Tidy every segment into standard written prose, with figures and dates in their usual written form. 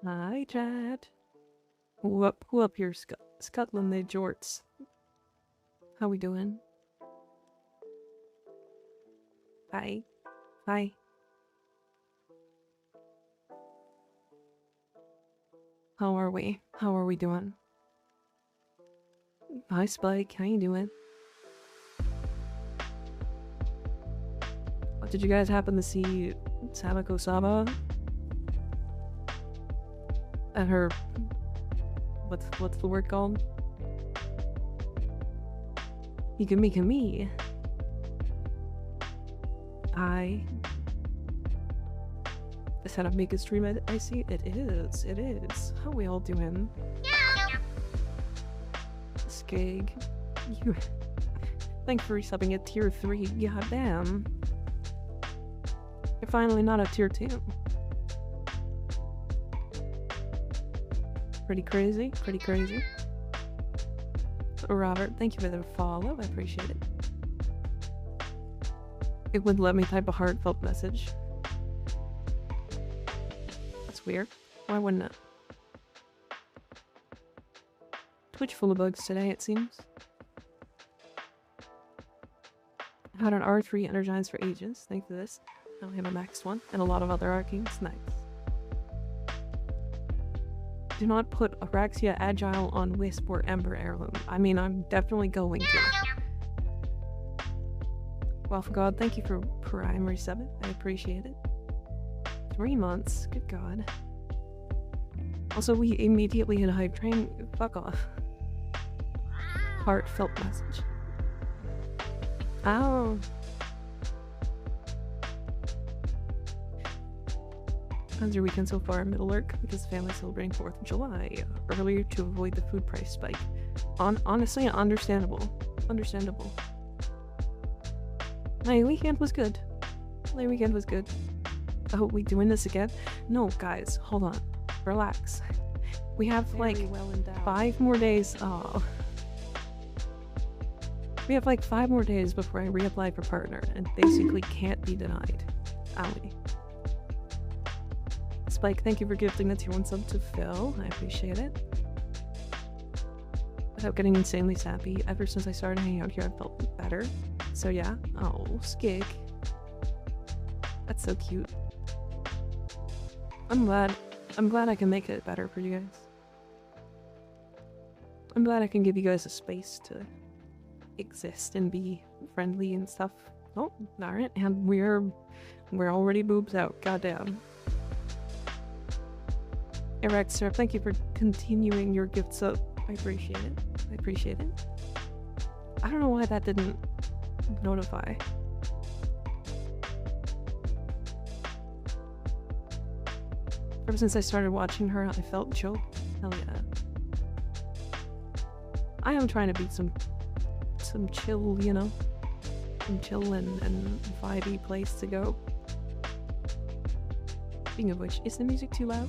Hi, Chad. Who up here, Scotland, they jorts. How we doing? Hi. Hi. How are we? How are we doing? Hi, Spike. How you doing? Did you guys happen to see Samako Saba? At her... What's the word called? Higumi. I said I'd make a stream. I see it is. It is. How we all doing? Skig. You. Thanks for resubbing at tier 3. God damn. You're finally not a tier 2. Pretty crazy. Pretty crazy. Robert, thank you for the follow. I appreciate it. It wouldn't let me type a heartfelt message. That's weird. Why wouldn't it? Twitch full of bugs today, it seems. Had an R3 energized for ages. Thanks for this. Now we have a maxed one and a lot of other arcanes. Nice. Do not put Apraxia Agile on Wisp or Ember Heirloom. I mean, I'm definitely going to. Well, for God, thank you for primary 7. I appreciate it. 3 months. Good God. Also, we immediately hit a hype train. Fuck off. Heartfelt message. Ow. How's your weekend so far, Middle-earth? Because the family's celebrating 4th of July earlier to avoid the food price spike. Honestly, understandable. Understandable. My weekend was good. My weekend was good. Oh, we doing this again? No, guys, hold on. Relax. We have like 5 more days. Oh. We have like 5 more days before I reapply for partner and basically can't be denied. Owie. Spike, thank you for gifting the tier 1 sub to Phil. I appreciate it. Without getting insanely sappy, ever since I started hanging out here, I've felt better. So yeah. Oh, Skig. That's so cute. I'm glad I can make it better for you guys. I'm glad I can give you guys a space to exist and be friendly and stuff. Oh, alright, and we're already boobs out. Goddamn. Erect Syrup, thank you for continuing your gifts up. I appreciate it. I appreciate it. I don't know why that didn't notify. Ever since I started watching her, I felt chill. Hell yeah. I am trying to beat some chill, you know? Some chill and vibey place to go. Speaking of which, is the music too loud?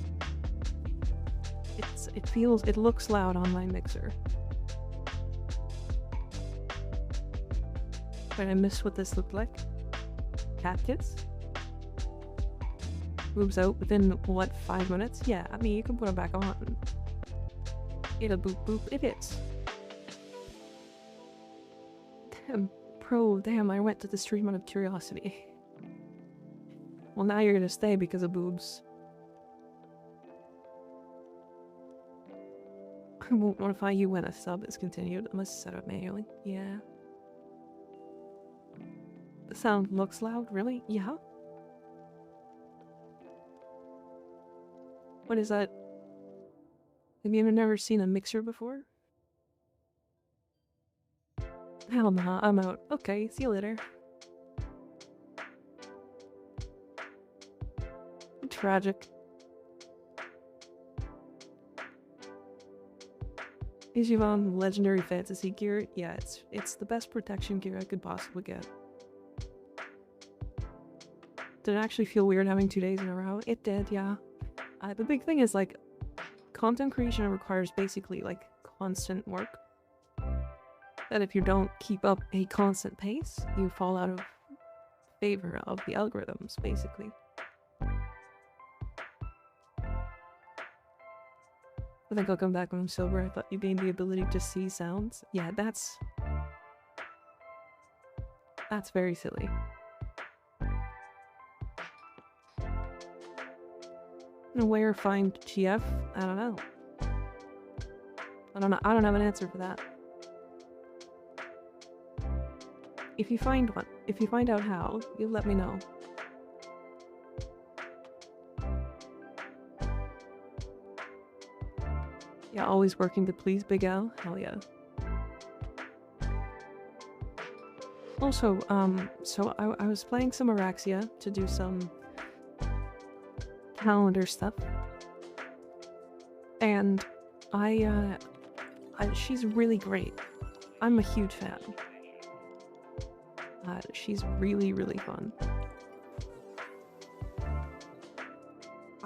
It looks loud on my mixer. But I missed what this looked like. Cat tits? Boobs out within, what, 5 minutes? Yeah, I mean, you can put them back on. It'll boop boop, it is. Damn, I went to the stream out of curiosity. Well, now you're gonna stay because of boobs. I won't notify you when a sub is continued unless it's set up manually. Yeah. The sound looks loud, really? Yeah? What is that? Have you never seen a mixer before? Hell nah, I'm out. Okay, see you later. Tragic. Ichiban legendary fantasy gear? Yeah, it's the best protection gear I could possibly get. Did it actually feel weird having 2 days in a row? It did, yeah. The big thing is, like, content creation requires basically, like, constant work. That if you don't keep up a constant pace, you fall out of favor of the algorithms, basically. I think I'll come back when I'm sober. I thought you gained the ability to see sounds. Yeah, that's very silly. And where find GF? I don't know. I don't have an answer for that. If you find one, if you find out how, you let me know. Yeah, always working to please Big Al. Hell yeah. Also, so I was playing some Araxia to do some calendar stuff. And she's really great. I'm a huge fan. She's really, really fun.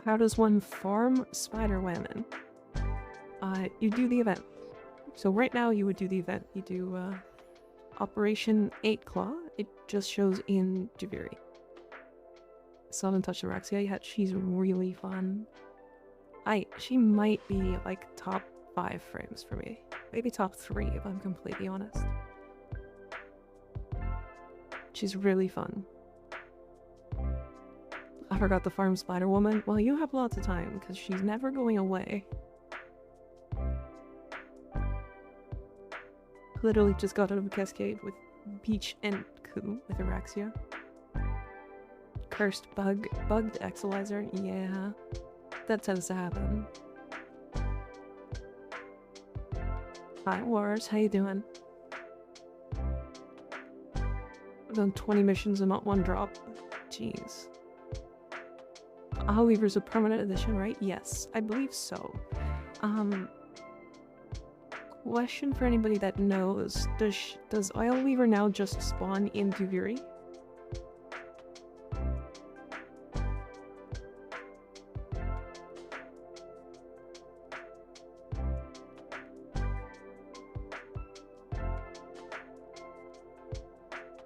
How does one farm Spider-Woman? You do the event. So right now you would do the event. You do, Operation 8 Claw. It just shows in Javiri. Still haven't touched Araxia yet. She's really fun. She might be, like, top 5 frames for me. Maybe top 3 if I'm completely honest. She's really fun. I forgot the farm Spider-Woman. Well, you have lots of time, because she's never going away. Literally just got out of a cascade with Peach and Ku with Araxia. Cursed bugged Exelizer. Yeah, that tends to happen. Hi, Wars. How you doing? I've done 20 missions and not one drop. Jeez. Weaver's a permanent edition, right? Yes, I believe so. Question for anybody that knows. Does Oil Weaver now just spawn in Duviri?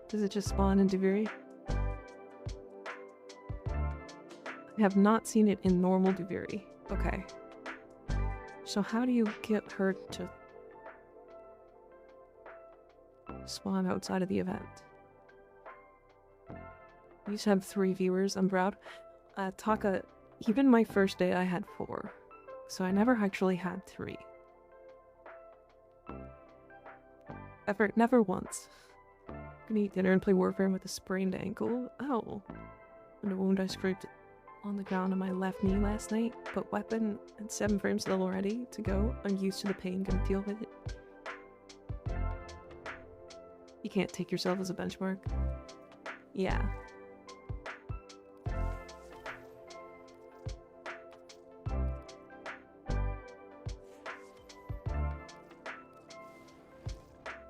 Does it just spawn in Duviri? I have not seen it in normal Duviri. Okay. So how do you get her to spawn outside of the event? You used to have 3 viewers, I'm proud. Taka, even my first day I had 4. So I never actually had 3. Never once. Gonna eat dinner and play Warframe with a sprained ankle. Oh. And a wound I scraped on the ground on my left knee last night. But weapon at 7 frames level ready to go. I'm used to the pain, gonna deal with it. You can't take yourself as a benchmark. Yeah.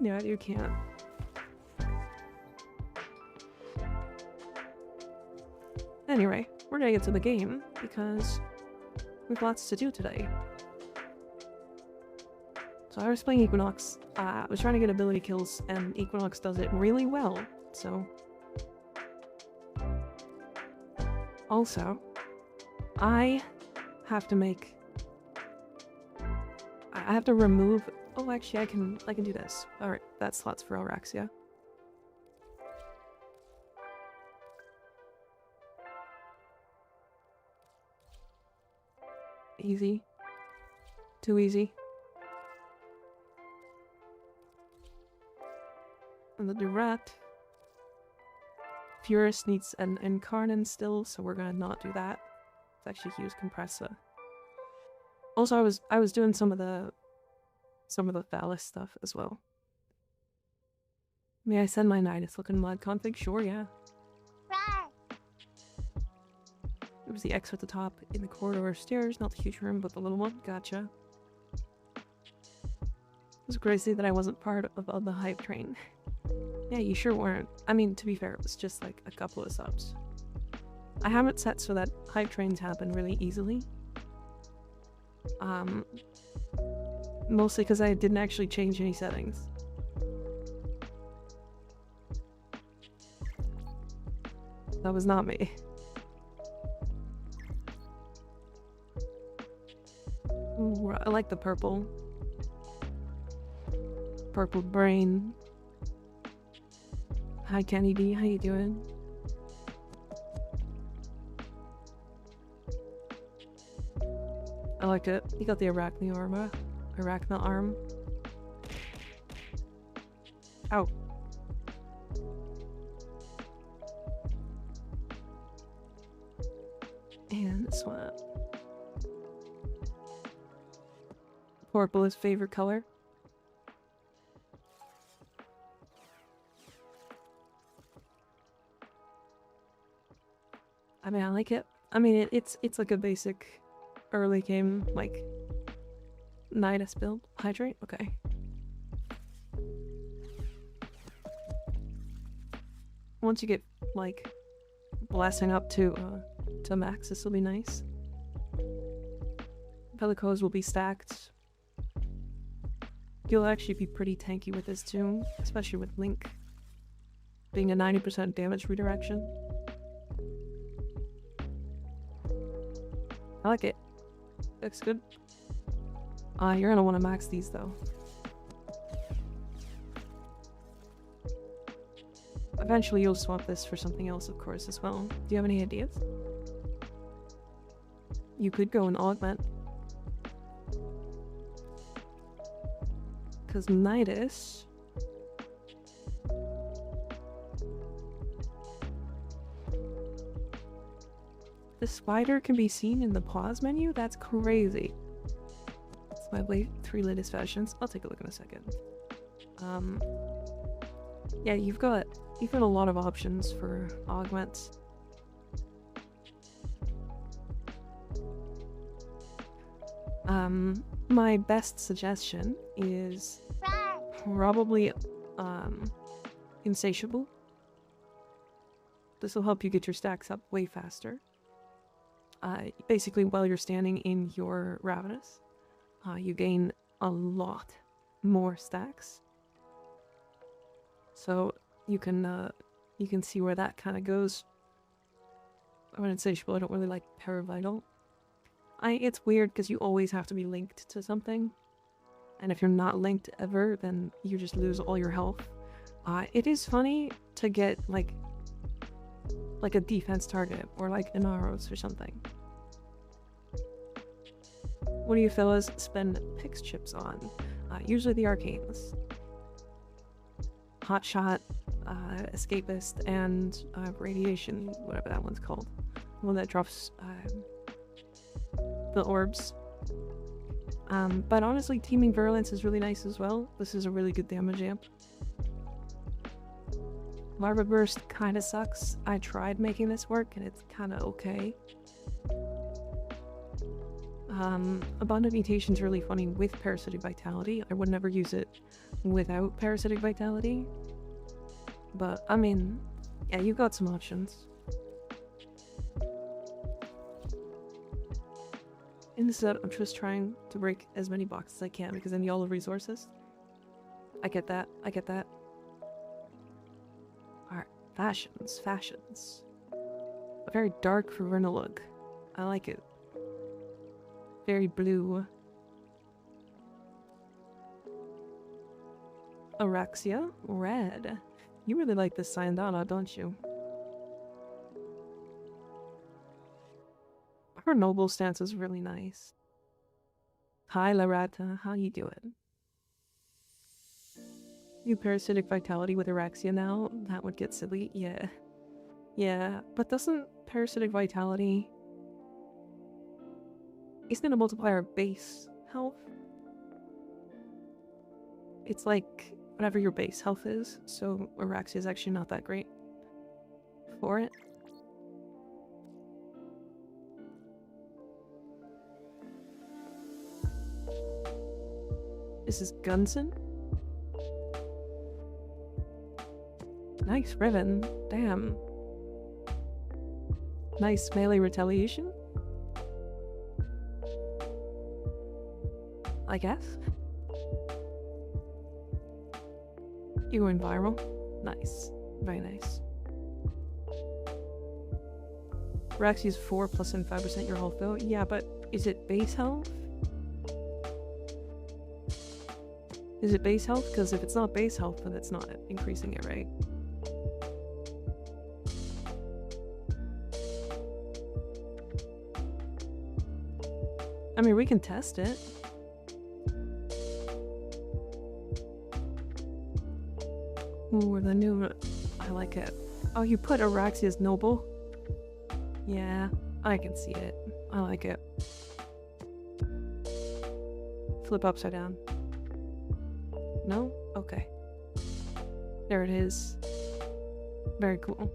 Yeah, you can't. Anyway, we're gonna get to the game because we have lots to do today. So I was playing Equinox. I was trying to get ability kills, and Equinox does it really well, so... Also, I have to make... I have to remove... Oh, actually, I can do this. Alright, that slot's for Araxia. Easy. Too easy. And the Durat. Furus needs an Incarnon still, so we're gonna not do that. Let's actually use Compressor. Also, I was doing some of the Phallus stuff as well. May I send my Nidus looking mod config? Sure, yeah. It was the X at the top in the corridor stairs, not the huge room, but the little one. Gotcha. It was crazy that I wasn't part of the hype train. Yeah, you sure weren't. I mean, to be fair, it was just like a couple of subs. I have it set so that hype trains happen really easily. Mostly because I didn't actually change any settings. That was not me. Ooh, I like the purple. Purple brain. Hi Kenny D, how you doing? I like it. You got the Arachne arm. Ow. And this one. Purple is favorite color. I mean, I like it. I mean, it's like a basic early game, like, Nidus build. Hydrate? Okay. Once you get, like, blasting up to max, this will be nice. Pellicos will be stacked. You'll actually be pretty tanky with this too, especially with Link being a 90% damage redirection. I like it. Looks good. You're gonna want to max these though. Eventually you'll swap this for something else, of course, as well. Do you have any ideas? You could go and augment. Because Nidus... The spider can be seen in the pause menu? That's crazy. It's my three latest fashions. I'll take a look in a second. Yeah, you've got a lot of options for augments. My best suggestion is probably Insatiable. This will help you get your stacks up way faster. Basically, while you're standing in your Ravenous, you gain a lot more stacks. So you can see where that kind of goes. I'm Insatiable. I don't really like Paravital. It's weird because you always have to be linked to something, and if you're not linked ever, then you just lose all your health. It is funny to get like a defense target or like an Aros or something. What do you fellas spend Pix chips on? Usually the arcanes. Hot Shot, Escapist, and Radiation, whatever that one's called. The one that drops the orbs. But honestly, Teeming Virulence is really nice as well. This is a really good damage amp. Larva Burst kind of sucks. I tried making this work and it's kind of okay. Abundant Mutation's really funny with Parasitic Vitality. I would never use it without Parasitic Vitality. But, I mean, yeah, you've got some options. Instead, I'm just trying to break as many boxes as I can because I need all the resources. I get that. I get that. Alright, fashions. A very dark Verna look. I like it. Very blue. Araxia, red. You really like this Syandana, don't you? Her noble stance is really nice. Hi Larata, how you doing? You Parasitic Vitality with Araxia now? That would get silly. Yeah. Yeah, but doesn't Parasitic Vitality... Isn't it a multiplier base health? It's like whatever your base health is, so Araxia is actually not that great for it. This is Gunson. Nice Riven. Damn. Nice melee retaliation. I guess. You going viral? Nice. Very nice. Raxi's 4 plus and 5% your health though. Yeah, but is it base health? Is it base health? Because if it's not base health, then it's not increasing it, right? I mean, we can test it. Ooh, the new... I like it. Oh, you put Araxia's Noble? Yeah, I can see it. I like it. Flip upside down. No? Okay. There it is. Very cool.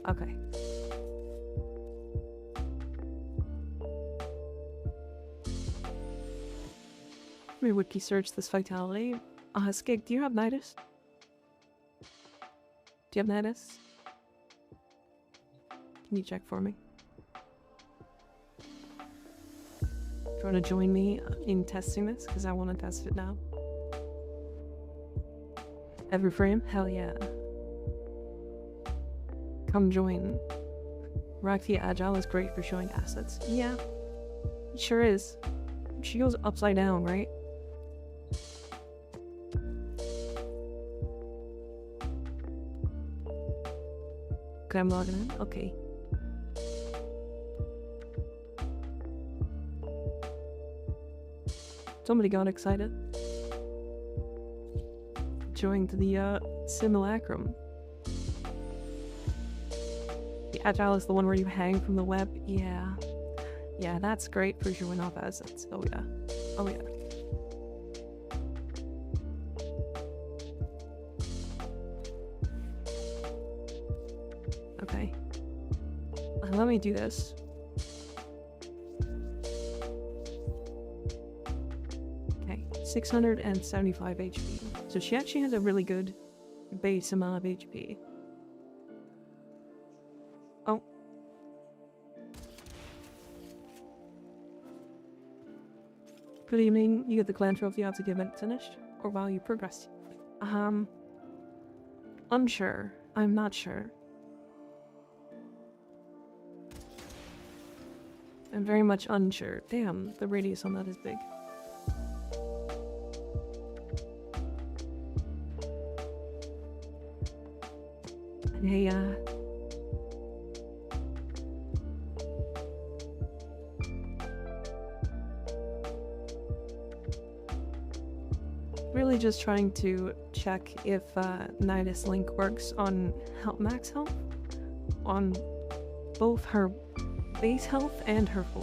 Okay. Let me wiki search this vitality. Skig, do you have Nidus? Do you have Nidus? Can you check for me? Do you want to join me in testing this? Because I want to test it now. Every frame? Hell yeah. Come join. Rakti Agile is great for showing assets. Yeah, it sure is. She goes upside down, right? Okay, I'm logging in. Okay. Somebody got excited. Joined the simulacrum. The Agile is the one where you hang from the web. Yeah. Yeah, that's great for showing off assets. Oh yeah. Oh yeah. Okay. Let me do this. Okay, 675 HP. So she actually has a really good base amount of HP. Oh. Good evening. You get the clan trophy after the event finished, or while you progress? Unsure. I'm not sure. I'm very much unsure. Damn, the radius on that is big. Hey, really just trying to check if Nidus Link works on max health on both her base health and her 4.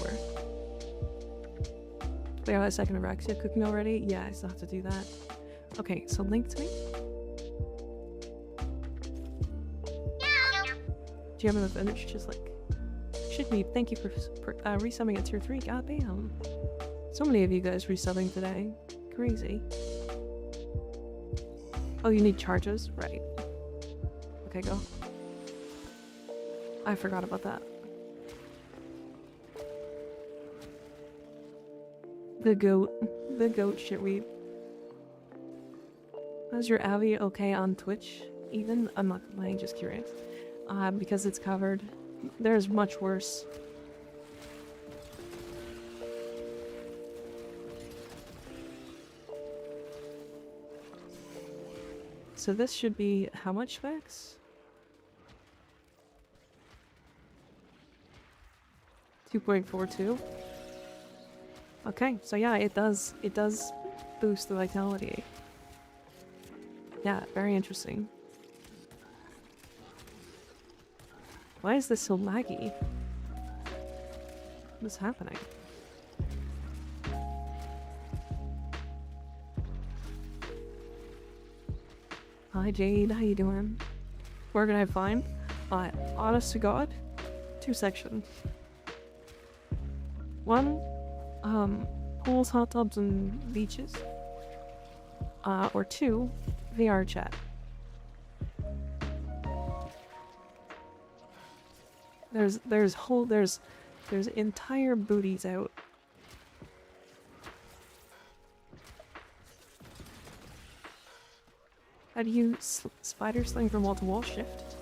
We have a second Araxia cooking already? Yeah, I still have to do that. Okay, so link to me. Do you have enough energy? Just like should be. Thank you for resubbing at tier 3. God damn. So many of you guys resubbing today. Crazy. Oh, you need charges? Right. Okay, go. I forgot about that. The goat shitweed. How's your Avi okay on Twitch? Even? I'm not playing, just curious. Because it's covered. There's much worse. So this should be how much specs? 2.42. Okay, so yeah, it does boost the vitality. Yeah, very interesting. Why is this so laggy? What's happening? Hi Jade, how you doing? Where can I find? Honest to God, 2 sections. 1, pools, hot tubs, and beaches. Or 2, VR chat. There's entire booties out. How do you spider sling from wall to wall? Shift.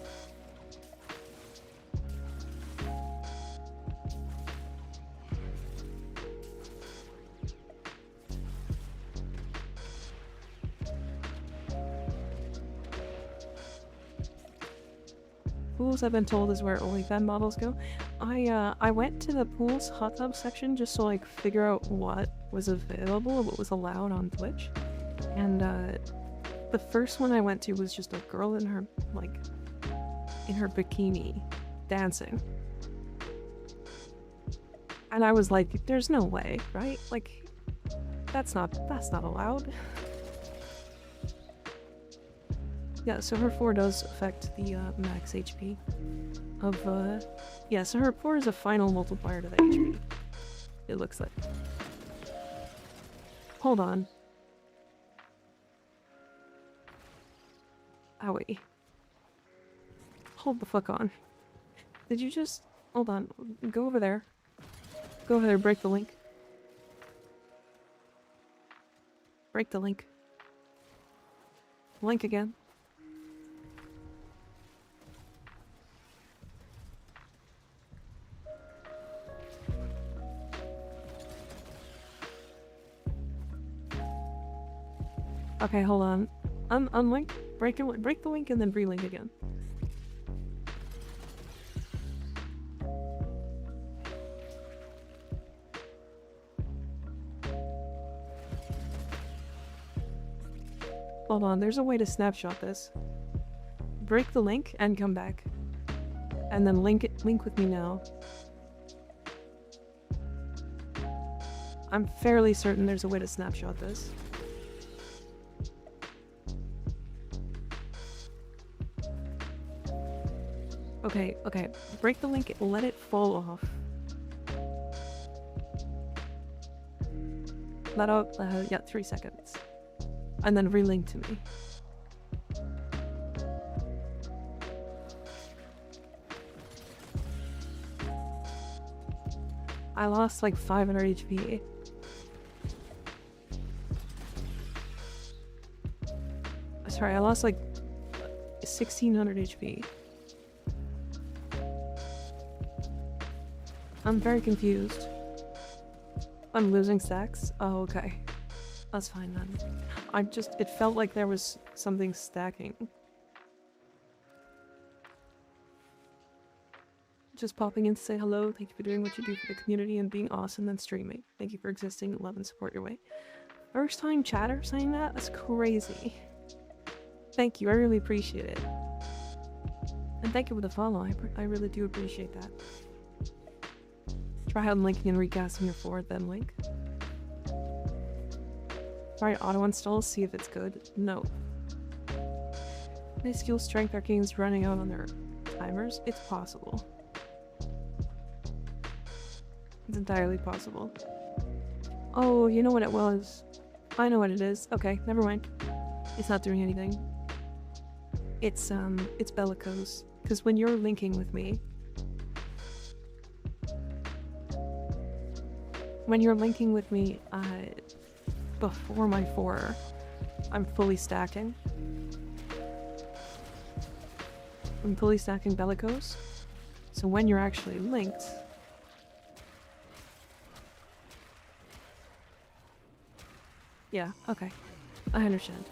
Pools, I've been told, is where only fan models go. I went to the pools hot tub section just to like figure out what was available, what was allowed on Twitch. And the first one I went to was just a girl in her bikini dancing. And I was like, there's no way, right? Like that's not allowed. Yeah, so her 4 does affect the max HP of yeah, so her 4 is a final multiplier to the HP. It looks like. Hold on. Owie. Hold the fuck on. Did you just... Hold on. Go over there. Go over there, break the link. Break the link. Link again. Okay, hold on. Unlink, break the link, and then relink again. Hold on, there's a way to snapshot this. Break the link and come back. And then link with me now. I'm fairly certain there's a way to snapshot this. Okay, okay. Break the link, let it fall off. Let out, yeah, 3 seconds. And then relink to me. I lost like 500 HP. Sorry, I lost like 1600 HP. I'm very confused. I'm losing stacks? Oh, okay. That's fine then. It felt like there was something stacking. Just popping in to say hello. Thank you for doing what you do for the community and being awesome and streaming. Thank you for existing. Love and support your way. First time chatter saying that? That's crazy. Thank you. I really appreciate it. And thank you for the follow. I really do appreciate that. Try unlinking and recasting your forward, then link. Try auto install, see if it's good. No. My skill strength arcane's running out on their timers. It's possible. It's entirely possible. Oh, you know what it was. I know what it is. Okay, never mind. It's not doing anything. It's bellicose. Because when you're linking with me, before my 4, I'm fully stacking. I'm fully stacking bellicose. So when you're actually linked, yeah, okay. I understand.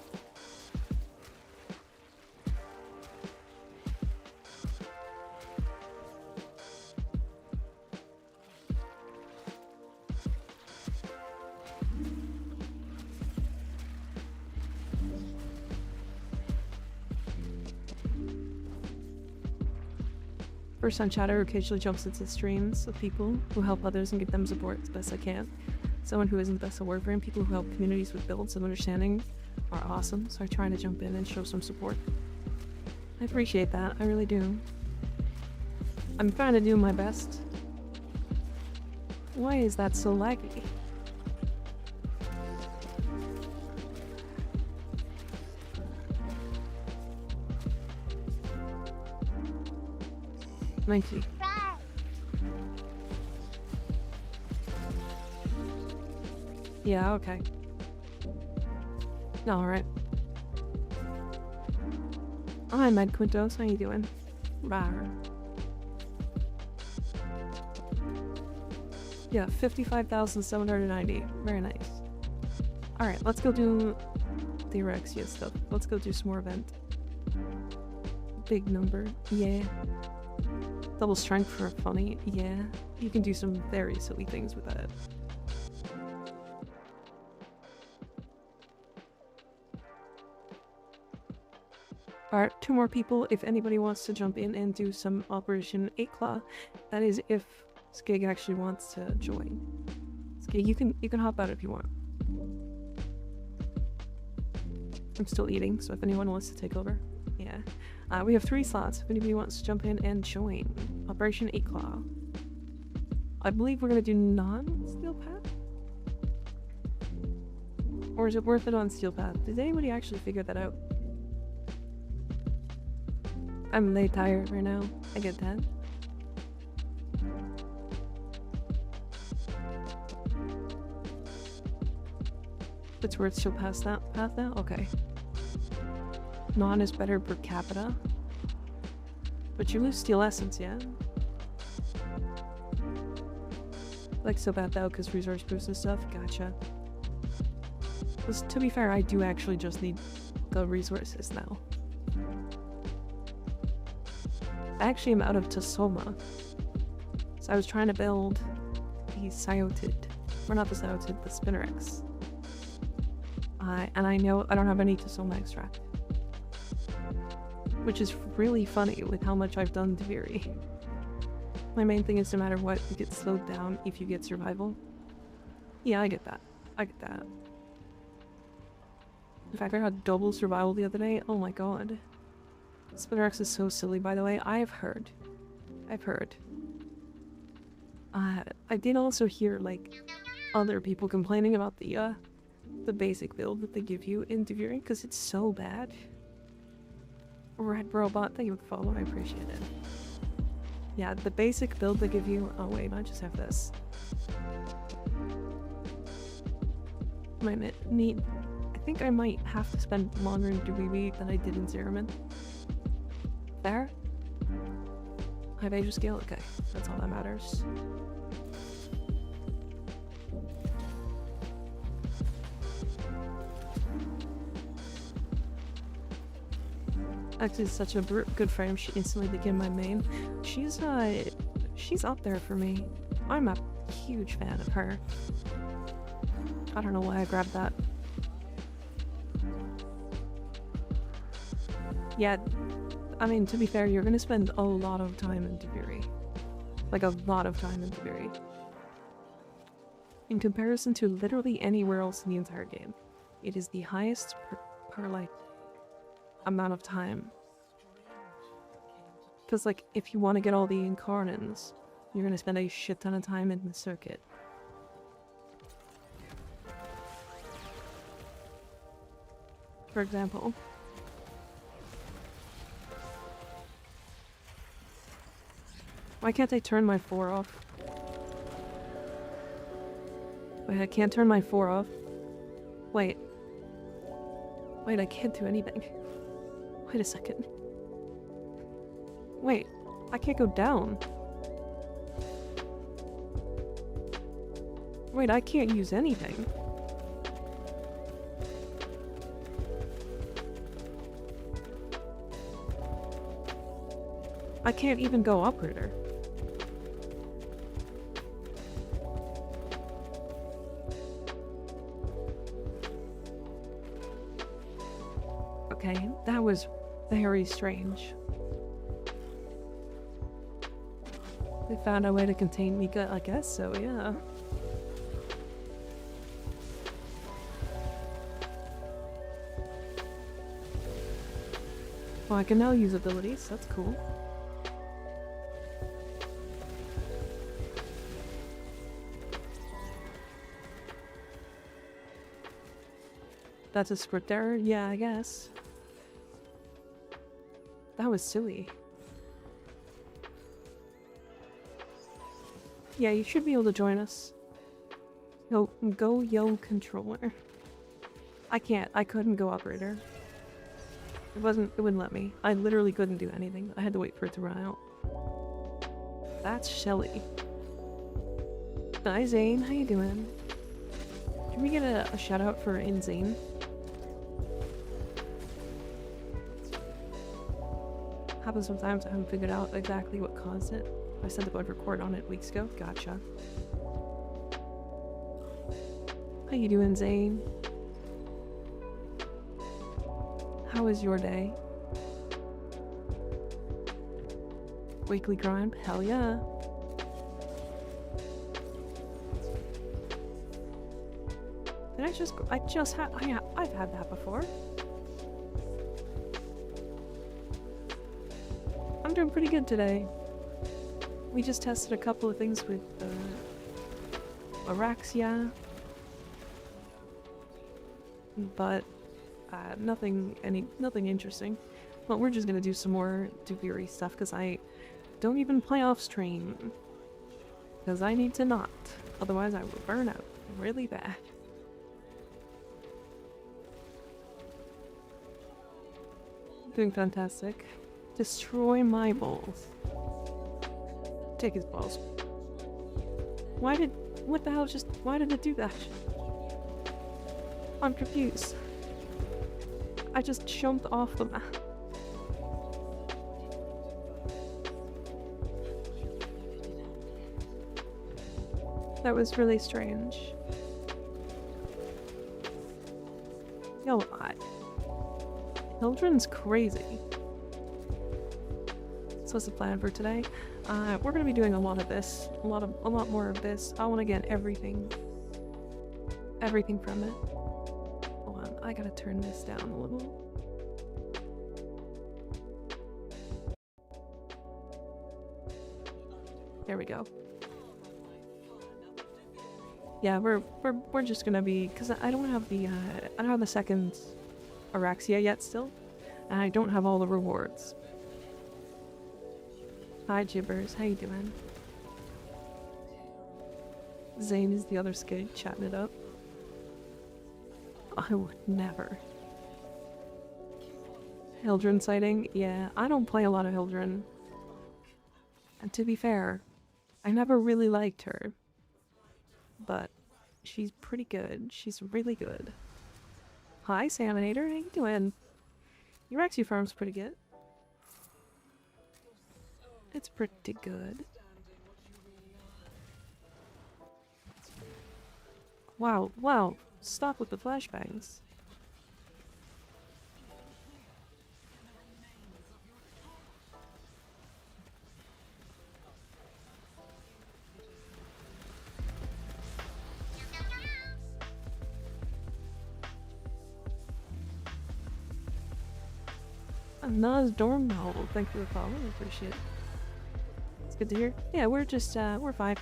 First time chatter occasionally jumps into streams of people who help others and give them support as best I can. Someone who isn't the best at Warframe, people who help communities with builds and understanding are awesome, so I try to jump in and show some support. I appreciate that, I really do. I'm trying to do my best. Why is that so laggy? Mighty. Yeah, okay. Alright. Hi, Med Quintos. How you doing? Rawr. Yeah, 55,790. Very nice. Alright, let's go do the Erexia stuff. Let's go do some more event. big number. Yeah. Double strength for funny. Yeah. You can do some very silly things with that. Alright, 2 more people. If anybody wants to jump in and do some Operation 8 Claw, that is if Skig actually wants to join. Skig, you can hop out if you want. I'm still eating, so if anyone wants to take over, yeah. We have 3 slots if anybody wants to jump in and join Operation 8 Claw. I believe we're gonna do non-Steel Path? Or is it worth it on Steel Path? Did anybody actually figure that out? I'm late tired right now. I get that. It's worth Steel Path now? Okay. Non is better per capita. But you lose Steel Essence, yeah? Like so bad though, because resource boost and stuff. Gotcha. Because to be fair, I do actually just need the resources now. I actually am out of Tasoma. So I was trying to build the Cyotid. Or not the Cyotid, the Spinnerex. And I know I don't have any Tasoma extract. Which is really funny with how much I've done to Viri. My main thing is no matter what, you get slowed down if you get survival. Yeah, I get that. I get that. In fact, I got double survival the other day. Oh my god. Spinnerex is so silly, by the way. I've heard. I did also hear, like, other people complaining about the basic build that they give you in Deviri, because it's so bad. Red Robot, thank you for the follow, I appreciate it. Yeah, the basic build they give you... Oh wait, I just have this. I think I might have to spend longer in Deviri than I did in Zeraman. There? High Asia scale? Okay, that's all that matters. Actually, such a good friend. She instantly became my main. She's up there for me. I'm a huge fan of her. I don't know why I grabbed that. Yeah, I mean, to be fair, you're gonna spend a lot of time in Deviri. Like, a lot of time in Deviri. In comparison to literally anywhere else in the entire game. It is the highest per like, amount of time. Because, like, if you want to get all the Incarnans, you're gonna spend a shit ton of time in the circuit. For example. Why can't I turn my 4 off? Wait, I can't turn my 4 off. Wait. Wait, I can't do anything. Wait a second. Wait, I can't go down. Wait, I can't use anything. I can't even go operator. Okay, that was very strange. They found a way to contain Mika, I guess, so yeah. Well, I can now use abilities, that's cool. That's a script error? Yeah, I guess. That was silly. Yeah, you should be able to join us. Go yo controller. I can't. I couldn't go operator. It wouldn't let me. I literally couldn't do anything. I had to wait for it to run out. That's Shelly. Hi Zane, how you doing? Can we get a shout out for Inzane? happens sometimes. I haven't figured out exactly what caused it. I said to go record on it weeks ago. Gotcha. How you doing, Zane? How was your day? Weekly grind? Hell yeah. Did I've had that before. I'm doing pretty good today. We just tested a couple of things with Araxia, but nothing interesting. Well, we're just gonna do some more Duviri stuff because I don't even play off stream because I need to not. Otherwise, I will burn out really bad. Doing fantastic. Destroy my balls. Take his balls. What the hell why did it do that? I'm confused. I just jumped off the map. That was really strange. Yo, Hildren's crazy. So what's the plan for today? We're gonna be doing a lot of this, a lot more of this. I want to get everything from it. Hold on, I gotta turn this down a little. There we go. Yeah, we're just gonna be, because I don't have the second Araxia yet still, and I don't have all the rewards. Hi Jibbers, how you doing? Zane is the other skid chatting it up. I would never. Hildren sighting? Yeah, I don't play a lot of Hildren. And to be fair, I never really liked her. But she's pretty good. She's really good. Hi Salmonator, how you doing? Your Araxia farm's pretty good. It's pretty good. Wow. Stop with the flashbangs. Nas Dormo, thank you for the follow. I appreciate it. It's good to hear. Yeah, we're just we're vibing.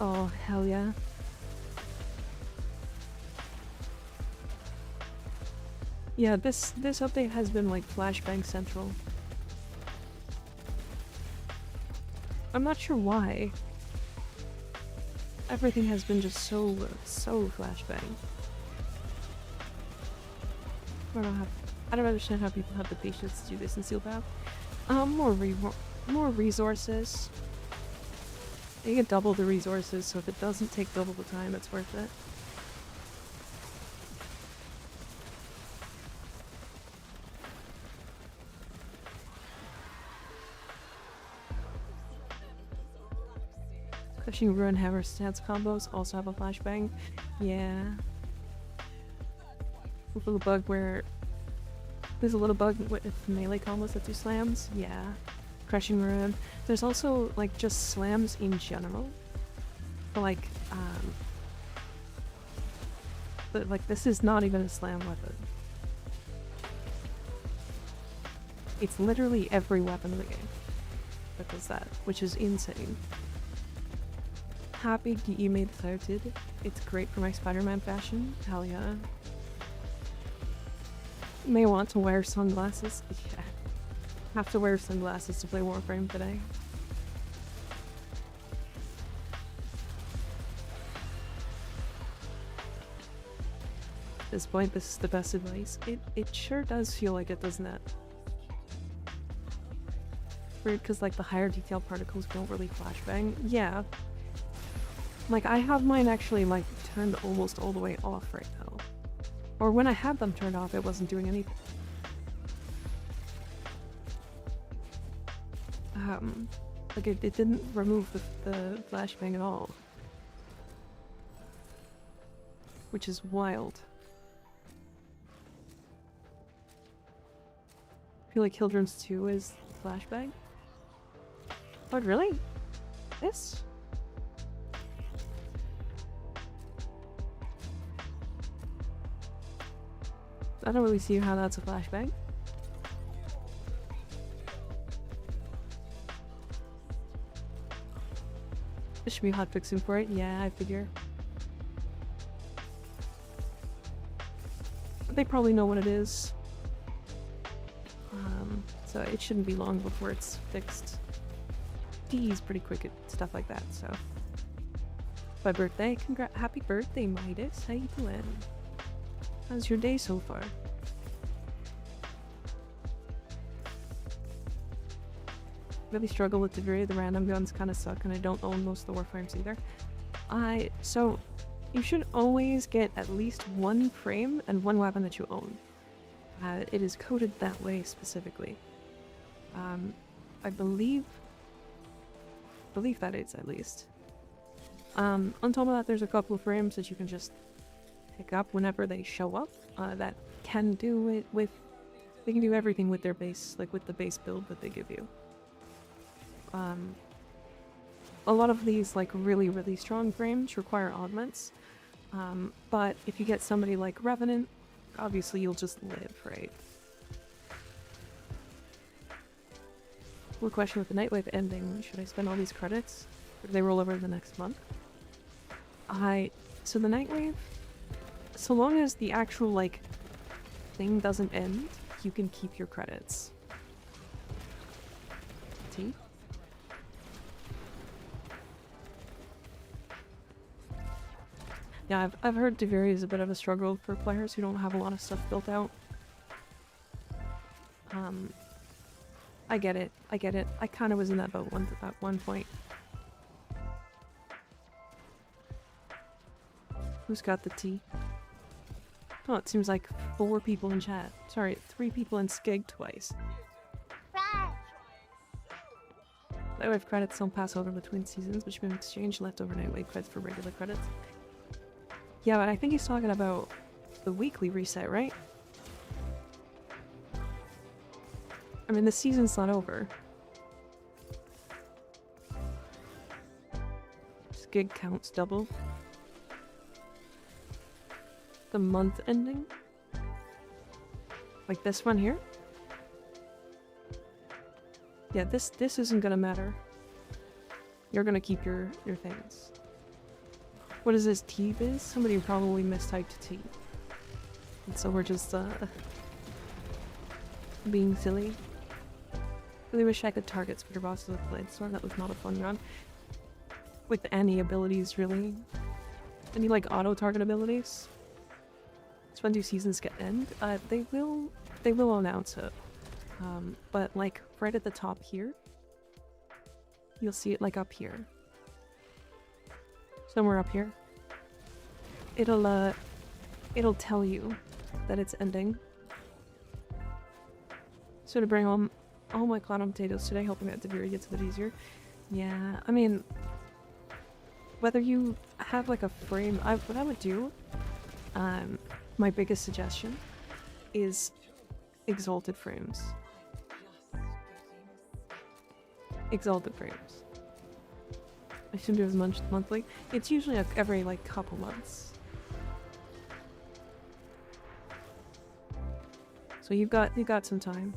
Oh hell yeah. Yeah, this update has been like flashbang central. I'm not sure why. Everything has been just so flashbang. I don't understand how people have the patience to do this in Seal Path. More resources. You get double the resources, so if it doesn't take double the time, it's worth it. Crushing Ruin Hammer stance combos also have a flashbang. Yeah. With a little bug where there's a little bug with melee combos that do slams. Yeah. Crushing Ruin. There's also like just slams in general. But like this is not even a slam weapon. It's literally every weapon in the game that does that, which is insane. Happy you made Clouded. It's great for my Spider-Man fashion. Hell yeah. May want to wear sunglasses. Yeah. Have to wear sunglasses to play Warframe today. At this point, this is the best advice. It sure does feel like it, doesn't it? Weird, because like the higher detail particles don't really flashbang. Yeah. Like, I have mine actually, like, turned almost all the way off right now. Or when I had them turned off, it wasn't doing anything. Like, it didn't remove the flashbang at all. Which is wild. I feel like Children's 2 is flashbang. But really? This? I don't really see how that's a flashbang. There should be hotfixing for it. Yeah, I figure. They probably know what it is. So it shouldn't be long before it's fixed. He's pretty quick at stuff like that, so. My birthday, happy birthday, Midas. How you doing? How's your day so far? Really struggle with Debris. The random guns kind of suck, and I don't own most of the Warframes either. So you should always get at least one frame and one weapon that you own. It is coded that way specifically. I believe that is, at least. On top of that, there's a couple of frames that you can just pick up whenever they show up, that can do it with... They can do everything with their base, like with the base build that they give you. A lot of these, like, really, really strong frames require augments, but if you get somebody like Revenant, obviously you'll just live, right? One question with the Nightwave ending, should I spend all these credits? Or do they roll over the next month? So the Nightwave, so long as the actual, like, thing doesn't end, you can keep your credits. See? Yeah, I've heard Deviri is a bit of a struggle for players who don't have a lot of stuff built out. I get it. I kind of was in that boat at one point. Who's got the tea? Oh, it seems like 4 people in chat. Sorry, 3 people in Skig twice. Nightwave credits don't pass over between seasons, but you can exchange leftover Nightwave credits for regular credits. Yeah, but I think he's talking about the weekly reset, right? I mean, the season's not over. Skig counts double. The month ending? Like this one here? Yeah, this isn't gonna matter. You're gonna keep your things. What is this, T-Biz? Somebody probably mistyped T. And so we're just, being silly. Really wish I could target Speeder Bosses with Bladestorm. That was not a fun run. With any abilities, really. Any, like, auto-target abilities. So when do seasons get end? They will announce it. But, like, right at the top here, you'll see it, like, up here. Somewhere up here. It'll tell you that it's ending. So to bring home all my cloud on potatoes today, hoping that Deviri gets a bit easier. Yeah, I mean, whether you have like a frame, what I would do, my biggest suggestion is Exalted frames. Exalted frames. I assume it was monthly. It's usually like every like couple months. So you've got some time.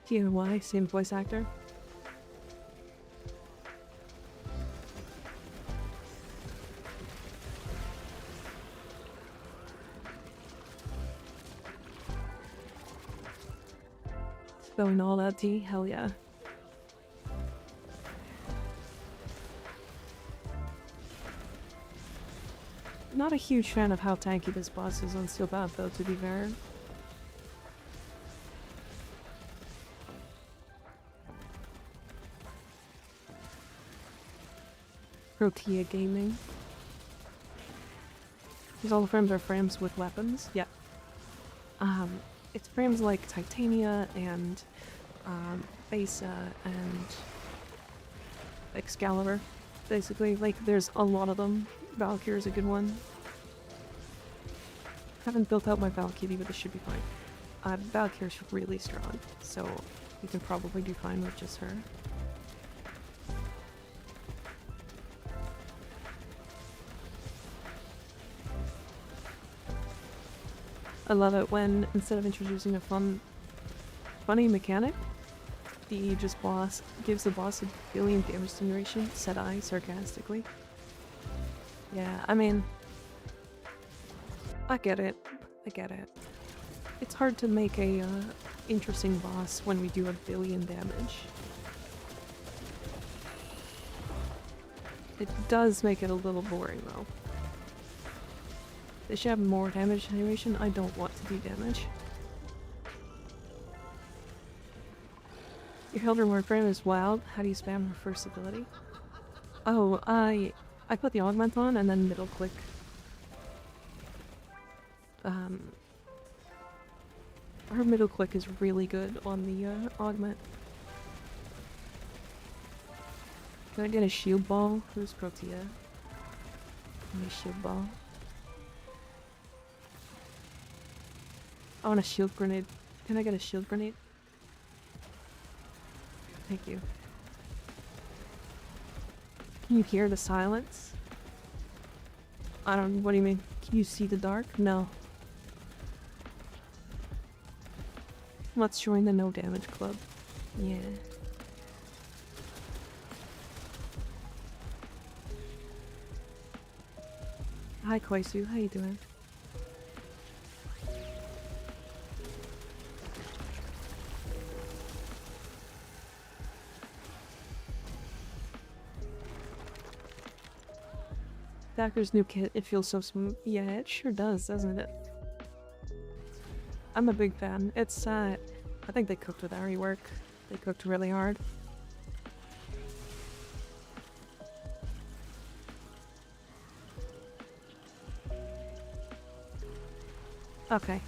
TNY, same voice actor. Spelling all out T? Hell yeah. not a huge fan of how tanky this boss is on Steel Path, though, to be fair. Protea Gaming. These all the frames are frames with weapons? Yeah. It's frames like Titania and Besa and Excalibur. Basically, like, there's a lot of them. Valkyrie is a good one. Haven't built out my Valkyrie, but this should be fine. Valkyrie's really strong, so you can probably do fine with just her. I love it when, instead of introducing a funny mechanic, the Aegis boss gives the boss a billion damage generation, said I sarcastically. Yeah, I mean, I get it. I get it. It's hard to make a interesting boss when we do a billion damage. It does make it a little boring though. They should have more damage generation. I don't want to do damage. Your Elder Warframe is wild. How do you spam her first ability? Oh, I put the augment on and then middle click. Her middle click is really good on the augment. Can I get a shield ball? Who's Protea? Give me a shield ball. I want a shield grenade. Can I get a shield grenade? Thank you. Can you hear the silence? I don't. What do you mean? Can you see the dark? No. Let's join the no damage club. Yeah. Hi Koisu, how you doing? Dacker's new kit, it feels so smooth. Yeah, it sure does, doesn't it? I'm a big fan. It's, I think they cooked with our rework. They cooked really hard. Okay.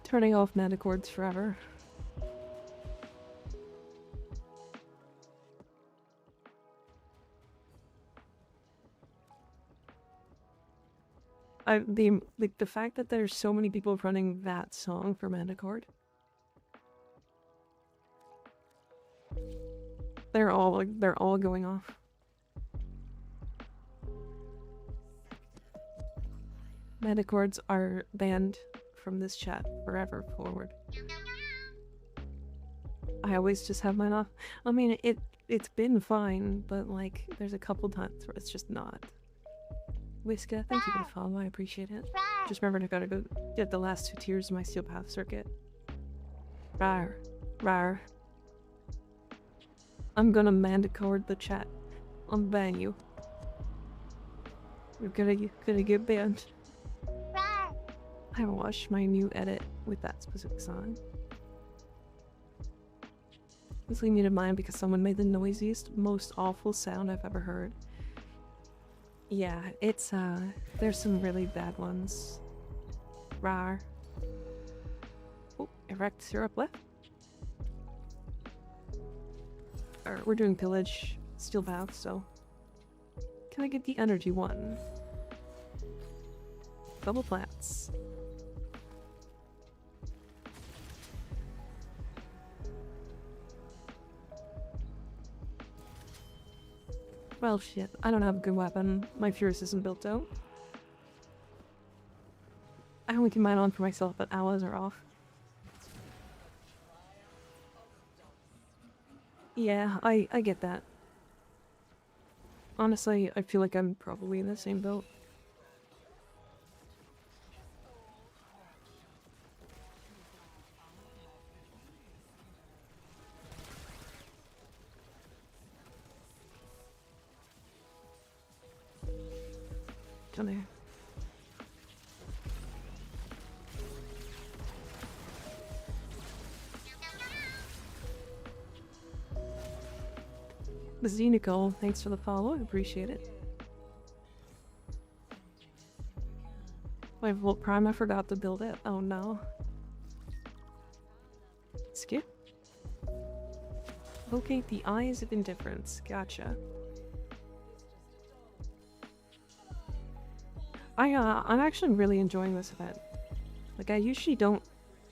Turning off Manticords forever. The fact that there's so many people running that song for Manticord. They're all going off. Manticords are banned from this chat forever forward. I always just have mine off. I mean, it's been fine, but like there's a couple times where it's just not. Whiska, thank you for the follow, I appreciate it. Just remember to go get the last 2 tiers of my Steel Path circuit. Rar. Rar. I'm gonna Manticord the chat. I'll ban you. We're gonna get banned. I haven't watched my new edit with that specific song. This lead me to mind because someone made the noisiest, most awful sound I've ever heard. Yeah, it's there's some really bad ones. Rar. Oh, erect syrup left. Alright, we're doing pillage, Steel Path, so can I get the energy one? Double plants. Well, shit. I don't have a good weapon. My Furious isn't built out. I only can mine on for myself, but allies are off. Yeah, I get that. Honestly, I feel like I'm probably in the same boat. down there. The Xenical, thanks for the follow, I appreciate it. Wait, Volt Prime, I forgot to build it. Oh no. Skip. Locate the Eyes of Indifference. Gotcha. I'm actually really enjoying this event. Like, I usually don't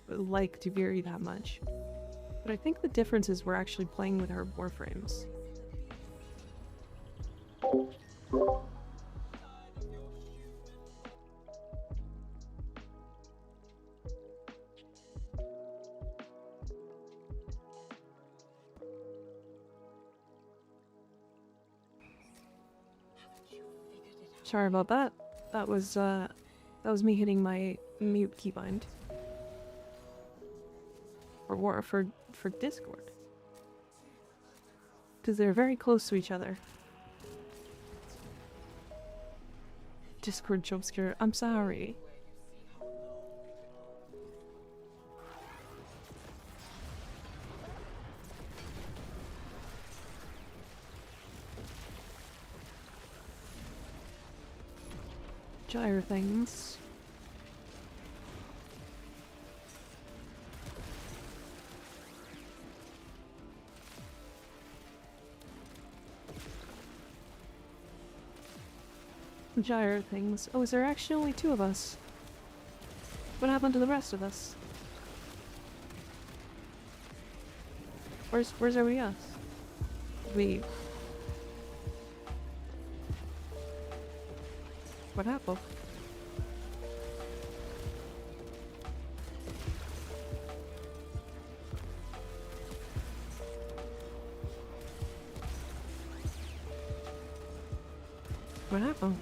like Duviri that much. But I think the difference is we're actually playing with our warframes. Sorry about that. That was me hitting my mute keybind. For Discord. Because they're very close to each other. Discord jump scare. I'm sorry. Gyre things. Gyre things. Oh, is there actually only 2 of us? What happened to the rest of us? Where's everybody else? What happened? What happened?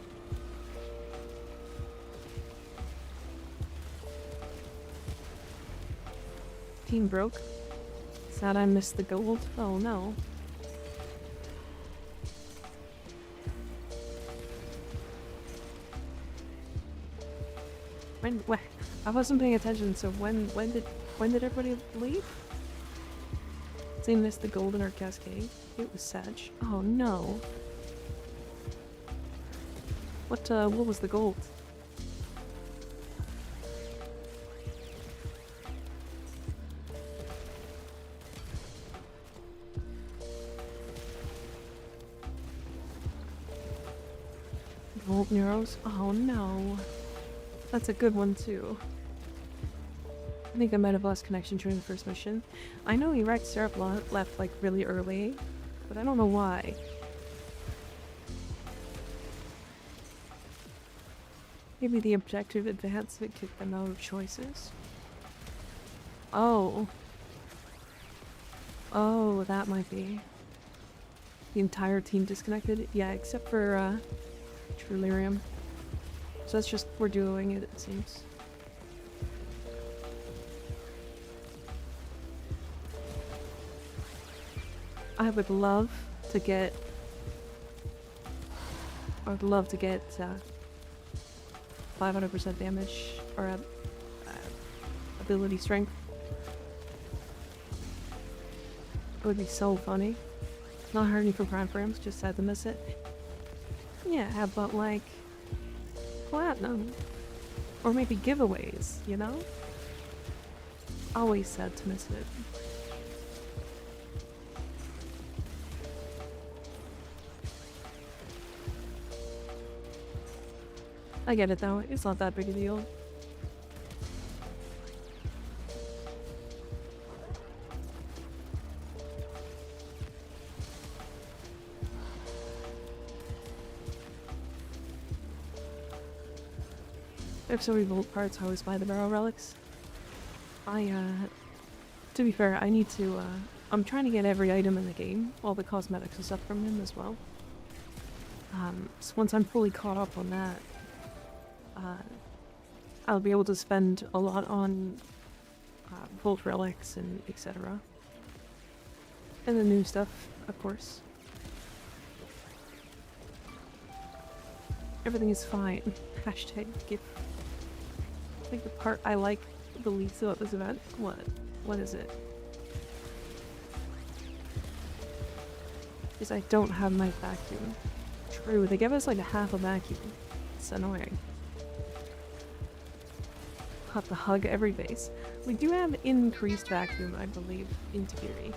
Team broke. Sad I missed the gold. Oh no. When I wasn't paying attention, so when did everybody leave? They missed the gold in our cascade. It was Sag. Oh no. What was the gold? Gold Neuros? Oh no. That's a good one too. I think I might have lost connection during the first mission. I know Erect Syrup left like really early, but I don't know why. Maybe the objective advancement kicked them out of choices. Oh. Oh, that might be. The entire team disconnected? Yeah, except for Trulirium. So that's just, we're doing it, it seems. I would love to get 500% damage or ability strength. It would be so funny. Not hurting for prime frames, just sad to miss it. Yeah, but like platinum. Or maybe giveaways, you know? Always sad to miss it. I get it though, it's not that big a deal. If so many Volt parts, I always buy the Barrow Relics. To be fair, I need to, I'm trying to get every item in the game, all the cosmetics and stuff from him as well. So once I'm fully caught up on that, I'll be able to spend a lot on Volt Relics and etc. And the new stuff, of course. Everything is fine. Hashtag GIF. I think the part I like the least about this event? What? What is it? Is I don't have my vacuum. True, they give us like a half a vacuum. It's annoying. Have to hug every base. We do have increased vacuum, I believe, in theory.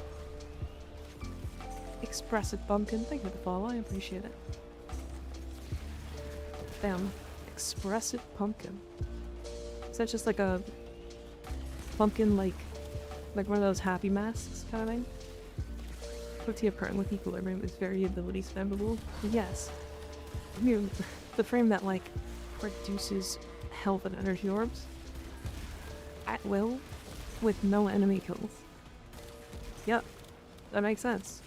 Expressive Bumpkin, thank you for the follow, I appreciate it. Damn. Expressive Pumpkin. Is that just like a pumpkin like one of those happy masks kind of thing? Protea Pern with Equilibrium is very ability spammable. Yes. The frame that like reduces health and energy orbs at will with no enemy kills. Yep, that makes sense.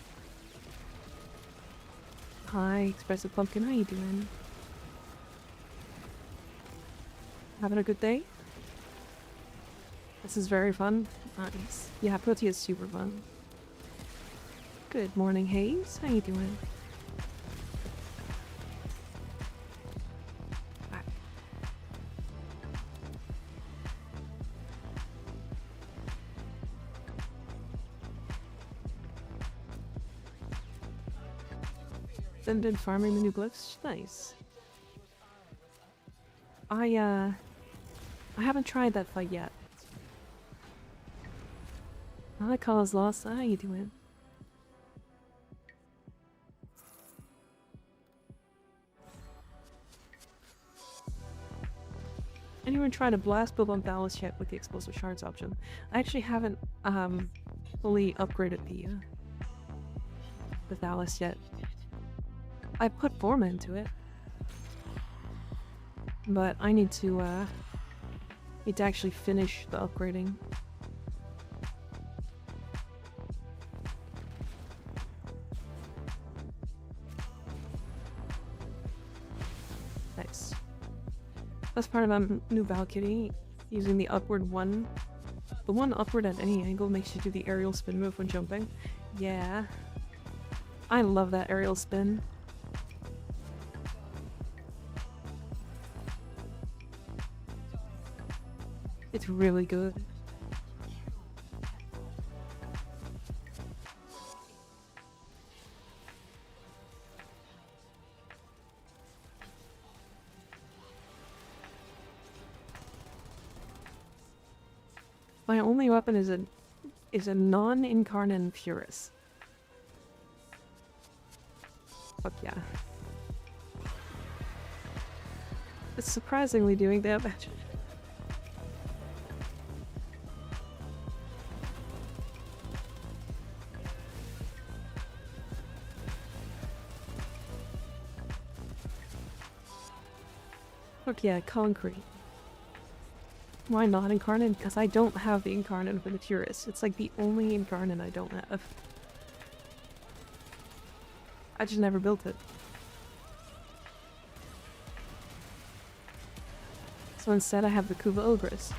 Hi, Expressive Pumpkin, how you doing? Having a good day? This is very fun. Nice. Yeah, Protea is super fun. Good morning, Hayes. How you doing? Then did farming the new glyphs? Nice. I haven't tried that fight yet. Hi, Cause Lost. How you doing? Anyone try to blast build on Thalys yet with the explosive shards option? I actually haven't fully upgraded the Thalys yet. I put Forma into it, but I need to actually finish the upgrading. Nice. That's part of new Valkyrie, using the upward one. The one upward at any angle makes you do the aerial spin move when jumping. Yeah. I love that aerial spin. It's really good. My only weapon is a non-incarnate Purus. Fuck yeah. It's surprisingly doing damage. Fuck yeah, concrete. Why not incarnate? Because I don't have the incarnate for the Purist. It's like the only incarnate I don't have. I just never built it. So instead I have the Kuva Ogress.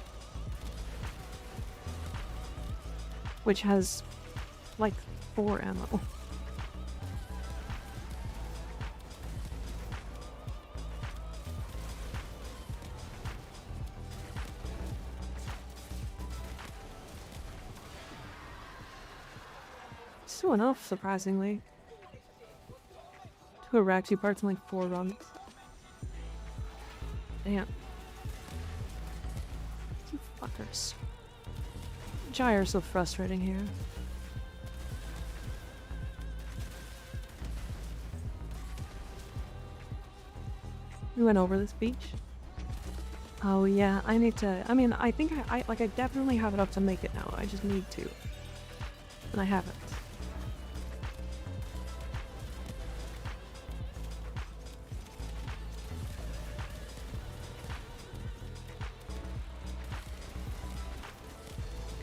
Which has like 4 ammo. Still enough, surprisingly. 2 Araxi parts in like 4 runs. Damn. You fuckers. Gyre is so frustrating here. We went over this beach. Oh yeah, I need to. I mean, I think I definitely have enough to make it now. I just need to, and I haven't.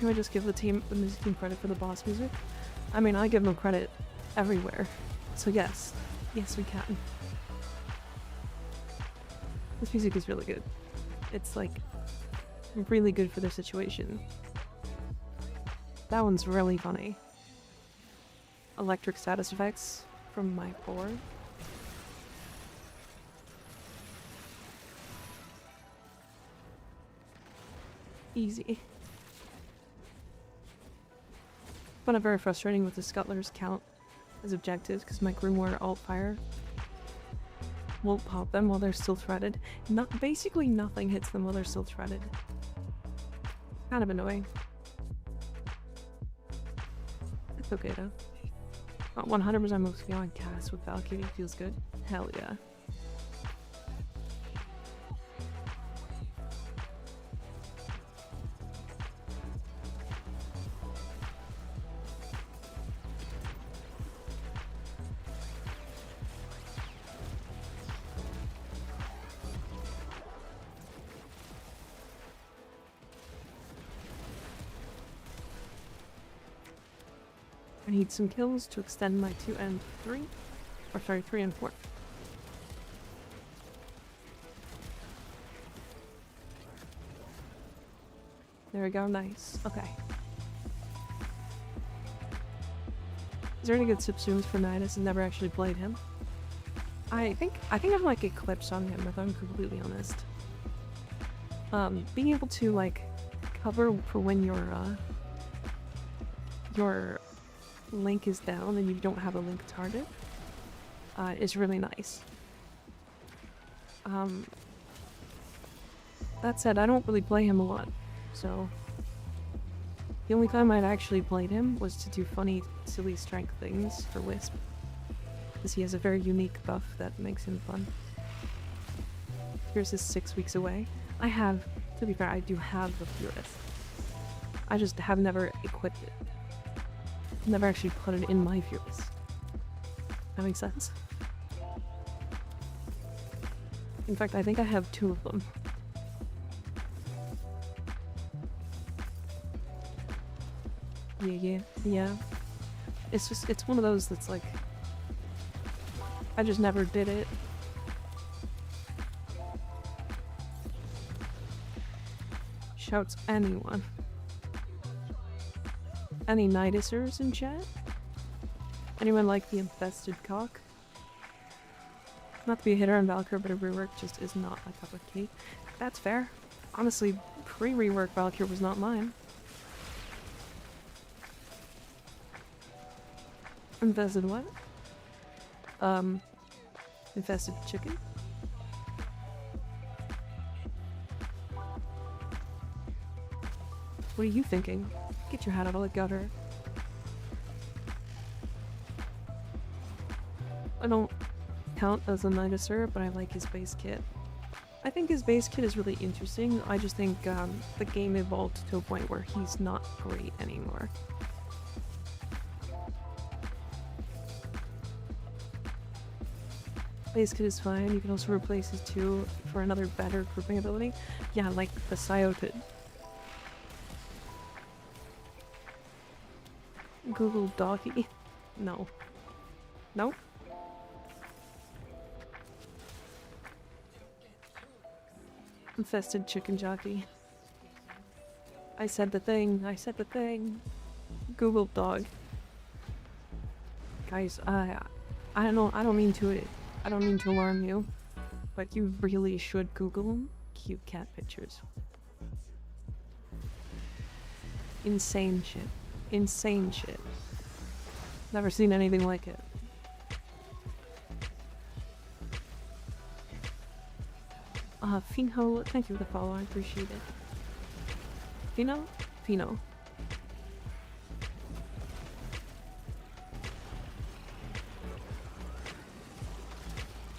Can I just give the music team credit for the boss music? I mean, I give them credit everywhere. So yes. Yes, we can. This music is really good. It's like really good for their situation. That one's really funny. Electric status effects from my board. Easy. Found it very frustrating with the Scuttlers count as objectives because my Grimoire alt-fire won't pop them while they're still threaded. Basically nothing hits them while they're still threaded. Kind of annoying. It's okay though. 100% mostly on cast with Valkyrie feels good. Hell yeah. I need some kills to extend my 2 and 3. Or sorry, 3 and 4. There we go, nice. Okay. Is there any good subsumes for Nidus? I've never actually played him. I think I'm like Eclipse on him, if I'm completely honest. Being able to like cover for when your link is down and you don't have a link target is really nice. That said, I don't really play him a lot, so the only time I'd actually played him was to do funny, silly strength things for Wisp, because he has a very unique buff that makes him fun. Furious is 6 weeks away. To be fair, I do have the Furious. I just have never equipped it. Never actually put it in my Furious. That makes sense. In fact, I think I have 2 of them. Yeah. It's one of those that's like, I just never did it. Shouts anyone. Any Nidusers in chat? Anyone like the Infested Cock? Not to be a hitter on Valkyrie, but a rework just is not my cup of tea. That's fair. Honestly, pre-rework Valkyrie was not mine. Infested what? Infested chicken? What are you thinking? Get your hat out of the gutter. I don't count as a Niduser, but I like his base kit. I think his base kit is really interesting. I just think the game evolved to a point where he's not great anymore. Base kit is fine. You can also replace his 2 for another better grouping ability. Yeah, like the Syoted. Google Doggy. No. Nope. Infested chicken jockey. I said the thing. Google dog. Guys, I don't mean to alarm you, but you really should Google cute cat pictures. Insane shit. Insane shit. Never seen anything like it. Finho, thank you for the follow, I appreciate it. Fino? Fino.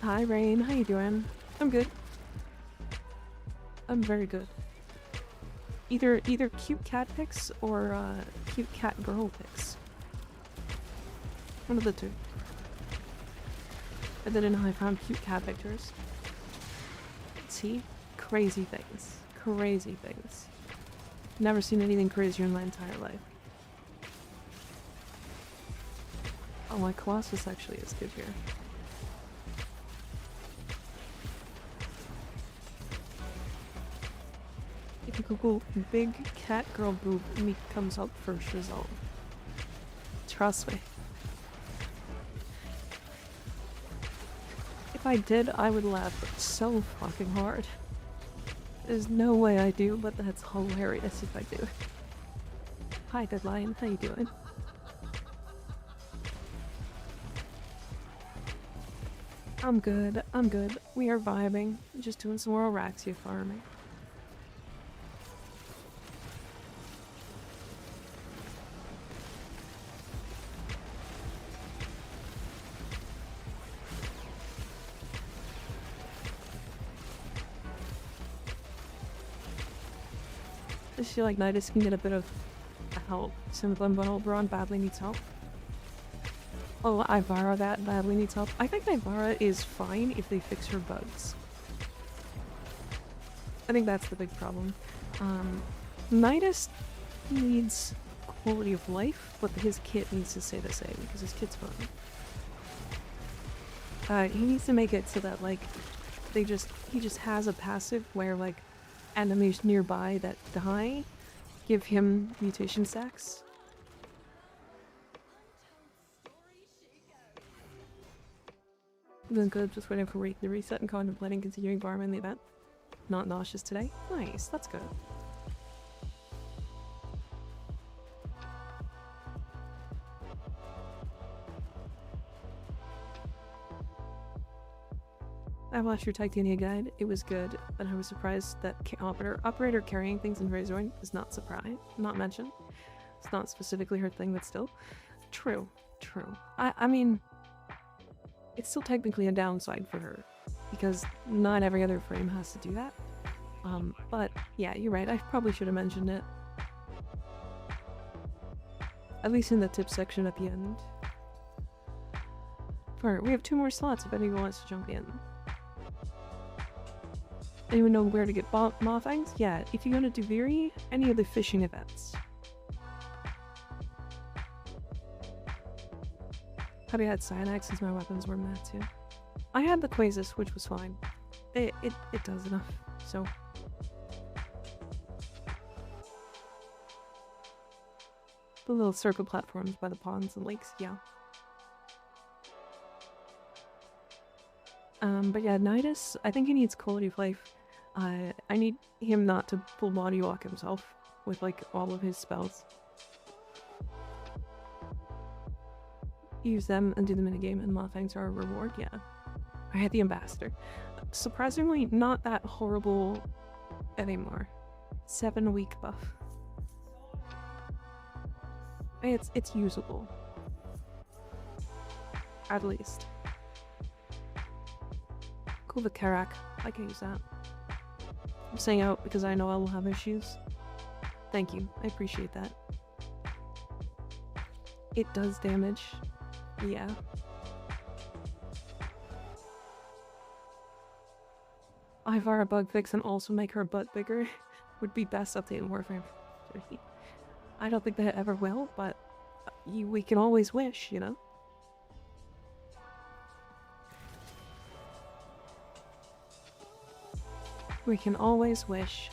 Hi Rain, how you doing? I'm good. I'm very good. Either cute cat pics or cute cat girl pics. One of the 2. I didn't know I found cute cat pictures. See? Crazy things. Crazy things. Never seen anything crazier in my entire life. Oh, my Colossus actually is good here. If you Google big cat girl boob, me comes up first result. Trust me. If I did, I would laugh so fucking hard. There's no way I do, but that's hilarious if I do. Hi, Deadline. How you doing? I'm good. I'm good. We are vibing. Just doing some more Araxia farming. I just feel like Nidus can get a bit of help. Simplen Oberon badly needs help. Oh, Ivara that badly needs help. I think Ivara is fine if they fix her bugs. I think that's the big problem. Nidus needs quality of life, but his kit needs to stay the same because his kit's fine. He needs to make it so that like he just has a passive where like enemies nearby that die give him mutation stacks. Doing good, just waiting for the reset and contemplating continuing Varma in the event. Not nauseous today. Nice, that's good. I watched your Titania guide. It was good, but I was surprised that operator carrying things in Razorn is not mentioned. It's not specifically her thing, but still. True. I mean, it's still technically a downside for her, because not every other frame has to do that. But yeah, you're right, I probably should have mentioned it. At least in the tip section at the end. We have 2 more slots if anyone wants to jump in. Anyone know where to get Mofangs? Yeah, if you go to Duviri, any of the fishing events. Had I had Cyanax since my weapons were mad too. I had the Quasis, which was fine. It does enough, so. The little circle platforms by the ponds and lakes, yeah. But yeah, Nidus, I think he needs quality of life. I need him not to full body walk himself with like all of his spells. Use them and do the minigame, and Mofangs are a reward, yeah. I had the Ambassador. Surprisingly, not that horrible anymore. 7-week buff. It's usable. At least. Cool, the Karak. I can use that. I'm saying out because I know I will have issues. Thank you. I appreciate that. It does damage. Yeah. Ivara bug fix and also make her butt bigger would be best update in Warframe 3. I don't think that ever will, but we can always wish, you know? We can always wish.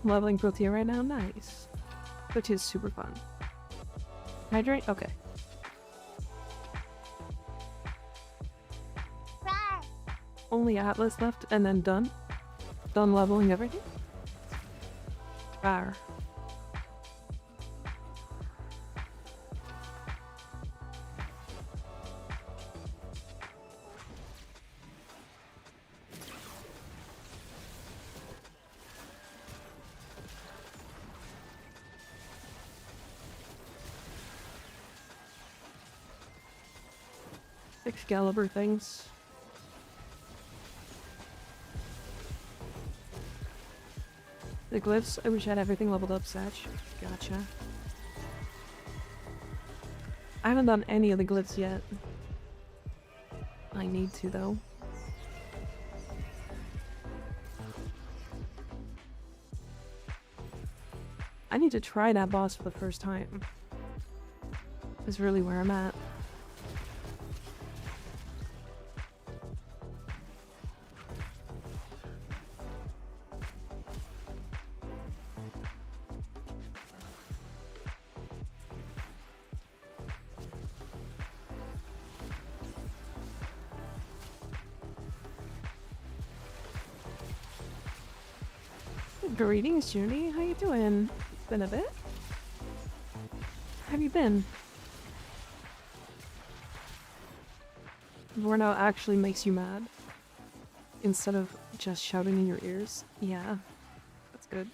Leveling Protea right now? Nice. Protea is super fun. Hydrate? Okay. Only Atlas left and then done? Done leveling everything? Rar. Excalibur things. The glyphs, I wish I had everything leveled up, Satch. Gotcha. I haven't done any of the glyphs yet. I need to, though. I need to try that boss for the first time. Is really where I'm at. Greetings, Judy. How you doing? Been a bit? Have you been? Burnout actually makes you mad instead of just shouting in your ears. Yeah, that's good.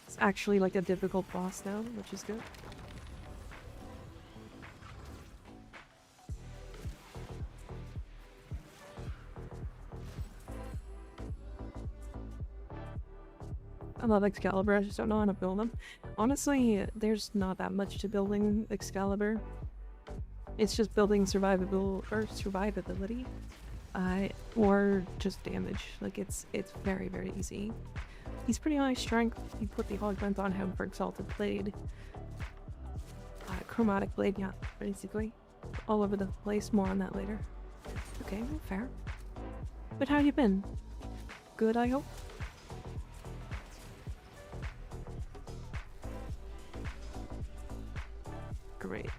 It's actually like a difficult boss now, which is good. I love Excalibur, I just don't know how to build them. Honestly, there's not that much to building Excalibur. It's just building survivability. Or just damage. Like it's very, very easy. He's pretty high strength. You put the augment on him for Exalted Blade. Chromatic Blade, yeah, basically. All over the place, more on that later. Okay, well, fair. But how you been? Good, I hope? Great.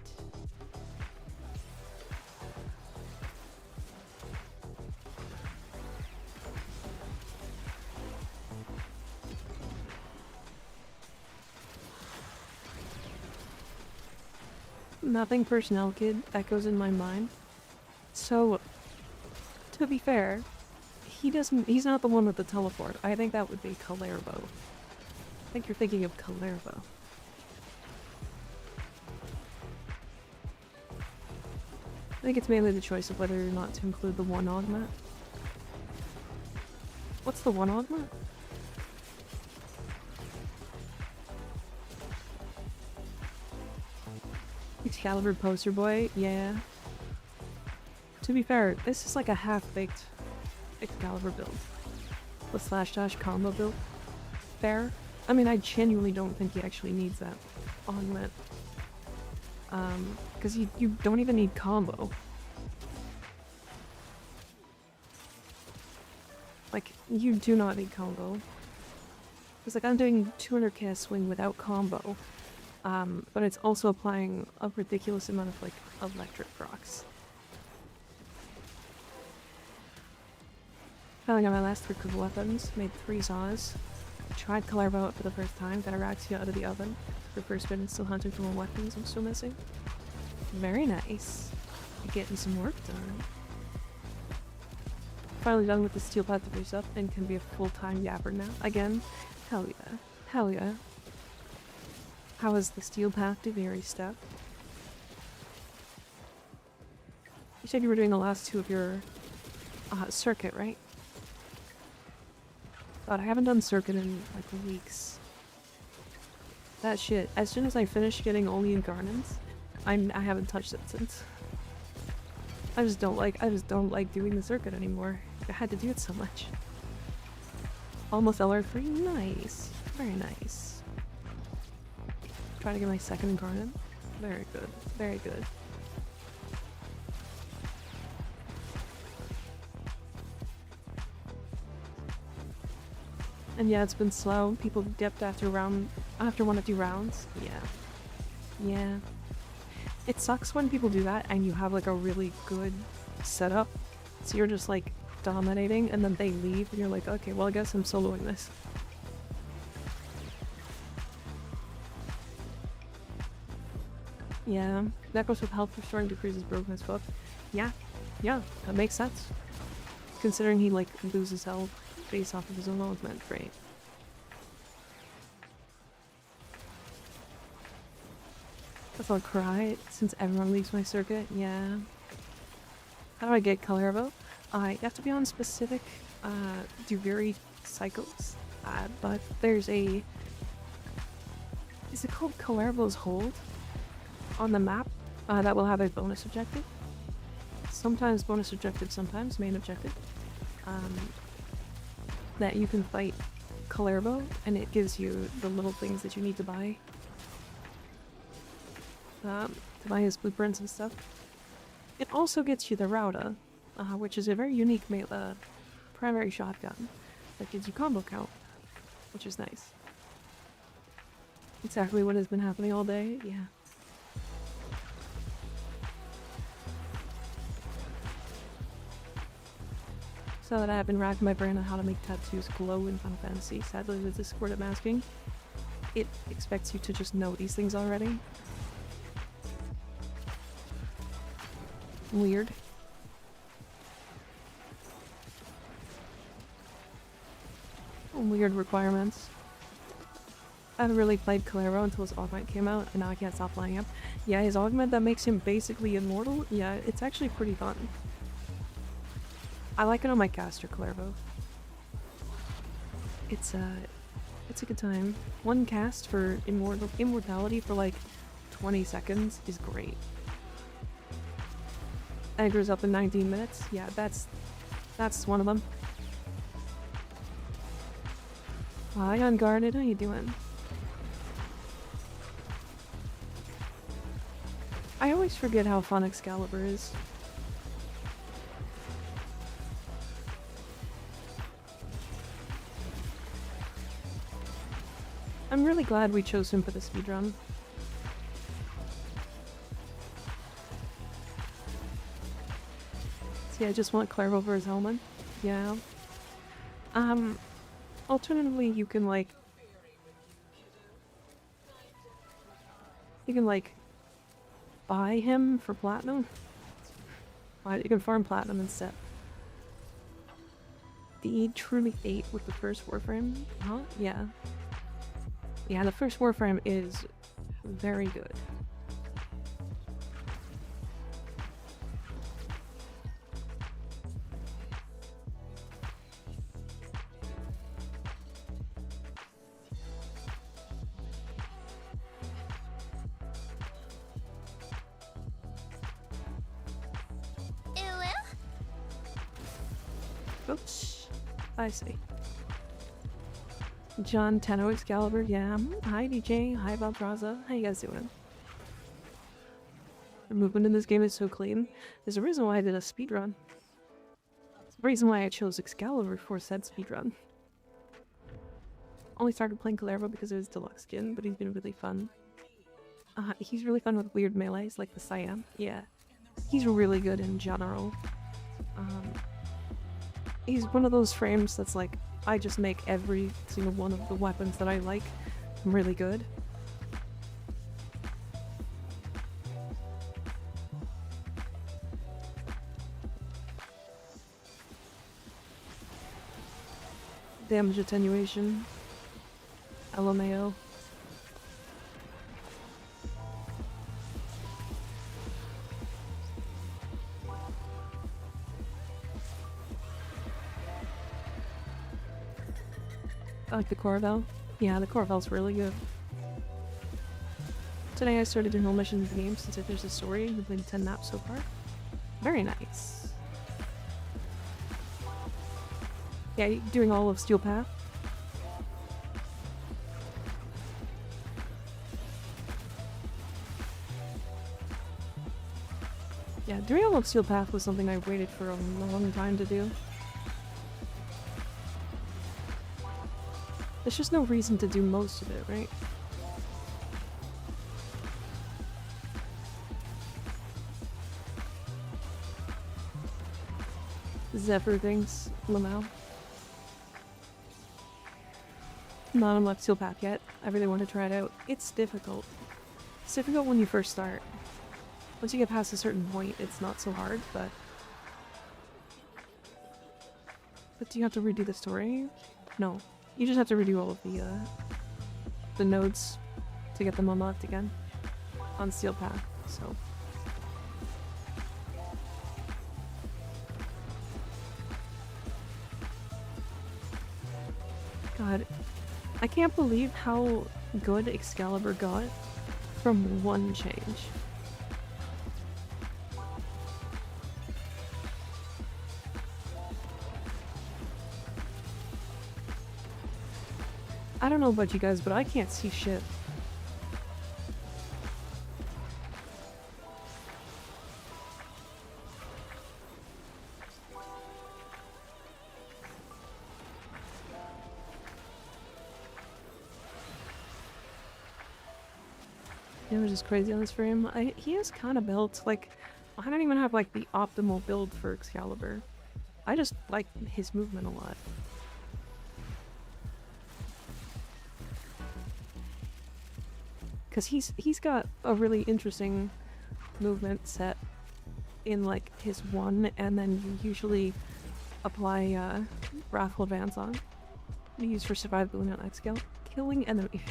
Nothing personnel kid echoes in my mind. So, to be fair, he's not the one with the teleport. I think that would be Kalervo. I think you're thinking of Kalervo. I think it's mainly the choice of whether or not to include the one augment. What's the one augment? Excalibur poster boy, yeah. To be fair, this is like a half-baked Excalibur build. The slash dash combo build. Fair. I mean, I genuinely don't think he actually needs that augment. Because you don't even need combo. Like, you do not need combo. Because like, I'm doing 200k swing without combo. But it's also applying a ridiculous amount of like electric procs. Finally got my last trick of weapons, made 3 saws. Tried Kalervo out for the first time, got Araxia out of the oven. For the first bit and still hunting for more weapons I'm still missing. Very nice. Getting some work done. Finally done with the steel path to boost up and can be a full-time yapper now. Again, hell yeah. Hell yeah. How is the steel path to very stuff? You said you were doing the last 2 of your circuit, right? God, I haven't done circuit in like weeks. That shit. As soon as I finish getting Olean Garnons, I haven't touched it since. I just don't like doing the circuit anymore. I had to do it so much. Almost LR3, nice. Very nice. Trying to get my second Garden. Very good. Very good. And yeah, it's been slow. People dipped after 1 or 2 rounds. Yeah. Yeah. It sucks when people do that and you have like a really good setup. So you're just like dominating and then they leave and you're like, okay, well I guess I'm soloing this. Yeah, that goes with health restoring decreases brokenness buff. Yeah, yeah, that makes sense. Considering he like loses health based off of his own augment, right? If I'll cry since everyone leaves my circuit, yeah. How do I get Kalervo? You have to be on specific Duviri cycles, but there's a... Is it called Kalervo's Hold? On the map that will have a bonus objective. Sometimes bonus objective, sometimes main objective. That you can fight Kalervo and it gives you the little things that you need to buy. To buy his blueprints and stuff. It also gets you the Rauda, which is a very unique primary shotgun that gives you combo count, which is nice. Exactly what has been happening all day, yeah. So that I have been racking my brain on how to make tattoos glow in Final Fantasy. Sadly, with Discord I'm asking, it expects you to just know these things already. Weird. Weird requirements. I haven't really played Calero until his augment came out, and now I can't stop playing him. Yeah, his augment that makes him basically immortal, yeah, it's actually pretty fun. I like it on my caster, Calero. It's a good time. One cast for immortality for like 20 seconds is great. Anger's up in 19 minutes. Yeah, that's one of them. Hi, Unguarded. How you doing? I always forget how fun Excalibur is. I'm really glad we chose him for the speedrun. See, I just want Claire over his helmet. Yeah. Alternatively, you can like buy him for platinum. You can farm platinum instead. The truly ate with the first Warframe? Huh? Yeah. Yeah, the first Warframe is very good. Oops. I see. John Tenno Excalibur, yeah. Hi DJ, hi Baltraza. How you guys doing? The movement in this game is so clean. There's a reason why I did a speedrun. There's a reason why I chose Excalibur for said speedrun. Only started playing Calero because of his deluxe skin, but he's been really fun. He's really fun with weird melees like the Siam. Yeah. He's really good in general. He's one of those frames that's like, I just make every single one of the weapons that I like really good. Damage attenuation. LMAO. I like the Corval. Yeah, the Corval's really good. Today I started doing all missions in the game since there's a story. We've played 10 maps so far. Very nice. Yeah, doing all of Steel Path. Yeah, doing all of Steel Path was something I waited for a long time to do. There's just no reason to do most of it, right? Zephyr thinks Lamau. Not unlocked Steel Path yet. I really want to try it out. It's difficult. It's difficult when you first start. Once you get past a certain point, it's not so hard, but... But do you have to redo the story? No. You just have to redo all of the nodes to get them unlocked again on Steel Path, so... God, I can't believe how good Excalibur got from one change. I don't know about you guys, but I can't see shit. It was just crazy on this frame. He is kind of built, like, I don't even have, like, the optimal build for Excalibur. I just like his movement a lot. Because he's got a really interesting movement set in like his one, and then you usually apply Wrathful Advance on. Used for survivability on X scale. Killing enemy.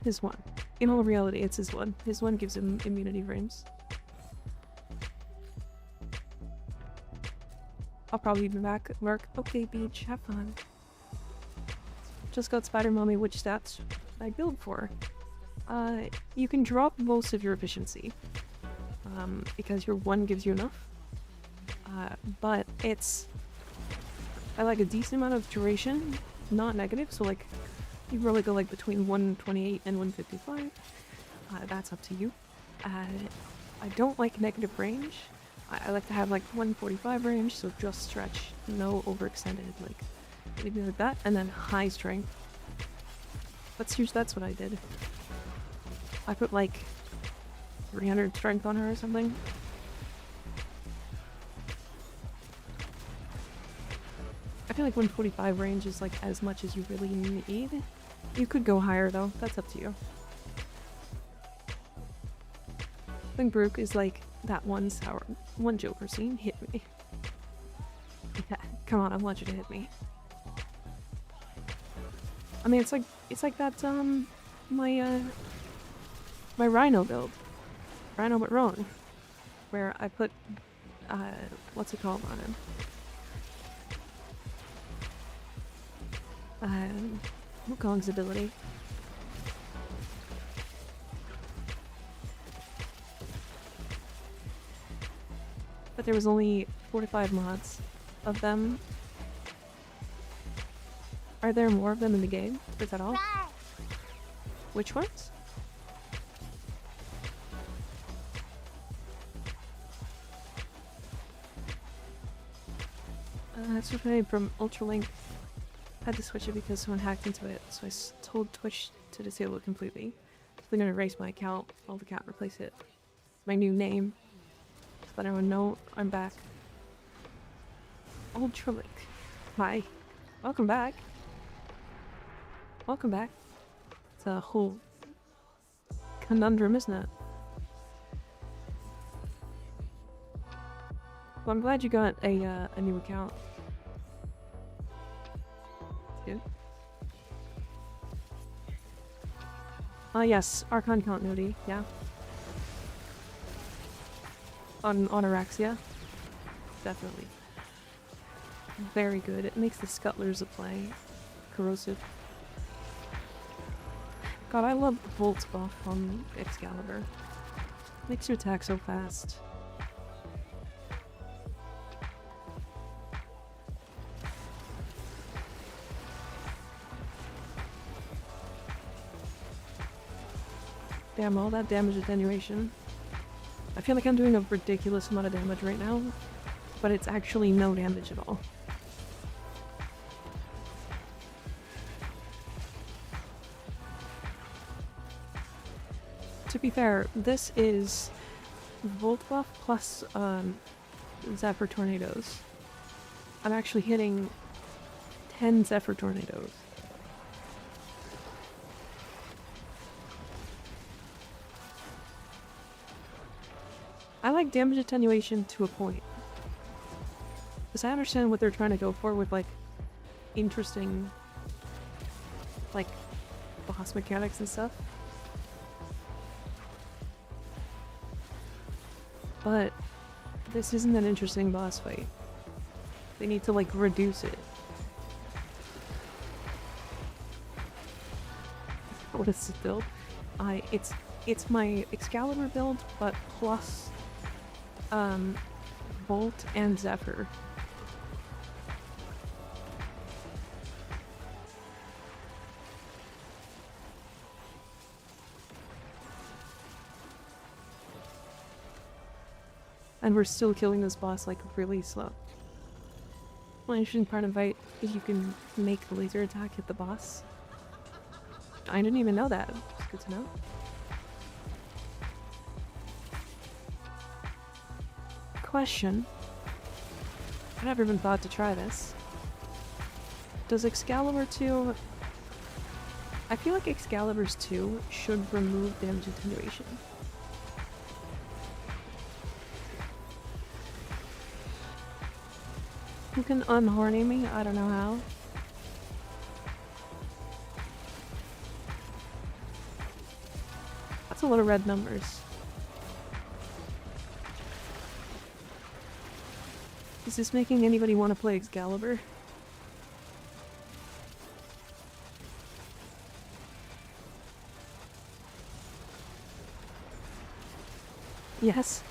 His one. In all reality, it's his one. His one gives him immunity frames. I'll probably be back at work. Okay, Beach, have fun. Just got Spider Mommy, which stats I build for. You can drop most of your efficiency. Because your one gives you enough. But it's... I like a decent amount of duration, not negative, so like you really go like between 128 and 155. That's up to you. I don't like negative range. I like to have like 145 range, so just stretch, no overextended, like anything like that, and then high strength. That's what I did. I put like 300 strength on her or something. I feel like 145 range is like as much as you really need. You could go higher though, that's up to you. I think Brooke is like that one Joker scene. Hit me. Yeah, come on, I want you to hit me. I mean, it's like that my Rhino build, Rhino but wrong, where I put what's it called on him? Wukong's ability. But there was only 4 to 5 mods of them. Are there more of them in the game? Is that all? Which ones? That's what I made from Ultralink. I had to switch it because someone hacked into it, so I told Twitch to disable it completely. They're gonna erase my account, all the cat, replace it. My new name. So let everyone know I'm back. Ultralink. Hi. Welcome back. Welcome back. It's a whole conundrum, isn't it? Well, I'm glad you got a new account. Good. Yes, Archon continuity, yeah. On Araxia. Definitely. Very good. It makes the Scuttlers a play. Corrosive. God, I love the Volt buff on Excalibur. Makes your attack so fast. Damn, all that damage attenuation. I feel like I'm doing a ridiculous amount of damage right now, but it's actually no damage at all. To be fair, this is Volt buff plus Zephyr Tornadoes. I'm actually hitting 10 Zephyr Tornadoes. I like damage attenuation to a point. Because I understand what they're trying to go for with, like, interesting, like, boss mechanics and stuff. But this isn't an interesting boss fight. They need to, like, reduce it. What is this build? It's my Excalibur build, but plus Volt and Zephyr. And we're still killing this boss like really slow. One interesting part of Vite is you can make the laser attack hit the boss. I didn't even know that. It's good to know. Question. never even thought to try this. Does Excalibur 2... I feel like Excalibur's 2 should remove damage attenuation. You can unhorny me? I don't know how. That's a lot of red numbers. Is this making anybody want to play Excalibur? Yes.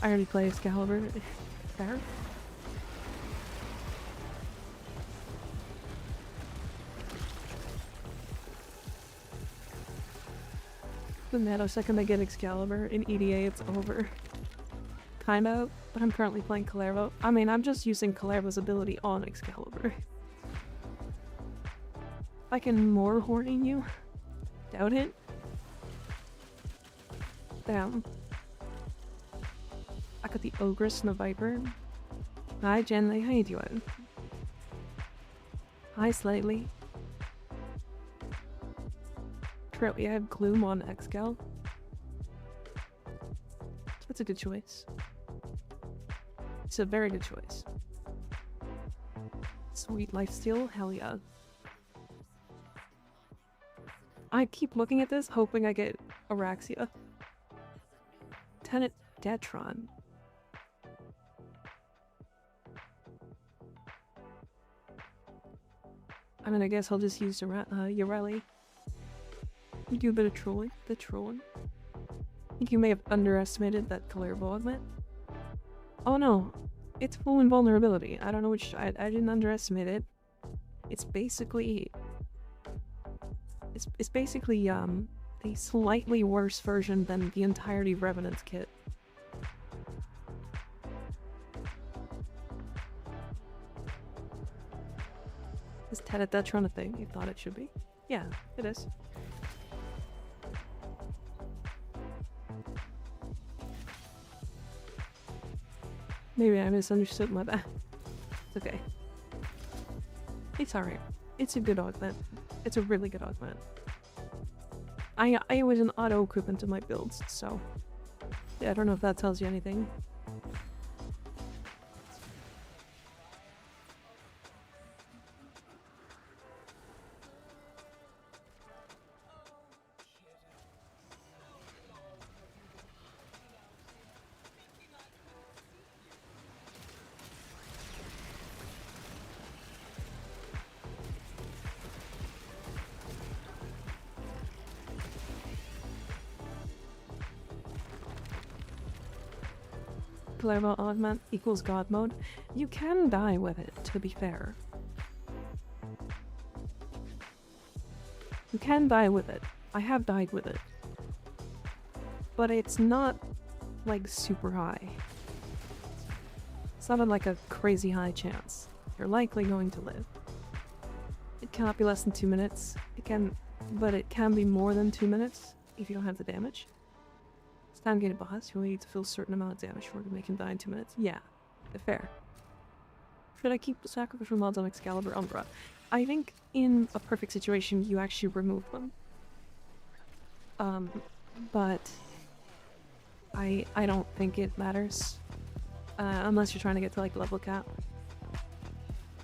I already play Excalibur. Fair. The nanosecond I get Excalibur in EDA, it's over. Kind of, but I'm currently playing Kalervo. I mean, I'm just using Kalervo's ability on Excalibur. I can more horny you? Doubt it. Damn. I got the Ogress and the Viper. Hi Jenny, how you doing? Hi Slightly. Trout, we have Gloom on Excal. That's a good choice. It's a very good choice. Sweet lifesteal, hell yeah. I keep looking at this, hoping I get Araxia. Tenet Detron. I mean, I guess I'll just use Yoreli. You do a bit of trolling. The trolling. I think you may have underestimated that Kalervo augment. Oh no, it's full invulnerability. I don't know which. I didn't underestimate it. It's basically. It's basically a slightly worse version than the entirety of Revenant's kit. Is Tenet Detron a thing you thought it should be? Yeah, it is. Maybe I misunderstood my bad. It's okay. It's alright. It's a good augment. It's a really good augment. I was an auto equipment to my builds, so yeah, I don't know if that tells you anything. Kalervo augment equals god mode. You can die with it, to be fair. You can die with it. I have died with it. But it's not, like, super high. It's not like a crazy high chance. You're likely going to live. It cannot be less than 2 minutes. But it can be more than 2 minutes if you don't have the damage. Time gain a boss, you only need to fill a certain amount of damage for it to make him die in 2 minutes. Yeah, fair. Should I keep the sacrificial mods on Excalibur Umbra? I think in a perfect situation you actually remove them. But I don't think it matters. Unless you're trying to get to like level cap.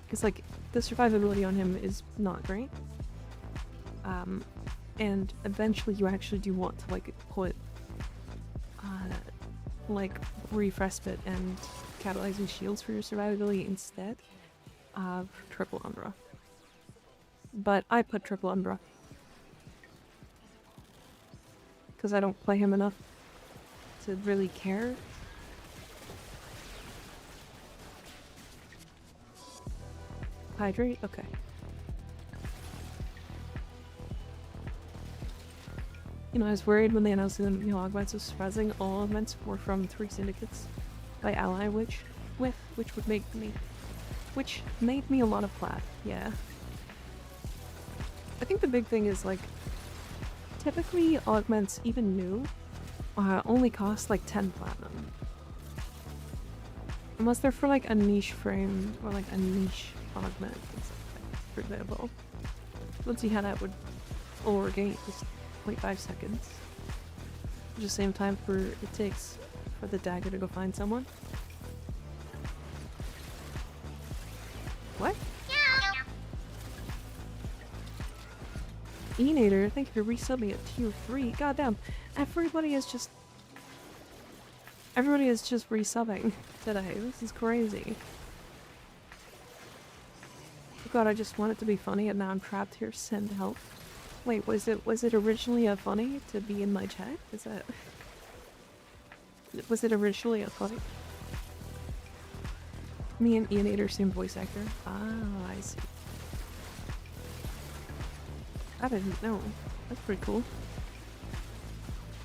Because like the survivability on him is not great. And eventually you actually do want to like put like brief respite and catalyzing shields for your survivability instead of triple Umbra. But I put triple Umbra because I don't play him enough to really care. Hydrate? Okay. You know, I was worried when they announced the new augments was surprising. All augments were from 3 syndicates by Ally, which would make me, which made me a lot of flat. Yeah. I think the big thing is like, typically augments, even new only cost like 10 platinum. Unless they're for like a niche frame or like a niche augment, for example. Let's see how that would overgate just 0.5 seconds. Which is the same time it takes for the dagger to go find someone. What? Enator, thank you for resubbing at tier 3. Goddamn, everybody is just resubbing today. This is crazy. Oh god, I just want it to be funny and now I'm trapped here. Send help. Wait, was it originally a funny to be in my chat? Was it originally a funny? Me and Enator, same voice actor. Ah, I see. I didn't know. That's pretty cool.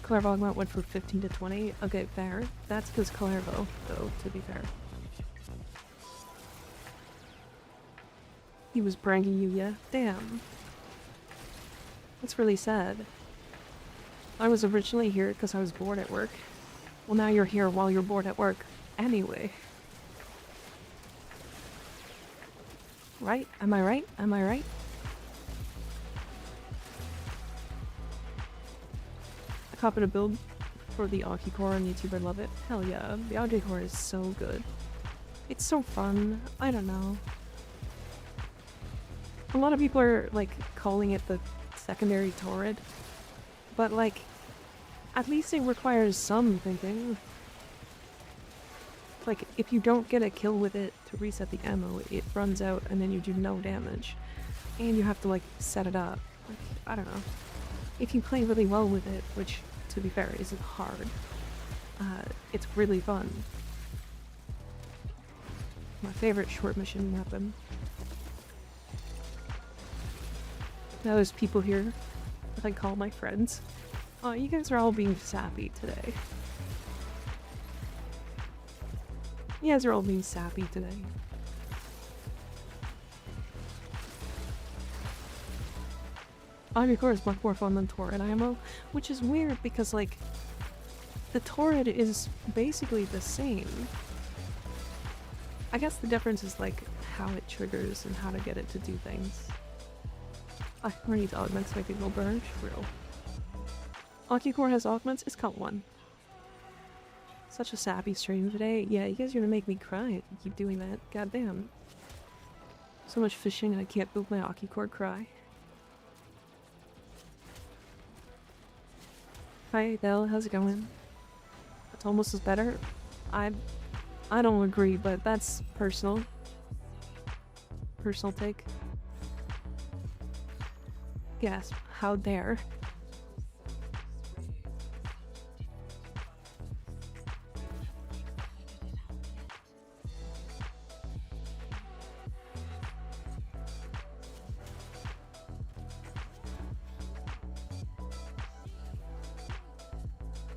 Clervo augment went from 15 to 20. Okay, fair. That's because Clervo, though, to be fair. He was pranking you, yeah? Damn. That's really sad. I was originally here because I was bored at work. Well, now you're here while you're bored at work. Anyway. Right? Am I right? Am I right? I copied a build for the Aki Core on YouTube. I love it. Hell yeah. The Aki Core is so good. It's so fun. I don't know. A lot of people are, like, calling it the secondary Torrid. But, like, at least it requires some thinking. Like, if you don't get a kill with it to reset the ammo, it runs out and then you do no damage. And you have to, like, set it up. Like, I don't know. If you play really well with it, which, to be fair, isn't hard, it's really fun. My favorite short mission weapon. Now there's people here that I call my friends. Oh, you guys are all being sappy today. You guys are all being sappy today. Aki Core is much more fun than Torrid ammo, which is weird because, like, the Torrid is basically the same. I guess the difference is, like, how it triggers and how to get it to do things. I need augments to make people burn. Real. Aki Core has augments? It's called one. Such a sappy stream today. Yeah, you guys are gonna make me cry if you keep doing that. Goddamn. So much fishing and I can't build my Aki Core cry. Hi Del, how's it going? It's almost as better. I don't agree, but that's personal. Personal take. Gasp, how dare.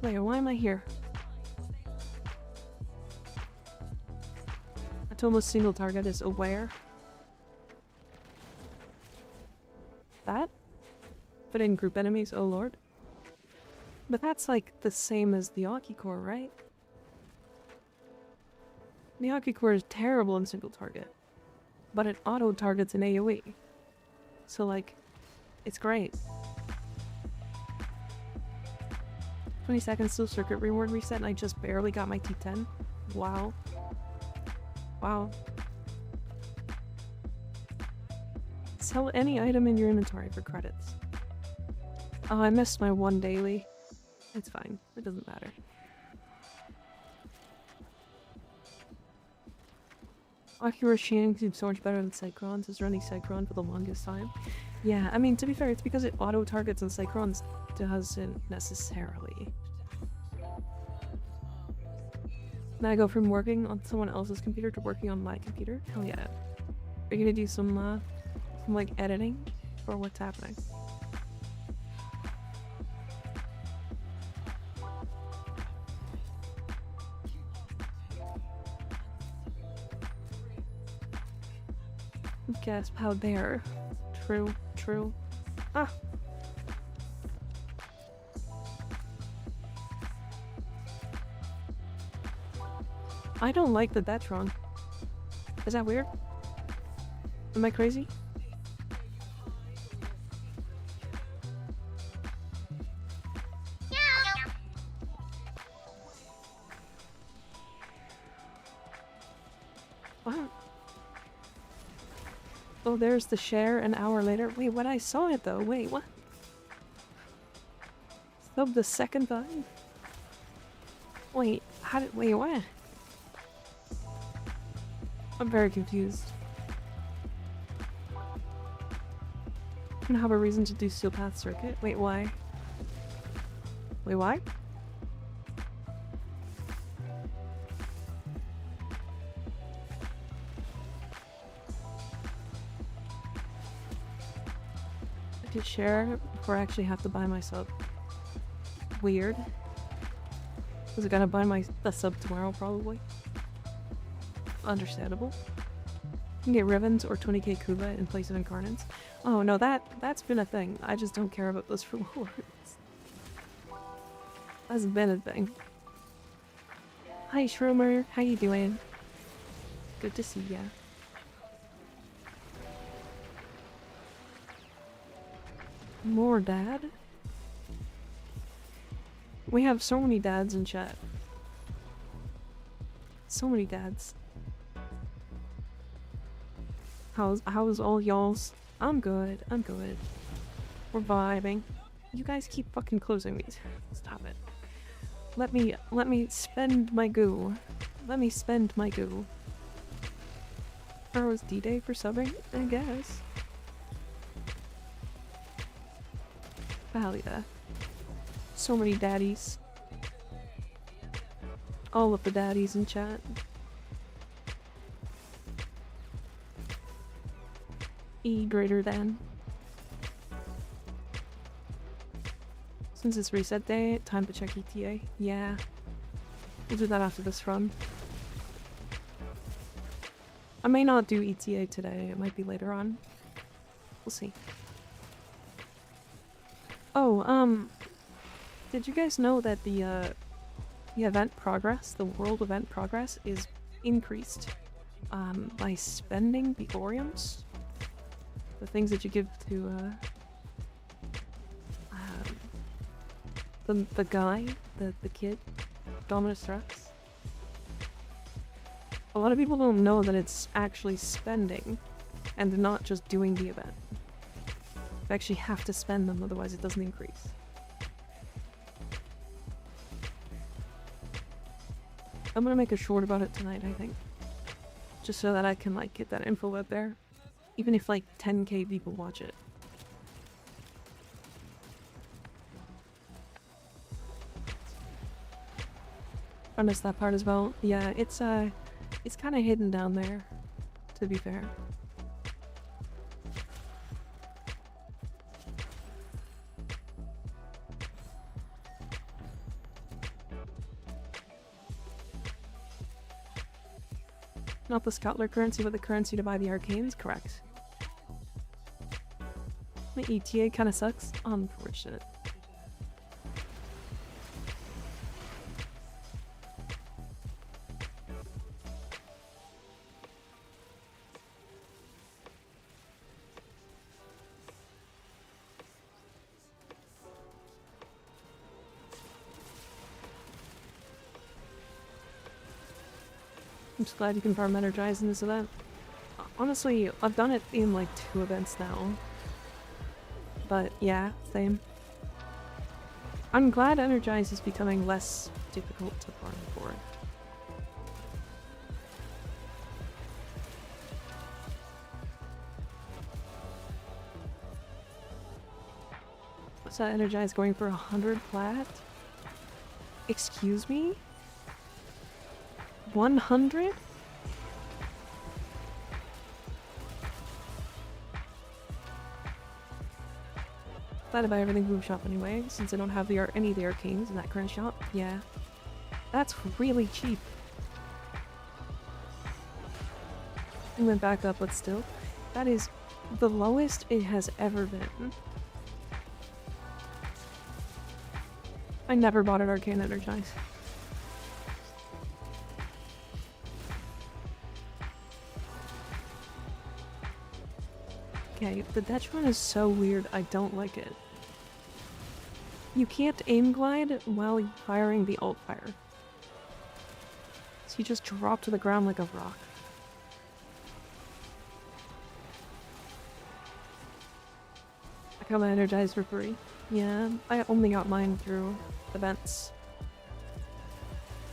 Wait, why am I here? Atomo's single target is aware. That? But in group enemies, oh lord. But that's like the same as the Aki Core, right? The Aki Core is terrible in single target. But it auto targets an AoE. So like, it's great. 20 seconds till circuit reward reset and I just barely got my T10. Wow. Wow. Sell any item in your inventory for credits. Oh, I missed my one daily. It's fine. It doesn't matter. Akira Shin seems so much better than Cyclones. Is running Cyclone for the longest time. Yeah, I mean, to be fair, it's because it auto-targets and Cyclones doesn't necessarily. Now I go from working on someone else's computer to working on my computer? Hell yeah. Are you gonna do some like, editing? Or what's happening? Gasp, how dare. True, true. Ah! I don't like that that's wrong. Is that weird? Am I crazy? What? Oh, there's the share an hour later. Wait, what? I saw it though. Wait, what? Sub the second time? Wait, how did- wait, what? I'm very confused. I don't have a reason to do Steel Path Circuit. Wait, why? Wait, why? I could share before I actually have to buy my sub. Weird. Because I gotta buy the sub tomorrow, probably. Understandable. You can get Rivens or 20k Kuba in place of Incarnates. Oh no, that's been a thing. I just don't care about those rewards. That's been a thing. Hi Shroomer, how you doing? Good to see ya. More dad? We have so many dads in chat. So many dads. How's all y'all's? I'm good, I'm good. We're vibing. You guys keep fucking closing me. Stop it. Let me spend my goo. Let me spend my goo. Or was D-Day for subbing? I guess. Hell yeah. So many daddies. All of the daddies in chat. E greater than. Since it's reset day, time to check ETA. Yeah. We'll do that after this run. I may not do ETA today, it might be later on. We'll see. Oh, did you guys know that the event progress, the world event progress, is increased by spending the Oriums? The things that you give to the guy, the kid, Dominus Rex. A lot of people don't know that it's actually spending and not just doing the event. You actually have to spend them, otherwise it doesn't increase. I'm gonna make a short about it tonight, I think. Just so that I can like get that info out there. Even if like 10k people watch it. I missed that part as well. Yeah, it's kind of hidden down there, to be fair. Not the Scoutler currency, but the currency to buy the arcanes? Correct. The ETA kind of sucks. Unfortunate. I'm just glad you can farm Energize in this event. Honestly, I've done it in like 2 events now. But yeah, same. I'm glad Energize is becoming less difficult to farm for. What's that Energize going for 100 plat? Excuse me? 100? Glad to buy everything from the shop anyway, since I don't have any of the arcanes in that current shop. Yeah. That's really cheap. It went back up, but still. That is the lowest it has ever been. I never bought an arcane Energize. Okay, the Detron is so weird, I don't like it. You can't aim glide while firing the alt fire. So you just drop to the ground like a rock. I got my energized for free. Yeah, I only got mine through events.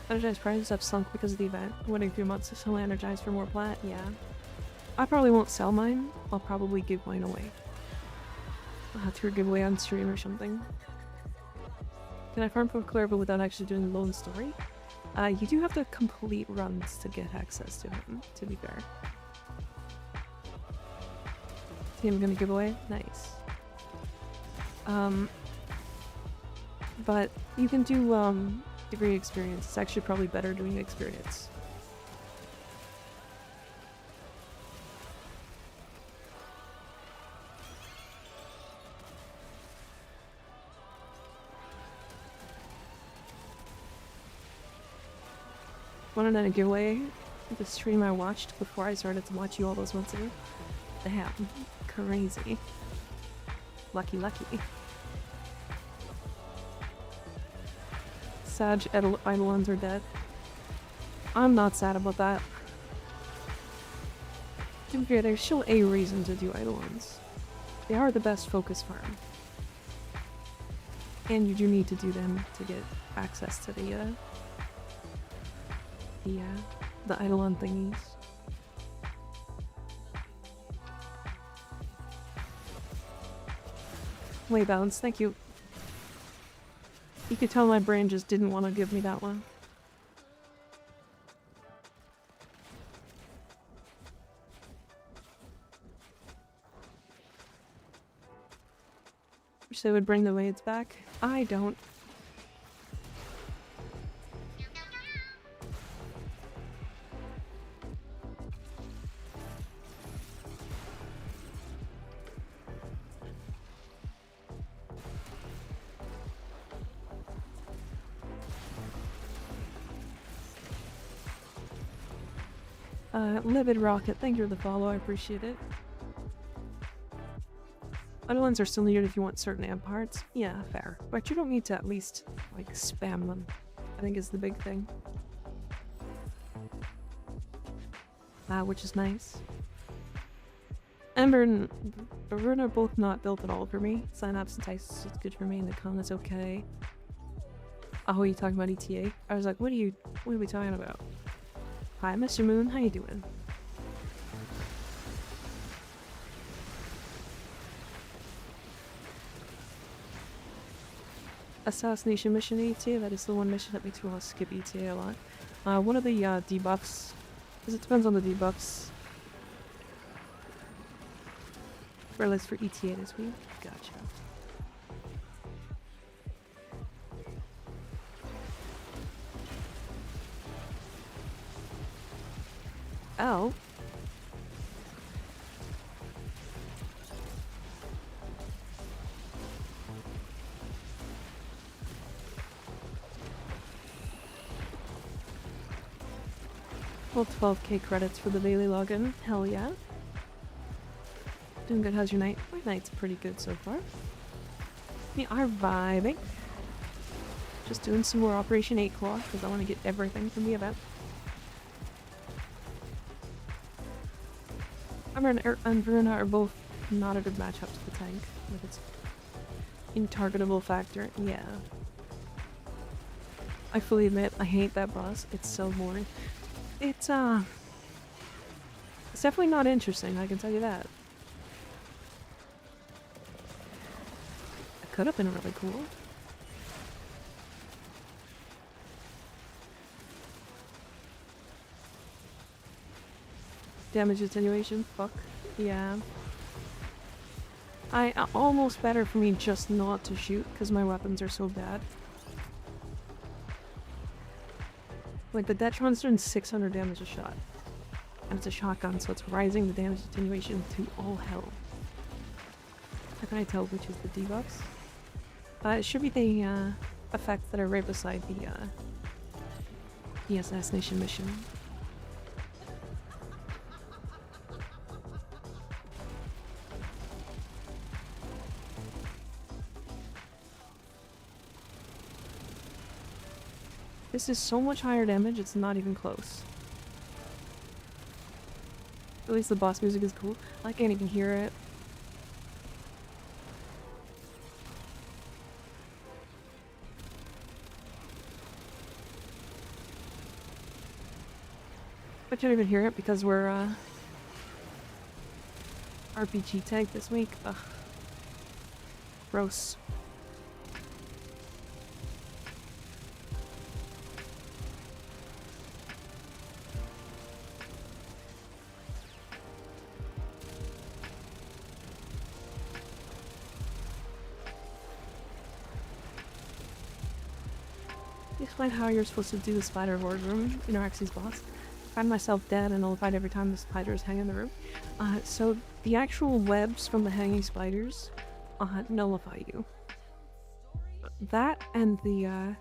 Energized prices have sunk because of the event. Waiting 3 months to sell energized for more plat, yeah. I probably won't sell mine. I'll probably give mine away. I'll have to give away on stream or something. Can I farm for Clerval without actually doing the lone story? You do have to complete runs to get access to him, to be fair. Team gonna give away? Nice. But you can do, degree experience. It's actually probably better doing experience. Wanna know a giveaway? The stream I watched before I started to watch you all those months ago? Damn. Crazy. Lucky, lucky. Sag Eidolons are dead. I'm not sad about that. To be fair, there's still a reason to do Eidolons. They are the best focus farm. And you do need to do them to get access to the Eidolon thingies. Way bounce, thank you. You could tell my brain just didn't want to give me that one. Wish they would bring the Wades back. I don't. Livid Rocket, thank you for the follow, I appreciate it. Eidolons are still needed if you want certain amp parts. Yeah, fair. But you don't need to at least, like, spam them. I think is the big thing. Which is nice. Ember and Rune are both not built at all for me. Synapse and Tice is good for me, and the Con is okay. Oh, are you talking about ETA? I was like, what are we talking about? Hi, Mr. Moon, how you doing? Assassination mission ETA, that is the one mission that makes me want to skip ETA a lot. One of the debuffs, because it depends on the debuffs. Release for ETA this week. Gotcha. Oh. Well, 12k credits for the daily login. Hell yeah. Doing good, how's your night? My night's pretty good so far. We are vibing. Just doing some more Operation 8 Claw, because I want to get everything from the event. Ember and Verona are both not a good matchup to the tank, with its intargetable factor. Yeah. I fully admit, I hate that boss. It's so boring. It's definitely not interesting, I can tell you that. It could have been really cool. Damage attenuation, fuck. Yeah. Almost better for me just not to shoot, because my weapons are so bad. Like, the Detron's doing 600 damage a shot. And it's a shotgun, so it's rising the damage attenuation to all hell. How can I tell which is the debuffs? It should be the effects that are right beside the assassination mission. This is so much higher damage, it's not even close. At least the boss music is cool. I can't even hear it. I can't even hear it because we're RPG tag this week. Ugh. Gross. Explain how you're supposed to do the spider horde room in Araxes boss. I find myself dead and nullified every time the spiders hang in the room. So the actual webs from the hanging spiders nullify you. That and the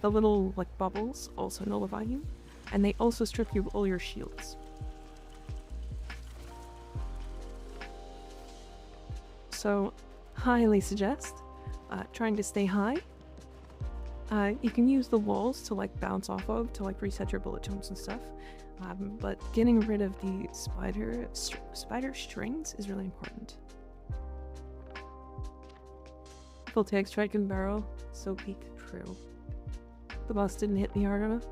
little like bubbles also nullify you, and they also strip you of all your shields. So highly suggest trying to stay high. You can use the walls to like bounce off of to like reset your bullet jumps and stuff, but getting rid of the spider strings is really important. Full tag strike and barrel, so peak true. The boss didn't hit me hard enough.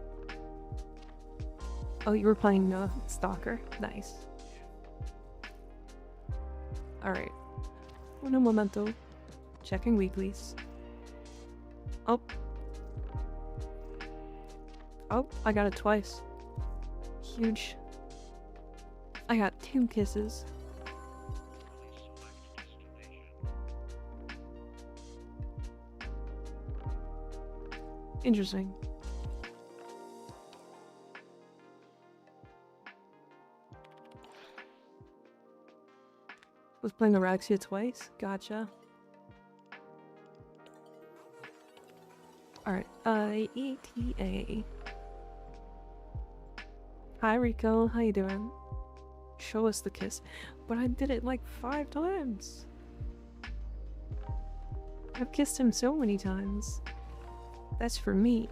Oh, you were playing Stalker, nice. Alright, uno momento, checking weeklies. Oh, I got it twice. Huge. I got 2 kisses. Interesting. Was playing Araxia twice? Gotcha. Alright, ETA. Hi Rico, how you doing? Show us the kiss. But I did it like 5 times. I've kissed him so many times. That's for me.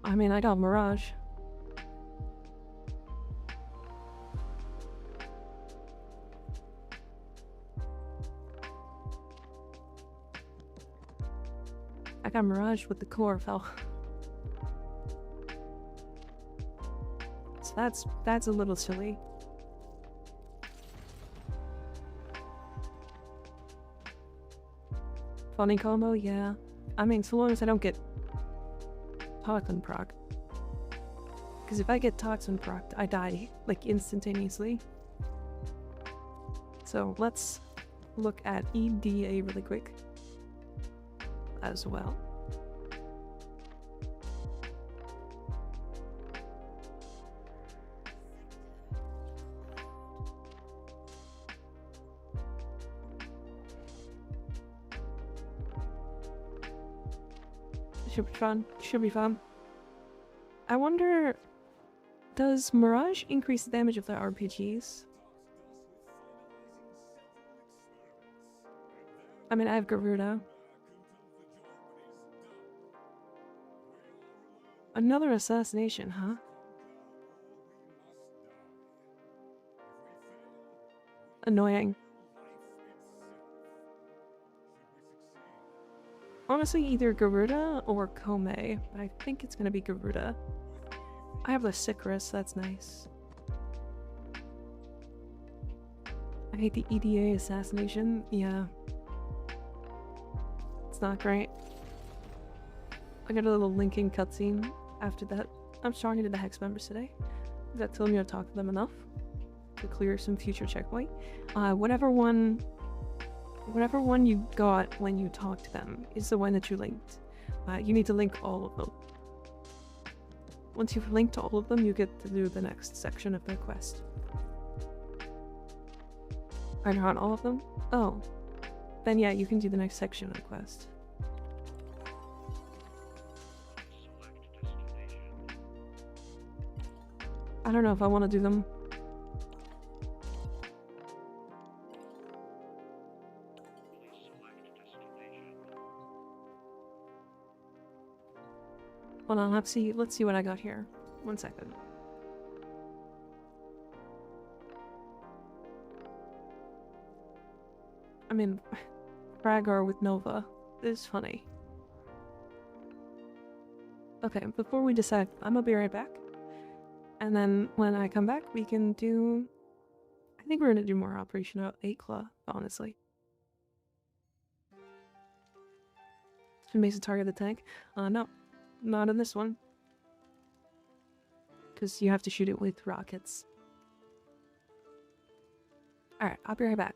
I mean, I got Mirage. I got Mirage with the chlorophyll. So that's a little silly. Funny combo, yeah. I mean, so long as I don't get toxin proc. Because if I get toxin proc, I die like instantaneously. So let's look at EDA really quick as well. Should be fun. Should be fun. I wonder, does Mirage increase the damage of the RPGs? I mean, I have Garuda. Another assassination, huh? Annoying. Honestly, either Garuda or Kome, but I think it's gonna be Garuda. I have the Sicarus, that's nice. I hate the EDA assassination, yeah. It's not great. I got a little linking cutscene after that. I'm talking to the Hex members today. That told me to talk to them enough to clear some future checkpoint. Whatever one you got when you talked to them is the one that you linked. You need to link all of them. Once you've linked to all of them, you get to do the next section of the quest. Are not all of them? Oh. Then yeah, you can do the next section of the quest. I don't know if I want to do them. Hold on, let's see what I got here. 1 second. I mean, Fragar with Nova. This is funny. Okay, before we decide, I'm gonna be right back. And then when I come back, we can do... I think we're gonna do more Operation 8 Claw, honestly. Spin base to target the tank? No. Not in this one. Because you have to shoot it with rockets. Alright, I'll be right back.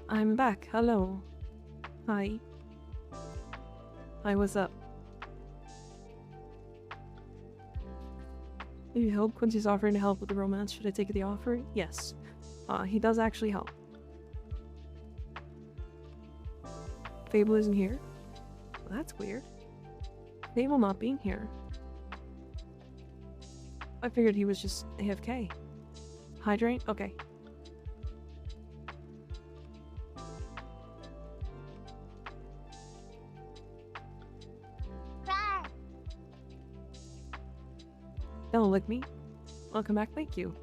I'm back. Hello. Hi. Hi, what's up? You help? Quincy's offering to help with the romance. Should I take the offer? Yes. He does actually help. Fable isn't here? Well, that's weird. Fable not being here. I figured he was just AFK. Hydrate? Okay. Don't lick me. Welcome back, thank you.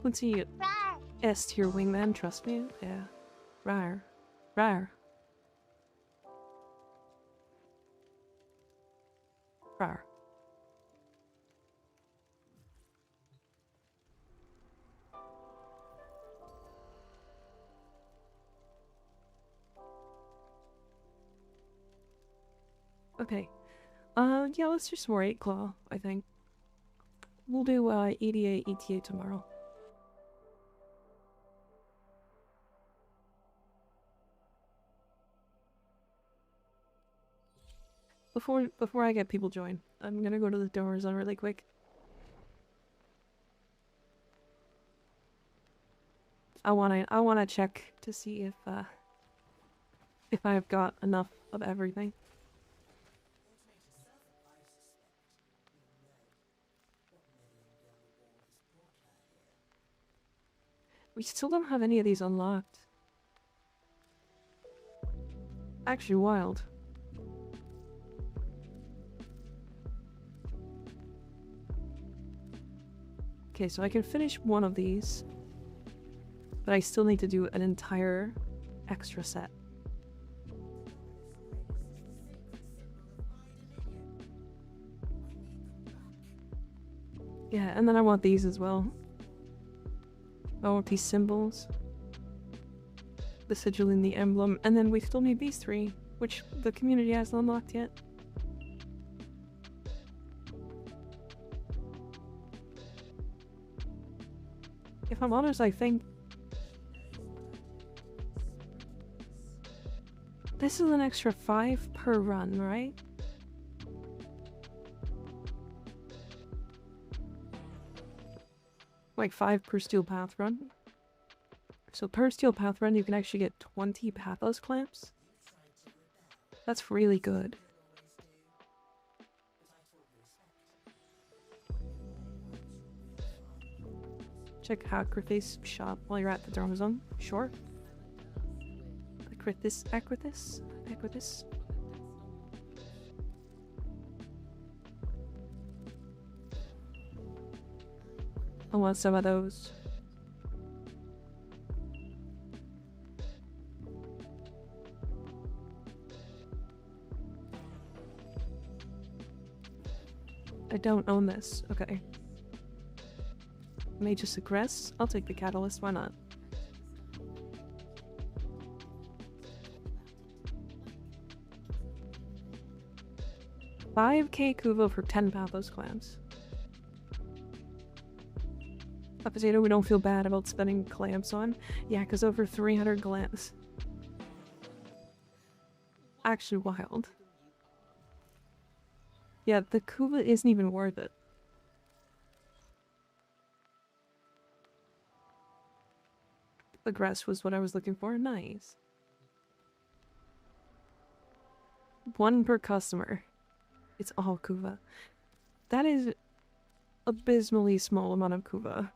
Quincy S tier wingman, trust me. Yeah. Rar. Rar. Rar. Okay. Yeah, let's do some more 8 Claw, I think. We'll do, EDA, ETA tomorrow. Before I get people join, I'm gonna go to the doors on really quick. I wanna check to see if I've got enough of everything. We still don't have any of these unlocked. Actually, wild. Okay, so I can finish one of these, but I still need to do an entire extra set. Yeah, and then I want these as well. I want these symbols. The sigil and the emblem, and then we still need these three, which the community hasn't unlocked yet. If I'm honest, I think this is an extra 5 per run, right? Like 5 per steel path run. So per steel path run, you can actually get 20 pathos clamps. That's really good. Check Acrithis shop while you're at the Dharma Zone. Sure. Acrithis. I want some of those. I don't own this. Okay. Mage's Aggress? I'll take the Catalyst, why not? $5K Kuvo for 10 Pathos clams. A potato we don't feel bad about spending clamps on. Yeah, because over 300 clamps. Actually wild. Yeah, the Kuva isn't even worth it. Aggress was what I was looking for. Nice. 1 per customer. It's all Kuva. That is abysmally small amount of Kuva.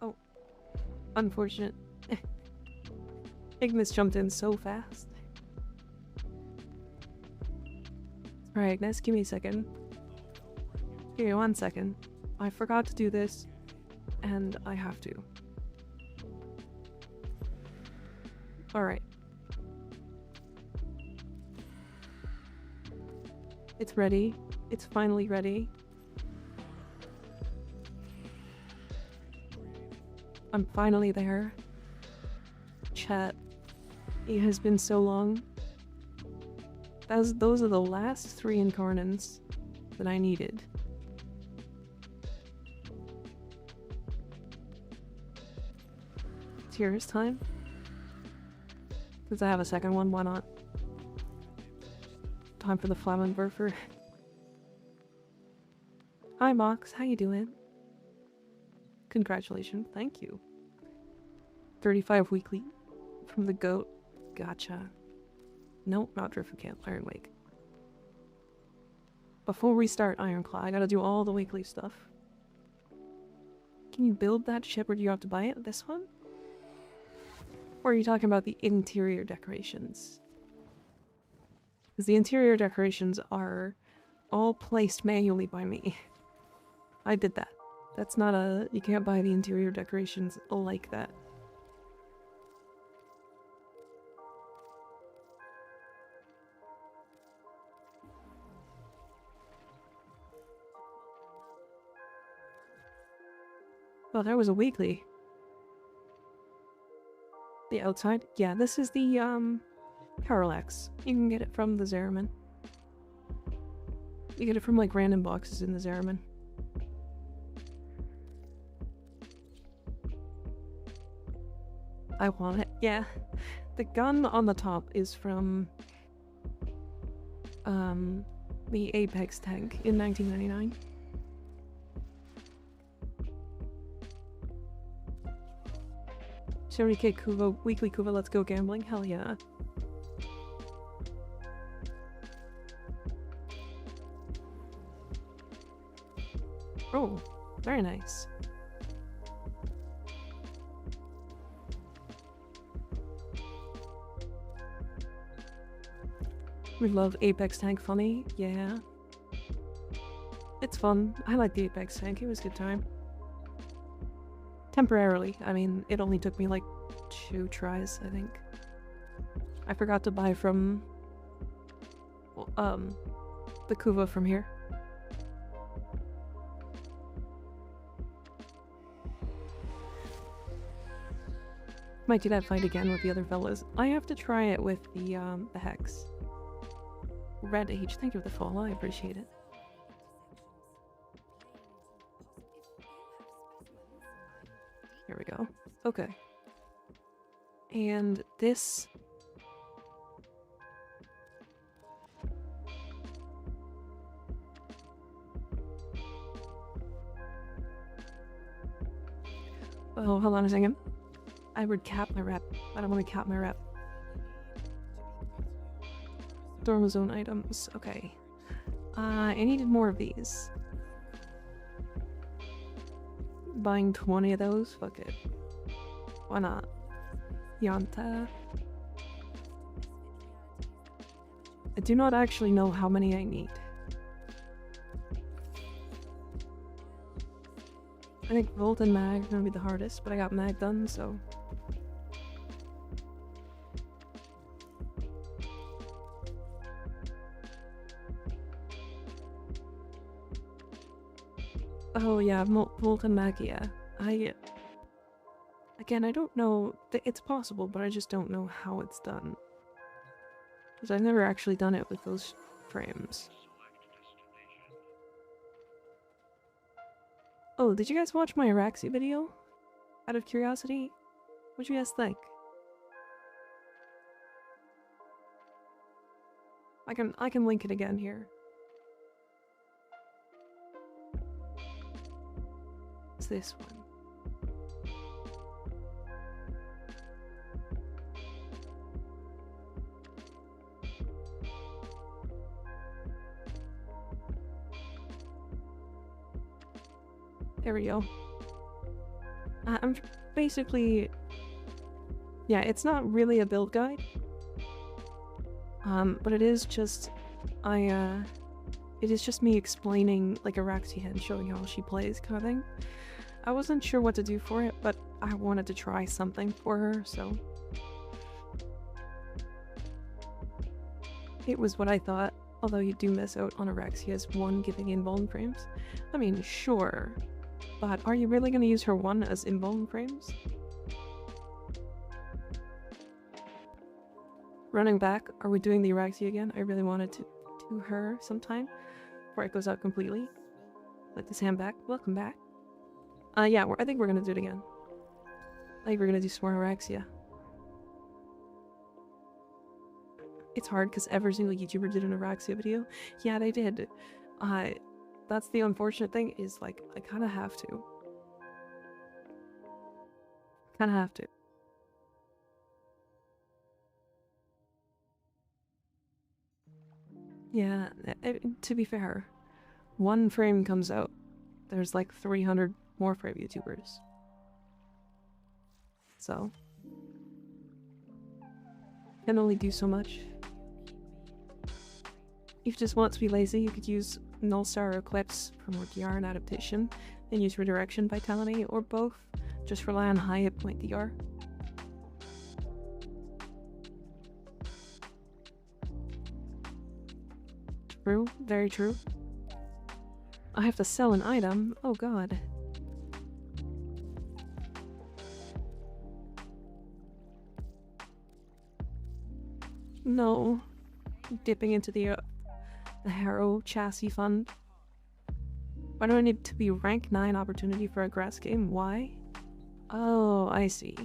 Oh. Unfortunate. Ignis jumped in so fast. Alright, Ignis, give me a second. Give me 1 second. I forgot to do this, and I have to. Alright. It's ready. It's finally ready. I'm finally there. Chat. It has been so long. Those are the last 3 incarnants that I needed. Tears time? Since I have a second one, why not? Time for the Flammenwerfer. Hi Mox, how you doing? Congratulations, thank you. 35 weekly from the goat. Gotcha. Nope, not Drift Camp, Iron Wake. Before we start Ironclaw, I gotta do all the weekly stuff. Can you build that ship or do you have to buy it? This one? Or are you talking about the interior decorations? Because the interior decorations are all placed manually by me. I did that. That's not a... You can't buy the interior decorations like that. Well, there was a weekly. The outside? Yeah, this is the, Parallax. You can get it from the Zeraman. You get it from, like, random boxes in the Zeraman. I want it. Yeah. The gun on the top is from, the Apex tank in 1999. $70K Kuvo, weekly Kuva, let's go gambling. Hell yeah. Oh, very nice. We love Apex Tank funny, yeah. It's fun. I like the Apex tank. It was a good time. Temporarily. I mean, it only took me like 2 tries, I think. I forgot to buy from the Kuva from here. Might do that fight again with the other fellas. I have to try it with the Hex. Red H, thank you for the follow, I appreciate it. Here we go. Okay. And this... Oh, hold on a second. I would cap my rep. I don't want to cap my rep. Dorm zone items. Okay. I needed more of these. Buying 20 of those? Fuck it. Why not? Yanta. I do not actually know how many I need. I think Volt and Mag are gonna be the hardest, but I got Mag done, so... Oh yeah, Volt and Mag, yeah. Again, I don't know... It's possible, but I just don't know how it's done. Because I've never actually done it with those frames. Oh, did you guys watch my Araxi video? Out of curiosity? What'd you guys think? I can link it again here. It's this one. There we go. I'm basically... Yeah, it's not really a build guide. But it is just... It is just me explaining, like, Araxian, showing how she plays, kind of thing. I wasn't sure what to do for it, but I wanted to try something for her, so... It was what I thought, although you do miss out on Araxia's 1 giving invuln frames. I mean, sure. But are you really going to use her 1 as invuln frames? Running back, are we doing the Araxia again? I really wanted to do her sometime before it goes out completely. Let this hand back. Welcome back. Yeah, I think we're going to do it again. I think we're going to do some more Araxia. It's hard because every single YouTuber did an Araxia video. Yeah, they did. That's the unfortunate thing, is, like, I kind of have to. Kind of have to. Yeah, to be fair, 1 frame comes out. There's like 300 more frame YouTubers. So, can only do so much. If you just want to be lazy, you could use Nullstar or Eclipse for more DR and adaptation, then use Redirection Vitality, or both. Just rely on high hit point DR. True, very true. I have to sell an item? Oh god. No. Dipping into the Harrow chassis fund. Why do I need to be rank 9 opportunity for a grass game? Why? Oh, I see.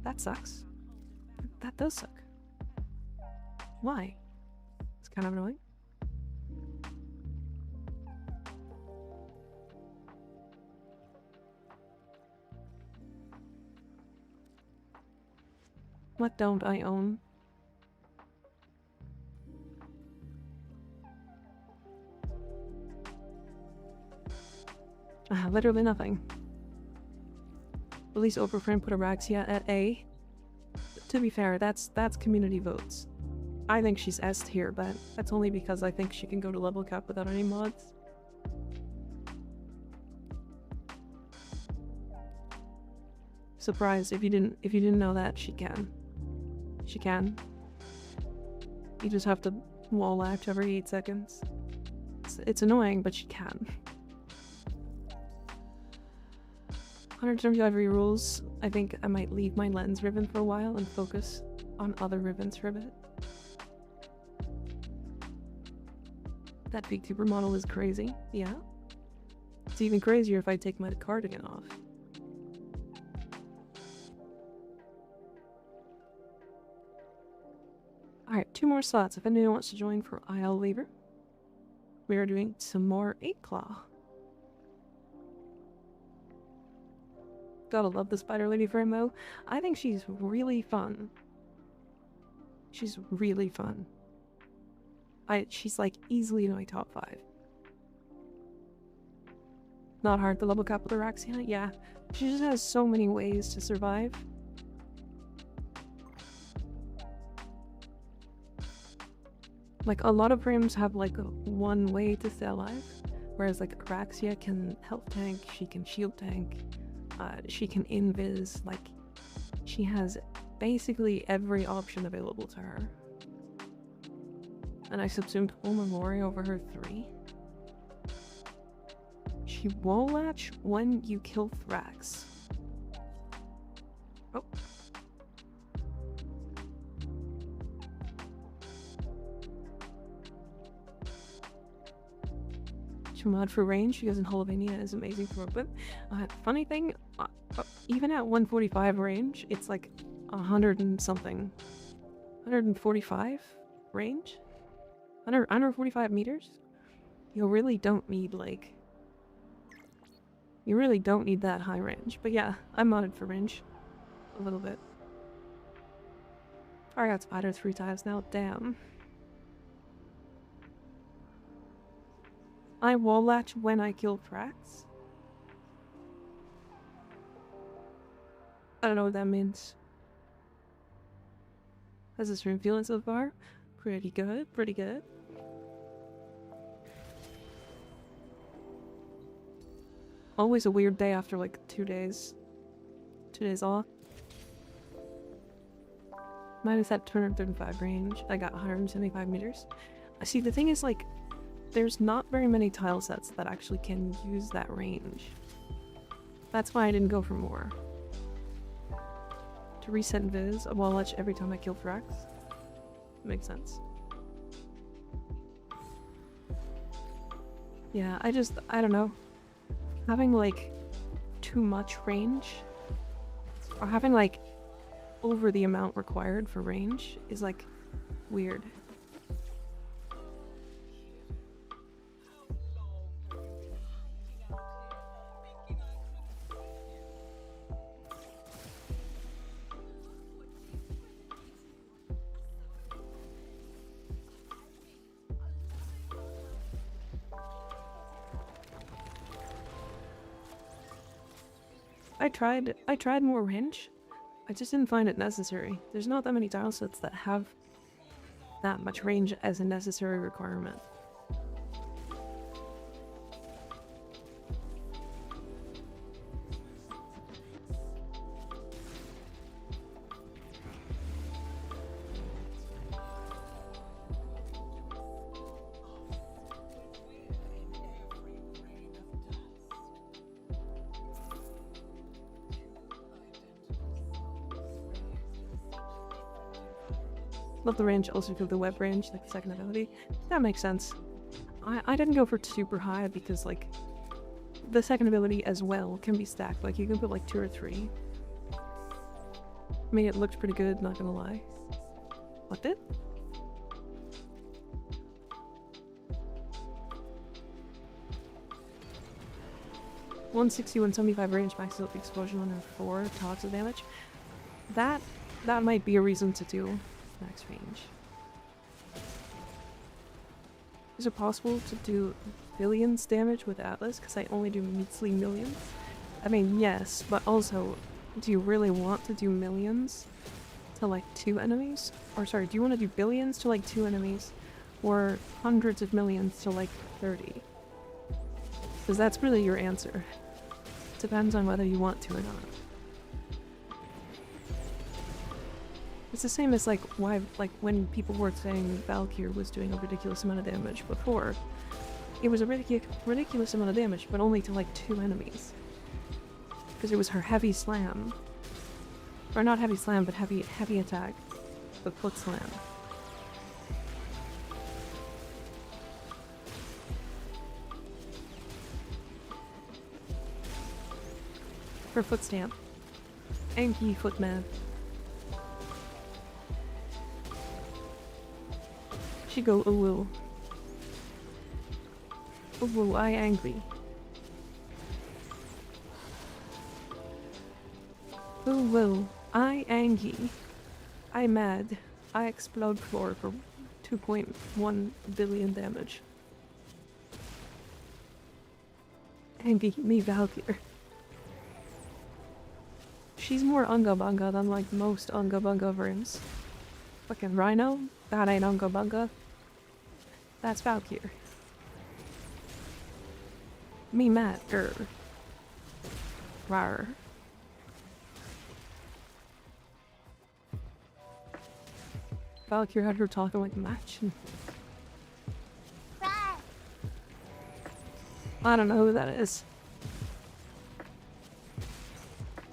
That sucks. That does suck. Why? It's kind of annoying. What don't I own? Literally nothing. At least Oprah put Araxia at A. To be fair, that's community votes. I think she's S tier, but that's only because I think she can go to level cap without any mods. Surprised if you didn't know that she can. She can. You just have to wall act every 8 seconds. It's annoying, but she can. 175 rules. I think I might leave my lens ribbon for a while and focus on other ribbons for a bit. That VTuber model is crazy. Yeah. It's even crazier if I take my cardigan off. Alright, 2 more slots. If anyone wants to join for Isle Weaver, we are doing some more 8-Claw. Gotta love the Spider Lady frame though. I think she's really fun. She's really fun. She's like easily in my top 5. Not hard to level cap with Araxia? Yeah. She just has so many ways to survive. Like, a lot of frames have like one way to stay alive, whereas like Araxia can health tank, she can shield tank, she can invis, like, she has basically every option available to her. And I subsumed Omamori over her 3. She wall latch when you kill Thrax. Oh. Mod for range because in Holovania is amazing for but funny thing, even at 145 range, it's like 100 and something. 145 range? 145 meters? You really don't need like... You really don't need that high range. But yeah, I'm modded for range. A little bit. I got spider 3 times now, damn. I wall latch when I kill Thrax? I don't know what that means. How's the stream feeling so far? Pretty good, pretty good. Always a weird day after like 2 days. 2 days off. Mine is at 235 range. I got 175 meters. See, the thing is like, there's not very many tile sets that actually can use that range. That's why I didn't go for more. To reset Viz, a wall latch every time I kill Thrax. Makes sense. Yeah, I don't know. Having like too much range, or having like over the amount required for range is like weird. I tried more range. I just didn't find it necessary. There's not that many tile sets that have that much range as a necessary requirement. Love the range, also because the web range, like the second ability. That makes sense. I didn't go for super high because like the second ability as well can be stacked. Like you can put like 2 or 3. I mean, it looked pretty good, not gonna lie. What did? $160, 175 range, maxes out the explosion on her 4 toxic damage. That might be a reason to do max range. Is it possible to do billions damage with Atlas? Because I only do measly millions. I mean, yes, but also, do you really want to do millions to like 2 enemies? Or sorry, do you want to do billions to like 2 enemies? Or hundreds of millions to like 30? Because that's really your answer. Depends on whether you want to or not. It's the same as like why like when people were saying Valkyr was doing a ridiculous amount of damage before. It was a ridiculous amount of damage, but only to like 2 enemies. Because it was her heavy slam. Or not heavy slam, but heavy attack. The foot slam. Her foot stamp. Anki footman. She go ooh. Ooh, I angry. Ooh, I angry. I mad. I explode floor for 2.1 billion damage. Angry me Valkyr. She's more Unga Bunga than like most Unga Bunga versions. Fucking Rhino? That ain't Unga Bunga. That's Valkyr. Me mad. Rar. Valkyr had her talking like a match. I don't know who that is.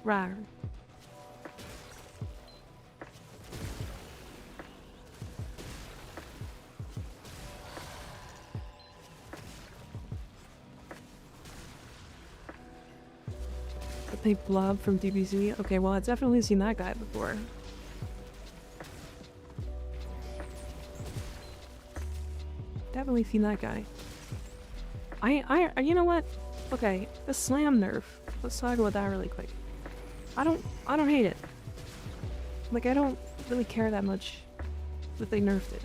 Rar. The big blob from DBZ? Okay, well I've definitely seen that guy before. Definitely seen that guy. You know what? Okay, the slam nerf. Let's talk about that really quick. I don't hate it. Like, I don't really care that much that they nerfed it.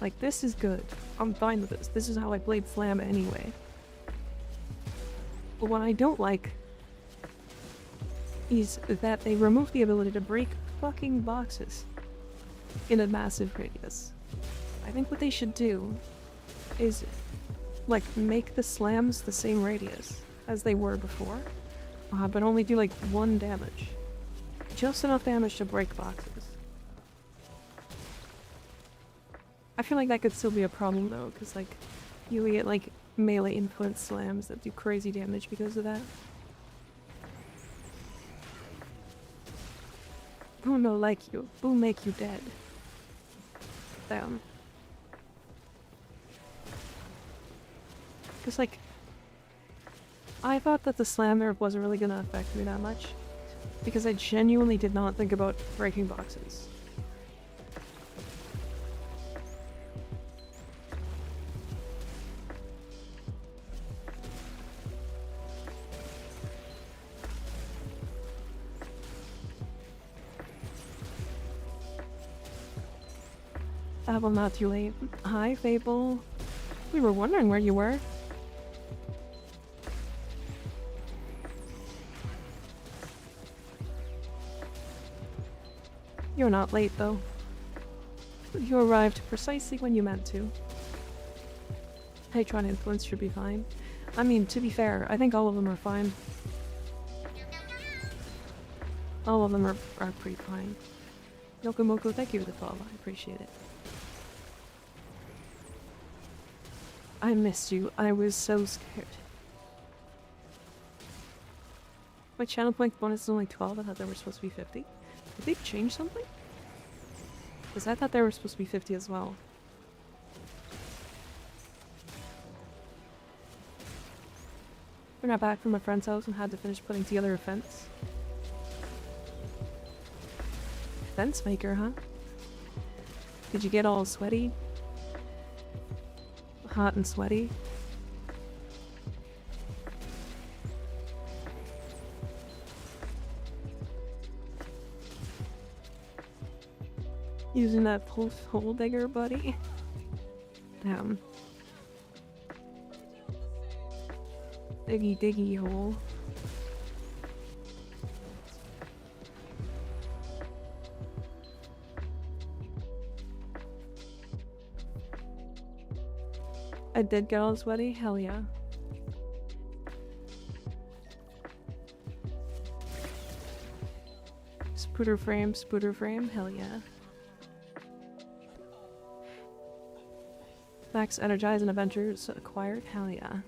Like, this is good. I'm fine with this. This is how I played slam anyway. But what I don't like is that they removed the ability to break fucking boxes in a massive radius. I think what they should do is, like, make the slams the same radius as they were before, but only do, like, 1 damage. Just enough damage to break boxes. I feel like that could still be a problem, though, because, like, you get, like, melee influence slams that do crazy damage because of that. Boom no like you. Boom make you dead. Damn. Because, like, I thought that the slam nerf wasn't really gonna affect me that much. Because I genuinely did not think about breaking boxes. Fable, not too late. Hi, Fable. We were wondering where you were. You're not late, though. You arrived precisely when you meant to. Hatron influence should be fine. I mean, to be fair, I think all of them are fine. All of them are pretty fine. Yokomoko, thank you for the follow. I appreciate it. I missed you. I was so scared. My channel point bonus is only 12. I thought there were supposed to be 50. Did they change something? Because I thought there were supposed to be 50 as well. We got back from my friend's house and had to finish putting together a fence. Fence maker, huh? Did you get all sweaty? Hot and sweaty? Using that hole digger, buddy? Damn. Diggy diggy hole. I did get all sweaty? Hell yeah. Spooter frame, hell yeah. Max Energize and Adventures acquired, hell yeah.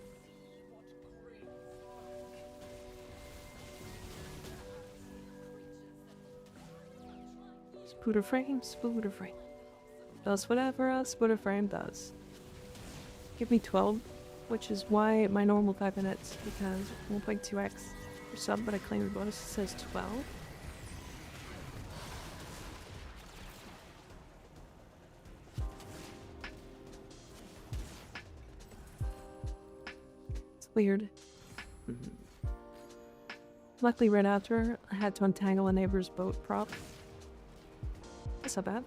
Spooter frame. Does whatever a spooter frame does. Give me 12, which is why my normal 5 minutes, because 1.2x for sub, but I claim the bonus says 12. It's weird. Luckily right after, I had to untangle a neighbor's boat prop. That's not bad.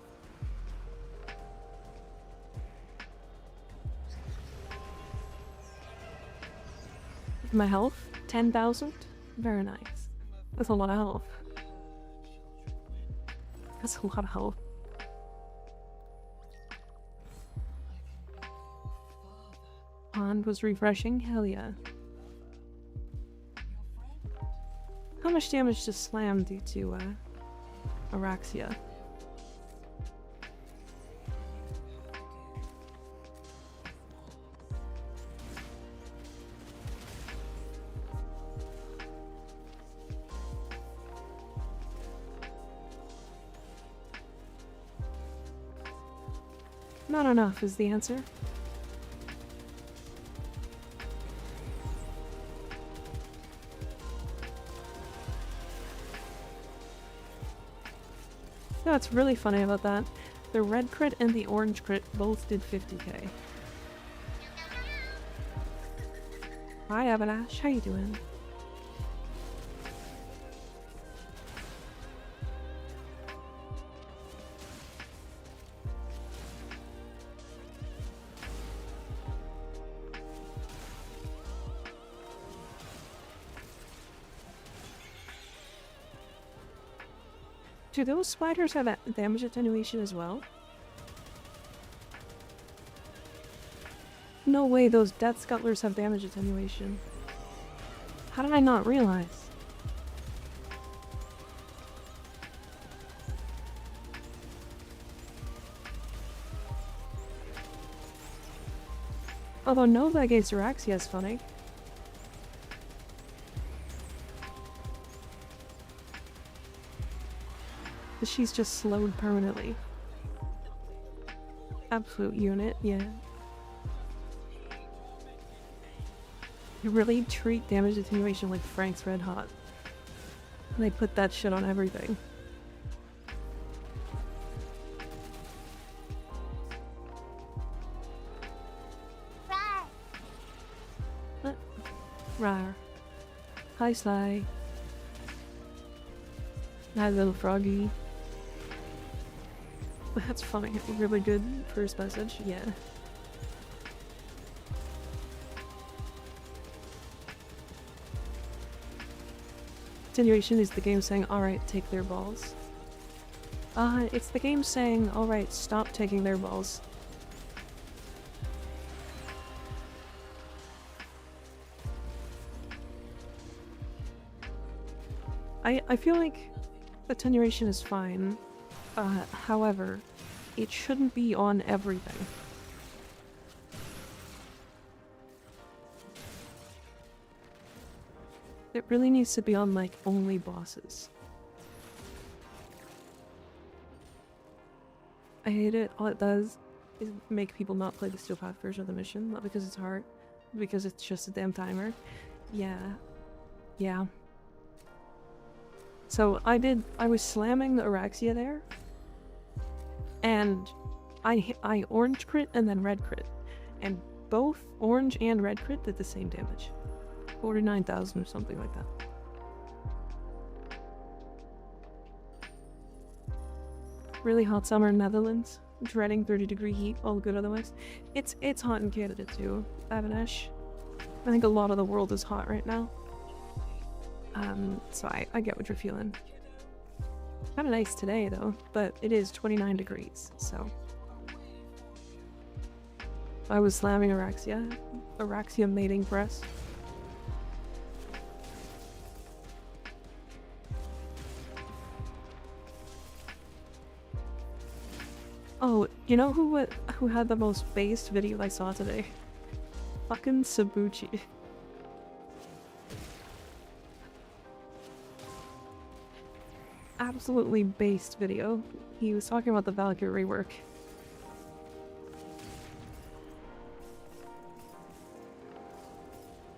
My health, 10,000. Very nice. That's a lot of health. That's a lot of health. Pond was refreshing. Hell yeah. How much damage does Slam do to Araxia? Not enough is the answer. No, what's really funny about that, the red crit and the orange crit both did 50k. Hi Avanash, how you doing? Do those spiders have damage attenuation as well? No way those death scuttlers have damage attenuation. How did I not realize? Although Nova against Araxia is funny. She's just slowed permanently. Absolute unit, yeah. You really treat damage attenuation like Frank's Red Hot. And they put that shit on everything. Rar. Hi Sly. Hi little froggy. That's funny. Really good first message, yeah. Attenuation is the game saying, alright, take their balls. It's the game saying, alright, stop taking their balls. I feel like attenuation is fine. However, it shouldn't be on everything. It really needs to be on, like, only bosses. I hate it. All it does is make people not play the Steel Path version of the mission. Not because it's hard, because it's just a damn timer. Yeah. Yeah. So I was slamming the Araxia there, and I orange crit and then red crit, and both orange and red crit did the same damage. 49,000 or something like that. Really hot summer in Netherlands. Dreading 30-degree heat, all good otherwise. It's hot in Canada too, Avanash. I think a lot of the world is hot right now. So I get what you're feeling. Kinda nice today though, but it is 29 degrees, so. I was slamming Araxia mating press. Oh, you know who had the most based video I saw today? Fucking Sabuchi. Absolutely based video. He was talking about the Valkyrie rework.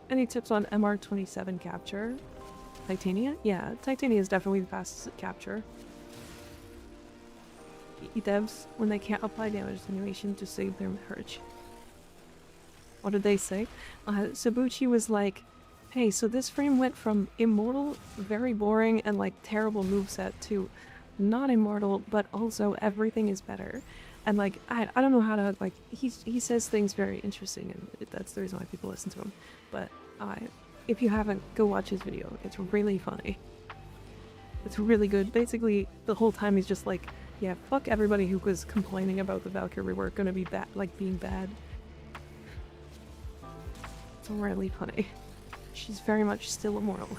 Any tips on MR27 capture? Titania? Yeah, Titania is definitely the fastest at capture. Devs, when they can't apply damage attenuation to save their courage. What did they say? Sabuchi was like, hey, so this frame went from immortal, very boring, and like terrible moveset to not immortal, but also everything is better. And like, I don't know how to, like, he says things very interesting, and that's the reason why people listen to him. But if you haven't, go watch his video. It's really funny. It's really good. Basically, the whole time he's just like, yeah, fuck everybody who was complaining about the Valkyrie rework gonna be bad, like being bad. It's really funny. She's very much still immortal.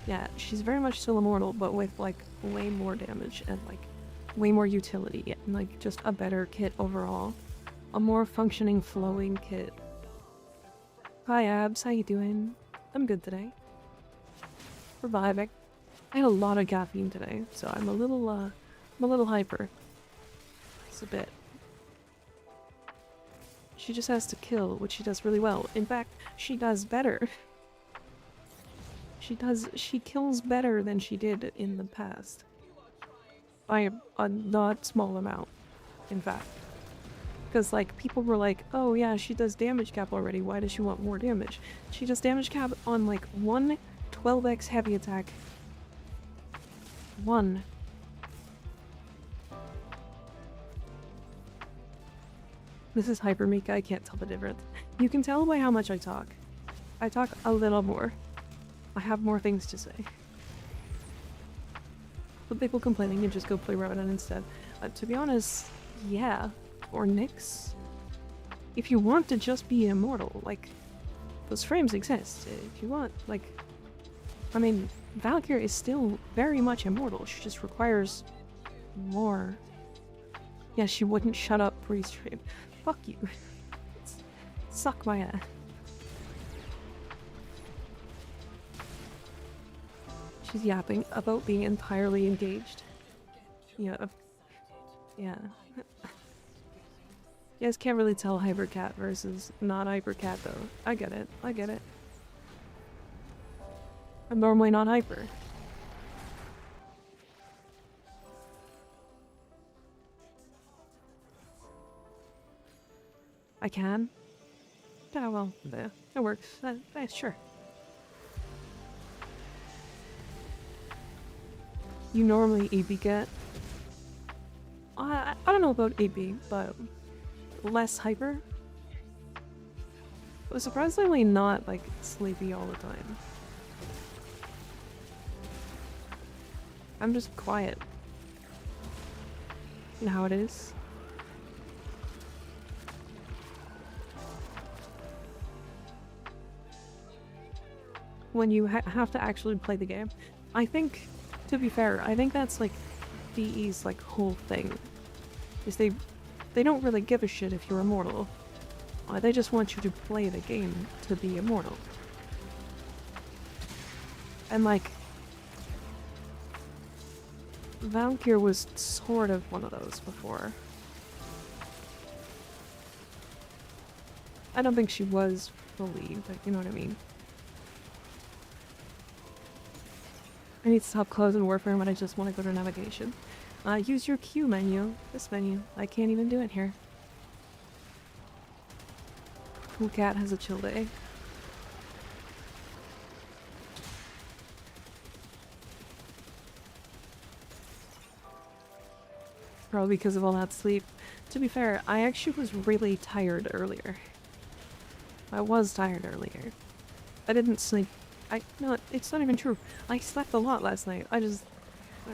Yeah, she's very much still immortal, but with like way more damage and like way more utility and like just a better kit overall. A more functioning, flowing kit. Hi Abs, how you doing? I'm good today. Surviving. I had a lot of caffeine today, so I'm a little hyper. It's a bit. She just has to kill, which she does really well. In fact, she does better. She kills better than she did in the past. By a not small amount, in fact. Because, like, people were like, oh yeah, she does damage cap already, why does she want more damage? She does damage cap on, like, one 12x heavy attack. One. This is Hyper Mika, I can't tell the difference. You can tell by how much I talk. I talk a little more. I have more things to say. But people complaining, you just go play Rabadon instead. To be honest, yeah. Or Nyx. If you want to just be immortal, like, those frames exist. If you want, like, I mean, Valkyrie is still very much immortal. She just requires more. Yeah, she wouldn't shut up pre-stream. Fuck you. Suck my ass. She's yapping about being entirely engaged. Yeah. Yeah. You guys can't really tell Hypercat versus not Hypercat though. I get it. I get it. I'm normally not hyper. I can? Yeah, well, that works. Sure. You normally AB get? I don't know about AB, but less hyper? But surprisingly not, like, sleepy all the time. I'm just quiet. You know how it is? When you have to actually play the game. I think, to be fair, I think that's like DE's like whole thing. Is they don't really give a shit if you're immortal. They just want you to play the game to be immortal. And like, Valkyrie was sort of one of those before. I don't think she was fully, but you know what I mean. I need to stop closing Warframe when I just want to go to navigation. Use your Q menu. This menu. I can't even do it here. Cool Cat has a chill day. Probably because of all that sleep. To be fair, I actually was really tired earlier. I was tired earlier. I didn't sleep. No, it's not even true. I slept a lot last night. I don't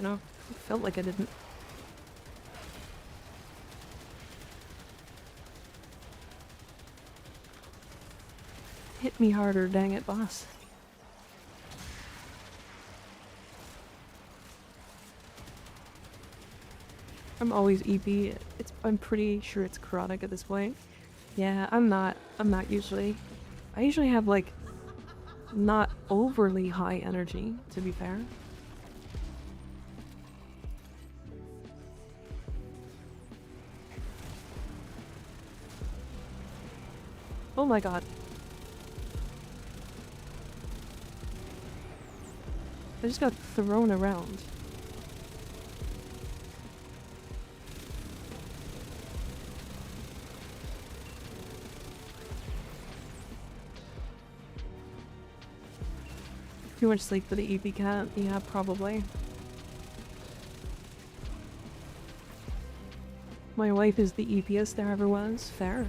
know. I felt like I didn't. Hit me harder, dang it, boss. I'm always EP. I'm pretty sure it's chronic at this point. Yeah, I'm not usually. I usually have like not overly high energy, to be fair. Oh my god. I just got thrown around. Too much sleep for the EP cat? Yeah, probably. My wife is the EPiest there ever was. Fair.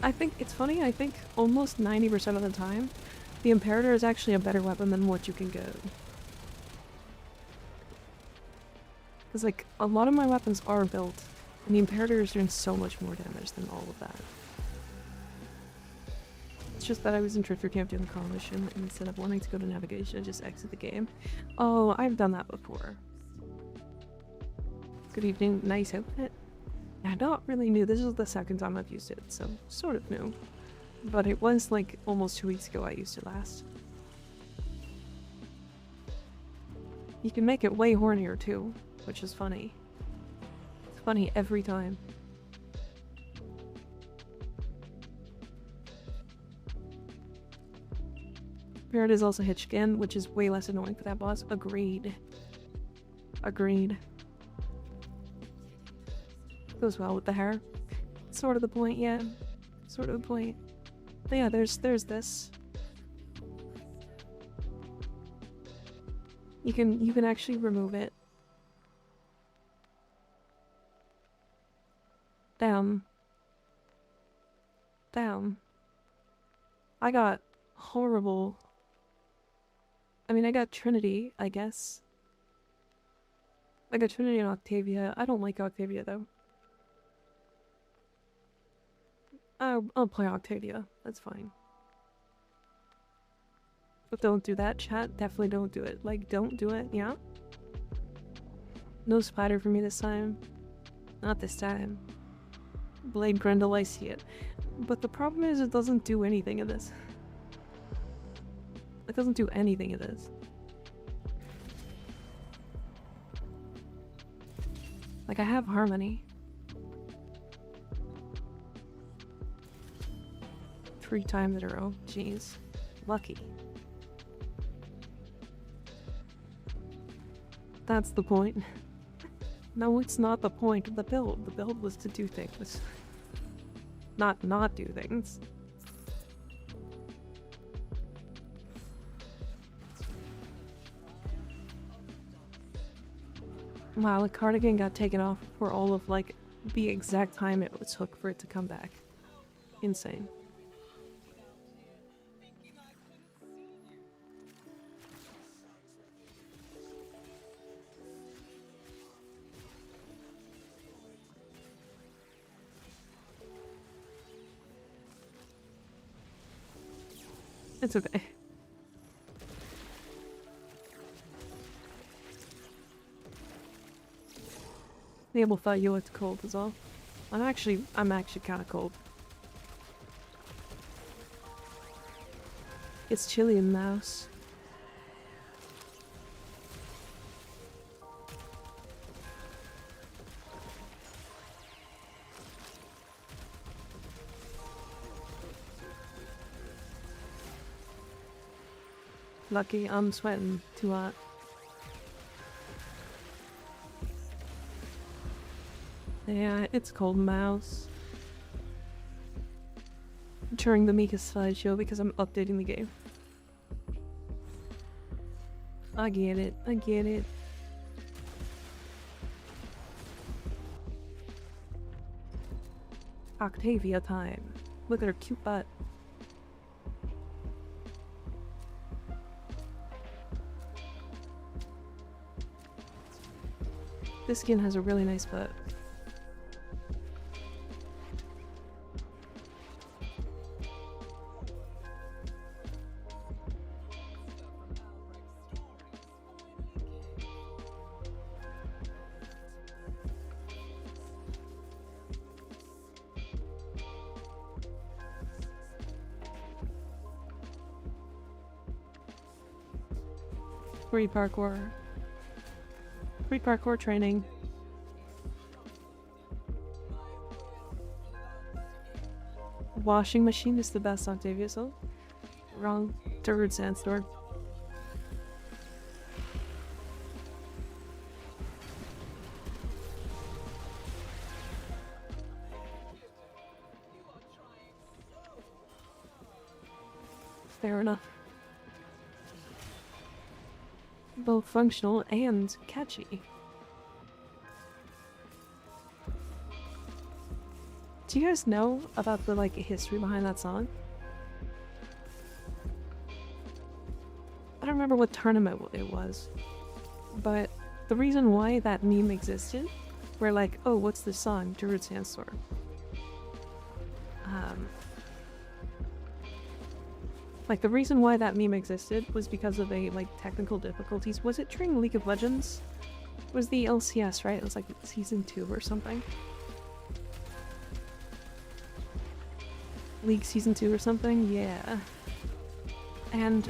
I think it's funny, I think almost 90% of the time, the Imperator is actually a better weapon than what you can get. Because, like, a lot of my weapons are built, and the Imperator is doing so much more damage than all of that. It's just that I was in Drifter Camp doing the coalition, and instead of wanting to go to navigation, I just exit the game. Oh, I've done that before. Good evening, nice outfit. I'm not really new, this is the second time I've used it, so sort of new. But it was like almost 2 weeks ago I used it last. You can make it way hornier too, which is funny. It's funny every time. Parrot is also Hitchkin, which is way less annoying for that boss. Agreed. Agreed. Goes well with the hair. Sort of the point, yeah. Sort of the point. But yeah, there's this. You can actually remove it. Down. Down. I got horrible. I mean, I got Trinity, I guess. I got Trinity and Octavia. I don't like Octavia though. I'll play Octavia. That's fine. But don't do that, chat. Definitely don't do it. Like, don't do it, yeah? No spider for me this time. Not this time. Blade Grendel, I see it. But the problem is it doesn't do anything in this. It doesn't do anything in this. Like, I have Harmony. 3 times in a row. Jeez. Lucky. That's the point. No, it's not the point of the build. The build was to do things. Not do things. Wow, the cardigan got taken off for all of, like, the exact time it took for it to come back. Insane. It's okay. Nabel thought you looked cold as well. I'm actually kind of cold. It's chilly in the house. Lucky, I'm sweating too hot. Yeah, it's cold in my house. During the Mika slideshow because I'm updating the game. I get it, I get it. Octavia time. Look at her cute butt. This skin has a really nice butt. Free parkour. Free parkour training. Washing machine is the best, Octavius. Oh, wrong. Darude Sandstorm. Fair enough. Both functional and catchy. Do you guys know about the history behind that song? I don't remember what tournament it was, but the reason why that meme existed, where like, oh, what's this song? Darude Sandstorm. Like the reason why that meme existed was because of a technical difficulties. Was it during League of Legends? It was the LCS, right? It was like season 2 or something. League season 2 or something? Yeah. And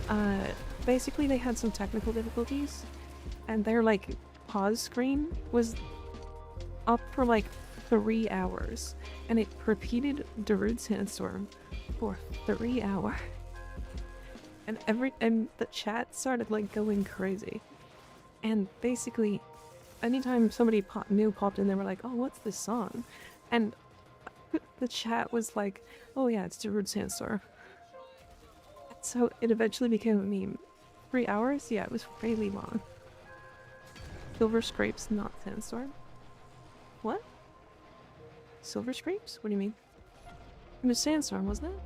basically they had some technical difficulties and their pause screen was up for 3 hours and it repeated Darude Sandstorm for 3 hours. And the chat started going crazy. And basically anytime somebody new popped in, they were like, oh, what's this song? And the chat was like, oh yeah, it's Darude Sandstorm. So it eventually became a meme. 3 hours? Yeah, it was really long. Silver Scrapes, not Sandstorm. What? Silver Scrapes? What do you mean? It was Sandstorm, wasn't it?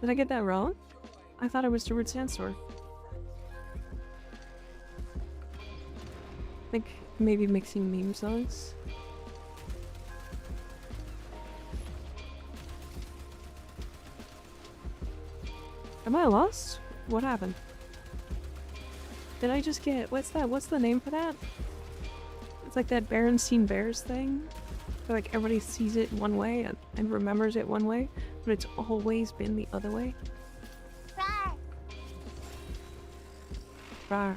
Did I get that wrong? I thought it was Darude Sandstorm. I think maybe mixing meme songs. Am I lost? What happened? Did I just get... what's that? What's the name for that? It's like that Berenstein Bears thing. Where, everybody sees it one way and remembers it one way, but it's always been the other way. Rawr. Rawr.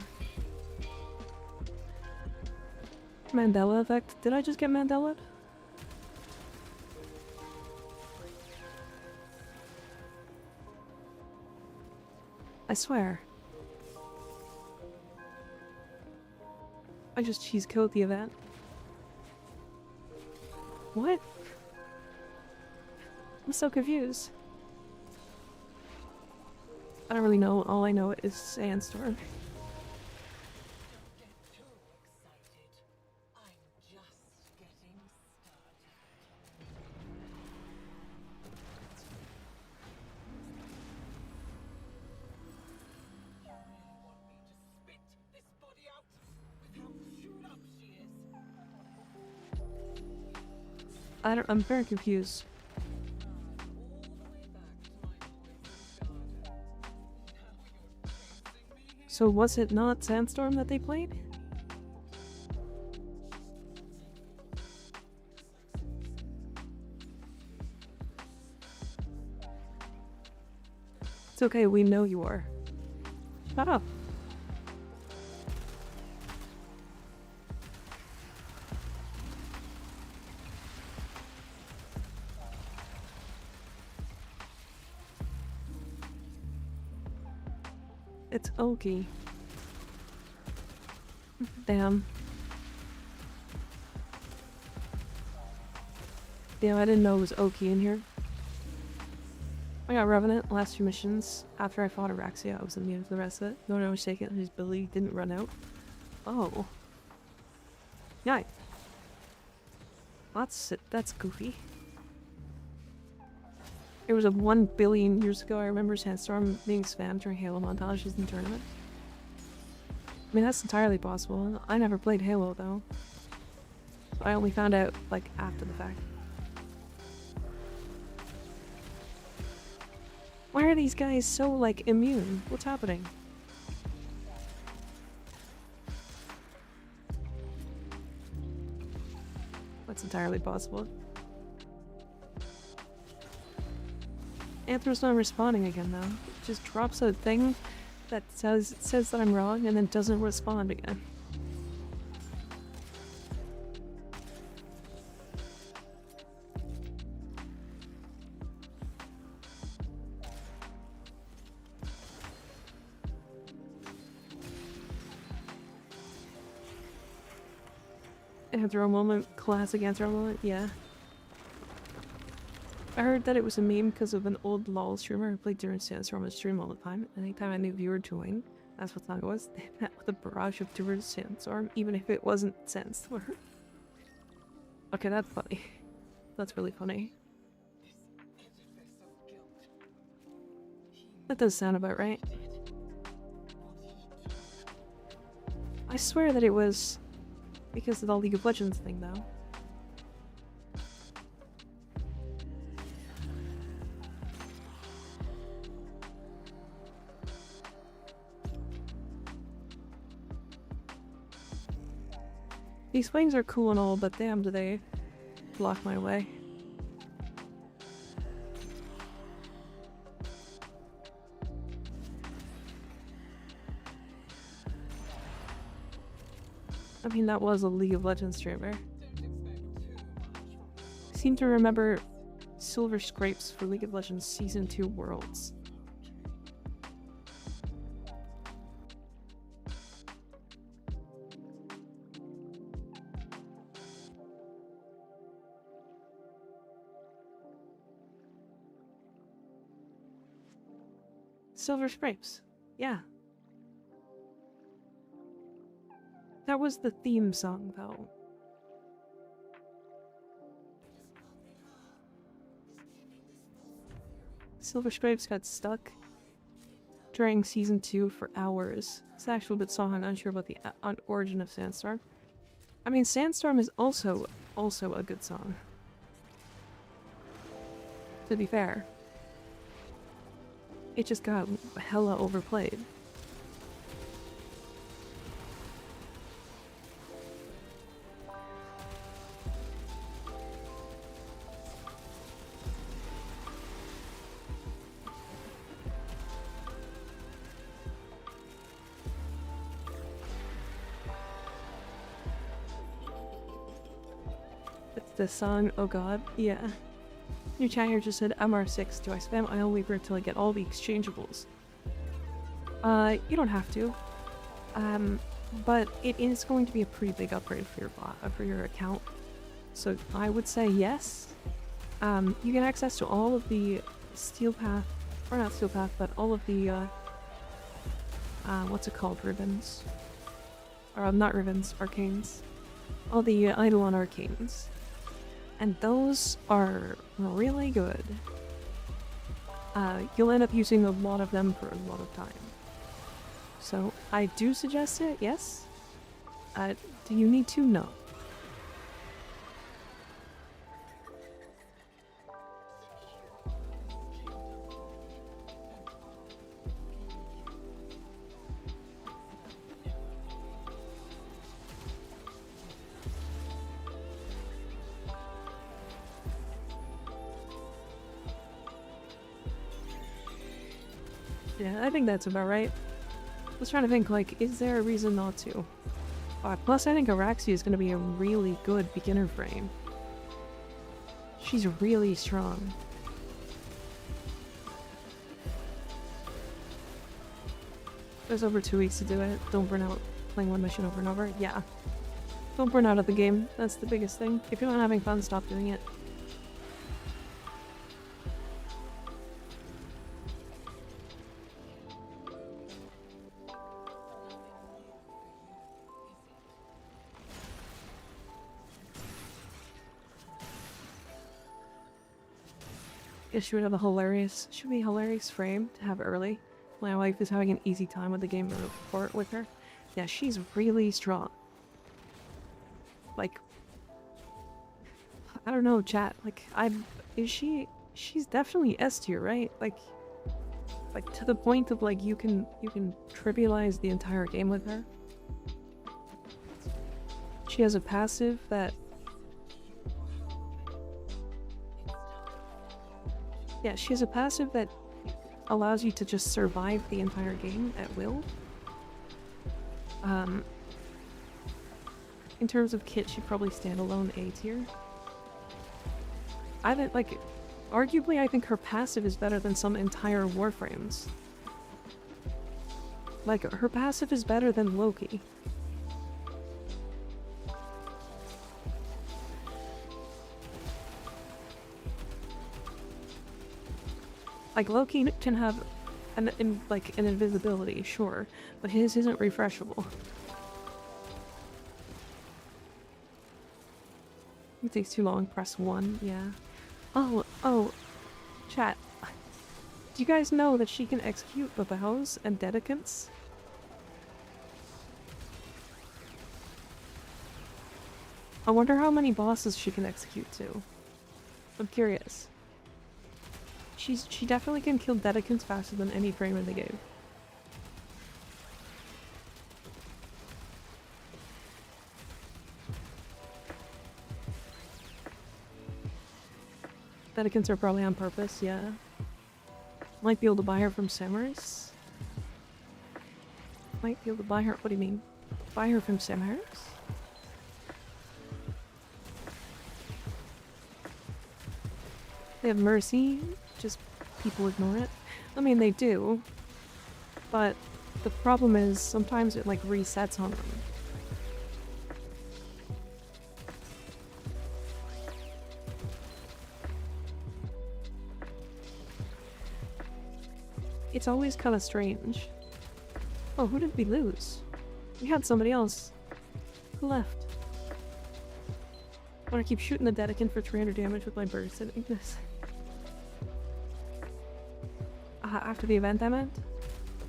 Mandela effect? Did I just get Mandela? I swear. I just cheese killed the event. What? I'm so confused. I don't really know. All I know is Sandstorm. I'm very confused. So was it not Sandstorm that they played? It's okay, we know you are. Shut up. It's Oki. Damn. Damn, I didn't know it was Oki in here. I got Revenant last few missions. After I fought Araxia, I was immune to the rest of it. No, no mistake, his ability didn't run out. Oh. Yeah. That's goofy. It was 1 billion years ago. I remember Sandstorm being spammed during Halo montages in tournament. I mean, that's entirely possible. I never played Halo, though. So I only found out, after the fact. Why are these guys so, immune? What's happening? That's entirely possible. Anthro's not responding again, though. It just drops a thing that says that I'm wrong and then doesn't respond again. Anthro moment, classic Anthro moment, yeah. I heard that it was a meme because of an old LOL streamer who played during Sandstorm on stream all the time. Anytime a new viewer joined, that's what time it was, they met with a barrage of towards Sandstorm, even if it wasn't Sandstorm. Okay, that's funny. That's really funny. That does sound about right. I swear that it was because of the League of Legends thing, though. These wings are cool and all, but damn do they block my way. I mean, that was a League of Legends streamer. I seem to remember Silver Scrapes for League of Legends Season 2 Worlds. Silver Scrapes. Yeah. That was the theme song, though. Silver Scrapes got stuck during Season 2 for hours. It's an actual good song. I'm unsure about the origin of Sandstorm. I mean, Sandstorm is also a good song. To be fair. It just got hella overplayed. It's the song, oh god, yeah. Your chat here just said MR6. Do I spam Isle Weaver until I get all the exchangeables? You don't have to. But it is going to be a pretty big upgrade for your for your account. So I would say yes. You get access to all of the Steel Path, or not Steel Path, but all of the what's it called? Ribbons. Or not ribbons, arcanes. All the Eidolon arcanes. And those are really good. You'll end up using a lot of them for a lot of time. So I do suggest it, yes. Do you need to? No. Yeah, I think that's about right. I was trying to think, like, is there a reason not to? Plus, I think Araxi is going to be a really good beginner frame. She's really strong. There's over 2 weeks to do it. Don't burn out playing one mission over and over. Yeah. Don't burn out of the game. That's the biggest thing. If you're not having fun, stop doing it. Guess she would have a hilarious, should be a hilarious frame to have early. My wife is having an easy time with the game report with her. Yeah, she's really strong. Like, I don't know, chat. Like, she's definitely S tier, right? Like to the point of like you can trivialize the entire game with her. She has a passive that Yeah, she has a passive that allows you to just survive the entire game at will. In terms of kit, she'd probably stand alone A tier. I don't like. Arguably, I think her passive is better than some entire Warframes. Like, her passive is better than Loki. Like, Loki can have an invisibility, sure, but his isn't refreshable. It takes too long. Press 1, yeah. Oh, chat. Do you guys know that she can execute Babaus and Dedicants? I wonder how many bosses she can execute to. I'm curious. She definitely can kill Dedicants faster than any frame in the game. Dedicants are probably on purpose, yeah. Might be able to buy her from Samaras. Might be able to buy her. What do you mean? Buy her from Samaras? They have mercy, just people ignore it. I mean, they do, but the problem is sometimes it like resets on them. It's always kind of strange. Oh, who did we lose? We had somebody else. Who left? I want to keep shooting the Dedicant for 300 damage with my burst and Ignis. After the event, I meant?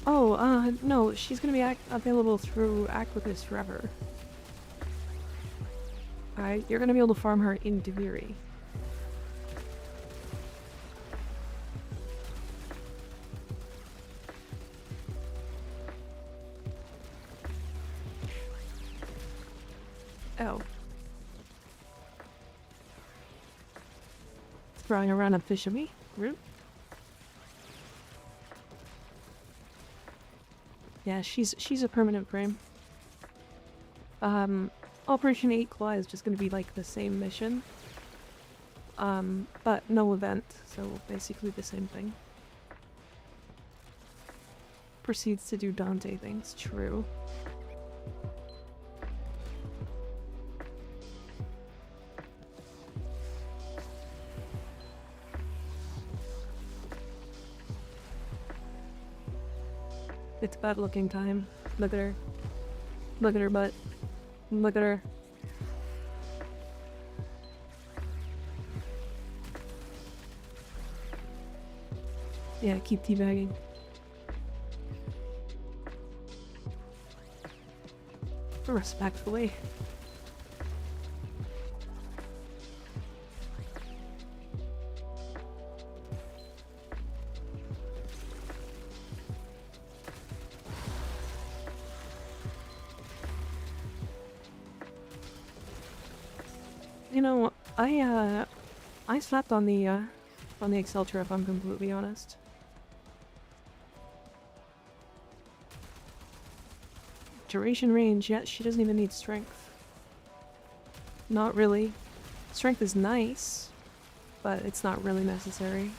Oh, no, she's gonna be available through Aquathis forever. Alright, you're gonna be able to farm her in Duviri. Oh. Throwing around a fish at me? Rude. Yeah, she's a permanent frame. Operation 8 Claw is just gonna be like the same mission. But no event, so basically the same thing. Proceeds to do Dante things, true. It's bad looking time. Look at her. Look at her butt. Look at her. Yeah, keep teabagging. Respectfully. You know, I slept on the Exceltra, if I'm completely honest. Duration range, yet she doesn't even need strength. Not really. Strength is nice, but it's not really necessary.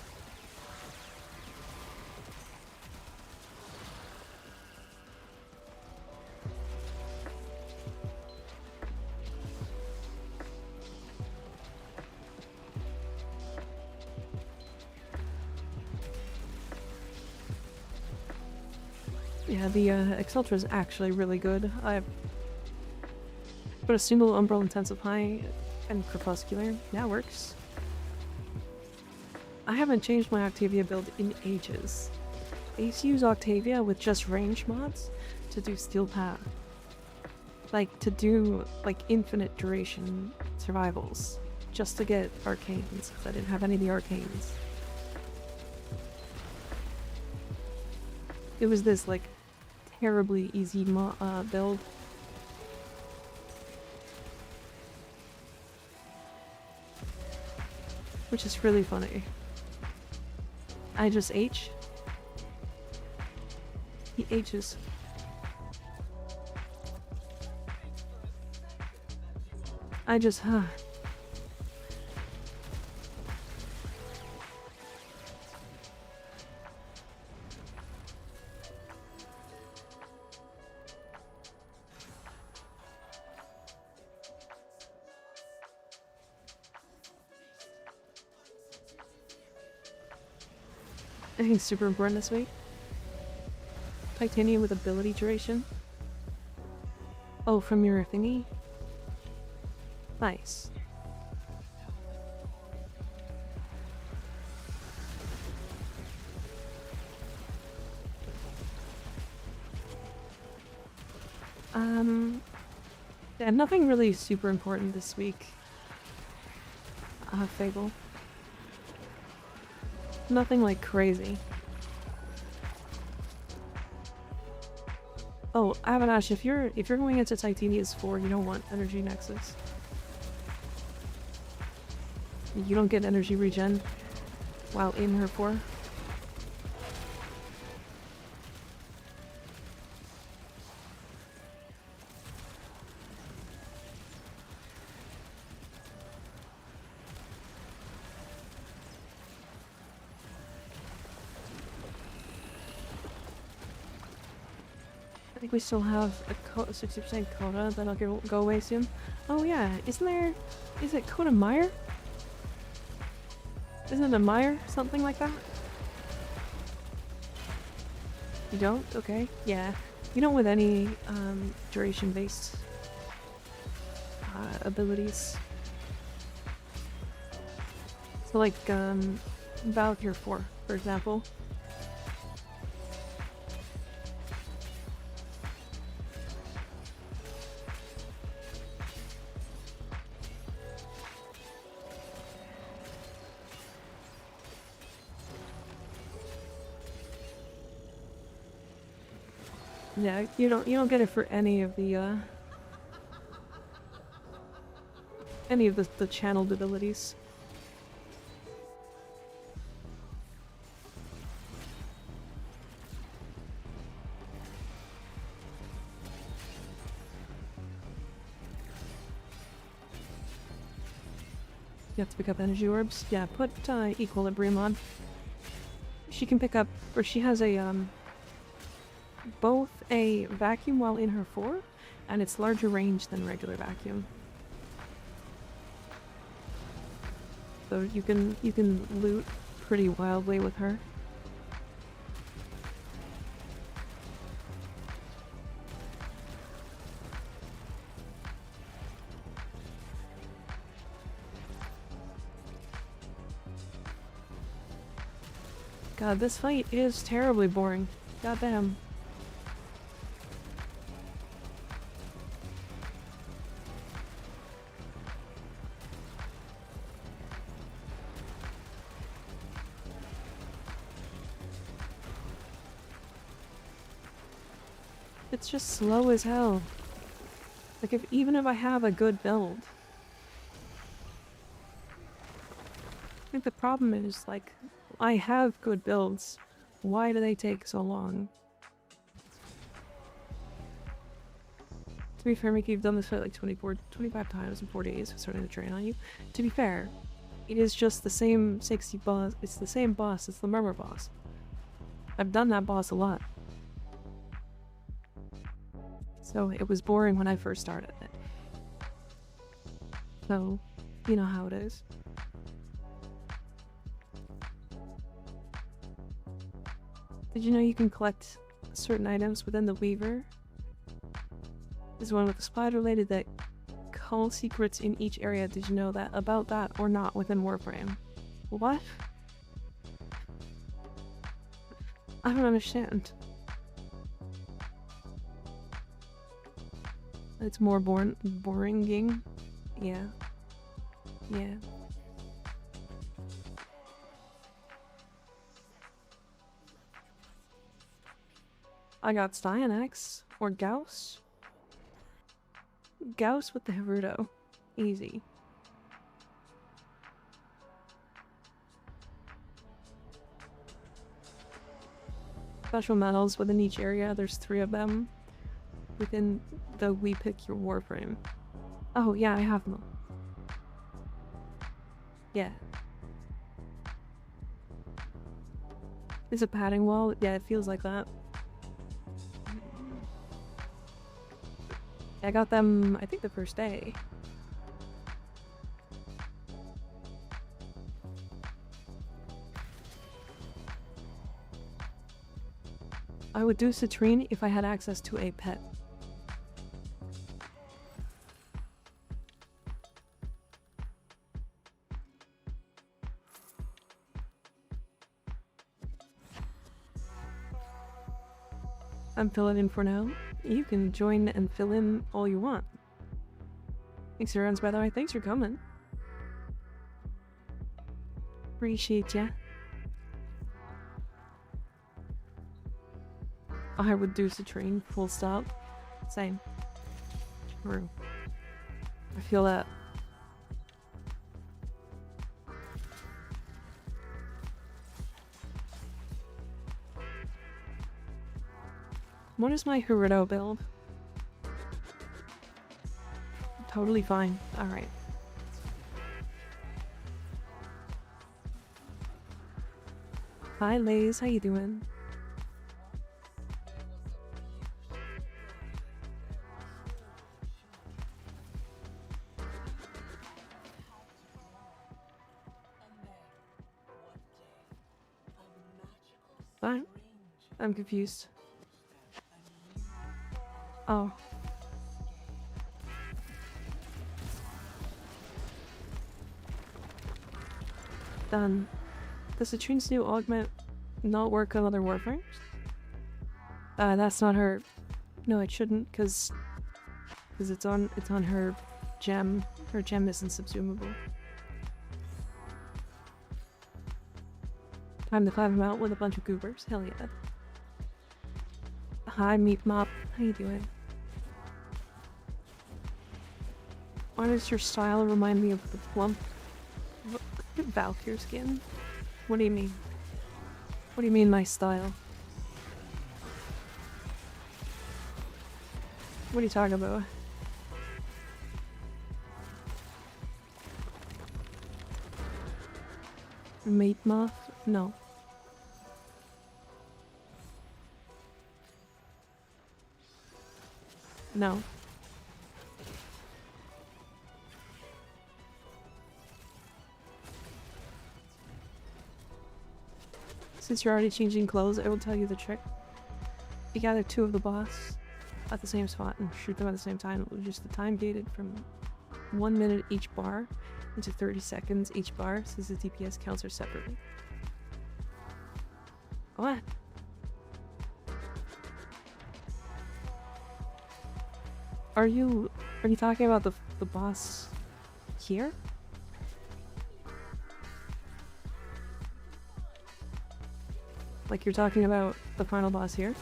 Yeah, the Exceltra is actually really good. I've put a single Umbral Intensive High and Crepuscular. That works. I haven't changed my Octavia build in ages. I used to use Octavia with just range mods to do Steel Path. Like, to do, like, infinite duration survivals. Just to get arcanes, because I didn't have any of the arcanes. It was this, like, terribly easy build. Which is really funny. I just H. He H's. I just, huh. Anything super important this week? Titanium with ability duration. Oh, from your thingy? Nice. Yeah, nothing really super important this week. Fable. Nothing like crazy. Oh, Avanash, if you're going into Titania's 4, you don't want Energy Nexus. You don't get energy regen while in her 4. I think we still have a 60% quota that'll go away soon. Oh yeah, is it Coda Meyer? Isn't it a Meyer? Something like that? You don't? Okay. Yeah. You don't with any duration-based abilities. So like Valkyr 4, for example. Yeah, you don't get it for any of the channeled abilities. You have to pick up energy orbs. Yeah, put Equilibrium on. She can pick up, or she has a both a vacuum while in her 4, and it's larger range than regular vacuum. So you can loot pretty wildly with her. God, this fight is terribly boring. Goddamn. It's just slow as hell. Like, even if I have a good build. I think the problem is, like, I have good builds. Why do they take so long? To be fair, Mickey, you've done this fight like 25 times in 4 days, starting to train on you. To be fair, it is just the same 60 boss. It's the same boss. It's the Murmur boss. I've done that boss a lot. So it was boring when I first started it. So, you know how it is. Did you know you can collect certain items within the Weaver? There's one with the spider related that call secrets in each area. Did you know that about that or not within Warframe? What? I don't understand. It's more boring. Yeah. Yeah. I got Styanax or Gauss. Gauss with the Hirudo. Easy. special medals within each area. There's 3 of them within the We Pick Your Warframe. Oh, yeah, I have them. Yeah. Is it padding wall? Yeah, it feels like that. I got them, I think, the first day. I would do citrine if I had access to a pet. I'm filling in for now. You can join and fill in all you want. Thanks for runs, by the way. Thanks for coming. Appreciate ya. I would do citrine, full stop. Same. True. I feel that. What is my Hirudo build? Totally fine. Alright. Hi Lays, how you doing? Fine. I'm confused. Oh. Done. Does the Trine's new augment not work on other warframes? That's not her. No, it shouldn't, because it's on her gem. Her gem isn't subsumable. Time to clap him out with a bunch of goobers. Hell yeah. Hi, Meat Mop. How you doing? Why does your style remind me of the plump Valkyr skin? What do you mean? What do you mean my style? What are you talking about? Meat Moth? No. No. Since you're already changing clothes, I will tell you the trick. You gather 2 of the boss at the same spot and shoot them at the same time. It was just the time gated from 1 minute each bar into 30 seconds each bar, since the DPS counts are separately. What? Are you talking about the boss here? Like you're talking about the final boss here?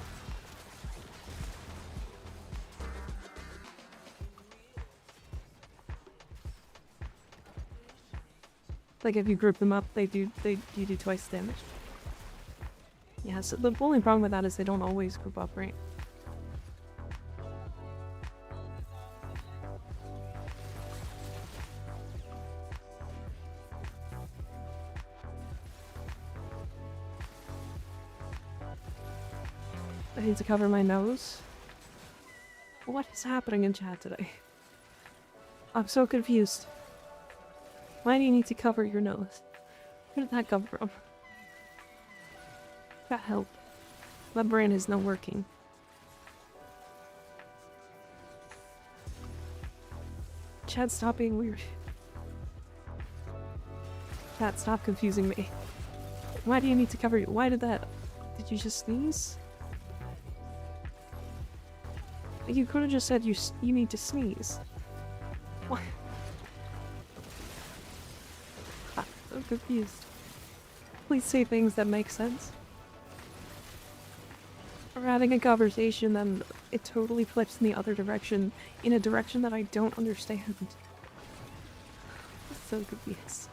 Like if you group them up, you do twice the damage. Yeah, so the only problem with that is they don't always group up, right? I need to cover my nose. What is happening in chat today? I'm so confused. Why do you need to cover your nose? Where did that come from? Got help. My brain is not working. Chad, stop being weird. Chad, stop confusing me. Why do you need to cover you? Why did that? Did you just sneeze? You could have just said you need to sneeze. What? I'm so confused. Please say things that make sense. We're having a conversation, then it totally flips in the other direction, in a direction that I don't understand. I'm so confused.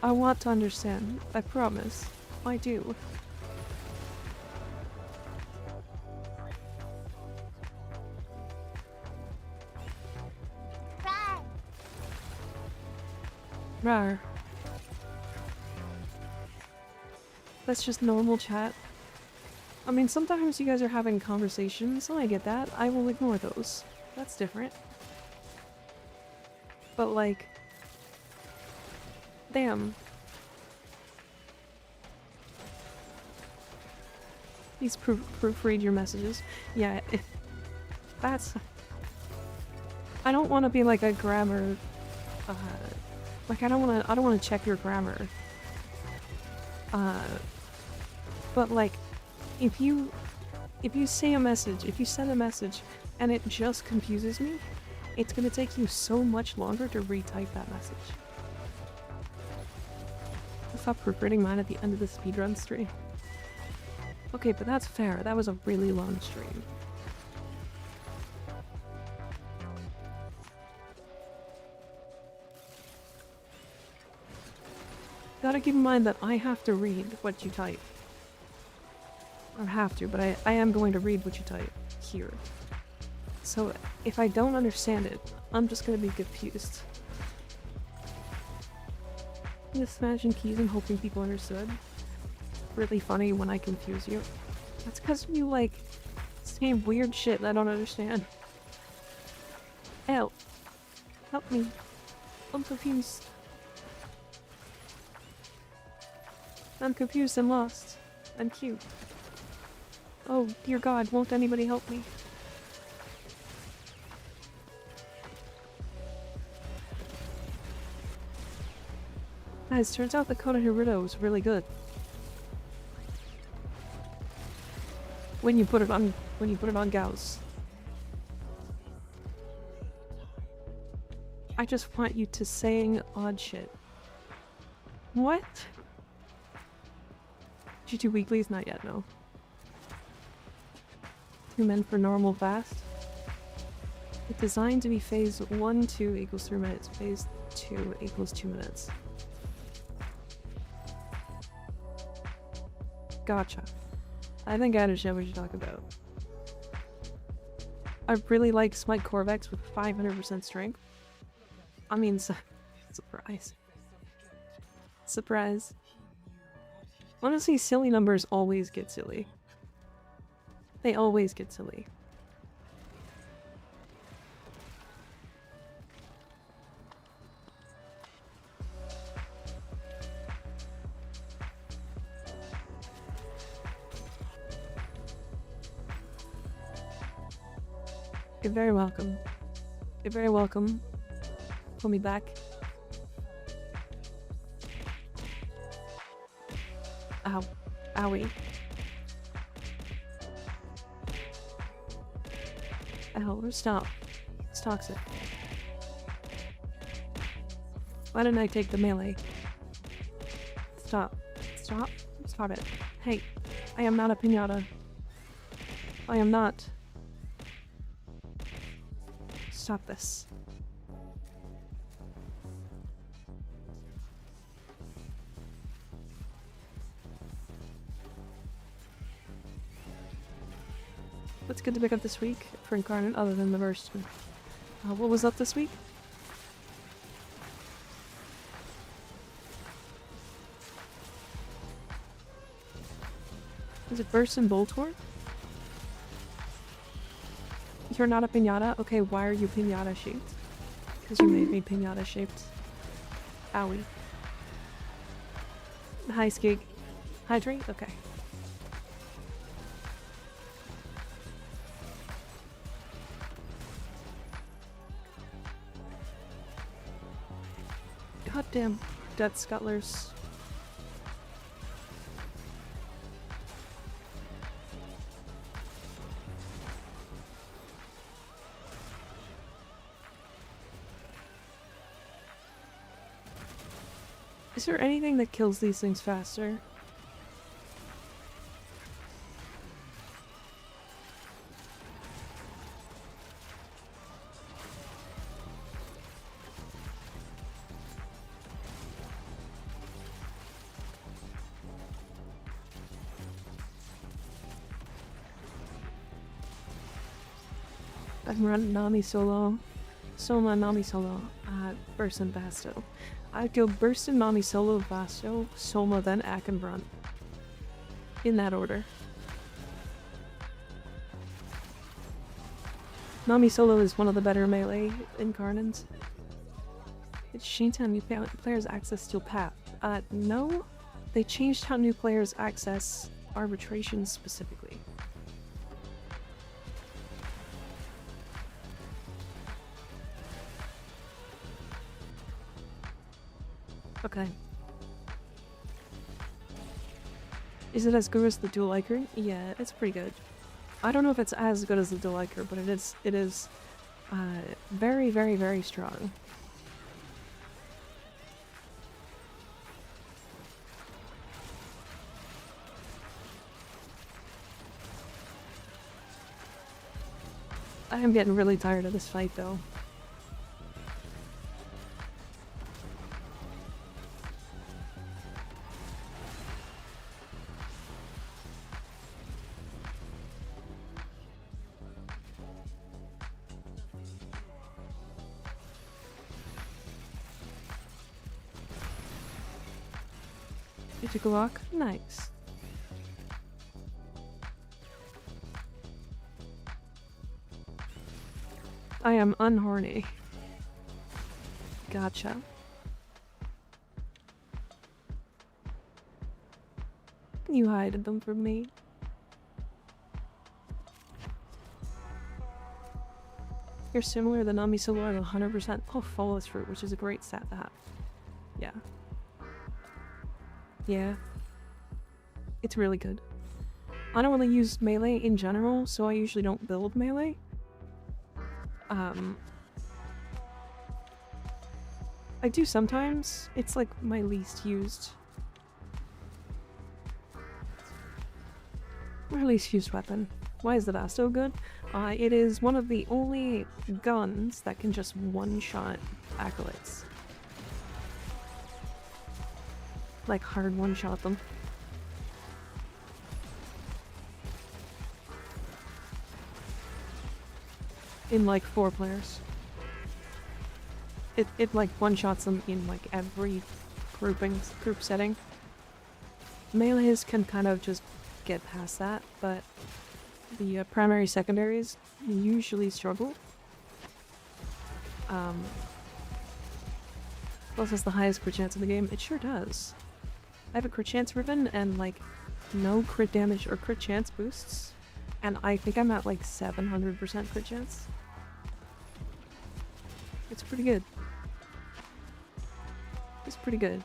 I want to understand. I promise. I do. rar. That's just normal chat. I mean, sometimes you guys are having conversations, and I get that. I will ignore those. That's different. But like... Damn. Please proofread your messages. Yeah, that's... I don't want to be like a grammar... like, I don't want to check your grammar. But like, if you say a message, if you send a message, and it just confuses me, it's gonna take you so much longer to retype that message. I'll stop proofreading mine at the end of the speedrun stream. Okay, but that's fair. That was a really long stream. Gotta keep in mind that I have to read what you type. I don't have to, but I am going to read what you type here. So if I don't understand it, I'm just gonna be confused. Just smashing keys and hoping people understood. Really funny when I confuse you. That's because you like say weird shit that I don't understand. Help. Help me. I'm confused. I'm confused and lost. I'm cute. Oh, dear God, won't anybody help me? Guys, turns out the Kona Hirudo is really good. When you put it on Gauss. I just want you to saying odd shit. What? G2 weeklies? Not yet, no. 2 men for normal fast. It's designed to be phase 1, 2 equals 3 minutes. Phase 2 equals 2 minutes. Gotcha. I think I understand what you're talking about. I really like Smite Corvex with 500% strength. I mean, surprise. Surprise. Honestly, silly numbers always get silly. They always get silly. You're very welcome. You're very welcome. Pull me back. Ow. Owie. Ow, stop. It's toxic. Why didn't I take the melee? Stop. Stop. Stop it. Hey, I am not a pinata. I am not. Stop this. What's good to pick up this week for Incarnate other than the verse? What was up this week? Is it Burst and Boltor? You're not a pinata? Okay, why are you pinata shaped? Because you made me pinata shaped. Owie. Hi, Skig. Hydrate? Okay. Goddamn Death Scuttlers. Is there anything that kills these things faster? I'm running Nami solo. Soma Nami solo. Burst and Basto. I'd go Burstin, Nami Solo, Vasto, Soma, then Akenbrun. In that order. Nami Solo is one of the better melee incarnates. It's changed how new players access Steel Path. No. They changed how new players access Arbitration specifically. Okay. Is it as good as the Dual Iker? Yeah, it's pretty good. I don't know if it's as good as the Dual Iker, but it is very, very, very strong. I am getting really tired of this fight though. You took a walk? Nice. I am unhorny. Gotcha. You hided them from me. You're similar to Nami Solo at 100%. Oh, Follows Fruit, which is a great stat to have. Yeah. Yeah. It's really good. I don't really use melee in general, so I usually don't build melee. I do sometimes. It's like my least used. My least used weapon. Why is the Vasto good? It is one of the only guns that can just one-shot acolytes. Like hard one-shot them. In like 4 players. It like one-shots them in like every group setting. Melees can kind of just get past that, but the primary secondaries usually struggle. Plus has the highest crit chance in the game. It sure does. I have a crit chance ribbon and like no crit damage or crit chance boosts, and I think I'm at like 700% crit chance. It's pretty good. It's pretty good.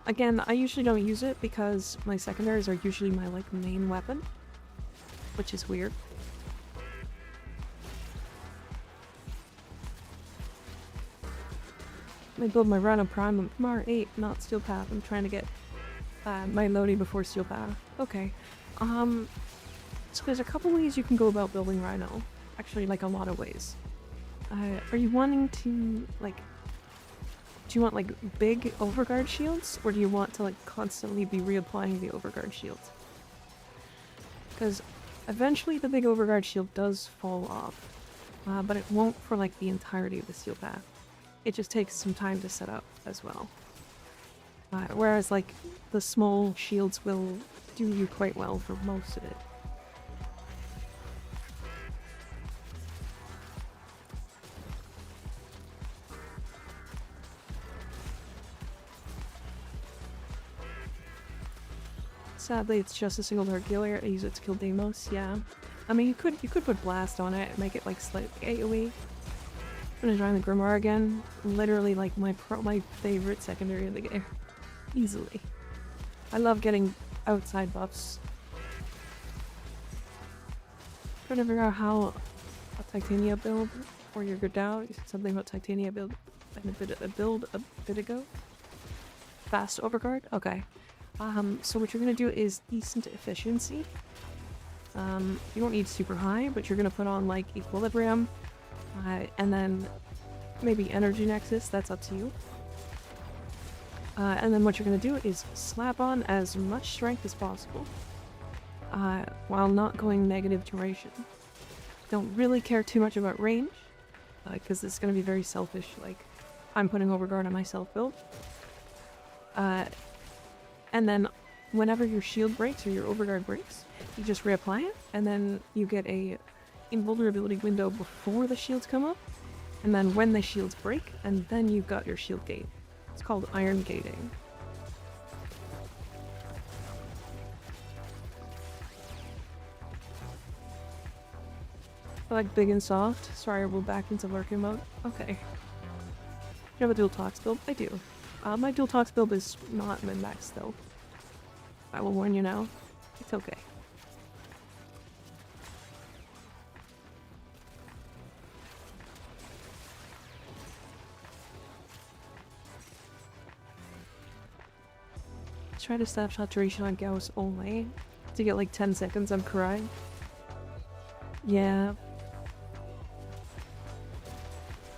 Again, I usually don't use it because my secondaries are usually my like main weapon, which is weird. I build my Rhino Prime on Mar 8, not Steel Path. I'm trying to get my Lodi before Steel Path. Okay. So there's a couple ways you can go about building Rhino. Actually, like a lot of ways. Are you wanting to, like... Do you want, like, big overguard shields? Or do you want to, like, constantly be reapplying the overguard shield? Because eventually the big overguard shield does fall off. But it won't for, like, the entirety of the Steel Path. It just takes some time to set up as well. Whereas, like, the small shields will do you quite well for most of it. Sadly, it's just a single target killer. I use it to kill Deimos. Yeah, I mean you could put Blast on it and make it like slightly AoE. I'm gonna join the Grimoire again. Literally like my favorite secondary in the game, easily. I love getting outside buffs. Trying to figure out how a Titania build or your Gerdau. You said something about Titania build and a bit ago. Fast overguard. Okay. So what you're gonna do is decent efficiency. You won't need super high, but you're gonna put on like Equilibrium, and then maybe Energy Nexus, that's up to you. And then what you're gonna do is slap on as much strength as possible, while not going negative duration. Don't really care too much about range, because it's going to be very selfish. Like, I'm putting overguard on myself build. And then whenever your shield breaks or your overguard breaks, you just reapply it, and then you get a invulnerability window before the shields come up, and then when the shields break, and then you've got your shield gate. It's called iron gating. I like big and soft. Sorry, we're back into lurking mode. Okay. You have a dual tox build? I do. My dual tox build is not min-max though. I will warn you now. It's okay. Try to snapshot duration on Gauss only to get like 10 seconds on Karai. Yeah.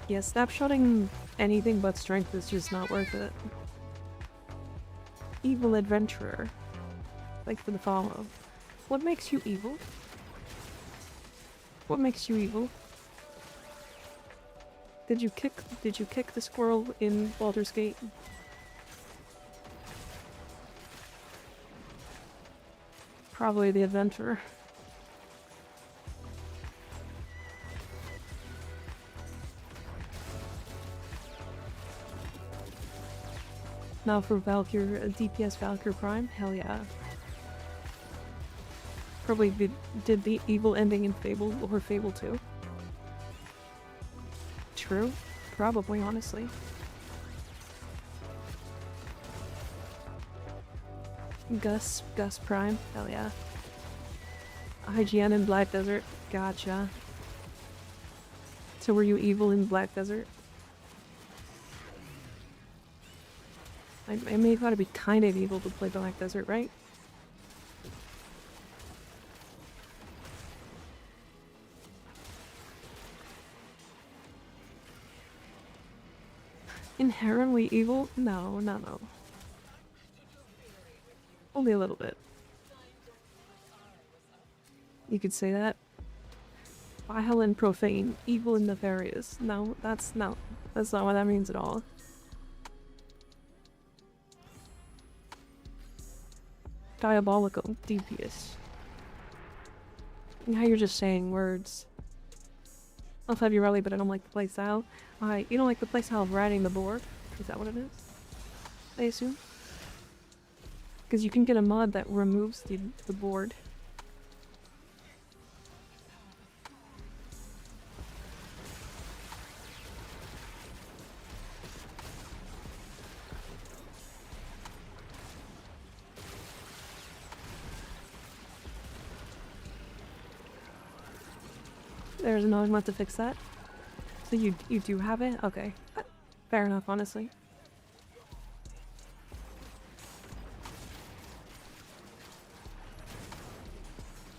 Yeah, snapshotting anything but strength is just not worth it. Evil adventurer. Thanks for the follow. What makes you evil? What makes you evil? Did you kick the squirrel in Baldur's Gate? Probably the adventurer. Now for Valkyr, DPS Valkyr Prime? Hell yeah. Probably did the evil ending in Fable or Fable 2. True. Probably, honestly. Gus Prime? Hell yeah. IGN in Black Desert? Gotcha. So were you evil in Black Desert? I may gotta be kind of evil to play Black Desert, right? Inherently evil? No. Only a little bit. You could say that. Vile and profane, evil and nefarious. No, that's not what that means at all. Diabolical, devious. Now you're just saying words. I'll have you rally, but I don't like the playstyle. You don't like the playstyle of riding the board? Is that what it is? I assume? Because you can get a mod that removes the board. There's another mod to fix that. So you do have it? Okay. Fair enough, honestly.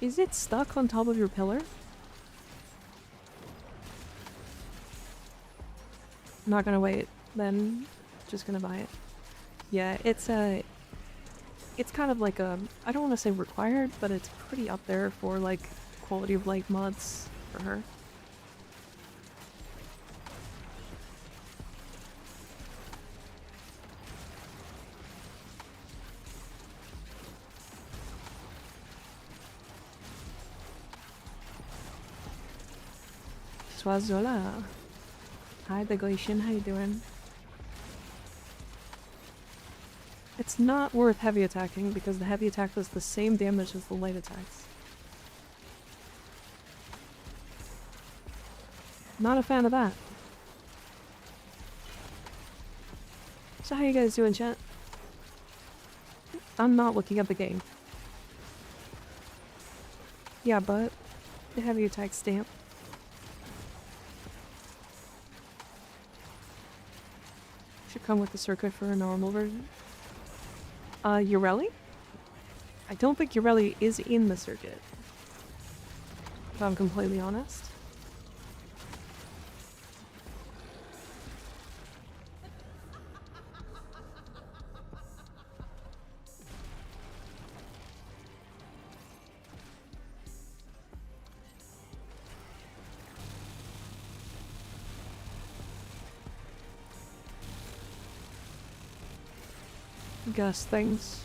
Is it stuck on top of your pillar? I'm not gonna wait, then just gonna buy it. Yeah, it's kind of like a, I don't want to say required, but it's pretty up there for like quality of life mods for her. Swazola. Hi, the Glacian, how you doing? It's not worth heavy attacking because the heavy attack does the same damage as the light attacks. Not a fan of that. So how you guys doing, chat? I'm not looking at the game. Yeah, but the heavy attack stamp. Should come with the circuit for a normal version. Ureli? I don't think Ureli is in the circuit. If I'm completely honest. gas things.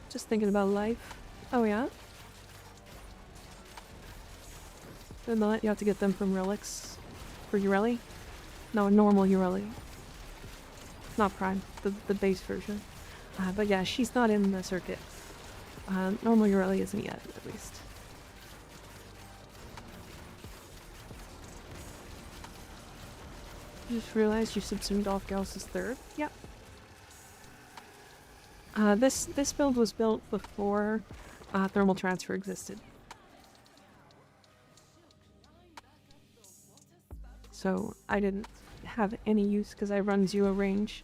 Just thinking about life. Oh yeah? They're not, you have to get them from relics. For Ureli? No, normal Ureli. Not Prime, the base version. But yeah, she's not in the circuit. Normal Ureli isn't yet, at least. Just realized you subsumed off Gauss's third. Yep. This build was built before thermal transfer existed. So I didn't have any use because I run zero range.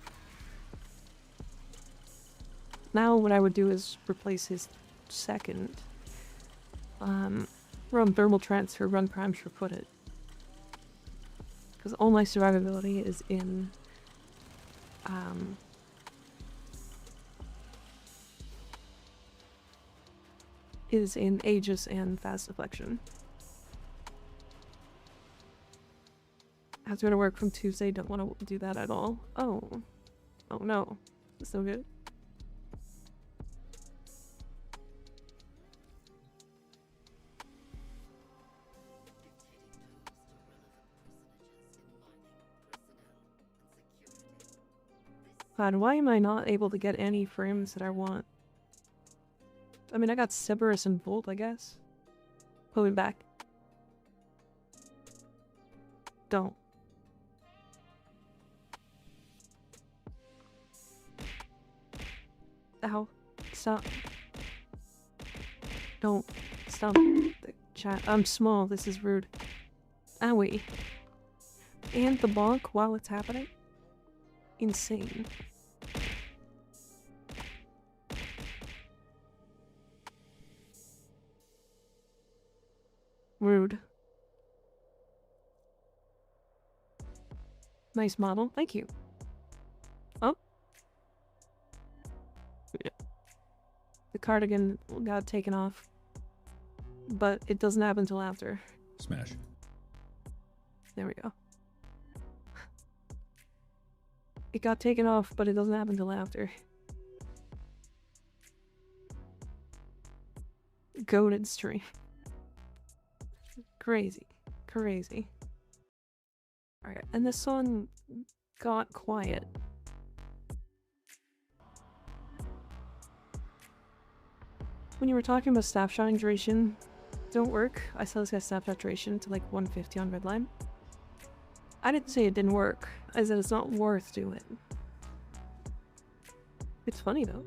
Now what I would do is replace his second. Run thermal transfer, run prime sure put it. Because all my survivability is in Aegis and fast deflection. I have to go to work from Tuesday, don't want to do that at all. Oh. Oh no. That's no good. God, why am I not able to get any frames that I want? I mean, I got Cerberus and Volt, I guess. Pull me back. Don't. Ow. Stop. Don't. Stop. The chat. I'm small. This is rude. Owie. And the bonk while it's happening? Insane. Rude. Nice model. Thank you. Oh. Yeah. The cardigan got taken off. But it doesn't happen until after. Smash. There we go. It got taken off, but it doesn't happen until after. Goated stream. Crazy. Crazy. Alright, and this one got quiet. When you were talking about snapshotting duration, don't work. I saw this guy's snapshot duration to like 150 on Redline. I didn't say it didn't work. I said it's not worth doing. It's funny though.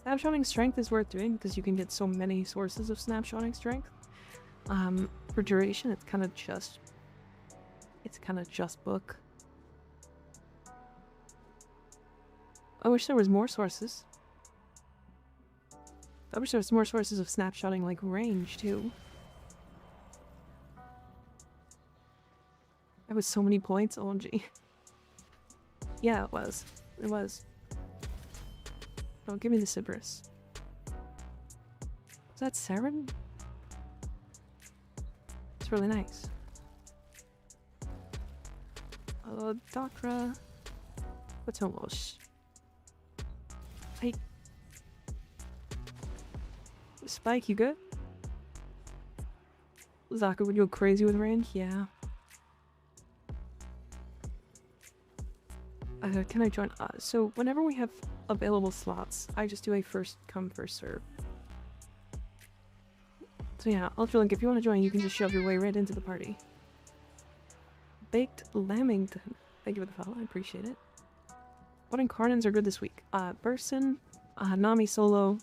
Snapshotting strength is worth doing because you can get so many sources of snapshotting strength. For duration, it's kind of just book. I wish there was more sources. I wish there was more sources of snapshotting like range too. That was so many points, OMG. Yeah, it was. It was. Oh, give me the Cerberus. Is that Saren? It's really nice. Docra. What's almost? Hey. Spike, you good? Zaka, would you go crazy with range? Yeah. Can I join? So whenever we have available slots, I just do a first come, first serve. So yeah, Ultralink, if you want to join, you can just shove your way right into the party. Baked Lamington. Thank you for the follow, I appreciate it. What incarnates are good this week? Burson, Nami Solo,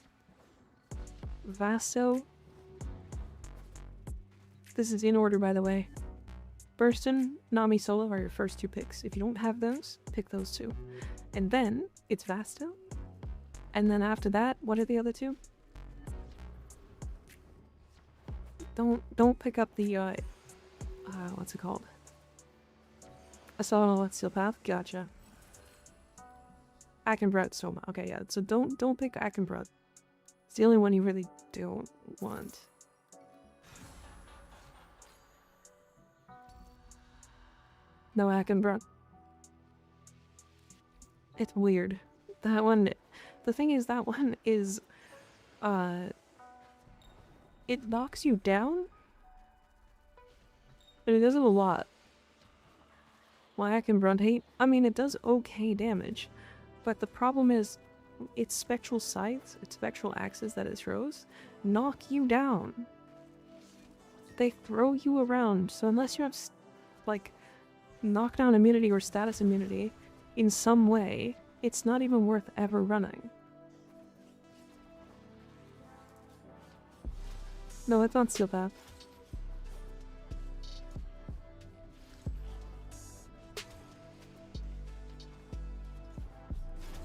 Vasto. This is in order, by the way. Burston, Nami Solo are your first two picks. If you don't have those, pick those two. And then it's Vasto, And then after that, what are the other two? Don't pick up the what's it called? Assault Steel Path. Gotcha. Akenbrut Soma. Okay, yeah. So don't pick Akenbrut. It's the only one you really don't want. No Akenbrut. It's weird. That one. The thing is, that one is, it knocks you down, but it does it a lot. Why Akenbrut hate? I mean, it does okay damage, but the problem is, its spectral scythes, its spectral axes that it throws, knock you down. They throw you around, so unless you have, like, knockdown immunity or status immunity in some way, it's not even worth ever running. No, it's on Steel Path.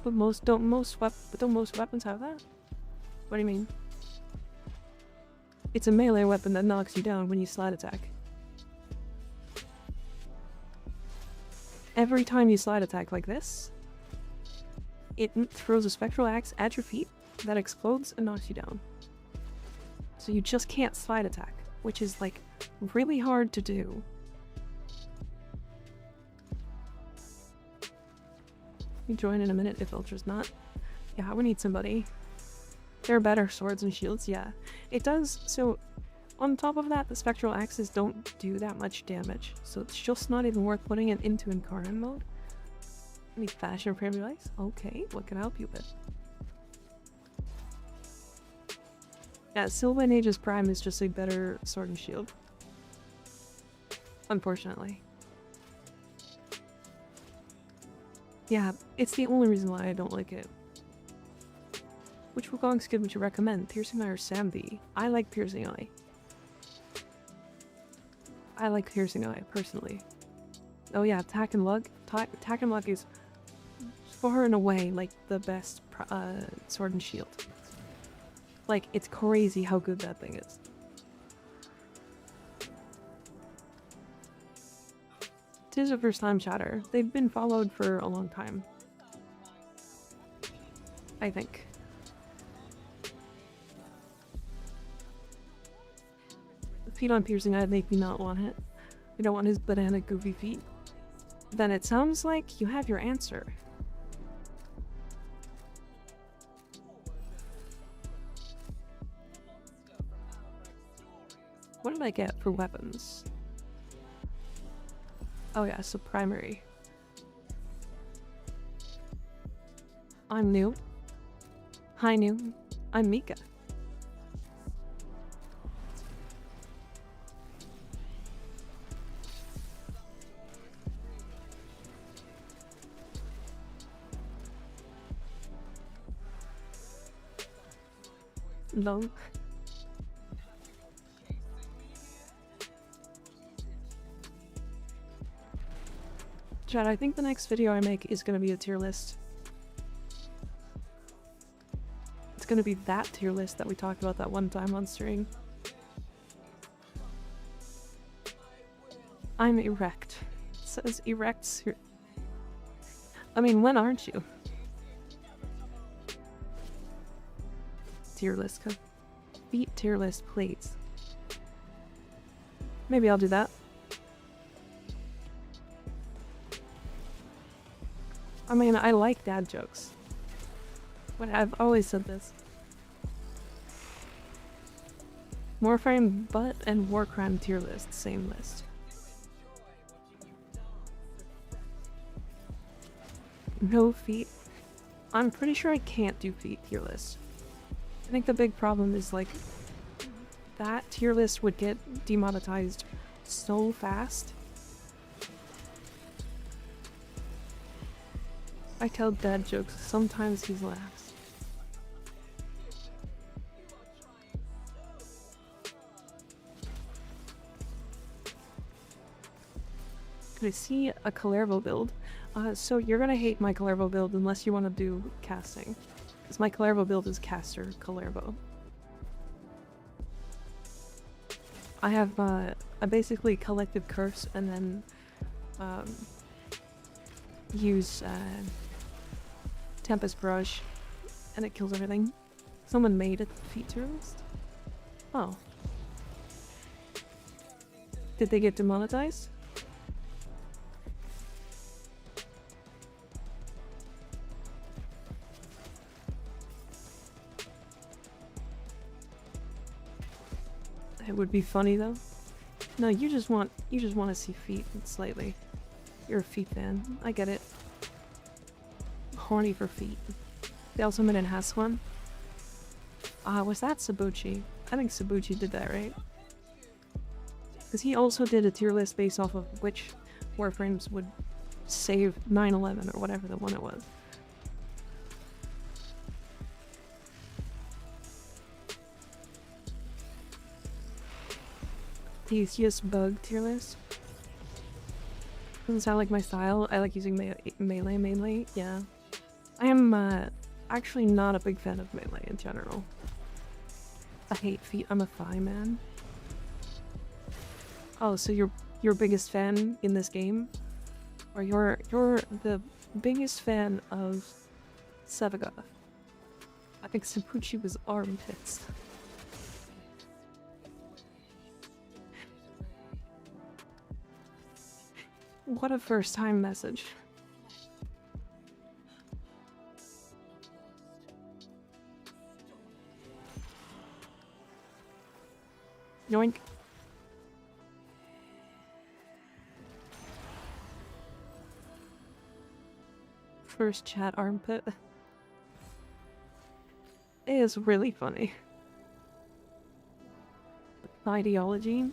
But don't most weapons have that? What do you mean? It's a melee weapon that knocks you down when you slide attack. Every time you slide attack like this, it throws a spectral axe at your feet that explodes and knocks you down. So you just can't slide attack, which is like really hard to do. You join in a minute if Ultra's not. Yeah, we need somebody. There are better swords and shields, yeah. It does, so on top of that, the spectral axes don't do that much damage, so it's just not even worth putting it into Incarn mode. Any fashion frame device? Okay, what can I help you with? Yeah, Sylvan Aegis Prime is just a better sword and shield. Unfortunately. Yeah, it's the only reason why I don't like it. Which Wukong skin would you recommend? Piercing Eye or Sambi? I like Piercing Eye. I like Piercing Eye, personally. Oh yeah, Tack and Lug. Tack and Lug is far and away like the best sword and shield. Like, it's crazy how good that thing is. Tis a first time chatter. They've been followed for a long time. I think. The feet on Piercing Eye make me not want it. We don't want his banana goofy feet. Then it sounds like you have your answer. What did I get for weapons? Oh yeah, so primary. I'm new. Hi new. I'm Mika. No. Chad, I think the next video I make is gonna be a tier list. It's gonna be that tier list that we talked about that one time on stream. I'm erect. It says erect. I mean, when aren't you? Tier list. Feet tier list, please. Maybe I'll do that. I mean, I like dad jokes. But I've always said this. Warframe butt and Warcrime tier list, same list. No feet. I'm pretty sure I can't do feet tier list. I think the big problem is like that tier list would get demonetized so fast. I tell dad jokes, sometimes he laughs. Could I see a Kalervo build? So you're gonna hate my Kalervo build unless you want to do casting. Because my Kalervo build is Caster Kalervo. I have, I basically collected Curse and then, use, Tempest Brush, and it kills everything. Someone made a feat tourist? Oh. Did they get demonetized? It would be funny though. No, you just want to see feet slightly. You're a feet fan. I get it. Horny for feet. They also made an has one. Was that Sabuchi? I think Sabuchi did that, right? Because he also did a tier list based off of which Warframes would save 9/11 or whatever the one it was. Tastiest bug tier list? Doesn't sound like my style. I like using melee mainly. Yeah. I am actually not a big fan of melee in general. I hate feet. I'm a thigh man. Oh, so you're your biggest fan in this game? Or you're the biggest fan of Sevagoth? I think Sabuchi was armpits. What a first time message. Yoink. First chat armpit. It is really funny. Ideology.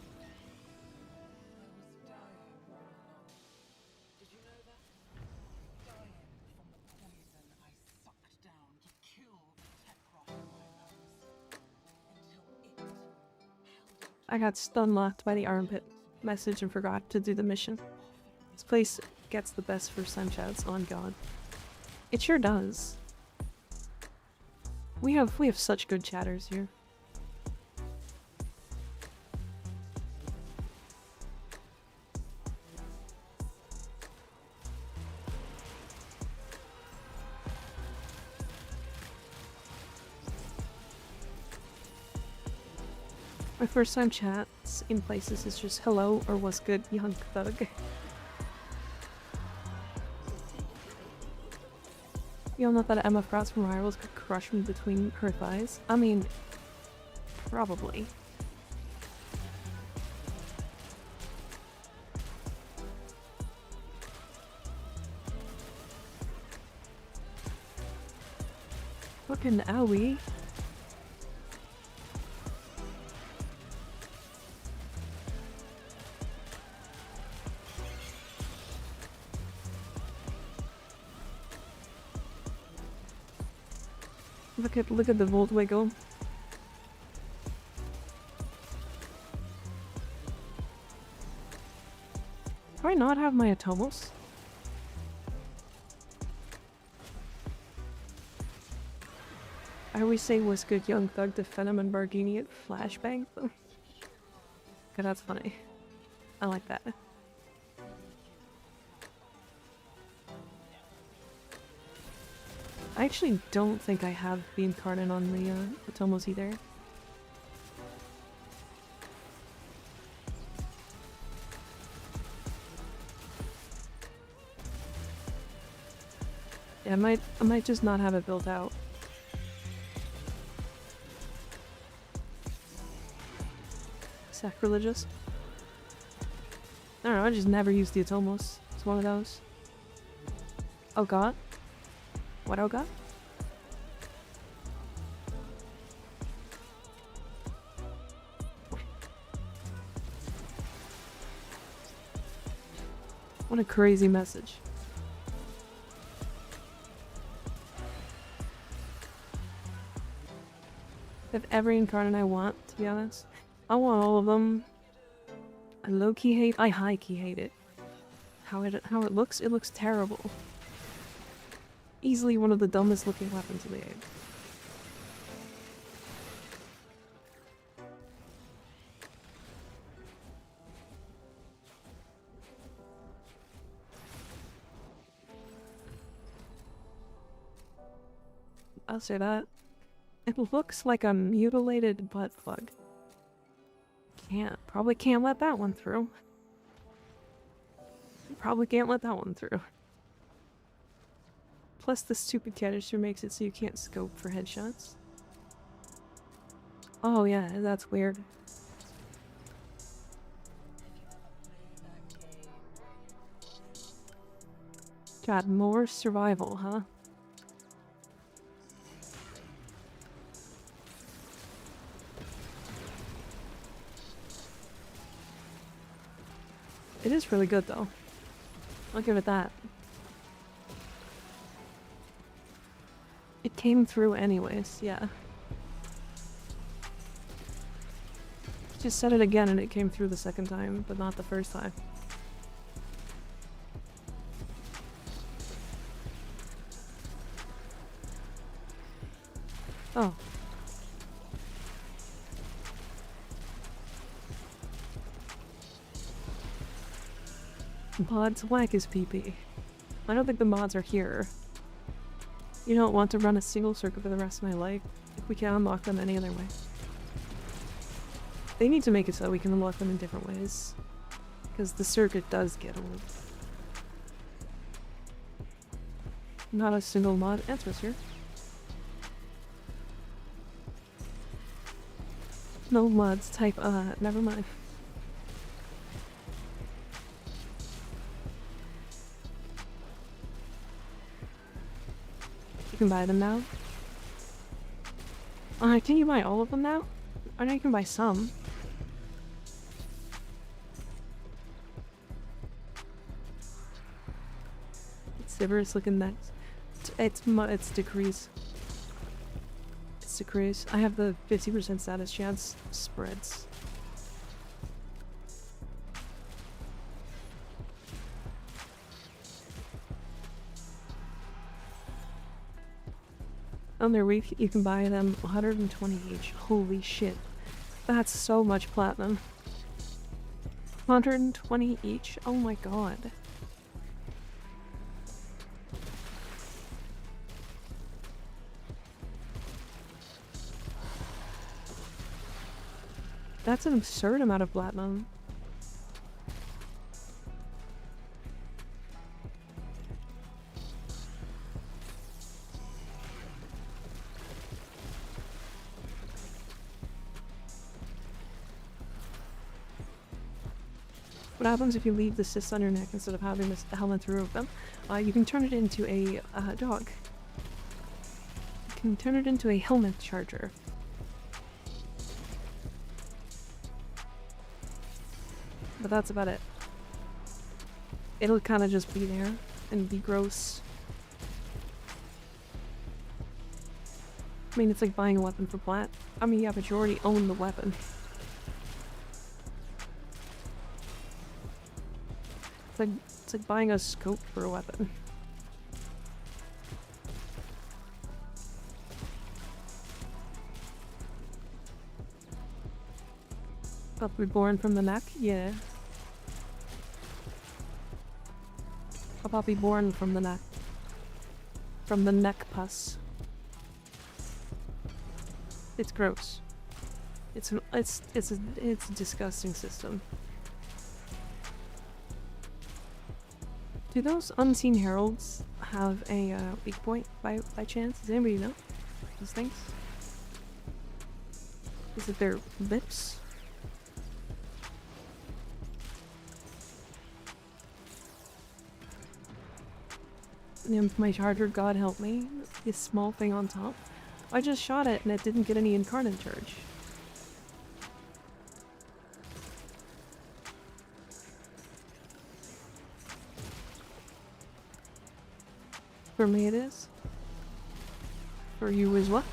I got stun locked by the armpit message and forgot to do the mission. This place gets the best first time chats on God. It sure does. We have such good chatters here. My first time chats in places is just hello or what's good, young thug. You all know that Emma Frost from Rivals could crush me between her thighs? I mean, probably. Fucking owie. Look at the Volt wiggle. Do I not have my Atomos? I always say what's good young thug to Phenom and Bargini at Flashbang. Okay, that's funny. I like that. I actually don't think I have the Incarnate on the Atomos either. Yeah, I might just not have it built out. Sacrilegious. I don't know, I just never used the Atomos. It's one of those. Oh god. What oh god? What a crazy message. I have every Incarnate I want, to be honest. I want all of them. I low-key hate, I high-key hate it. How it looks terrible. Easily one of the dumbest looking weapons in the game. I'll say that. It looks like a mutilated butt plug. Probably can't let that one through. Probably can't let that one through. Plus the stupid canister makes it so you can't scope for headshots. Oh yeah, that's weird. God, more survival, huh? It is really good though. I'll give it that. It came through anyways, yeah. Just said it again and it came through the second time, but not the first time. Oh. Mods whack his PP. I don't think the mods are here. You don't want to run a single circuit for the rest of my life if we can unlock them any other way. They need to make it so we can unlock them in different ways. Because the circuit does get old. Not a single mod. Atmosphere. No mods type, never mind. You can buy them now. Can you buy all of them now? I know you can buy some. Sivirus looking next. It's decrease. It's decrease. I have the 50% status chance spreads. On their week, you can buy them 120 each. Holy shit. That's so much platinum. 120 each? Oh my god. That's an absurd amount of platinum. What happens if you leave the cyst on your neck instead of having this helmet to remove them? You can turn it into a dog. You can turn it into a helmet charger. But that's about it. It'll kind of just be there and be gross. I mean, it's like buying a weapon for plat. I mean, yeah, but you already own the weapon. It's like buying a scope for a weapon. Puppy born from the neck? Yeah. A puppy born from the neck. From the neck pus. It's gross. It's a disgusting system. Do those unseen heralds have a weak point by chance? Does anybody know those things? Is it their lips? My charger, God help me. This small thing on top. I just shot it and it didn't get any incarnate charge. For me it is. For you is what?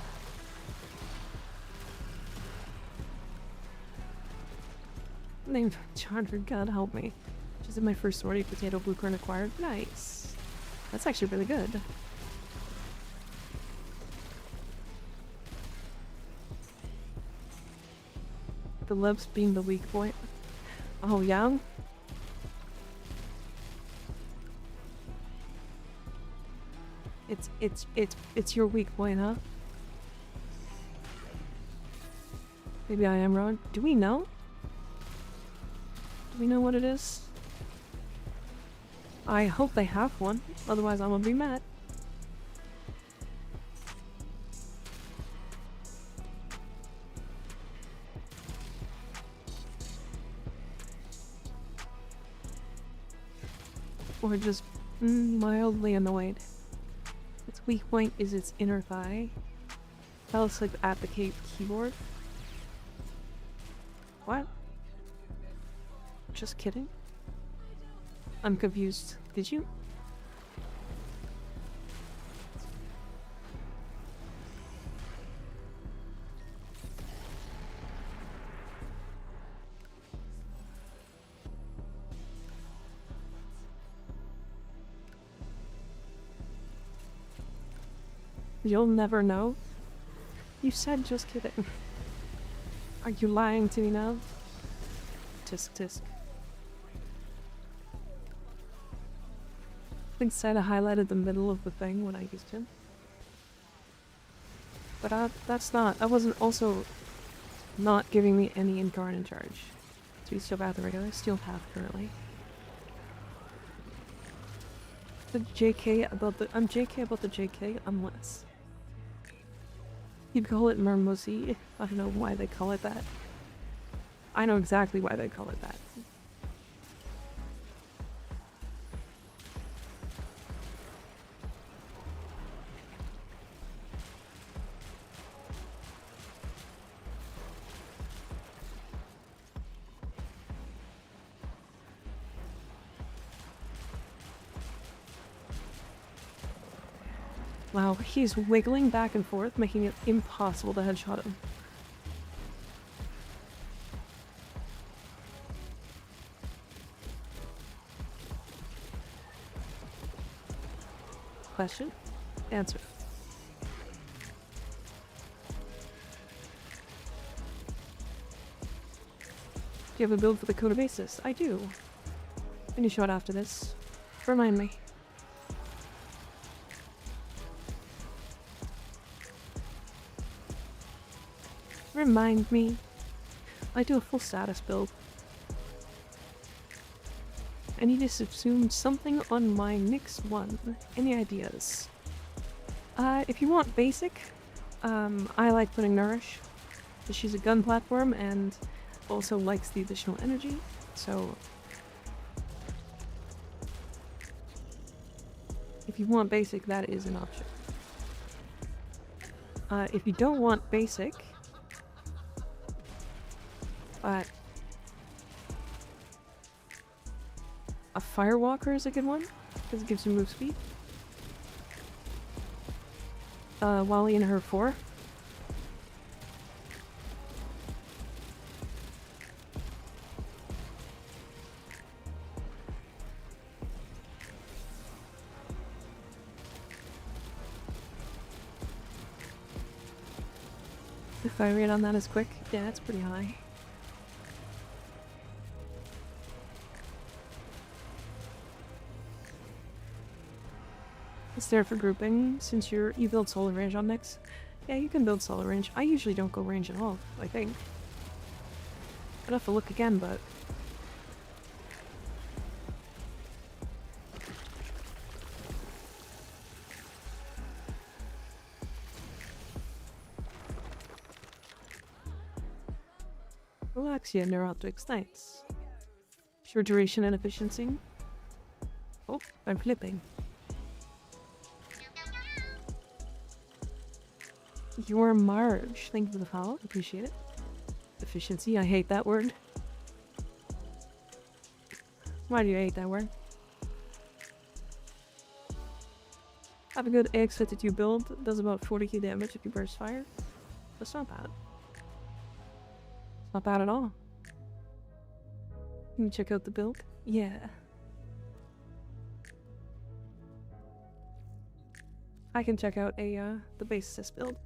Named Charger, God help me. Just in my first sortie, potato blue corn acquired. Nice. That's actually really good. The lips being the weak point. Oh yeah? It's your weak point, huh? Maybe I am wrong. Do we know? Do we know what it is? I hope they have one, otherwise I'm gonna be mad. Or just mildly annoyed. Its weak point is its inner thigh. Fell asleep at the keyboard. What? Just kidding? I'm confused. Did you? You'll never know. You said just kidding. Are you lying to me now? Tisk tisk. I think Sada highlighted the middle of the thing when I used him. But that wasn't also not giving me any incarnate charge. So we still have the regular steel path currently. I'm JK about the JK, I'm less. You'd call it Mermosi. I don't know why they call it that. I know exactly why they call it that. Wow, he's wiggling back and forth, making it impossible to headshot him. Question? Answer. Do you have a build for the Coda basis? I do. Can you show it after this? Remind me. Remind me. I do a full status build. I need to subsume something on my Nyx 1. Any ideas? If you want basic, I like putting Nourish. She's a gun platform and also likes the additional energy, so if you want basic, that is an option. If you don't want basic, but a Firewalker is a good one, because it gives you move speed. Wally and her 4. The fire rate on that is quick. Yeah, it's pretty high. It's there for grouping, since you build solar range on Nyx. Yeah, you can build solar range. I usually don't go range at all, I think. I'd have to look again, but... Relaxia Neuroptics, nice. Short duration and efficiency. Oh, I'm flipping. Your Marge. Thank you for the follow. Appreciate it. Efficiency. I hate that word. Why do you hate that word? Have a good AX52 build. Does about 40k damage if you burst fire. That's not bad. It's not bad at all. Can you check out the build? Yeah. I can check out the base assist build.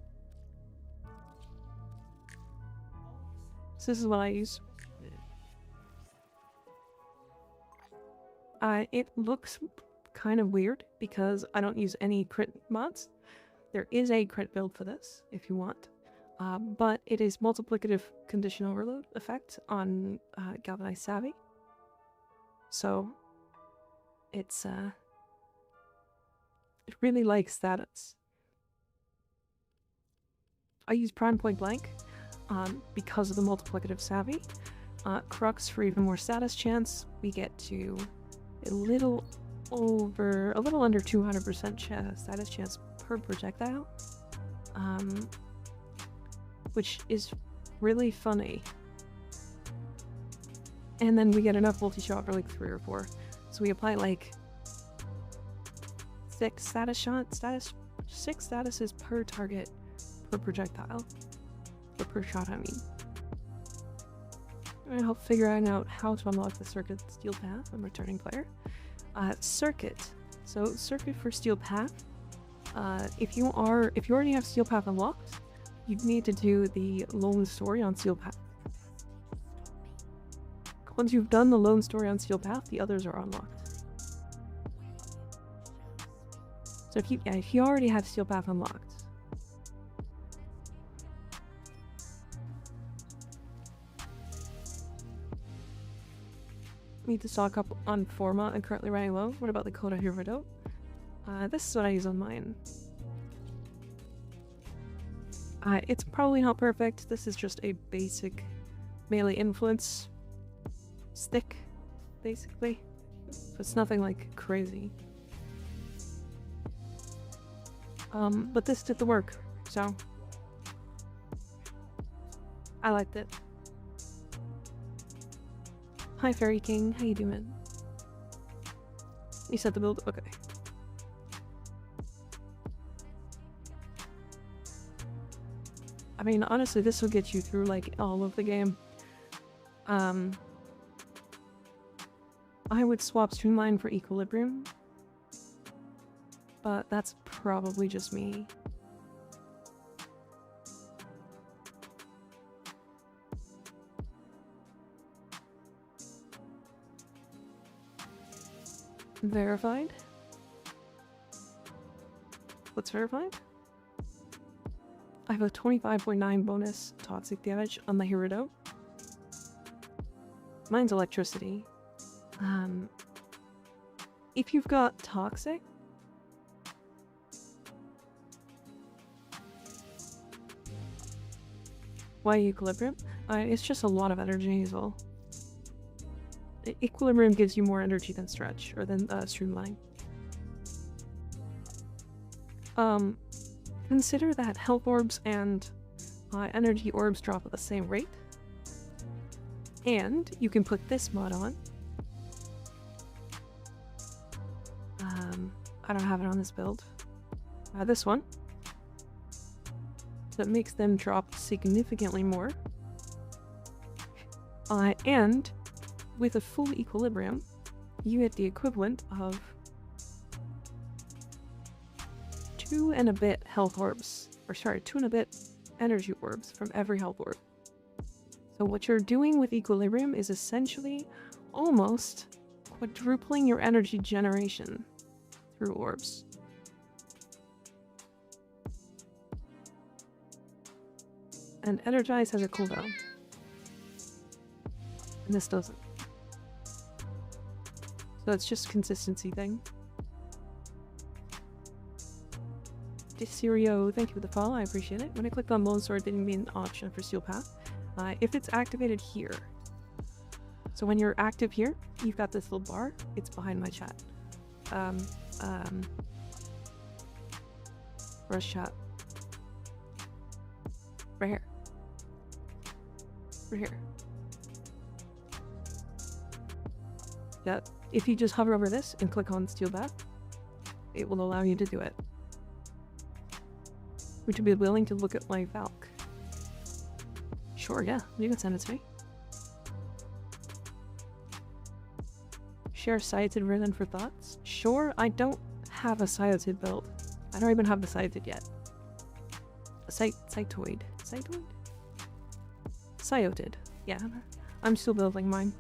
So this is what I use. It looks kind of weird because I don't use any crit mods. There is a crit build for this if you want. but it is multiplicative condition overload effect on Galvanized Savvy. So it's it really likes status. I use Prime Point Blank because of the multiplicative savvy. Crux for even more status chance. We get to a little under 200% status chance per projectile, which is really funny. And then we get enough multi-shot for like 3 or 4. So we apply like 6 statuses per target per projectile. Or per shot, I mean. I'm help figure out how to unlock the circuit Steel Path. I'm returning player. Circuit. So circuit for Steel Path. If you already have Steel Path unlocked, you need to do the lone story on Steel Path. Once you've done the lone story on Steel Path, the others are unlocked. So if you already have Steel Path unlocked, need to stock up on Forma and currently running low. What about the Coda Hirudo? This is what I use on mine. It's probably not perfect. This is just a basic melee influence stick, basically. So it's nothing like crazy. But this did the work, so I liked it. Hi Fairy King, how you doing? You set the build? Okay. I mean, honestly, this will get you through, like, all of the game. I would swap Streamline for Equilibrium, but that's probably just me. Verified? What's verified? I have a 25.9 bonus toxic damage on the Hirudo. Mine's electricity. If you've got toxic, why Equilibrium? It's just a lot of energy as well. Equilibrium gives you more energy than Stretch, or than Streamline. Consider that health orbs and energy orbs drop at the same rate. And you can put this mod on. I don't have it on this build. This one. So it makes them drop significantly more. And with a full equilibrium, you get the equivalent of 2 and a bit health orbs. Or sorry, 2 and a bit energy orbs from every health orb. So what you're doing with equilibrium is essentially almost quadrupling your energy generation through orbs. And Energize has a cooldown. And this doesn't. So it's just a consistency thing. Desirio, thank you for the follow, I appreciate it. When I clicked on Lone Sword, it didn't mean an option for Steel Path. If it's activated here. So when you're active here, you've got this little bar. It's behind my chat. Where's chat? Right here. Right here. Yeah, if you just hover over this and click on Steel Path, it will allow you to do it. Would you be willing to look at my Valk? Sure, yeah, you can send it to me. Share Sciated Rhythm for thoughts? Sure, I don't have a Sciated build. I don't even have the Sciated yet. A Cytoid. Cytoid? Sciated. Yeah, I'm still building mine.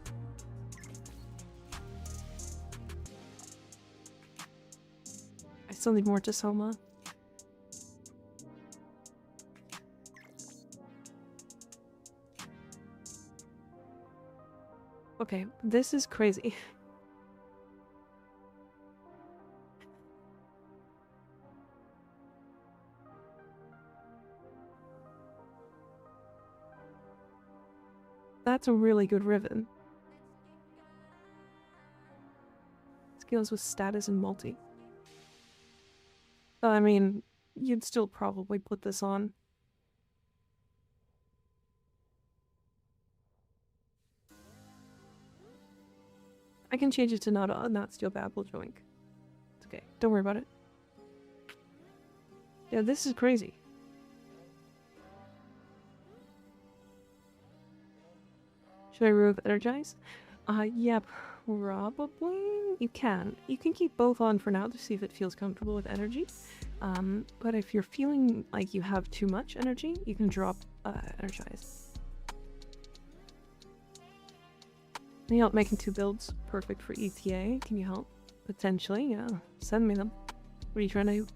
I still need more to Soma. Okay, this is crazy. That's a really good ribbon. Skills with status and multi. I mean, you'd still probably put this on. I can change it to not steal babble joink. It's okay. Don't worry about it. Yeah, this is crazy. Should I remove energize? Yeah, probably. You can. You can keep both on for now to see if it feels comfortable with energy. But if you're feeling like you have too much energy, you can drop energize. Can you help making 2 builds? Perfect for ETA. Can you help? Potentially, yeah. Send me them. What are you trying to do?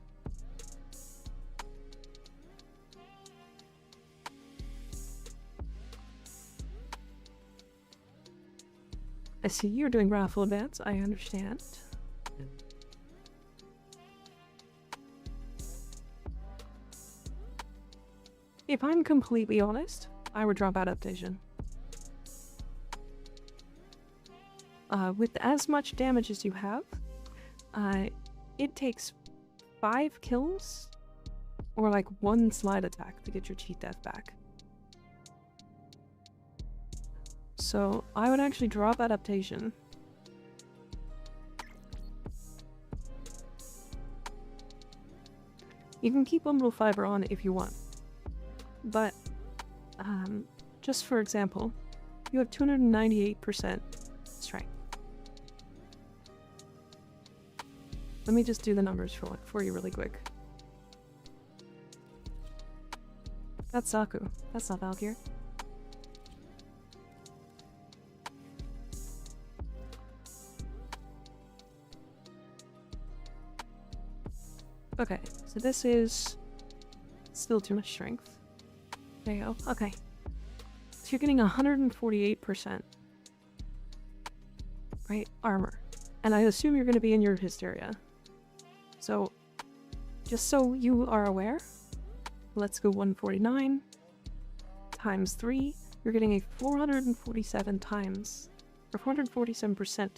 I see you're doing raffle events. I understand. If I'm completely honest, I would drop adaptation. With as much damage as you have, it takes 5 kills or like 1 slide attack to get your cheat death back. So I would actually drop adaptation. You can keep Umbral Fiber on if you want. But, just for example, you have 298% strength. Let me just do the numbers for you really quick. That's Saku. That's not Valkyr. Okay, so this is still too much strength. There you go. Okay. So you're getting 148%. Right? Armor. And I assume you're going to be in your Hysteria. So, just so you are aware, let's go 149 times 3. You're getting a 447 times, or 447%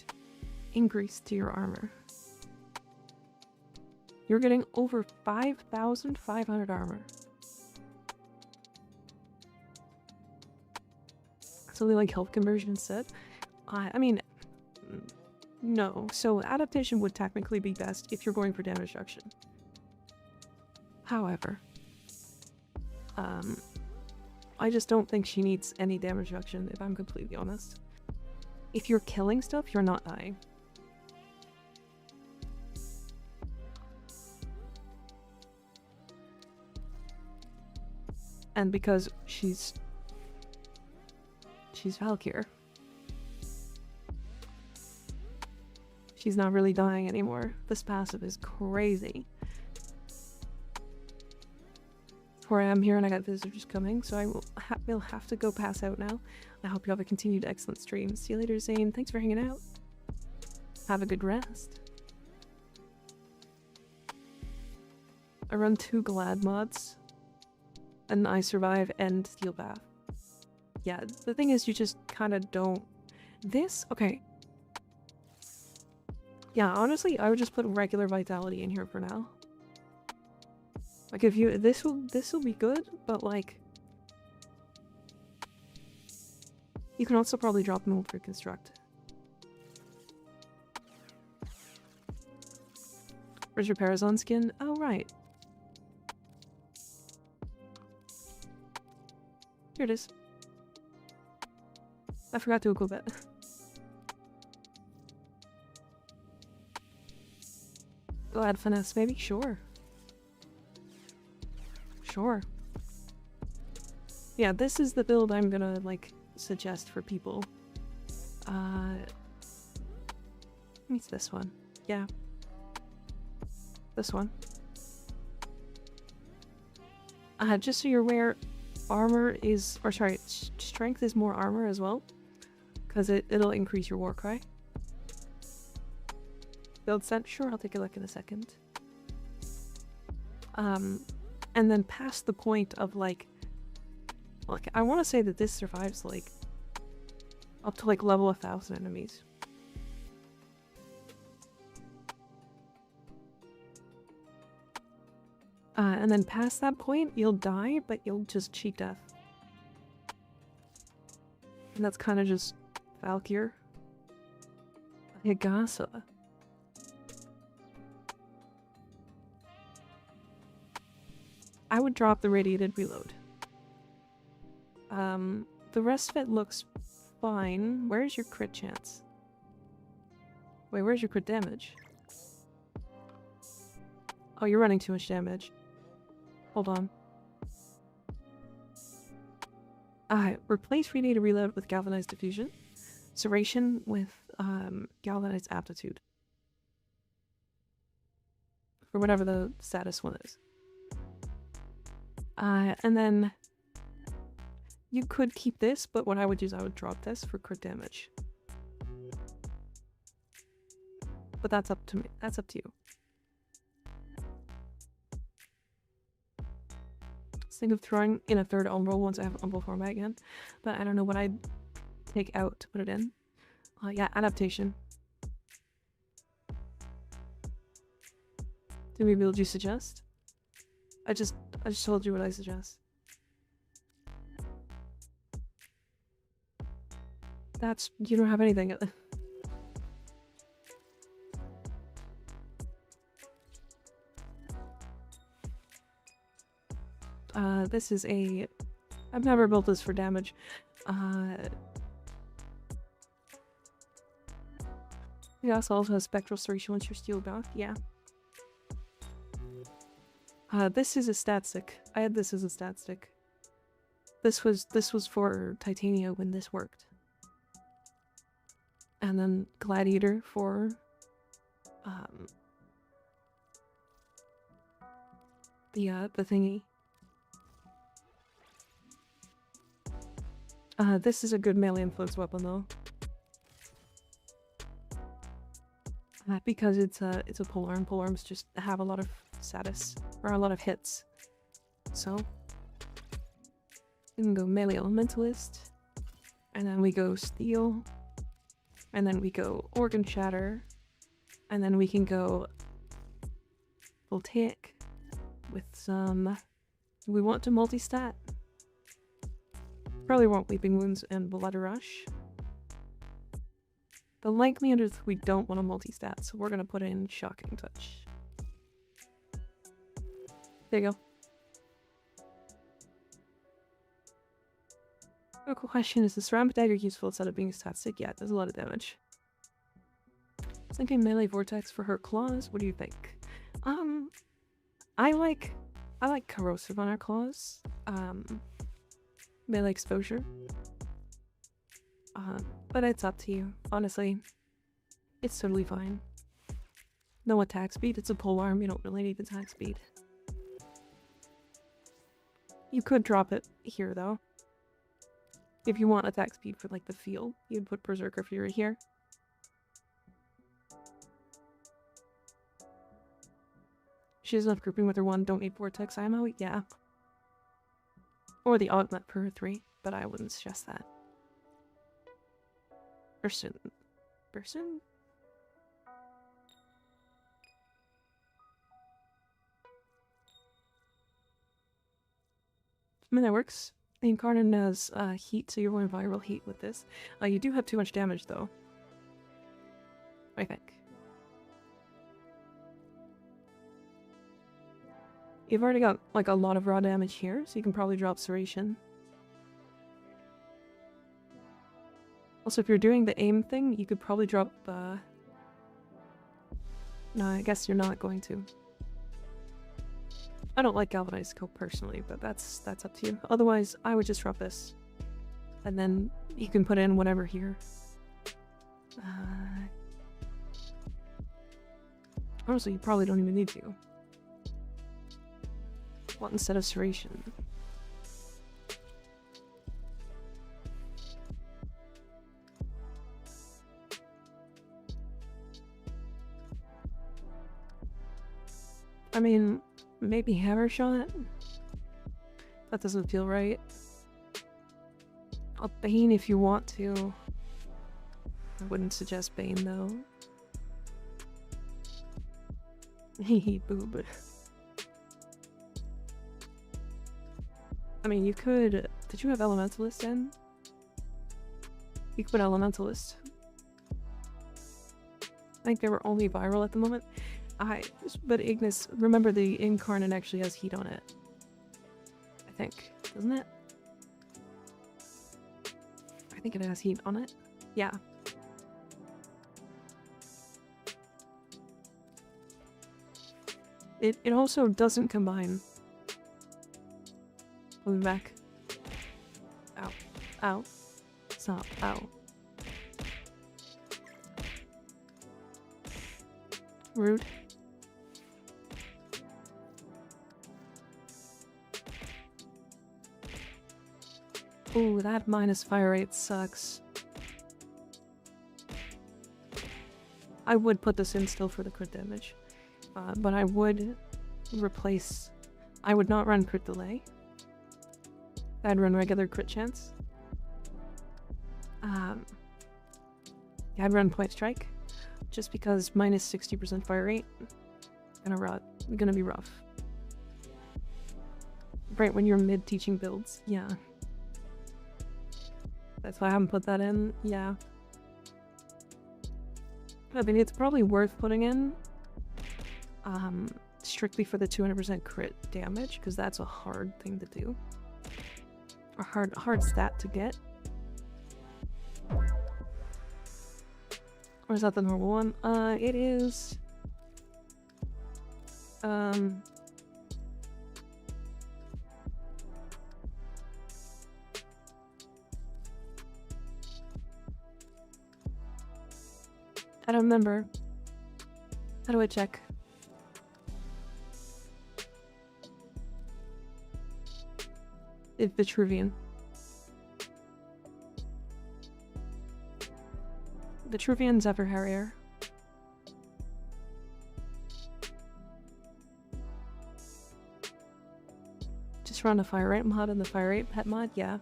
increase to your armor. You're getting over 5,500 armor. Something like health conversion set. I mean, no. So adaptation would technically be best if you're going for damage reduction. However, I just don't think she needs any damage reduction, if I'm completely honest. If you're killing stuff, you're not dying. And because she's Valkyr, she's not really dying anymore. This passive is crazy. 4 AM here and I got visitors coming, so I will have to go pass out now. I hope you have a continued excellent stream. See you later, Zane. Thanks for hanging out. Have a good rest. I run 2 Glad mods. And I survive and Steel Bath. Yeah, the thing is you just kind of don't... This? Okay. Yeah, honestly, I would just put regular vitality in here for now. Like, if you... This will be good, but like... You can also probably drop them over Construct. Where's your Parazon skin? Oh, right. Here it is. I forgot to equip it. Glad finesse, maybe? Sure. Sure. Yeah, this is the build I'm gonna, like, suggest for people. It's this one. Yeah. This one. Just so you're aware, armor is, or sorry, strength is more armor as well. because it'll increase your war cry. Build set? Sure, I'll take a look in a second. And then past the point of like I want to say that this survives like up to like level 1000 enemies. And then past that point, you'll die, but you'll just cheat death. And that's kind of just Valkyr. Higasa. I would drop the radiated reload. The rest of it looks fine. Where's your crit chance? Wait, where's your crit damage? Oh, you're running too much damage. Hold on. Replace radiated reload with galvanized diffusion. Serration with galvanized aptitude. For whatever the status one is. And then you could keep this, but what I would do is I would drop this for crit damage. But that's up to me. That's up to you. Think of throwing in a third umbral once I have umbral format again, but I don't know what I'd take out to put it in. Yeah, adaptation. Do maybe would you suggest? I just told you what I suggest. That's you don't have anything. This is a... I've never built this for damage. Yeah, so also has spectral serration once you're steel back. Yeah. This is a stat stick. I had this as a stat stick. This was for Titania when this worked. And then Gladiator for the thingy. This is a good melee influence weapon though. Because it's a polearm. Polearms just have a lot of status, or a lot of hits. So we can go melee elementalist, and then we go steel, and then we go organ shatter, and then we can go voltaic with some... Do we want to multi-stat? Probably want Weeping Wounds and Blood Rush. But like Meanders, we don't want a multi-stat, so we're gonna put in Shocking Touch. There you go. A question, is the Ceramic Dagger useful instead of being a stat stick? Yeah, it does a lot of damage. I was thinking Melee Vortex for her claws. What do you think? I like Corrosive on her claws. Melee exposure. But it's up to you. Honestly, it's totally fine. No attack speed. It's a polearm. You don't really need attack speed. You could drop it here though. If you want attack speed for like the field, you'd put Berserker Fury here. She has enough grouping with her 1, don't need Vortex ammo, yeah. Or the augment for her 3, but I wouldn't suggest that. Person? I mean, that works. The Incarnate has heat, so you're going viral heat with this. You do have too much damage, though. I think. You've already got, like, a lot of raw damage here, so you can probably drop Serration. Also, if you're doing the aim thing, you could probably drop, No, I guess you're not going to. I don't like Galvanized Scope personally, but that's up to you. Otherwise, I would just drop this. And then you can put in whatever here. Honestly, you probably don't even need to. What instead of Serration? I mean, maybe hammer shot? That doesn't feel right. A Bane if you want to. I wouldn't suggest Bane though. Hehe, boob. I mean, you could... Did you have Elementalist in? You could put Elementalist. I think they were only viral at the moment. But Ignis, remember the Incarnate actually has heat on it. I think, doesn't it? I think it has heat on it. Yeah. It also doesn't combine. I'll be back. Ow. Ow. Stop. Ow. Rude. Ooh, that minus fire rate sucks. I would put this in still for the crit damage. But I would replace... I would not run crit delay. I'd run regular crit chance. I'd run point strike. Just because minus 60% fire rate. Gonna be rough. Right when you're mid-teaching builds, yeah. That's why I haven't put that in, yeah. I mean, it's probably worth putting in. Strictly for the 200% crit damage, because that's a hard thing to do. A hard stat to get. Or is that the normal one? It is... I don't remember. How do I check? It's Vitruvian. Vitruvian Zephyr Harrier. Just run a fire rate mod and the fire rate pet mod, yeah.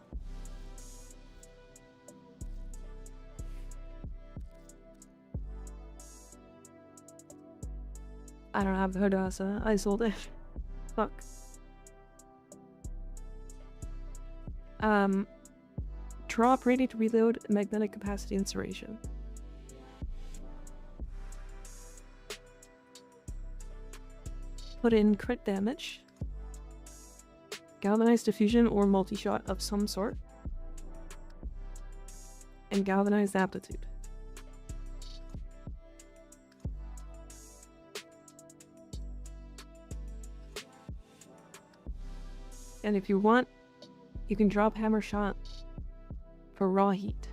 I don't have the Hadassah. I sold it. Fuck. Drop ready to reload magnetic capacity inspiration. Put in crit damage. Galvanized diffusion or multi-shot of some sort. And galvanized aptitude. And if you want, you can drop hammer shot for raw heat.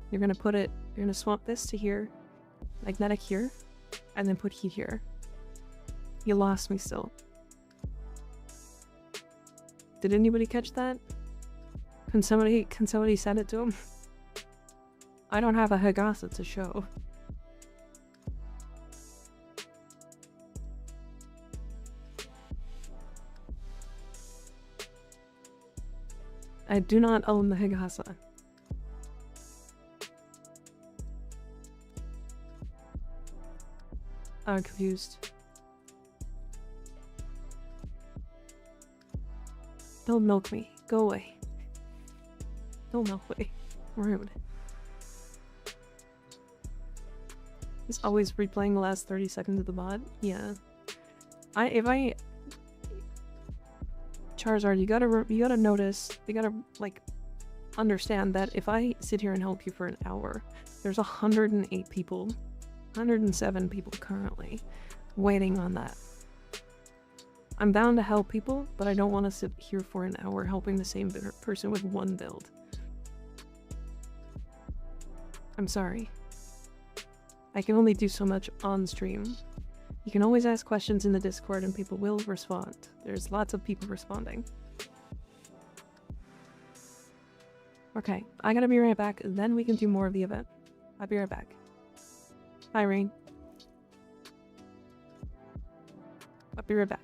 You're gonna swap this to here, magnetic here, and then put heat here. You lost me still. Did anybody catch that? Can somebody send it to him? I don't have a Hagasa to show. I do not own the Higasa. I'm confused. Don't milk me. Go away. Don't milk me. Rude. He's always replaying the last 30 seconds of the mod. Yeah. Charizard, you gotta notice, you gotta, like, understand that if I sit here and help you for an hour, there's 108 people, 107 people currently waiting on that. I'm bound to help people, but I don't want to sit here for an hour helping the same person with one build. I'm sorry. I can only do so much on stream. You can always ask questions in the Discord and people will respond. There's lots of people responding. Okay, I gotta be right back, then we can do more of the event. I'll be right back. Hi, Rain. Be right back.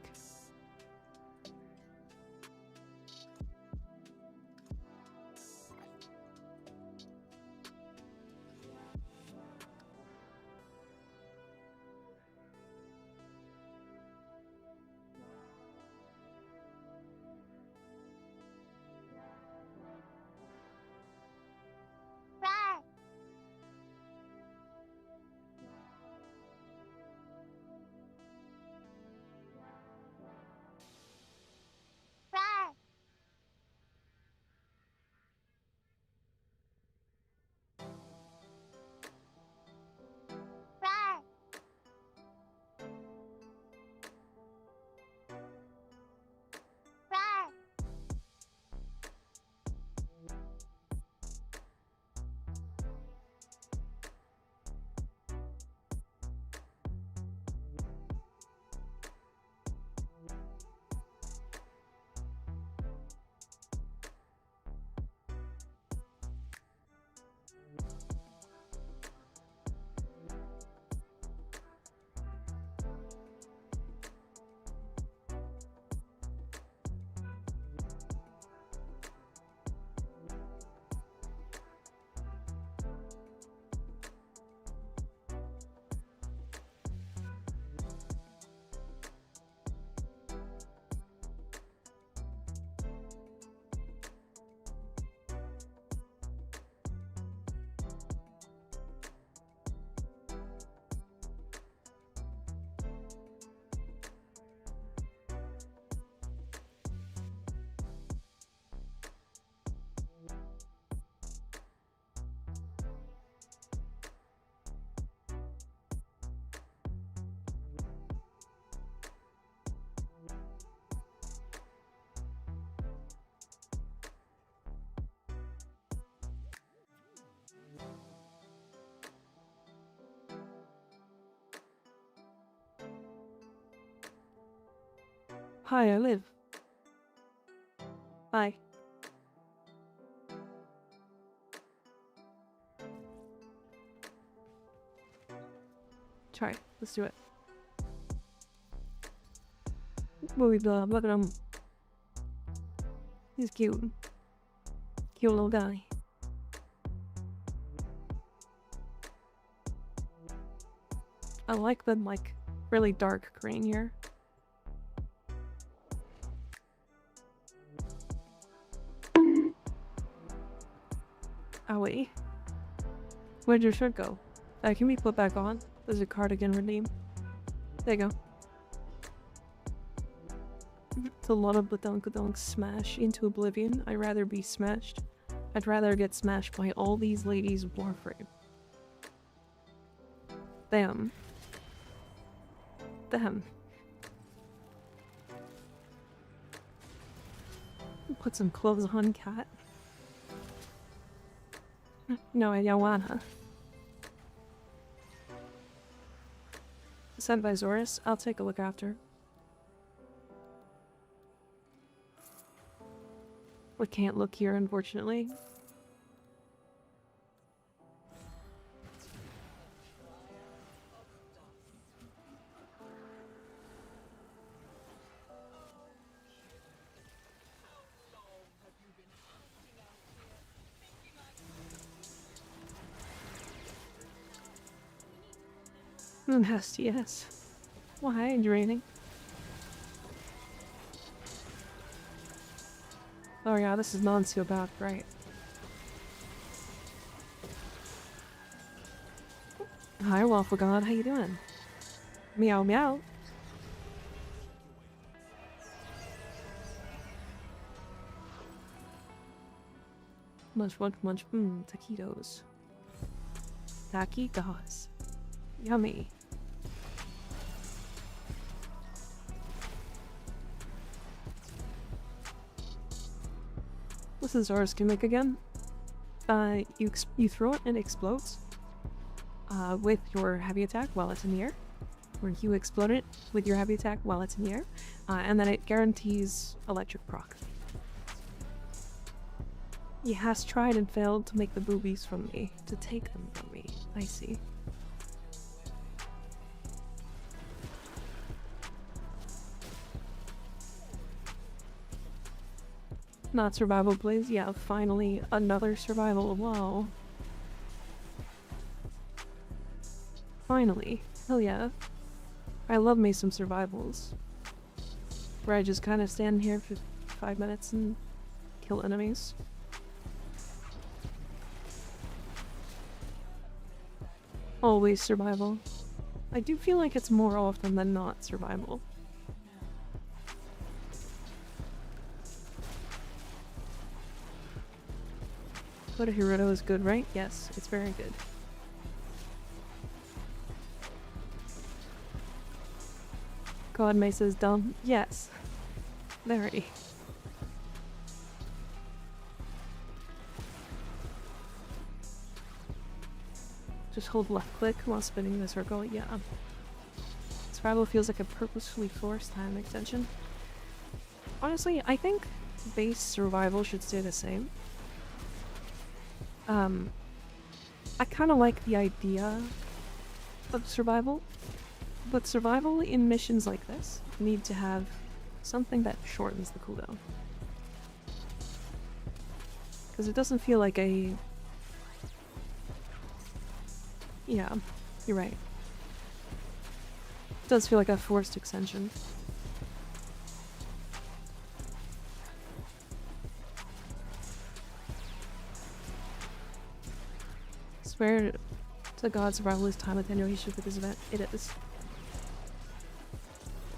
Hi, I live. Bye. Try. Let's do it. Look at him. He's cute. Cute little guy. I like the, like, really dark green here. Owie. Where'd your shirt go? Can we put back on? There's a cardigan redeem. There you go. It's a lot of badunkadunk smash into oblivion. I'd rather be smashed. I'd rather get smashed by all these ladies' Warframe. Damn. Damn. Put some clothes on, cat. No, I don't wanna. Sent by Zorus. I'll take a look after. We can't look here, unfortunately. Nasty, yes. Why are you raining? Oh yeah, this is non-Sealback, right. Hi, Waffle God, how you doing? Meow meow. Munch, munch, munch. Taquitos. Taquitos. Yummy. This is Zorus gimmick again. You throw it and it explodes. With your heavy attack while it's in the air. Or you explode it with your heavy attack while it's in the air. And then it guarantees electric proc. He has tried and failed to make the boobies from me. To take them from me. I see. Not survival, please. Yeah, finally another survival. Wow. Finally. Hell yeah. I love me some survivals. Where I just kind of stand here for 5 minutes and kill enemies. Always survival. I do feel like it's more often than not survival. But Hirudo is good, right? Yes, it's very good. God Mesa is dumb. Yes. Very. Just hold left click while spinning the circle. Yeah. Survival feels like a purposefully forced time extension. Honestly, I think base survival should stay the same. I kind of like the idea of survival, but survival in missions like this need to have something that shortens the cooldown. Because it doesn't feel like a... Yeah, you're right. It does feel like a forced extension. Swear to God, survival is time attenuation for this event. It is.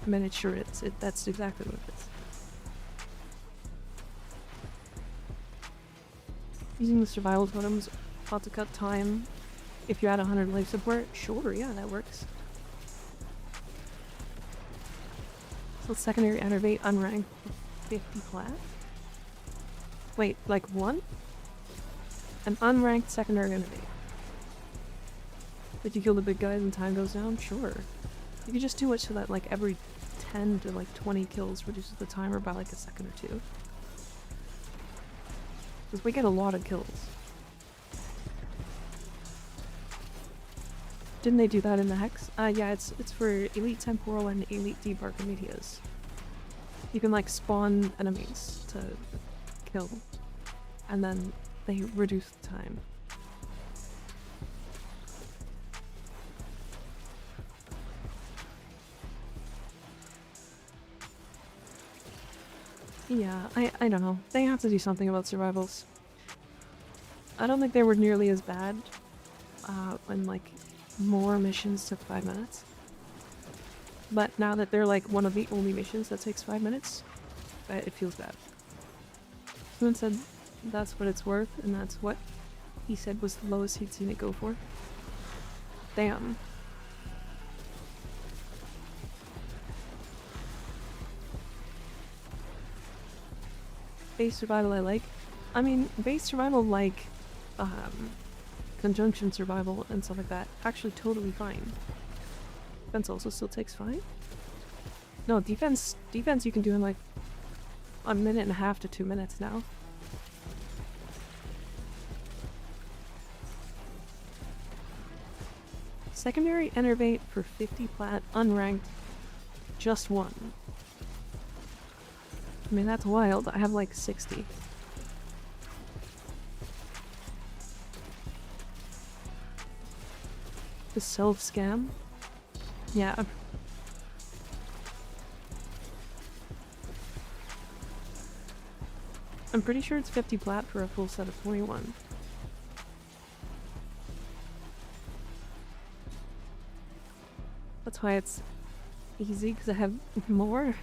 I mean, sure it's. That's exactly what it is. Using the survival totems ought to cut time. If you add 100 life support, sure, yeah, that works. So secondary enervate unranked 50 plat? Wait, like one? An unranked secondary enervate. Did you kill the big guys and time goes down? Sure. You could just do it so that like every 10 to like 20 kills reduces the timer by like a second or two. Because we get a lot of kills. Didn't they do that in the Hex? Yeah, it's for Elite Temporal and Elite Deep Archimedes. You can like spawn enemies to kill, and then they reduce the time. Yeah, I don't know. They have to do something about survivals. I don't think they were nearly as bad when like more missions took 5 minutes. But now that they're like one of the only missions that takes 5 minutes, it feels bad. Someone said that's what it's worth, and that's what he said was the lowest he'd seen it go for. Damn. Base survival I like. I mean, base survival like conjunction survival and stuff like that, actually totally fine. Defense also still takes 5? No, defense you can do in like 1.5 minutes to 2 minutes now. Secondary enervate for 50 plat, unranked, just one. I mean, that's wild. I have like 60. The self-scam? Yeah. I'm pretty sure it's 50 plat for a full set of 21. That's why it's easy, because I have more.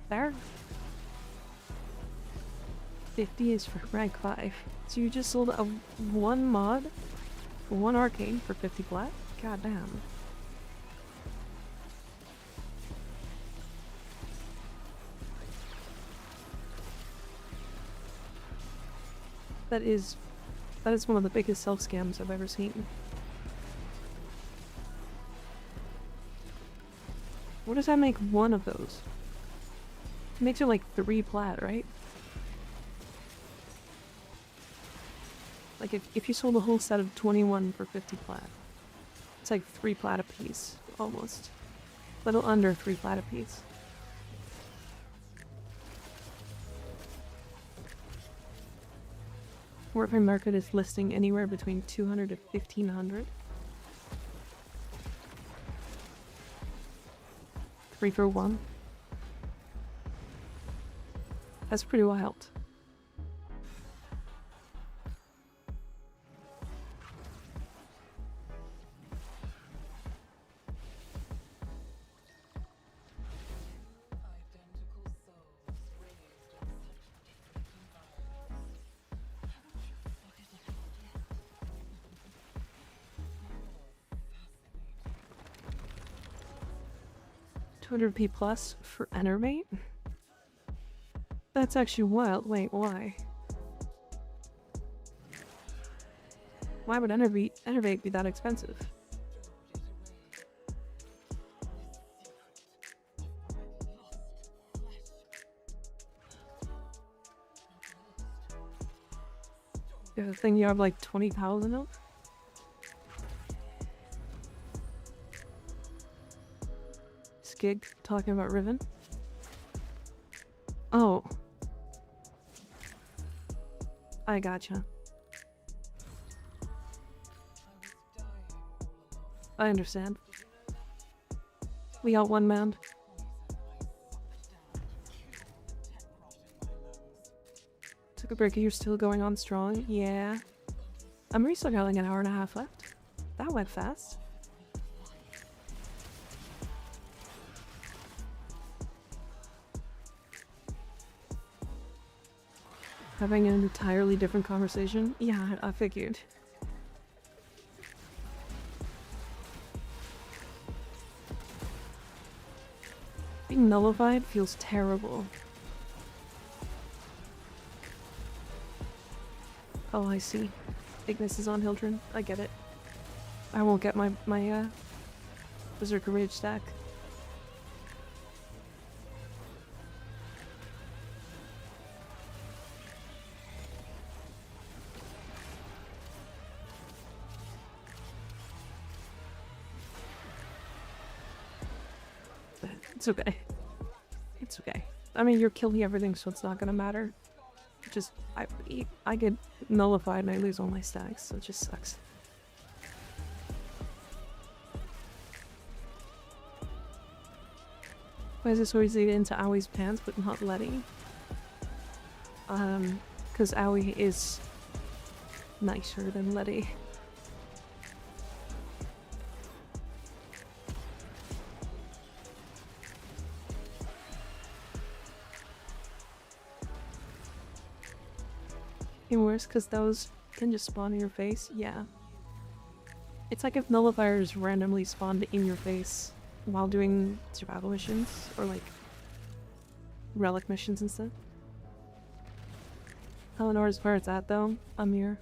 There. 50 is for rank 5. So you just sold a one mod, one arcane for 50 plat? God damn. That is one of the biggest self scams I've ever seen. What does that make one of those? It makes it like 3 plat, right? Like if you sold a whole set of 21 for 50 plat, it's like 3 plat a piece, almost. Little under 3 plat a piece. Warframe Market is listing anywhere between 200 to 1500. 3 for 1. That's pretty wild. $200p plus for Enervate? That's actually wild. Wait, why? Why would Enervate be that expensive? The thing you have like 20,000 of? Skig talking about Riven? Oh. I gotcha. I understand. We got one man. Took a break, you're still going on strong? Yeah. I'm really still got like an hour and a half left. That went fast. Having an entirely different conversation? Yeah, I figured. Being nullified feels terrible. Oh, I see. Ignis is on Hildren. I get it. I won't get my Berserker Rage stack. It's okay. It's okay. I mean, you're killing everything, so it's not gonna matter. Just, I get nullified and I lose all my stacks, so it just sucks. Why is this always lead into Aui's pants but not Letty? Because Aoi is nicer than Letty. Even worse, because those can just spawn in your face. Yeah. It's like if nullifiers randomly spawned in your face while doing survival missions, or like relic missions and stuff. Eleanor's where it's at though. Amir.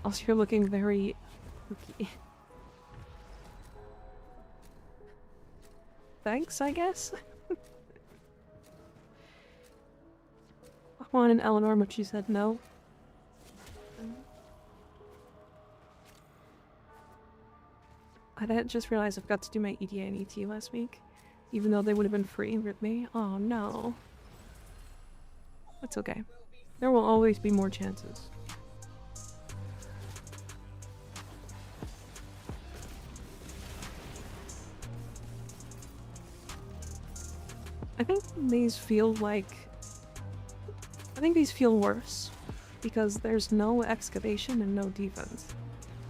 Also, you're looking very spooky. Thanks, I guess? I wanted Eleanor, but she said no. I just realized I forgot to do my EDA and ET last week, even though they would have been free with me. Oh no. It's okay. There will always be more chances. I think these feel worse because there's no excavation and no defense.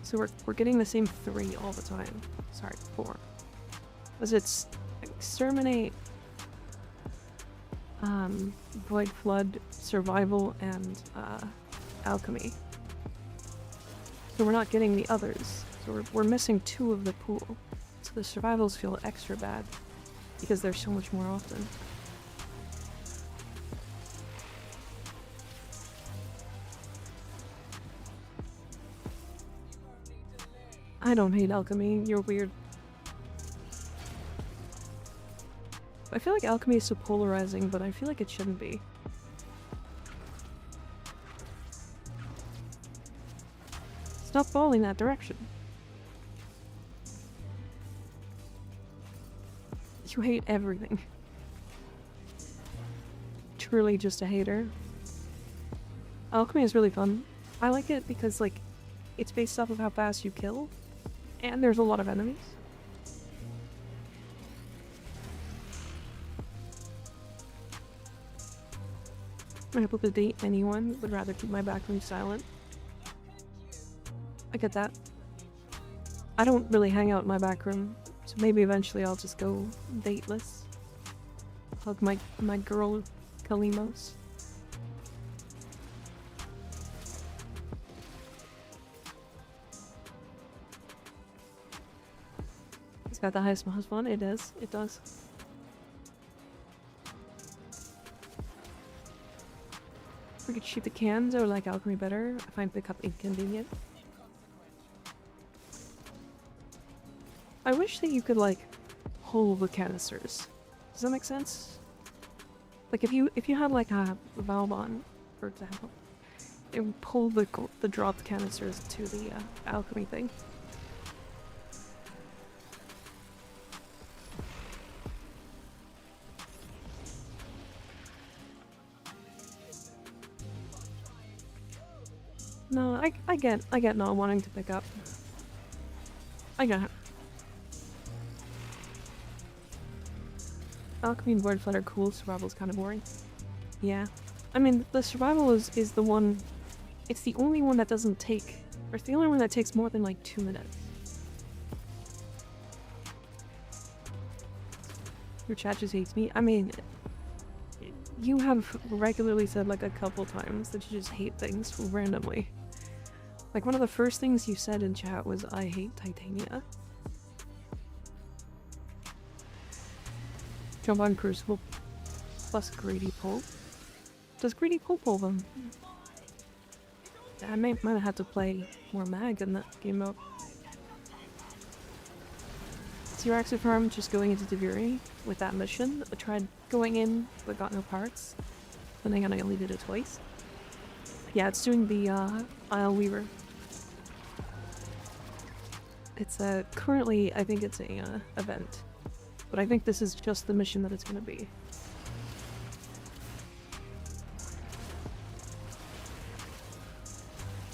So we're getting the same 3 all the time. Sorry, 4. Because it's exterminate, void flood, survival, and alchemy. So we're not getting the others. So we're missing 2 of the pool. So the survivals feel extra bad because they're so much more often. I don't hate alchemy, you're weird. I feel like alchemy is so polarizing, but I feel like it shouldn't be. Stop falling that direction. You hate everything. truly just a hater. Alchemy is really fun. I like it because, like, it's based off of how fast you kill, and there's a lot of enemies. I'm able to date anyone, would rather keep my backroom silent. I get that. I don't really hang out in my backroom, so maybe eventually I'll just go dateless. Hug my girl Kalimos. It's got the highest most fun. It is. It does. If we could shoot the cans, I would like alchemy better. I find pickup inconvenient. I wish that you could, like, hold the canisters. Does that make sense? Like, if you had, like, a Valbon, for example, it would pull the dropped canisters to the alchemy thing. No, I get not wanting to pick up. I get it. Alchemy and Wordflood are cool, survival's kind of boring. Yeah. I mean, the survival is the one... It's the only one that doesn't take... Or it's the only one that takes more than, like, 2 minutes. Your chat just hates me. I mean... You have regularly said, like, a couple times that you just hate things randomly. Like, one of the first things you said in chat was, I hate Titania. Jump on Crucible plus Greedy Pull. Does Greedy pull them? I might have had to play more mag in that game mode. So you're actually farm just going into Deviri with that mission. I tried going in but got no parts. Then again, I only did it twice. Yeah, it's doing the Isle Weaver. It's currently I think it's a event. But I think this is just the mission that it's gonna be.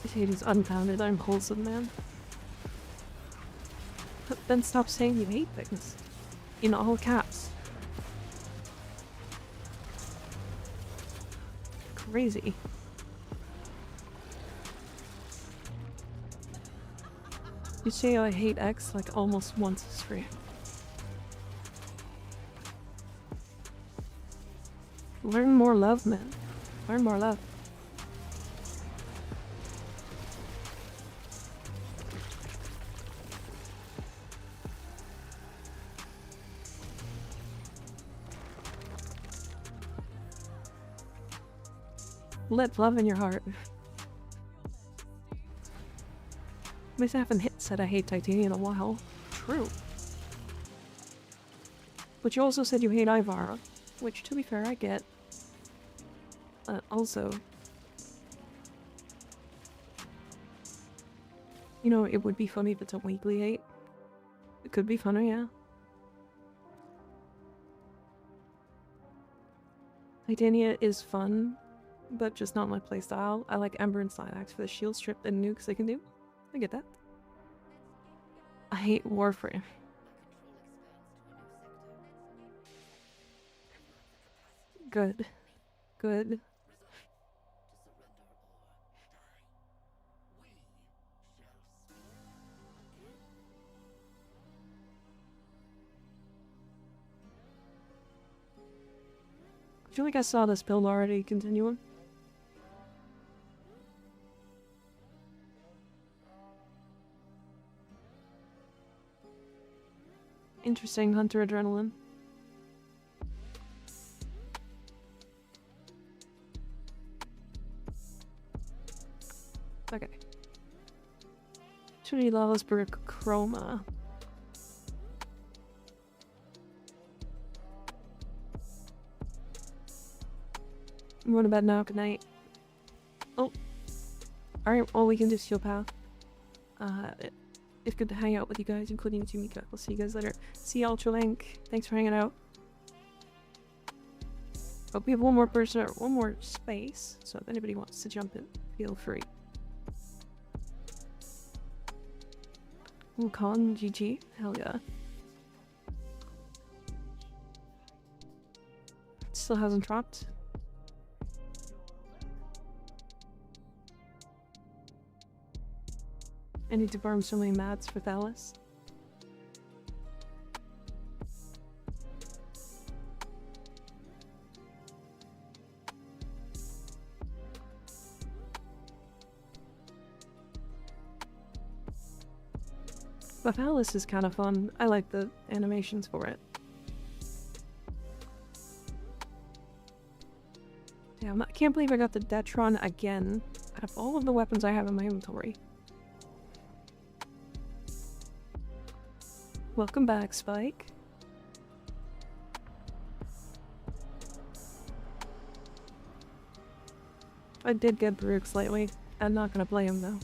This hate is unfounded, I'm wholesome, man. But then stop saying you hate things. In all caps. Crazy. You say I hate X like almost once a stream. Learn more love, man. Learn more love. Let love in your heart. At least I haven't said I hate Titania in a while. True. But you also said you hate Ivara, which, to be fair, I get. Also, you know, it would be funny if it's a weekly hate. It could be funny, yeah. Titania is fun, but just not my playstyle. I like Ember and Slidax for the shield strip and nukes they can do. I get that. I hate Warframe. Good. Good. I feel like I saw this build already. Continuing. Interesting, Hunter Adrenaline. Okay. Trinity Lawless Brick Chroma. I'm going to bed now. Good night. Oh. Alright, well, we can do Steel Path. It's good to hang out with you guys, including Tumika. I'll see you guys later. See Ultralink. Thanks for hanging out. But we have one more person or one more space, so if anybody wants to jump in, feel free. Wukong GG? Hell yeah. Still hasn't dropped. I need to farm so many mats for Thalas. But Thalas is kind of fun. I like the animations for it. Damn, I can't believe I got the Detron again out of all of the weapons I have in my inventory. Welcome back, Spike. I did get Baruch slightly. I'm not gonna play him though.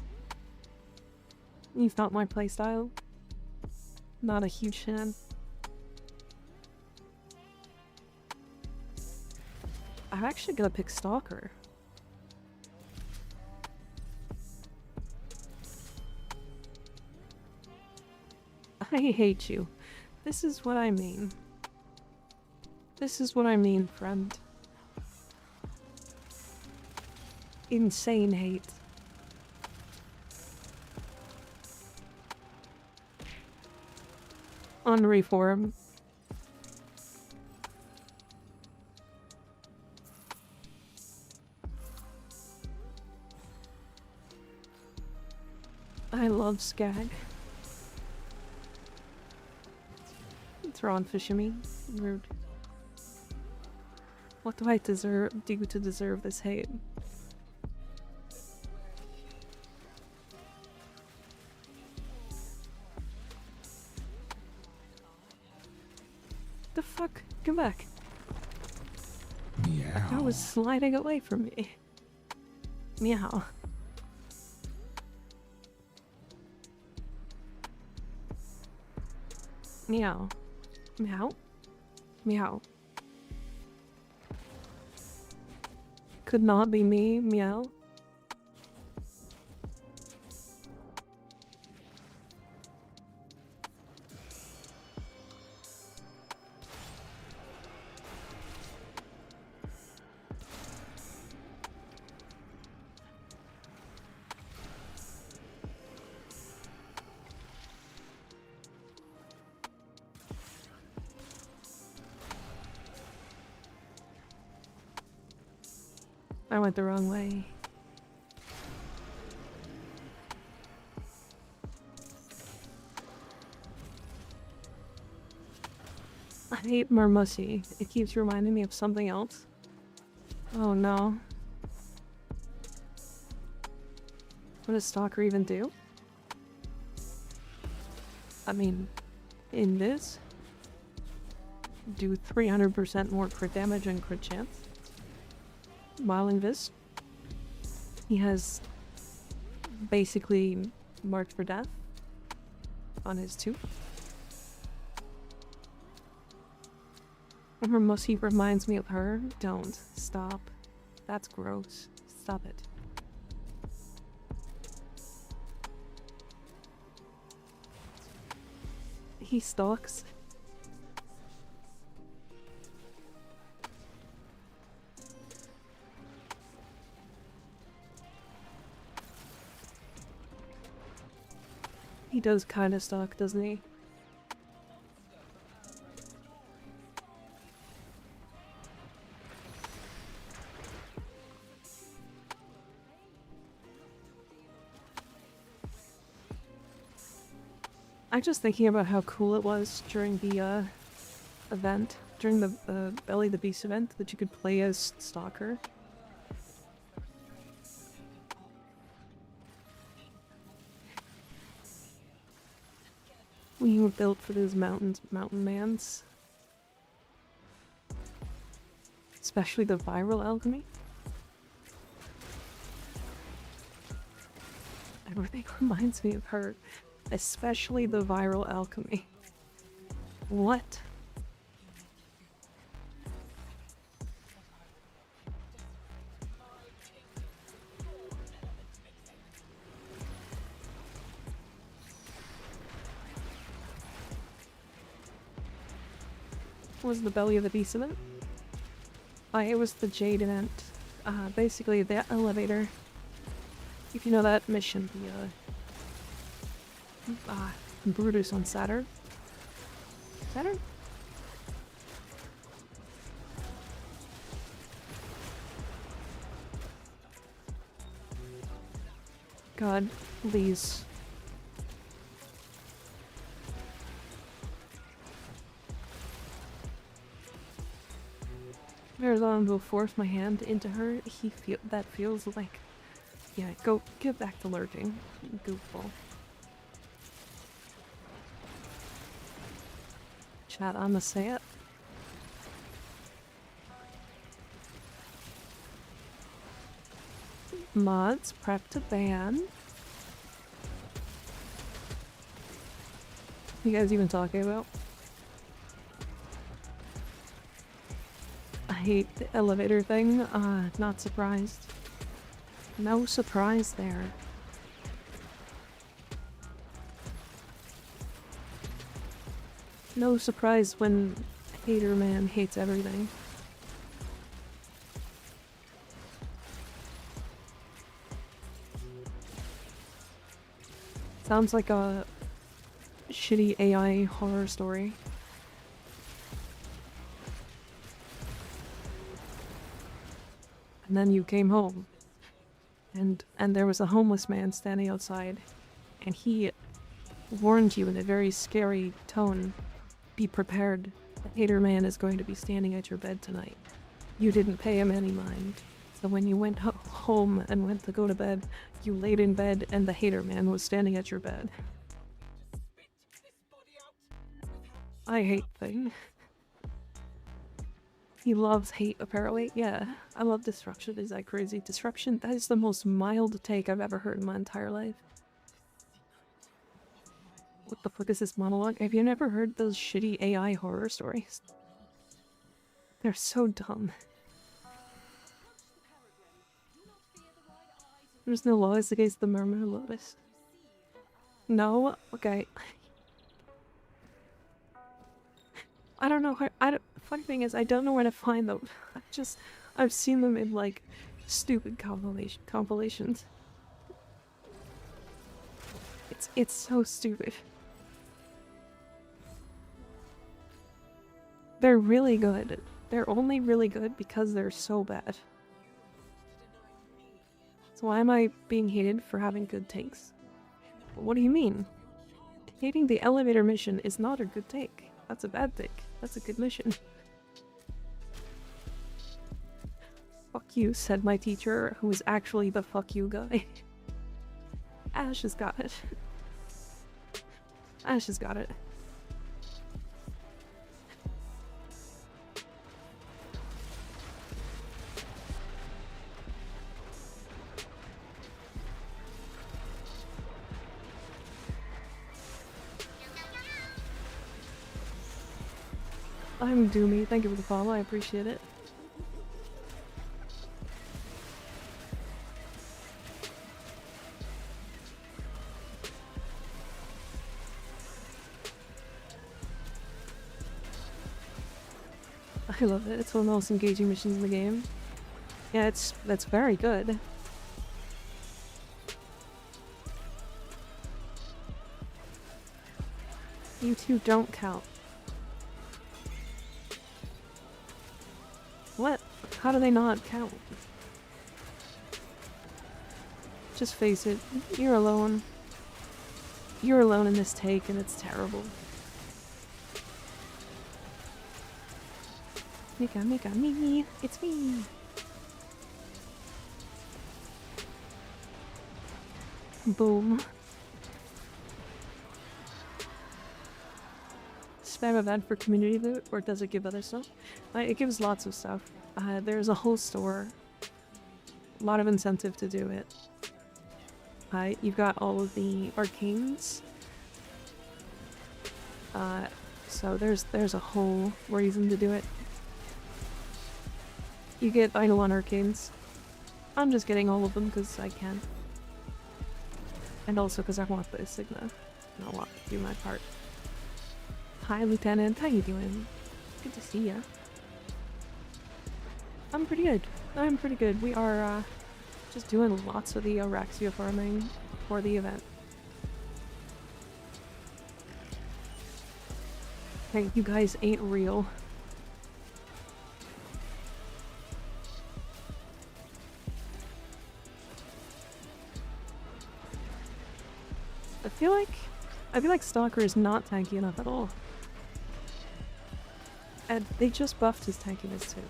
He's not my playstyle. Not a huge fan. I'm actually gonna pick Stalker. I hate you. This is what I mean. This is what I mean, friend. Insane hate. On Reform. I love Skag. Throw on Fushimi. Rude. What do I do to deserve this hate? The fuck? Come back. Meow. That was sliding away from me. Meow. Meow. Meow. Meow. Could not be me, meow. I went the wrong way. I hate Marmussy. It keeps reminding me of something else. Oh no. What does Stalker even do? I mean, in this, do 300% more crit damage and crit chance. While in this, he has basically marked for death on his 2. Marmussy reminds me of her. Don't. Stop. That's gross. Stop it. He stalks. He does kind of stalk, doesn't he? I'm just thinking about how cool it was during the event, during the Belly the Beast event, that you could play as Stalker. We were built for those mountain mans. Especially the viral alchemy. Everything reminds me of her. Especially the viral alchemy. What? was the belly of the beast event. It was the Jade event. Basically the elevator. If you know that mission, the Brutus on Saturn. Saturn? God, please. Marathon will force my hand into her. That feels like... Yeah, go get back to lurking. Goofball. Chat, I'ma say it. Mods, prep to ban. You guys even talking about? I hate the elevator thing. Not surprised. No surprise there. No surprise when Hater Man hates everything. Sounds like a shitty AI horror story. And then you came home. And there was a homeless man standing outside. And he warned you in a very scary tone. Be prepared. The Hater Man is going to be standing at your bed tonight. You didn't pay him any mind. So when you went home and went to go to bed, you laid in bed and the Hater Man was standing at your bed. I hate thing. He loves hate, apparently. Yeah, I love Disruption. Is that crazy? Disruption, that is the most mild take I've ever heard in my entire life. What the fuck is this monologue? Have you never heard those shitty AI horror stories? They're so dumb. There's no laws against the Murmur Lotus. No? Okay. I don't know how- funny thing is, I don't know where to find them. I've seen them in, like, stupid compilations. It's so stupid. They're really good. They're only really good because they're so bad. So why am I being hated for having good takes? What do you mean? Hating the elevator mission is not a good take. That's a bad take. That's a good mission. Fuck you, said my teacher, who is actually the fuck you guy. Ash has got it. Ash has got it. I'm Doomy. Thank you for the follow. I appreciate it. I love it. It's one of the most engaging missions in the game. Yeah, that's very good. You two don't count. What? How do they not count? Just face it. You're alone. You're alone in this take and it's terrible. Mika, me. It's me. Boom. Spam event for community loot, or does it give other stuff? It gives lots of stuff. There's a whole store. A lot of incentive to do it. You've got all of the arcanes. So there's a whole reason to do it. You get Eidolon arcanes. I'm just getting all of them because I can. And also because I want the Sigma. And I want to do my part. Hi, Lieutenant. How you doing? Good to see ya. I'm pretty good. I'm pretty good. We are just doing lots of the Orexia farming for the event. Hey, you guys ain't real. I feel like Stalker is not tanky enough at all. And they just buffed his tankiness too.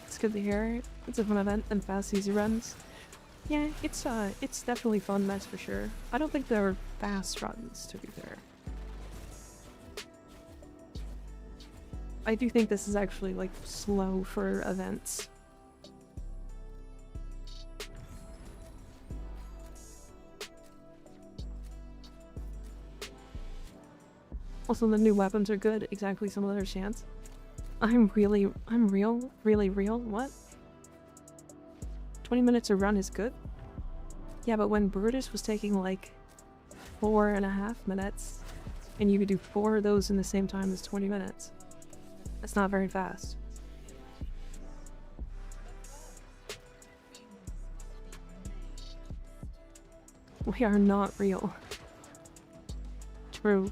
It's good to hear. It's a fun event and fast, easy runs. Yeah, it's definitely fun, that's for sure. I don't think there are fast runs, to be fair. I do think this is actually, like, slow for events. Also, the new weapons are good. Exactly, some of their chance. I'm real? Really real? What? 20 minutes a run is good? Yeah, but when Brutus was taking, like, 4.5 minutes, and you could do 4 of those in the same time as 20 minutes. That's not very fast. We are not real. True.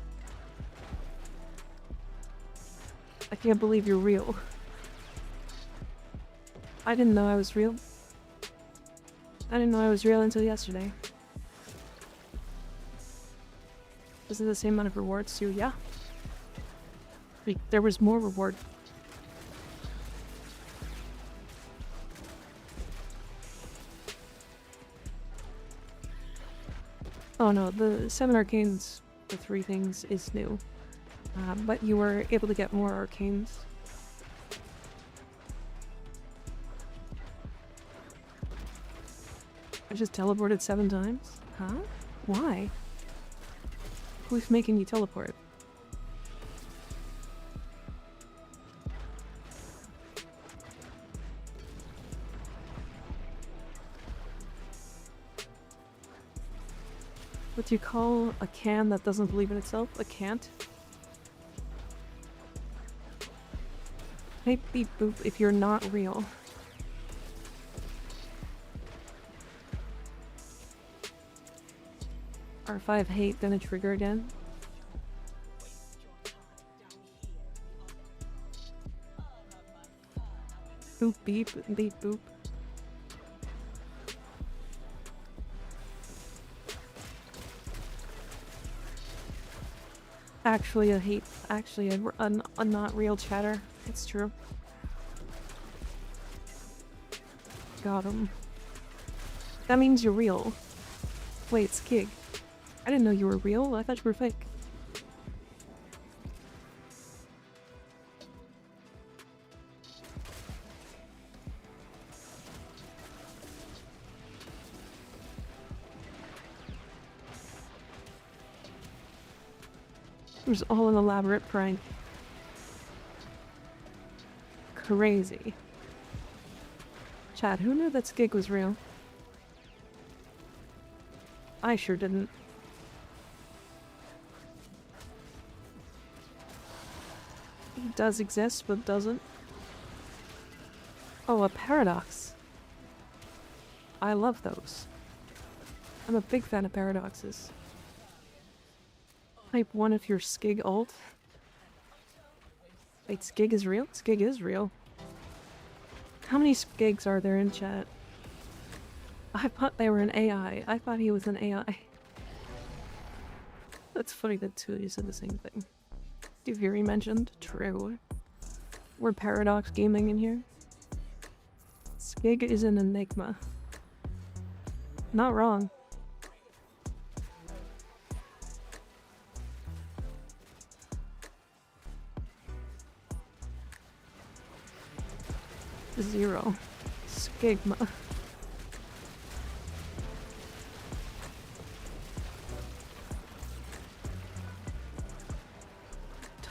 I can't believe you're real. I didn't know I was real. I didn't know I was real until yesterday. Is it the same amount of rewards too? Yeah. There was more reward. Oh no, the 7 arcanes, the 3 things, is new. But you were able to get more arcanes. I just teleported 7 times? Huh? Why? Who's making you teleport? What do you call a can that doesn't believe in itself? A can't? Hey, beep boop if you're not real. R5 hate gonna trigger again. Boop beep beep boop. Actually a not real chatter. It's true. Got him. That means you're real. Wait, Skig. I didn't know you were real. I thought you were fake. It was all an elaborate prank. Crazy. Chad, who knew that Skig was real? I sure didn't. He does exist, but doesn't. Oh, a paradox. I love those. I'm a big fan of paradoxes. Type 1 if you're Skig ult. Wait, Skig is real? Skig is real. How many Skigs are there in chat? I thought they were an AI. I thought he was an AI. That's funny that two of you said the same thing. Fury mentioned. True. We're Paradox Gaming in here. Skig is an enigma. Not wrong. Zero. Skigma.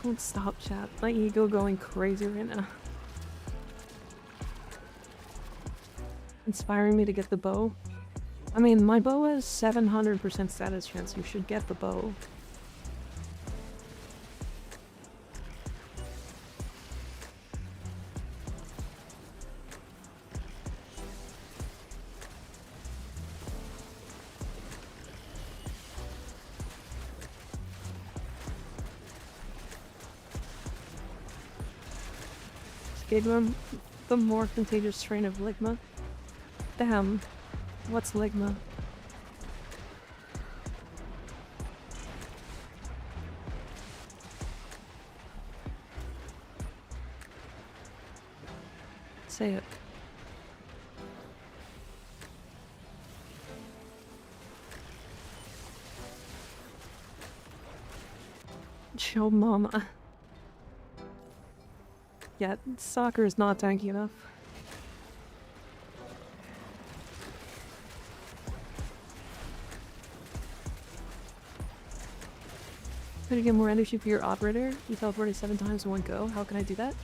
Don't stop, chat. My ego going crazy right now. inspiring me to get the bow. I mean, my bow has 700% status chance. You should get the bow. Skigma, the more contagious strain of Ligma. Damn, what's Ligma? Say it. Chill, mama. Yeah, soccer is not tanky enough. How to get more energy for your operator? You teleported 7 times in one go. How can I do that?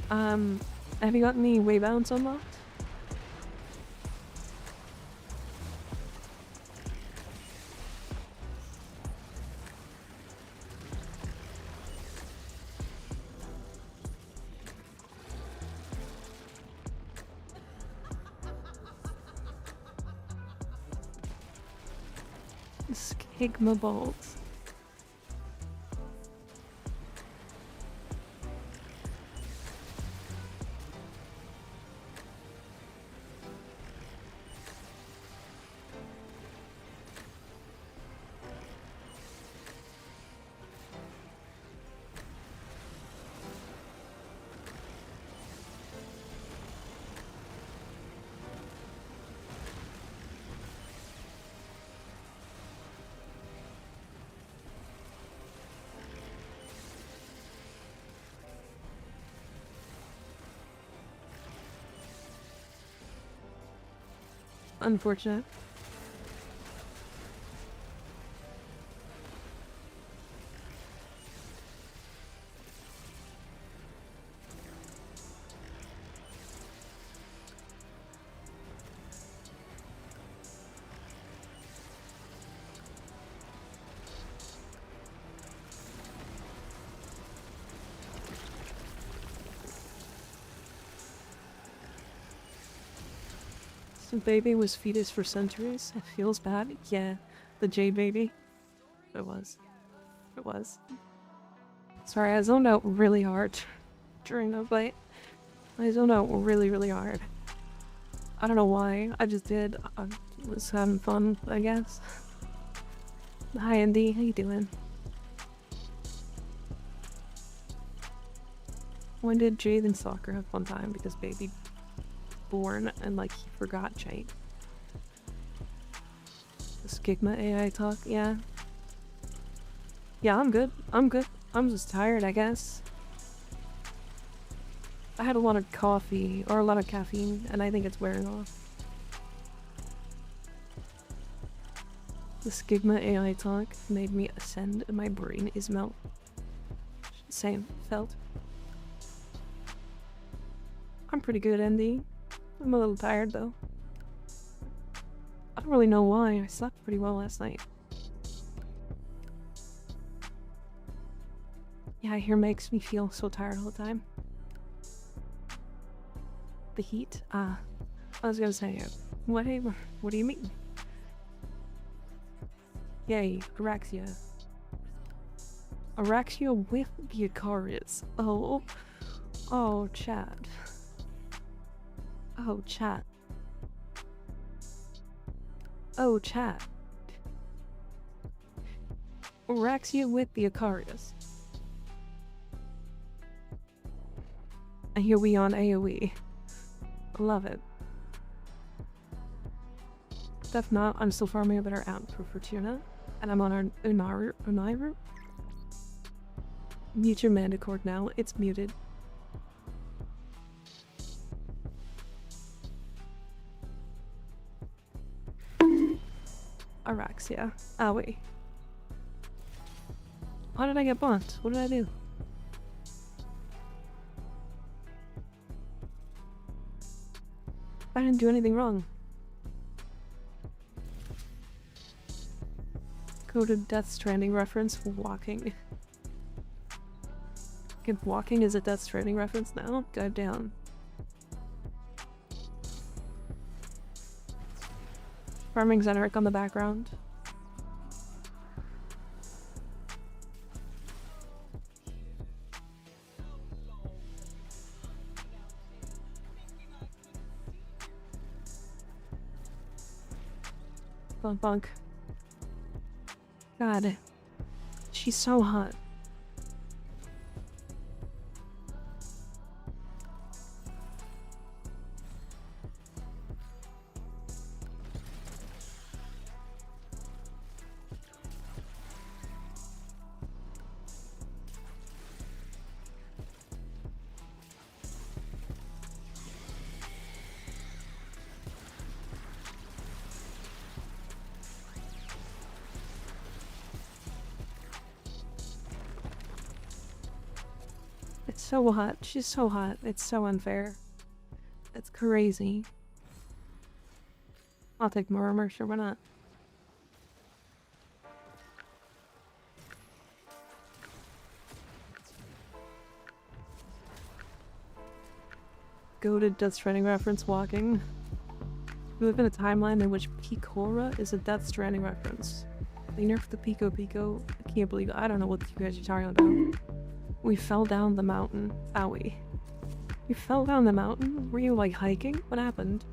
Have you gotten the way bounce unlocked? Skigma bolts. Unfortunate. Baby was fetus for centuries. It feels bad. Yeah, the Jade baby. It was. It was. Sorry, I zoned out really hard during the fight. I zoned out really, really hard. I don't know why. I just did. I was having fun, I guess. Hi, Andy. How you doing? When did Jade and Soccer have fun time? Because baby born and like he forgot Jade. The Skigma AI talk, yeah. Yeah, I'm good. I'm good. I'm just tired, I guess. I had a lot of coffee, or a lot of caffeine, and I think it's wearing off. The Skigma AI talk made me ascend and my brain is melt. Same. Felt. I'm pretty good, Andy. I'm a little tired though. I don't really know why. I slept pretty well last night. Yeah, here makes me feel so tired all the time. The heat? I was gonna say, what do you mean? Yay, Araxia. Araxia with the Icarus. Oh, chat. Oh, chat. Oh, chat. Araxia with the Icarus. And here we on AoE. Love it. Def not, I'm still farming a better amp for Fortuna. And I'm on our Uniru. Mute your Manticore now, it's muted. Araxia. Ah, wait. How did I get bumped? What did I do? I didn't do anything wrong. Go to Death Stranding reference, walking. If walking is a Death Stranding reference now, God damn. Farming Xeneric on the background. Bunk bunk. God. She's so hot. It's so hot. She's so hot. It's so unfair. It's crazy. I'll take more armor, sure, why not? Go to Death Stranding reference walking. We live in a timeline in which Picora is a Death Stranding reference. They nerfed the Pico Pico. I can't believe it. I don't know what you guys are talking about. We fell down the mountain. Owie. You fell down the mountain? Were you like hiking? What happened?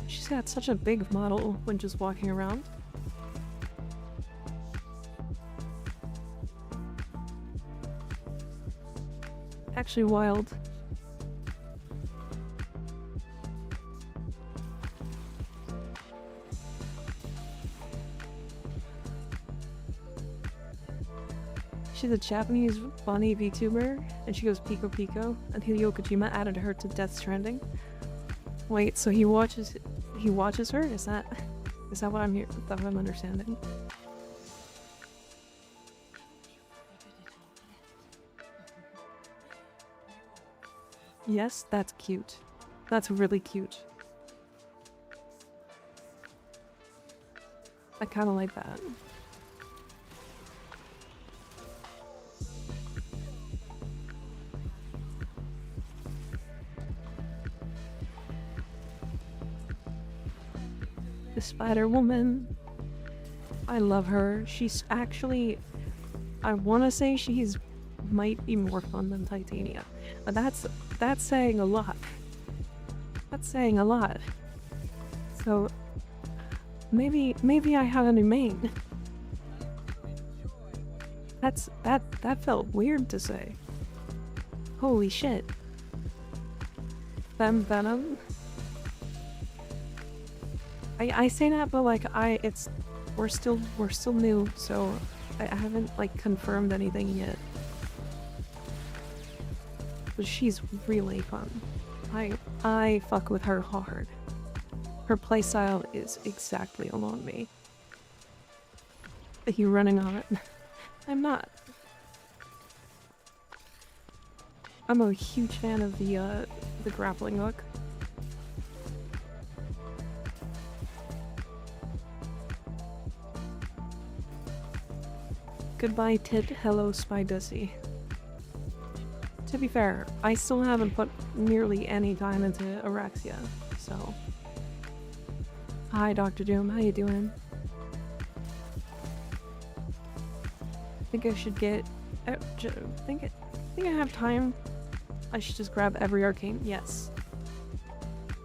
She's got such a big model when just walking around. Actually wild. She's a Japanese bunny VTuber, and she goes Pico Pico, and Hideo Kojima added her to Death Stranding. Wait, so he watches her? Is that what I'm here? Is that what I'm understanding? Yes, that's cute. That's really cute. I kind of like that. The Spider-Woman. I love her. She's actually... I want to say she's might be more fun than Titania. But that's saying a lot. That's saying a lot. So... Maybe I have a new main. That felt weird to say. Holy shit. Venom? I say that, but like we're still new, so I haven't like confirmed anything yet. But she's really fun. I fuck with her hard. Her playstyle is exactly along me. Are you running on it? I'm not. I'm a huge fan of the grappling hook. Goodbye tit, hello Spydussy. To be fair, I still haven't put nearly any time into Auraxia, so... Hi Dr. Doom, how you doing? I think I should get... I think I have time. I should just grab every arcane. Yes.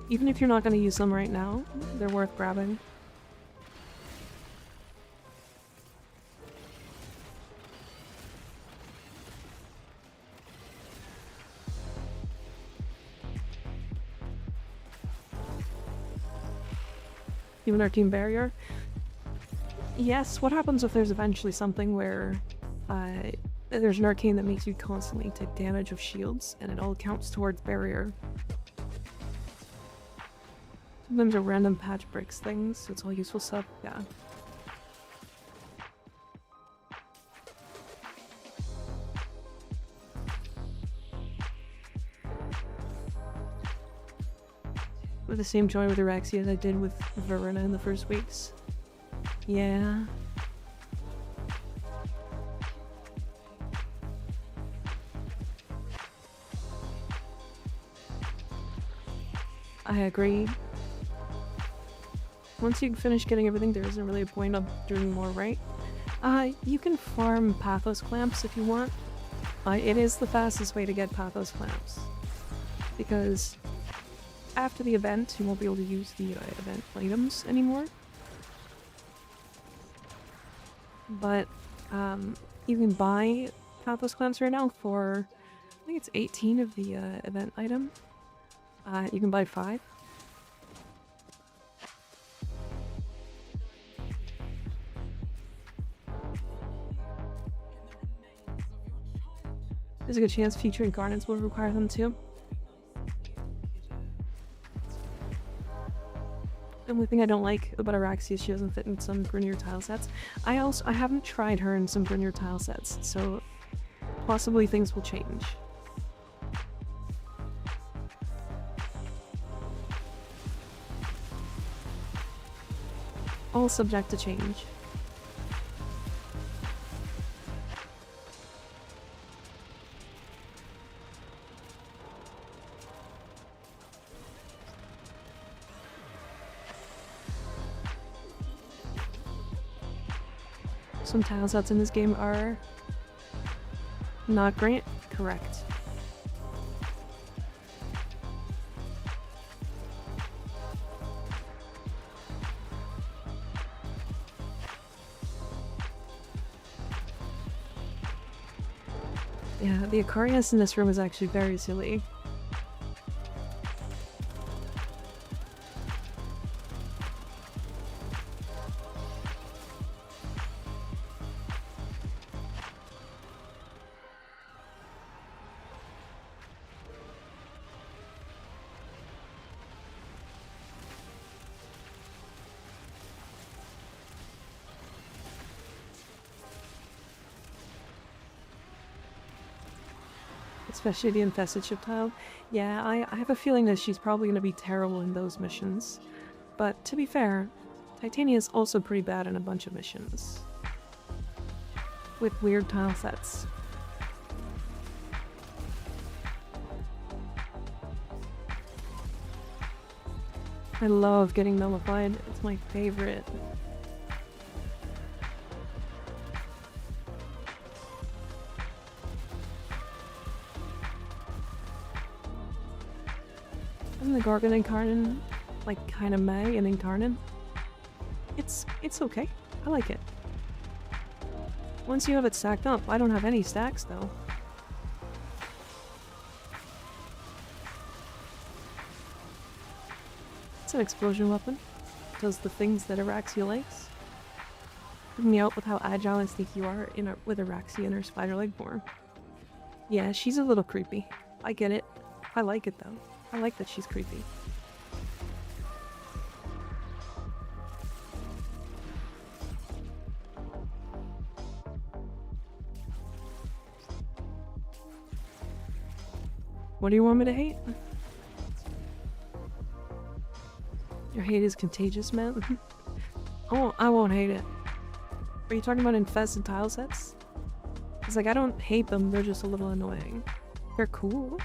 Even if you're not going to use them right now, they're worth grabbing. Even our team barrier? Yes, what happens if there's eventually something where there's an arcane that makes you constantly take damage of shields and it all counts towards barrier? Sometimes a random patch breaks things, so it's all useful stuff. Yeah. With the same joy with Araxia as I did with Verona in the first weeks. Yeah. I agree. Once you finish getting everything, there isn't really a point of doing more, right? You can farm Pathos Clamps if you want. It is the fastest way to get Pathos Clamps. Because after the event, you won't be able to use the event items anymore. But you can buy Pathos Clamps right now for, I think it's 18 of the event item. You can buy 5. There's a good chance future incarnates will require them too. The only thing I don't like about Araxia is she doesn't fit in some Grineer tile sets. I haven't tried her in some Grineer tile sets, so possibly things will change. All subject to change. Some tile sets in this game are not great. Correct. Yeah, the Icarius in this room is actually very silly. Especially the infested ship tile. Yeah, I have a feeling that she's probably going to be terrible in those missions. But to be fair, Titania is also pretty bad in a bunch of missions. With weird tile sets. I love getting nullified. It's my favorite. The Gargan Incarnate, like, kind of meh in Incarnate. It's okay. I like it. Once you have it stacked up, I don't have any stacks though. It's an explosion weapon. It does the things that Araxia likes. Bring me out with how agile and sneaky you are with Araxia in her spider leg form. Yeah, she's a little creepy. I get it. I like it though. I like that she's creepy. What do you want me to hate? Your hate is contagious, man. I won't hate it. Are you talking about infested tile sets? It's like, I don't hate them, they're just a little annoying. They're cool.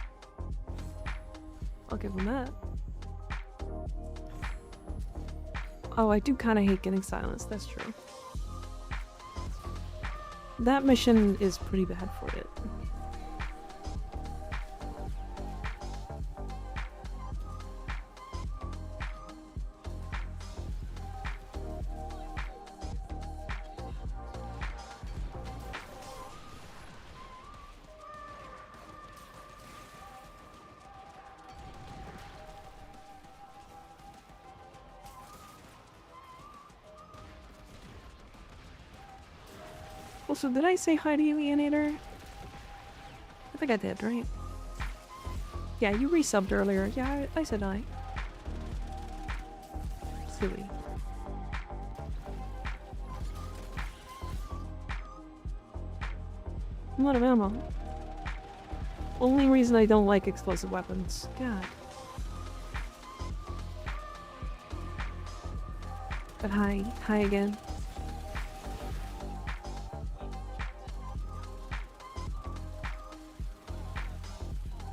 I'll give them that. Oh, I do kind of hate getting silenced, that's true. That mission is pretty bad for it. Also, did I say hi to you, Ianator? I think I did, right? Yeah, you resubbed earlier. Yeah, I said hi. silly. I'm out of ammo. Only reason I don't like explosive weapons. God. But hi. Hi again.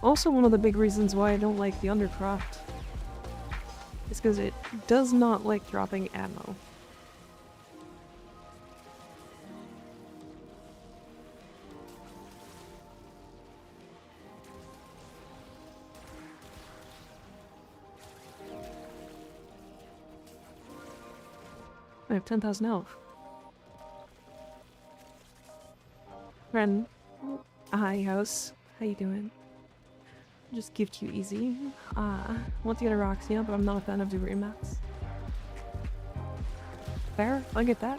Also, one of the big reasons why I don't like the Undercroft is because it does not like dropping ammo. I have 10,000 health. Friend. Hi, house. How you doing? Just gift you easy. Want to get a Roxia, but I'm not a fan of the remats. Fair, I get that.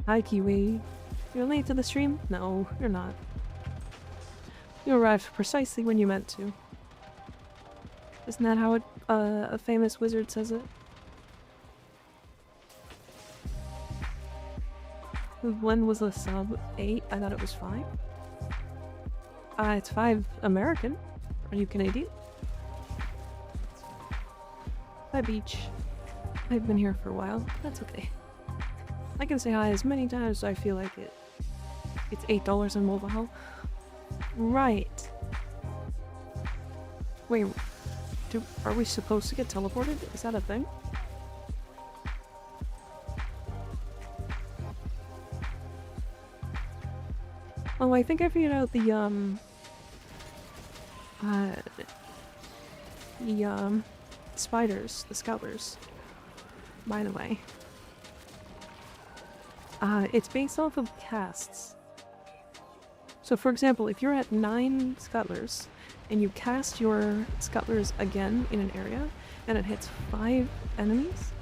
Hi, Kiwi. You're late to the stream? No, you're not. You arrived precisely when you meant to. Isn't that how a famous wizard says it? When was the sub? 8? I thought it was 5. It's 5 American. Are you Canadian? Hi, Beach. I've been here for a while. That's okay. I can say hi as many times as I feel like it. It's $8 in mobile health. Right. Wait, are we supposed to get teleported? Is that a thing? Oh, I think I figured out the spiders, the scoutlers. By the way. It's based off of casts. So for example, if you're at 9 scuttlers, and you cast your scuttlers again in an area, and it hits 5 enemies,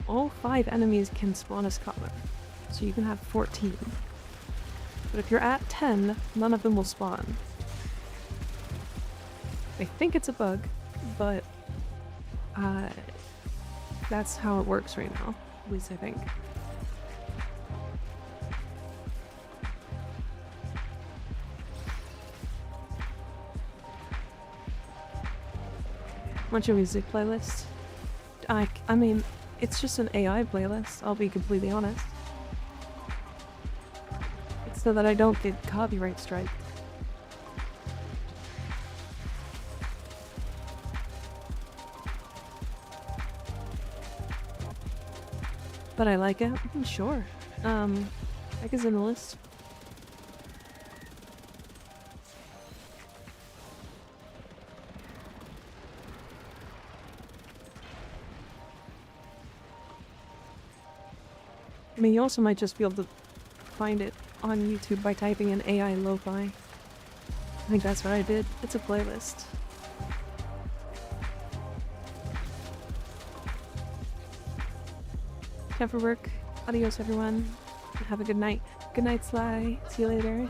all 5 enemies can spawn a scuttler. So you can have 14. But if you're at 10, none of them will spawn. I think it's a bug, but that's how it works right now, at least I think. What's your music playlist? I mean, it's just an AI playlist, I'll be completely honest. It's so that I don't get copyright strike. But I like it? Sure. I guess in the list. I mean, you also might just be able to find it on YouTube by typing in AI lo-fi. I think that's what I did. It's a playlist. Time for work. Adios, everyone. Have a good night. Good night, Sly. See you later.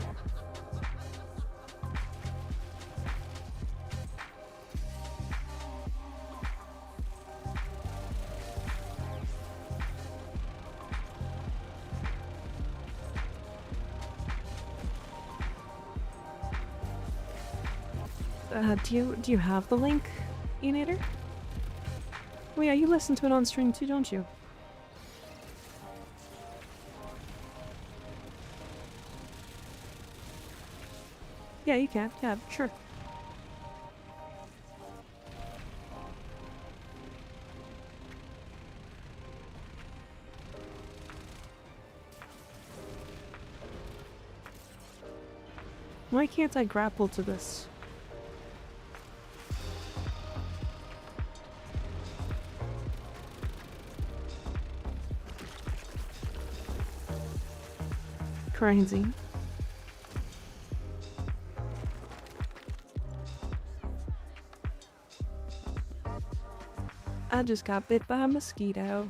Do you have the link, Enator? Oh yeah, you listen to it on stream too, don't you? Yeah, you can. Yeah, sure. Why can't I grapple to this? Crazy. I just got bit by a mosquito.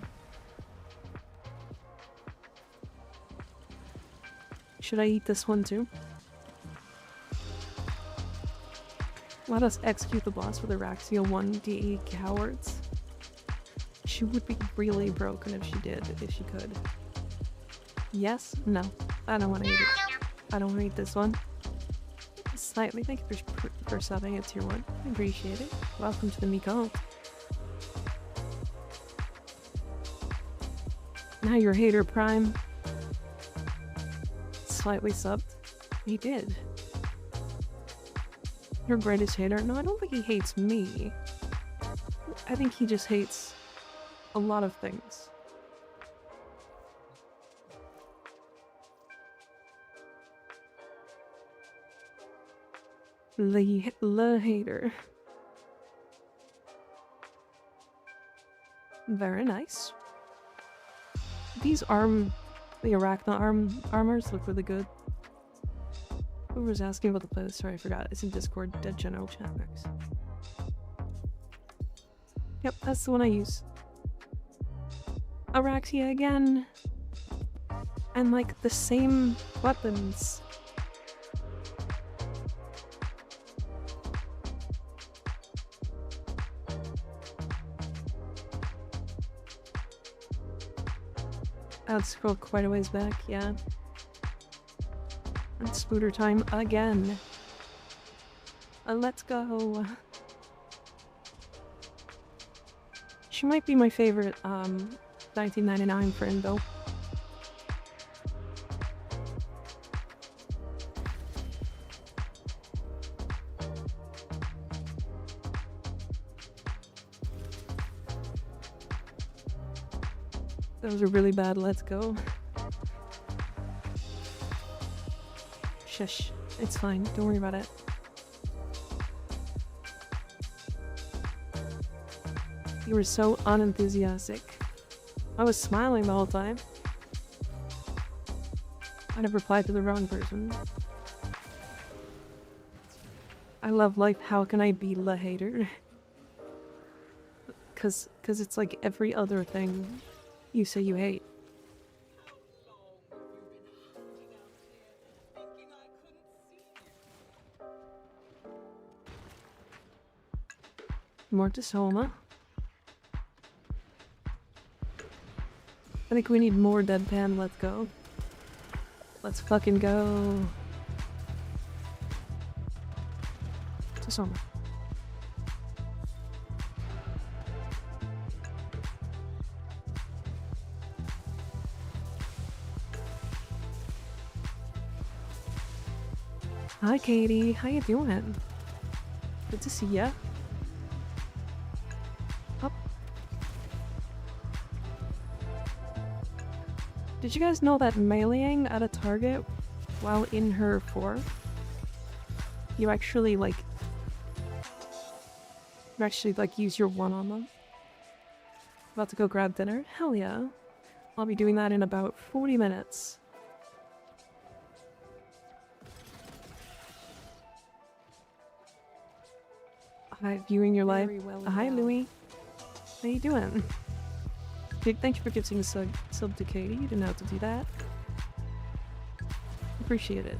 Should I eat this one too? Let us execute the boss with Araxia 1 DE cowards. She would be really broken if she did, if she could. Yes? No. I don't want to eat it. I don't want to eat this one. Slightly. Thank you for subbing at tier 1. I appreciate it. Welcome to the Miko. Now you're Hater Prime. Slightly subbed. He did. Your greatest hater? No, I don't think he hates me. I think he just hates a lot of things. Le hater. Very nice. These the Arachna armors look really good. Who was asking about the post? Sorry, I forgot. It's in Discord. Dead General chat box. Yep, that's the one I use. Araxia again. And like the same weapons. I'd scroll quite a ways back, yeah. And Spooter time again. Let's go. She might be my favorite 1999 friend though. That was a really bad let's go. Shush. It's fine. Don't worry about it. You were so unenthusiastic. I was smiling the whole time. I'd have replied to the wrong person. I love life. How can I be the hater? Cause it's like every other thing you say you hate. Mortis Homa. I think we need more deadpan. Let's go. Let's fucking go. To Soma. Hi Katie, how you doing? Good to see ya. Up. Did you guys know that meleeing at a target while in her form, you actually use your one on them? About to go grab dinner? Hell yeah. I'll be doing that in about 40 minutes. Hi, viewing your live. Hi, Louie. How you doing? Thank you for gifting a sub to Katie. You didn't have to do that. Appreciate it.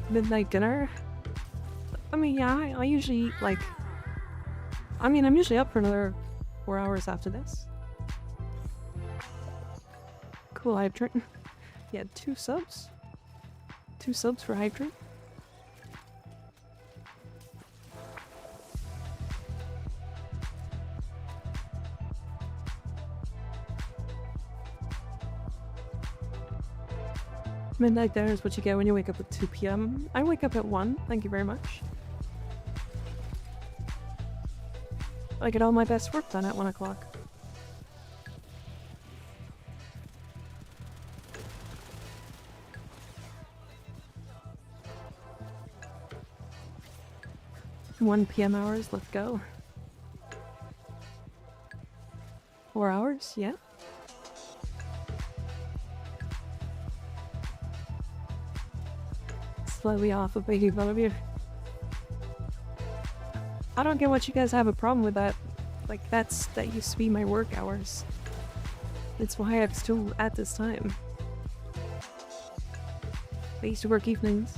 Midnight dinner? I mean, yeah, I usually eat, like... I mean, I'm usually up for another 4 hours after this. Cool, Hydrant. Yeah, 2 subs? 2 subs for Hydrant? Midnight dinner is what you get when you wake up at 2 PM. I wake up at 1, thank you very much. I get all my best work done at 1 o'clock. One PM hours, let's go. 4 hours, yeah. Slightly off of baby Bellevue. I don't get what you guys have a problem with that. Like, that used to be my work hours. It's why I'm still at this time. I used to work evenings.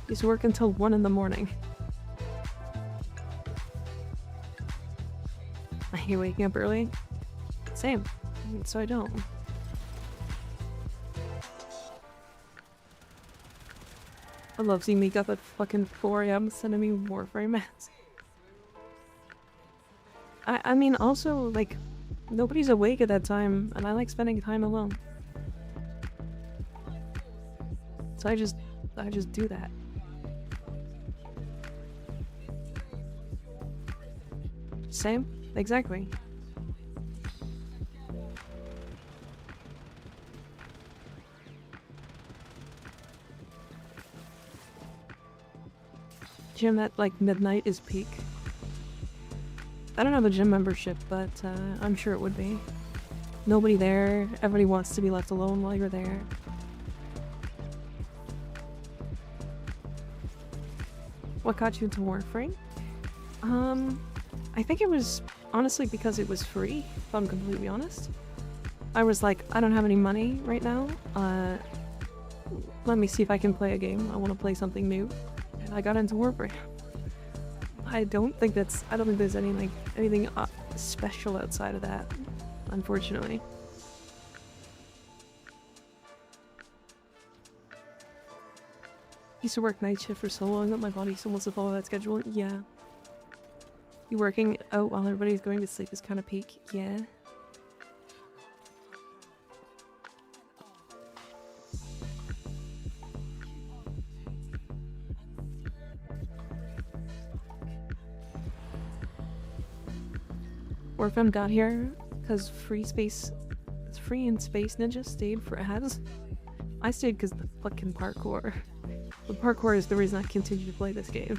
Used to work until 1 in the morning. I hate waking up early. Same. So I don't. I love seeing me up at fucking 4 AM sending me Warframe ads. I mean, also, like, nobody's awake at that time, and I like spending time alone. So I just do that. Same? Exactly. Gym at like midnight is peak. I don't have a gym membership, but I'm sure it would be. Nobody there, everybody wants to be left alone while you're there. What got you into Warframe? I think it was honestly because it was free, if I'm completely honest. I was like, I don't have any money right now. Let me see if I can play a game. I want to play something new. And I got into Warframe. I don't think there's anything special outside of that, unfortunately. Used to work night shift for so long that my body still wants to follow that schedule. Yeah. You working out while everybody's going to sleep is kind of peak. Yeah. Warframe got here because free and Space Ninja stayed for ads. I stayed because the fucking parkour. The parkour is the reason I continue to play this game.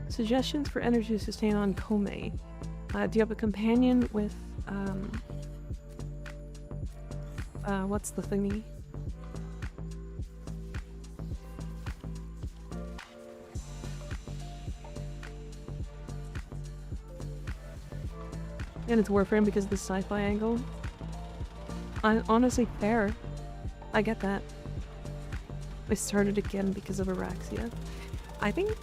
Suggestions for energy sustain on Kome. Do you have a companion with, what's the thingy? And it's Warframe because of the sci-fi angle. Honestly, fair. I get that. I started again because of Araxia. I think,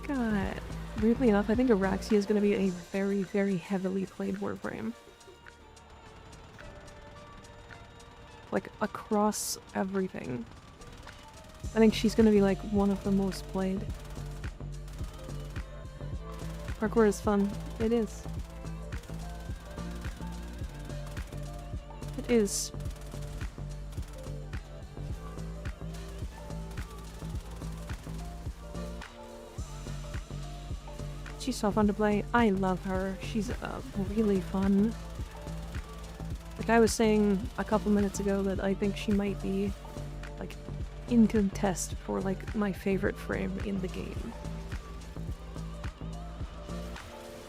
weirdly enough, I think Araxia is going to be a very, very heavily played Warframe. Like, across everything. I think she's going to be, like, one of the most played. Parkour is fun. It is. It is. She's so fun to play. I love her. She's really fun. Like I was saying a couple minutes ago that I think she might be like in contest for like my favorite frame in the game.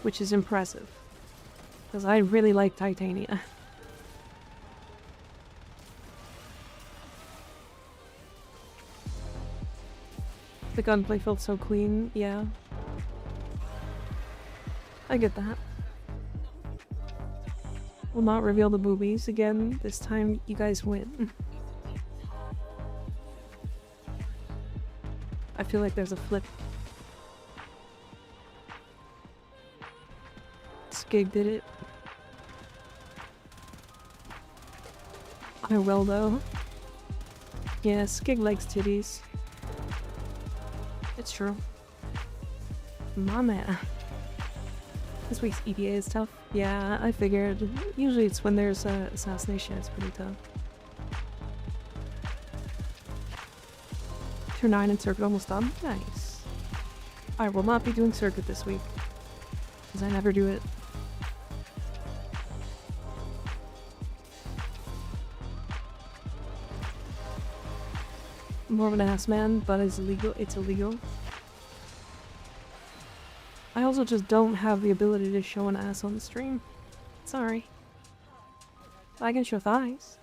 Which is impressive. Because I really like Titania. The gunplay felt so clean, yeah. I get that. Will not reveal the boobies again. This time you guys win. I feel like there's a flip. Skig did it. I will though. Yeah, Skig likes titties. It's true. My man. This week's EDA is tough. Yeah, I figured. Usually it's when there's assassination, it's pretty tough. Turn 9 and circuit almost done. Nice. I will not be doing circuit this week. Because I never do it. More of an ass man, but it's illegal. It's illegal. I also just don't have the ability to show an ass on the stream. Sorry. I can show thighs.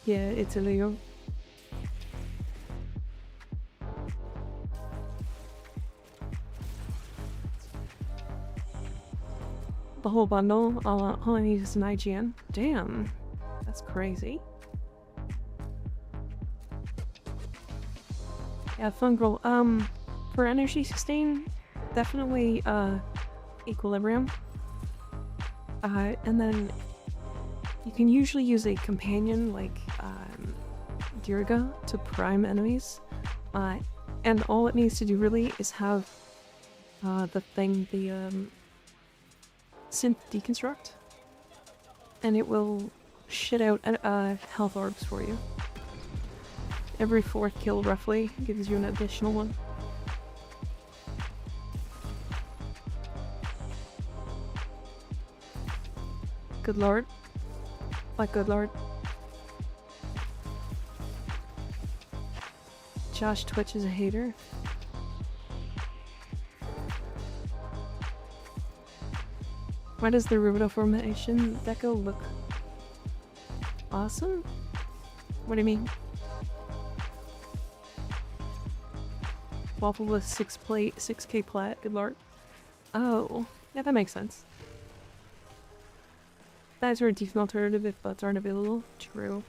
Yeah, it's illegal. The whole bundle. All I need is an IGN. Damn. That's crazy. Yeah, Fungal. For energy sustain, definitely Equilibrium. And then you can usually use a companion like Dirga to prime enemies. And all it needs to do really is have the synth deconstruct, and it will shit out health orbs for you. Every 4th kill roughly gives you an additional one. Good lord. Like good lord. Josh Twitch is a hater. Why does the Rubido formation deco look awesome? What do you mean? Waffle with 6k plat, good lord. Oh, yeah, that makes sense. That is a decent alternative if butts aren't available. True.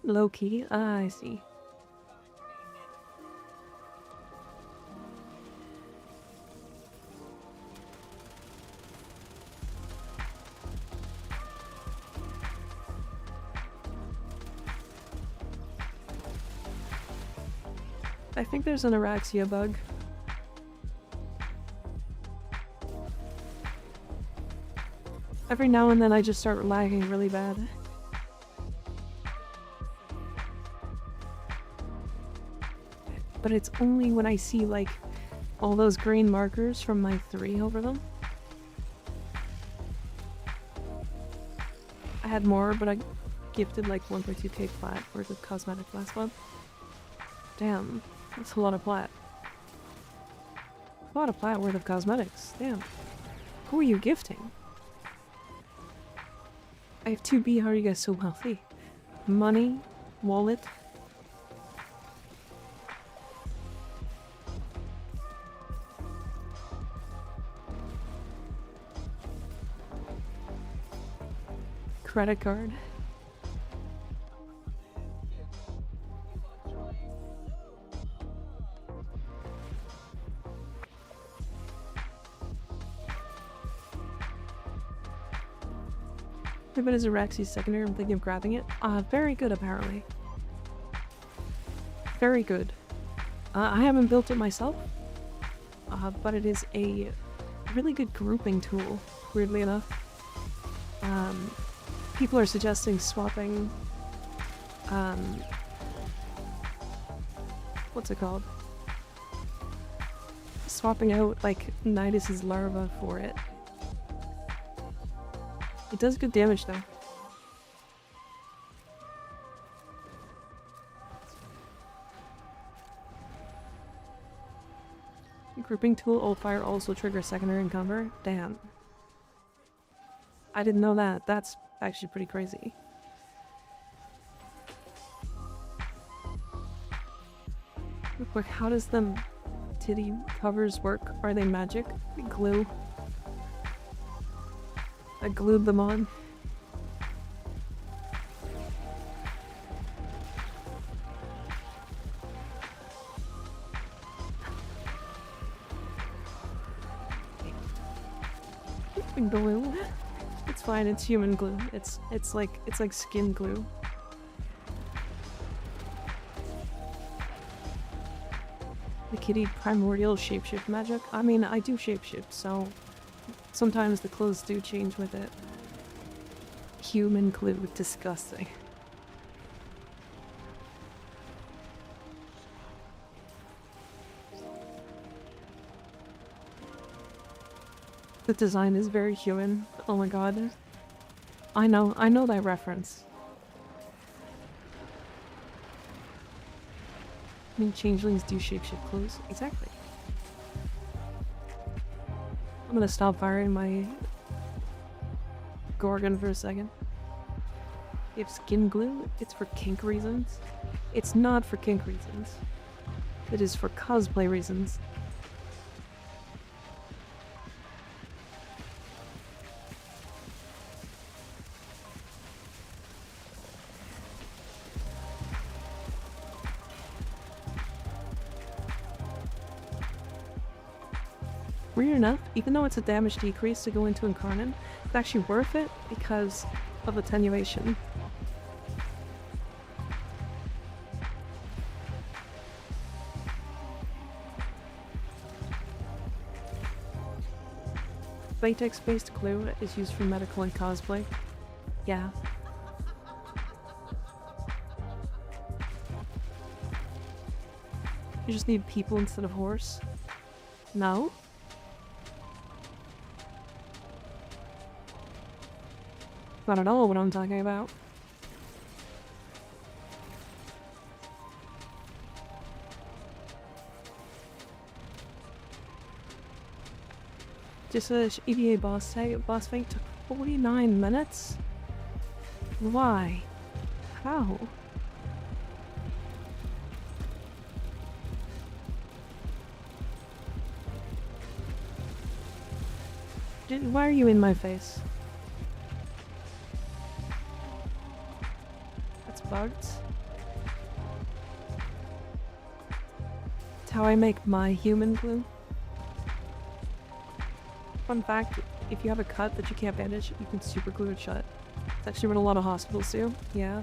Low key? Ah, I see. I think there's an Araxia bug. Every now and then I just start lagging really bad. But it's only when I see like all those green markers from my 3 over them. I had more, but I gifted like 1.2k plat worth of cosmetic last month. Damn, that's a lot of plat. A lot of plat worth of cosmetics, damn. Who are you gifting? I have 2B, how are you guys so wealthy? Money, wallet. Credit card. If it is a Rexy's secondary, I'm thinking of grabbing it. Very good apparently. Very good. I haven't built it myself, but it is a really good grouping tool, weirdly enough. People are suggesting swapping, what's it called? Swapping out, like, Nidus's larva for it. It does good damage, though. Grouping tool, old fire also triggers secondary encounter? Damn. I didn't know that. That's actually pretty crazy. Real quick, how does the titty covers work? Are they magic? Glue. I glued them on. Glue. It's fine, it's human glue. It's like skin glue. The kitty primordial shapeshift magic? I mean, I do shapeshift, so sometimes the clothes do change with it. Human glue, disgusting. The design is very human. Oh my god. I know that reference. I mean, changelings do shapeshift clothes. Exactly. I'm gonna stop firing my Gorgon for a second. You have skin glue? It's for kink reasons. It's not for kink reasons. It is for cosplay reasons. Weird enough, even though it's a damage decrease to go into Incarnate, it's actually worth it because of attenuation. Latex-based glue is used for medical and cosplay. Yeah. You just need people instead of horse? No? Not at all what I'm talking about. Just a EVA boss fight took 49 minutes? Why? How? Why are you in my face? That's bugged. It's how I make my human glue. Fun fact, if you have a cut that you can't bandage, you can super glue it shut. It's actually what a lot of hospitals do. Yeah.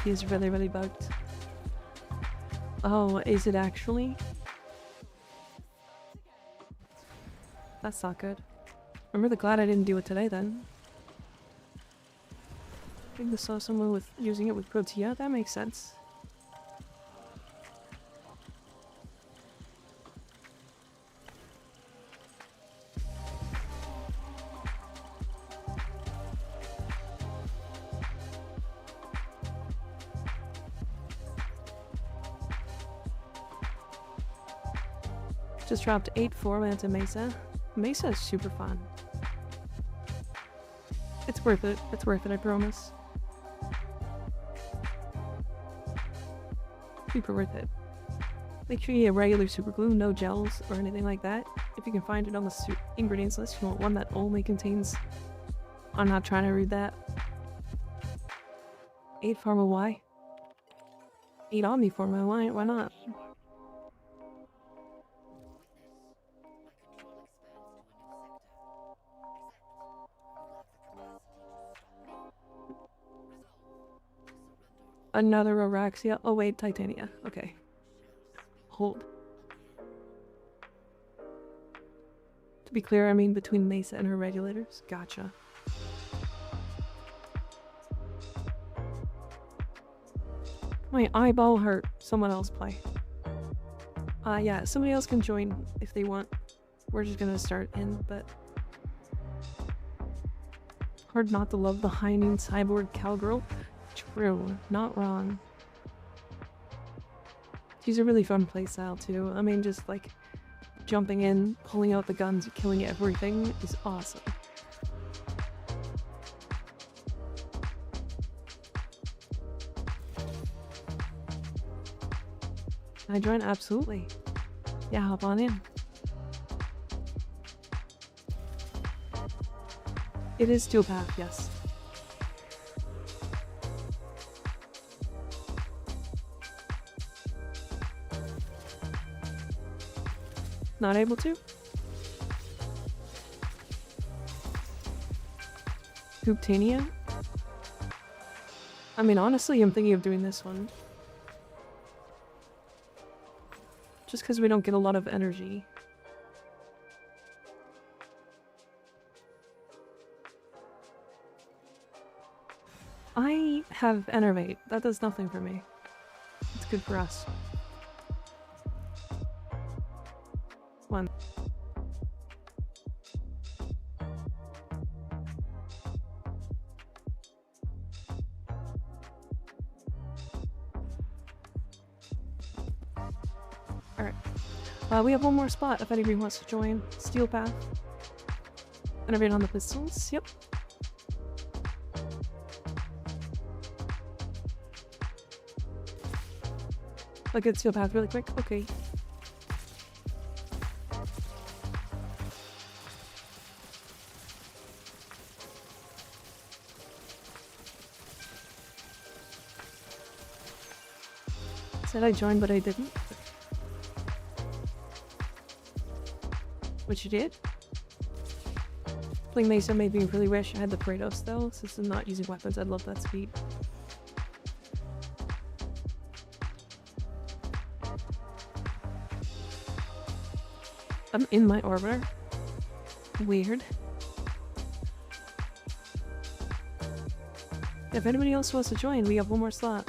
He's really, really bugged. Oh, is it actually? That's not good. I'm really glad I didn't do it today then. I think I saw someone with using it with Protea. That makes sense. Just dropped 8-4 when it's a Mesa. Mesa is super fun. It's worth it. It's worth it, I promise. Super worth it. Make sure you get regular super glue, no gels or anything like that. If you can find it on the ingredients list, you want one that only contains... I'm not trying to read that. 8 Pharma Y. 8 Omni Pharma Y, why not? Another Araxia. Oh wait, Titania. Okay. Hold. To be clear, I mean between Mesa and her regulators. Gotcha. My eyeball hurt. Someone else play. Yeah, somebody else can join if they want. We're just gonna start in, but... Hard not to love the high noon cyborg cowgirl. True, not wrong. She's a really fun playstyle too. I mean, just like jumping in, pulling out the guns, killing everything is awesome. Can I join? Absolutely. Yeah, hop on in. It is Steel Path, yes. Not able to? Hooptania? I mean, honestly, I'm thinking of doing this one. Just because we don't get a lot of energy. I have Enervate. That does nothing for me. It's good for us. One. Alright. We have one more spot if anybody wants to join. Steel Path. And everyone on the pistols. Yep. A good steel path really quick. Okay. Said I joined, but I didn't. Which you did? Playing Mesa made me really wish I had the Kratos though, since I'm not using weapons. I'd love that speed. I'm in my orbiter. Weird. If anybody else wants to join, we have one more slot.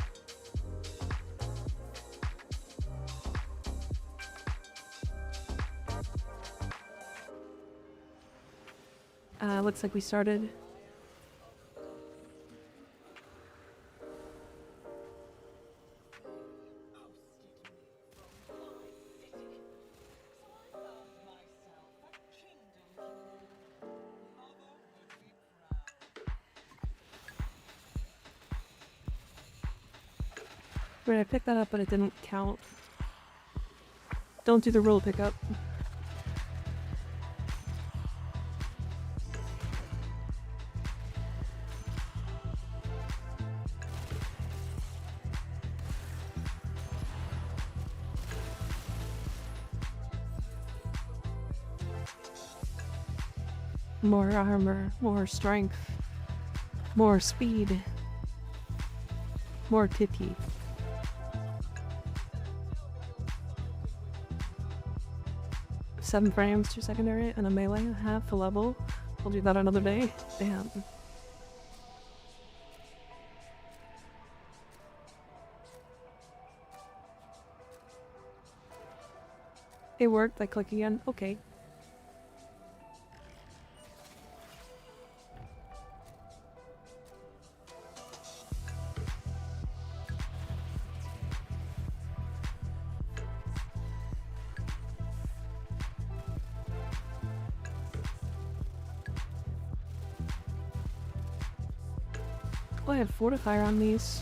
Looks like we started. Right, I picked that up, but it didn't count. Don't do the roll pickup. More armor, more strength, more speed, more titty. Seven frames, 2 secondary, and a melee, half a level. We'll do that another day. Damn. It worked, I click again. Okay. Oh, I had fortifier on these.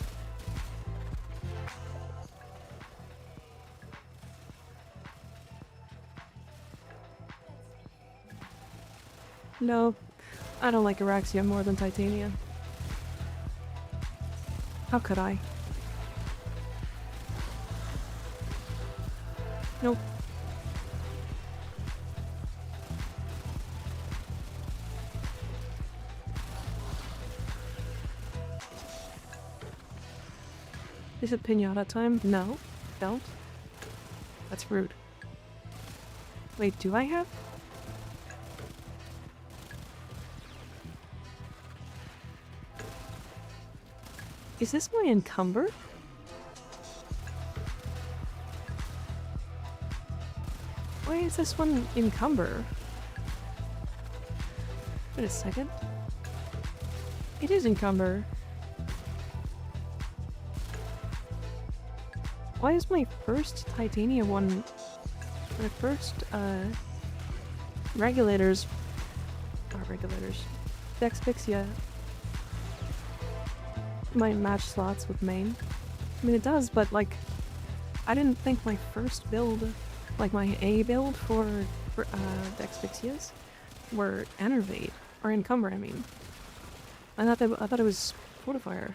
No, I don't like Araxia more than Titania. How could I? Nope. Is it pinata time? No. Don't. That's rude. Wait, do I have? Is this my encumber? Why is this one encumber? Wait a second. It is encumber. Why is my first Titania one... My first, regulators... Not regulators. Dexpixia might match slots with main. I mean, it does, but, like... I didn't think my first build... Like, my A build for Dexpixias were Enervate. Or Encumber, I mean. I thought it was Fortifier.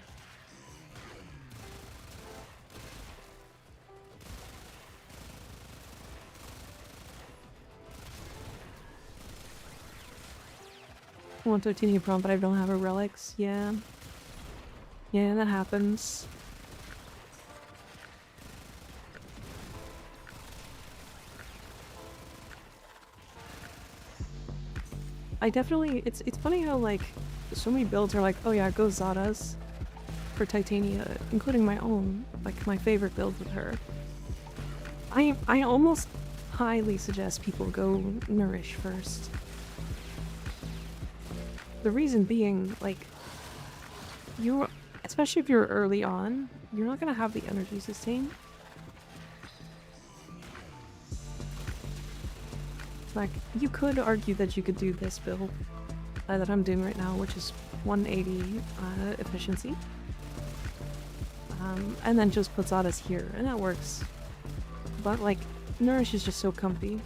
I want Titania Prom, but I don't have her relics. Yeah. Yeah, that happens. I definitely... It's funny how, like, so many builds are like, oh yeah, go Zadas for Titania, including my own, like, my favorite build with her. I almost highly suggest people go Nourish first. The reason being, like, especially if you're early on, you're not gonna have the energy sustain. Like, you could argue that you could do this build that I'm doing right now, which is 180 efficiency. And then just put Zadas here, and that works. But, like, Nourish is just so comfy.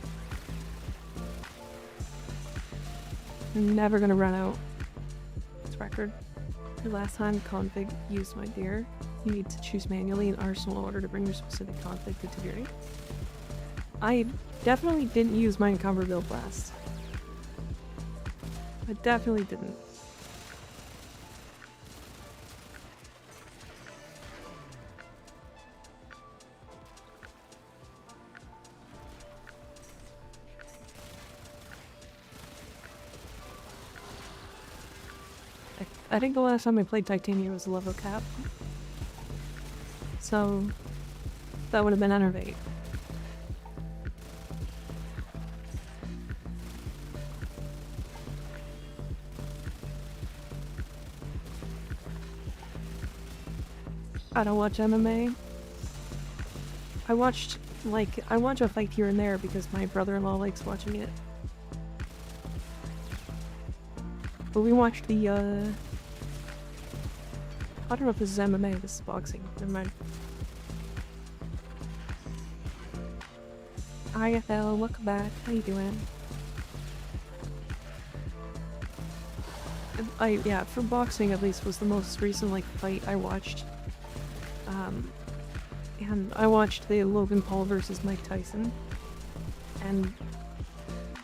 I'm never gonna run out. It's record. The last time config used my deer, you need to choose manually in Arsenal order to bring your specific config to Tiberi. I definitely didn't use my encumber build last. I definitely didn't. I think the last time I played Titania was a level cap. So that would have been Enervate. I don't watch MMA. I watch a fight here and there because my brother-in-law likes watching it. But we watched the, I don't know if this is MMA, this is boxing. Never mind. IFL, welcome back. How you doing? Yeah, for boxing at least was the most recent, like, fight I watched. And I watched the Logan Paul versus Mike Tyson. And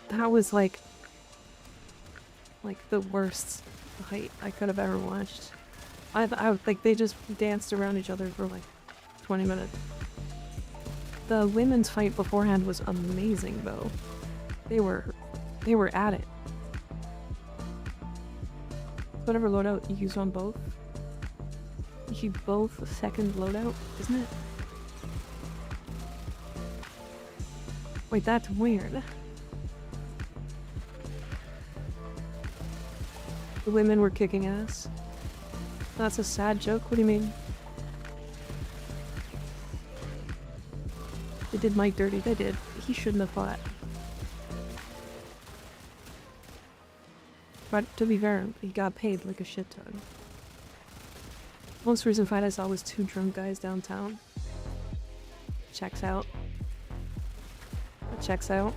that was, like the worst fight I could have ever watched. Like, they just danced around each other for like 20 minutes. The women's fight beforehand was amazing though. They were at it. Whatever loadout you use on both. You both second loadout, isn't it? Wait, that's weird. The women were kicking ass. That's a sad joke? What do you mean? They did Mike dirty. They did. He shouldn't have fought. But to be fair, he got paid like a shit ton. Most recent fight I saw was two drunk guys downtown. Checks out. Checks out.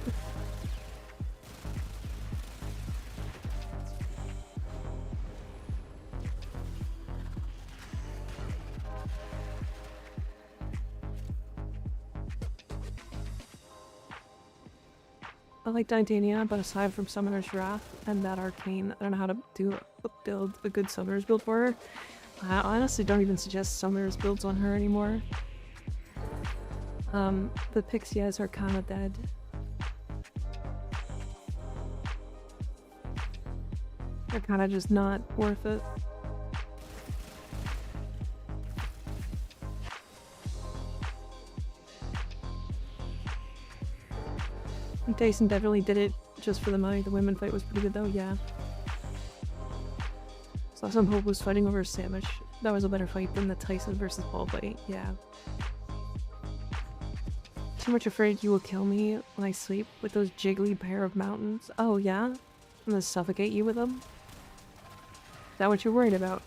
I like Titania, but aside from Summoner's Wrath and that Arcane, I don't know how to build a good Summoner's build for her. I honestly don't even suggest Summoner's builds on her anymore. The Pixies are kinda dead. They're kinda just not worth it. Tyson definitely did it just for the money. The women fight was pretty good though, yeah. Saw some Hope was fighting over Sandwich. That was a better fight than the Tyson versus Paul fight, yeah. Too much afraid you will kill me when I sleep with those jiggly pair of mountains. Oh yeah? I'm gonna suffocate you with them? Is that what you're worried about?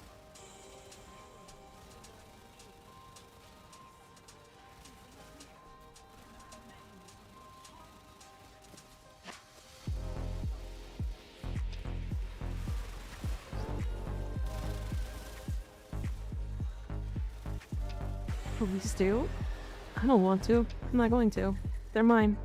Please do? I don't want to. I'm not going to. They're mine.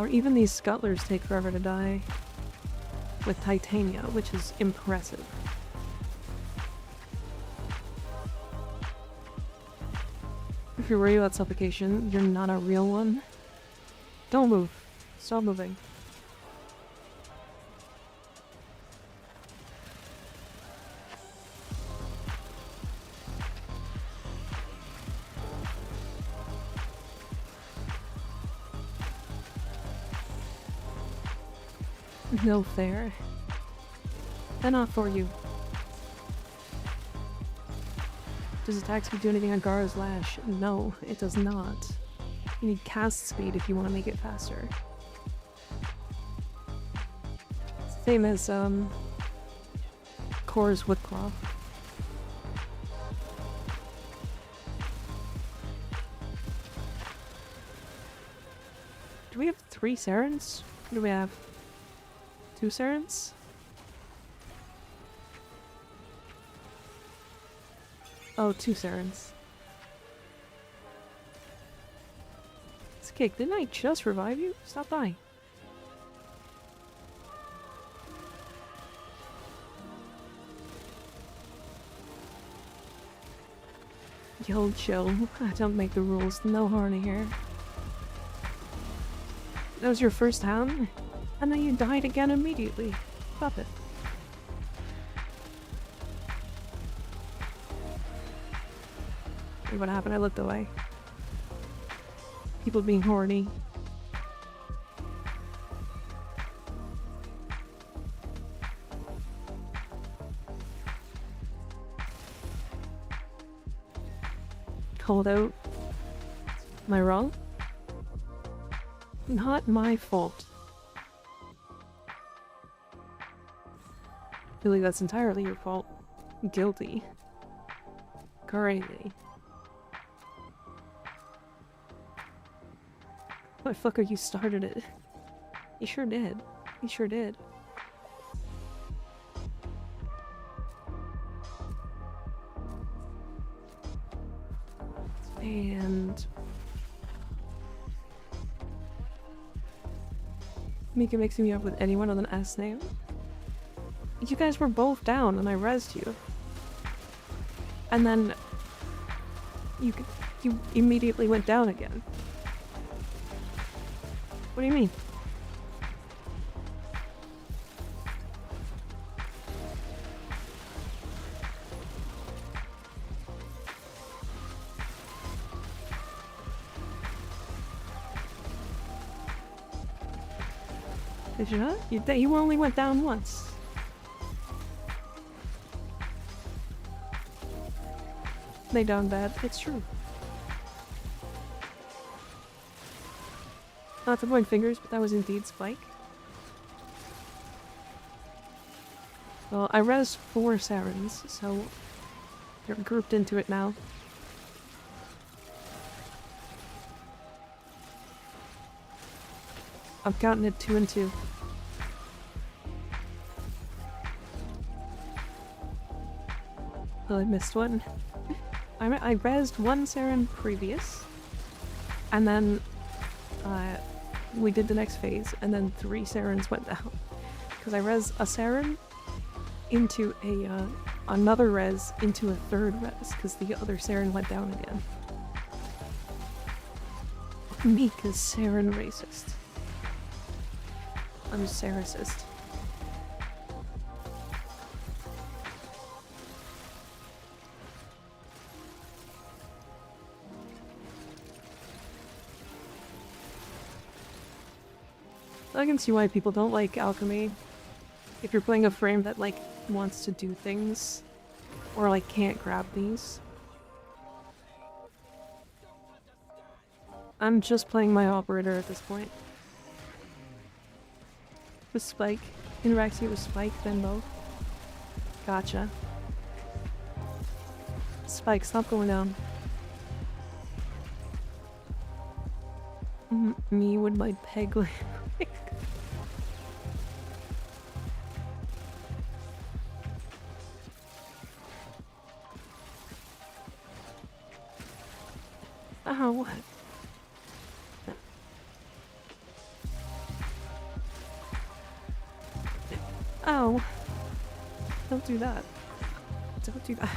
Even these scuttlers take forever to die with Titania, which is impressive. If you're worried about suffocation, you're not a real one. Don't move. Stop moving. No fair. They're not for you. Does attack speed do anything on Gara's Lash? No, it does not. You need cast speed if you want to make it faster. Same as, Korra's Whipclaw. Do we have 3 Sarens? What do we have? 2 Sarens? Oh, 2 Sarens. It's Cake, didn't I just revive you? Stop dying. Yo, chill. I don't make the rules. No horny here. That was your first hand? And then you died again immediately. Stop it. Wait, what happened? I looked away. People being horny. Hold out. Am I wrong? Not my fault. Billy, that's entirely your fault. Guilty. Crazy. Motherfucker, you started it. You sure did. You sure did. And Mika mixing me up with anyone with an S name? You guys were both down and I rezzed you. And then you immediately went down again. What do you mean? Did you not? You only went down once. They down bad. It's true. Not to point fingers, but that was indeed Spike. Well, I rezzed 4 Sarens, so they're grouped into it now. I'm counting it 2 and 2. Well, I missed one. I rezzed 1 Saren previous, and then we did the next phase, and then 3 Sarens went down. Because I rezzed a Saren into another res into a 3rd res, because the other Saren went down again. Mika's Saren racist. I'm Saracist. I can see why people don't like alchemy. If you're playing a frame that, like, wants to do things, or, like, can't grab these. I'm just playing my operator at this point. With Spike. Interacting with Spike, then both. Gotcha. Spike, stop going down. Me with my peg leg. Ow. Ow. Don't do that. Don't do that.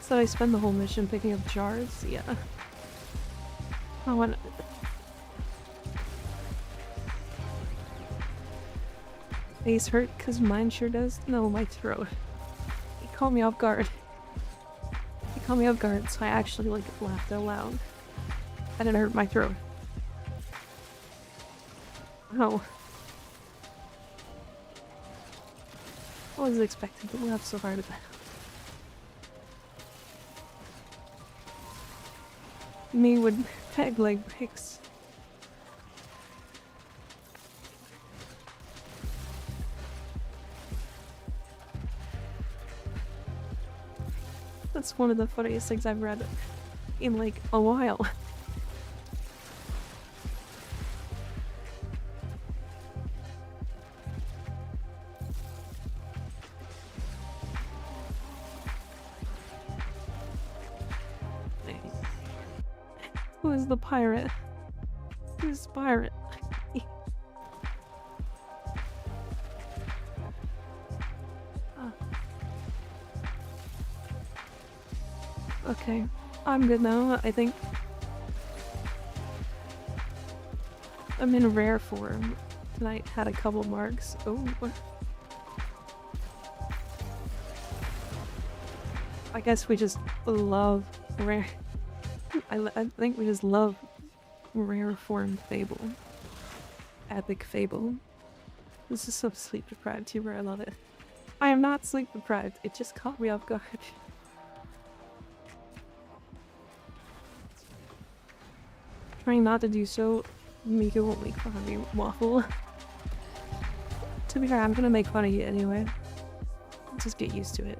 So I spend the whole mission picking up jars? Yeah. I want... Face hurt because mine sure does? No, my throat. He caught me off guard. He caught me off guard, so I actually, like, laughed out loud. That didn't hurt my throat. Oh. I wasn't expecting to laugh so hard at that. Me would peg like bricks. That's one of the funniest things I've read in like a while. Who is the pirate? Who's the pirate? Okay, I'm good now, I think. I'm in rare form. Tonight had a couple marks. Oh. I guess we just love rare. I think we just love rare form Fable. Epic Fable. This is so sleep deprived too, where I love it. I am not sleep deprived, it just caught me off guard. Trying not to do so, Mika won't make fun of me, Waffle. To be fair, I'm gonna make fun of you anyway. Just get used to it.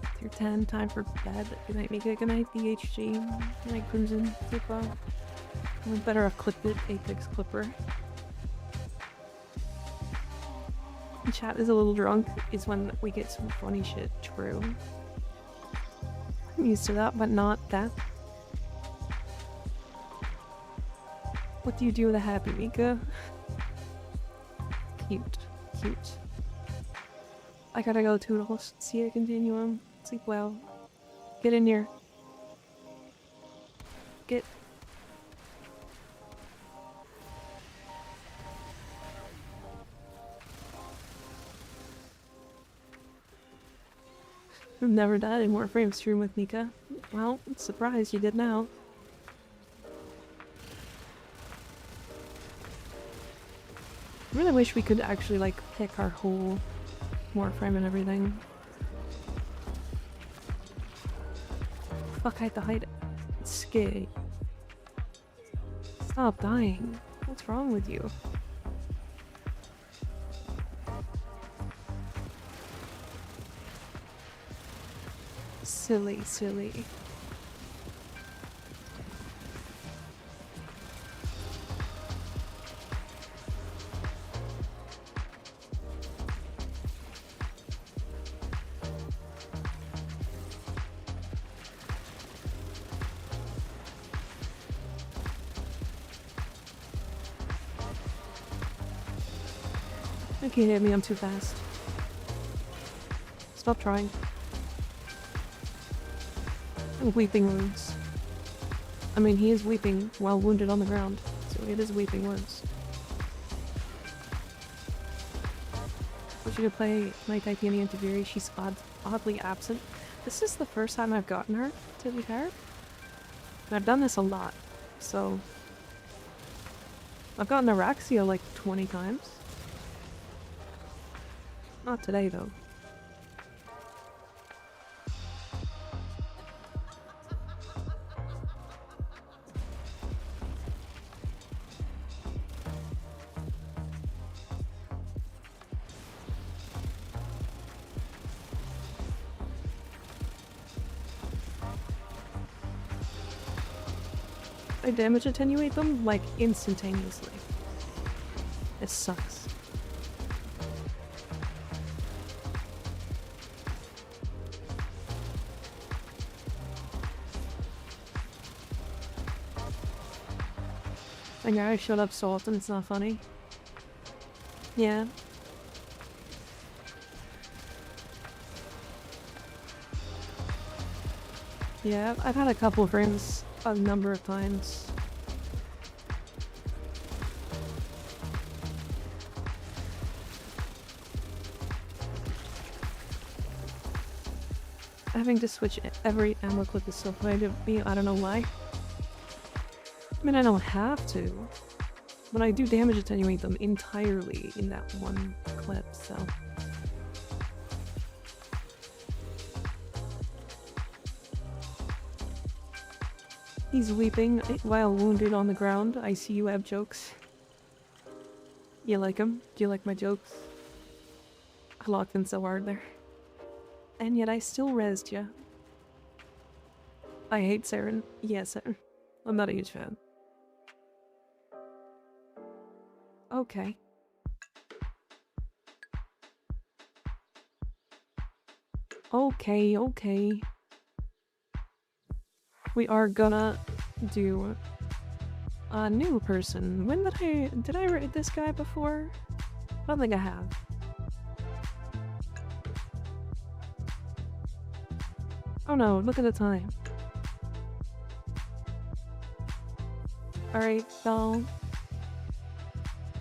It's your 10, time for bed. Good night, Mika. Good night, DHG. Good night, Crimson. Sleep well. I'm better off clipped it, Apex Clipper. Chat is a little drunk is when we get some funny shit. True. I'm used to that, but not that. What do you do with a happy Mika? Cute. Cute. I gotta go, Toodles. See you, Continuum. Sleep well. Get in here. Get... I've never died in Warframe stream with Mika. Well, surprised you did now. I really wish we could actually like pick our whole Warframe and everything. Fuck, I had to hide it. It's scary. Stop dying. What's wrong with you? Silly, silly. You can't hit me, I'm too fast. Stop trying. Weeping wounds. I mean, he is weeping while wounded on the ground, so it is weeping wounds. We should play my Titania Taviri. She's oddly absent. This is the first time I've gotten her, to be fair. And I've done this a lot, so... I've gotten Araxia like 20 times. Not today, though. I damage attenuate them, like, instantaneously. It sucks. I know I shut up so often, it's not funny. Yeah. Yeah, I've had a couple of friends a number of times. Having to switch every ammo clip is so funny to me, I don't know why. I mean, I don't have to, but I do damage attenuate them entirely in that one clip, so... He's weeping while wounded on the ground. I see you have jokes. You like them? Do you like my jokes? I locked in so hard there. And yet I still rezzed ya. I hate Saren. Yes, Saren. I'm not a huge fan. Okay. Okay. We are gonna do a new person. When did I rate this guy before? I don't think I have. Oh no, look at the time. Alright, so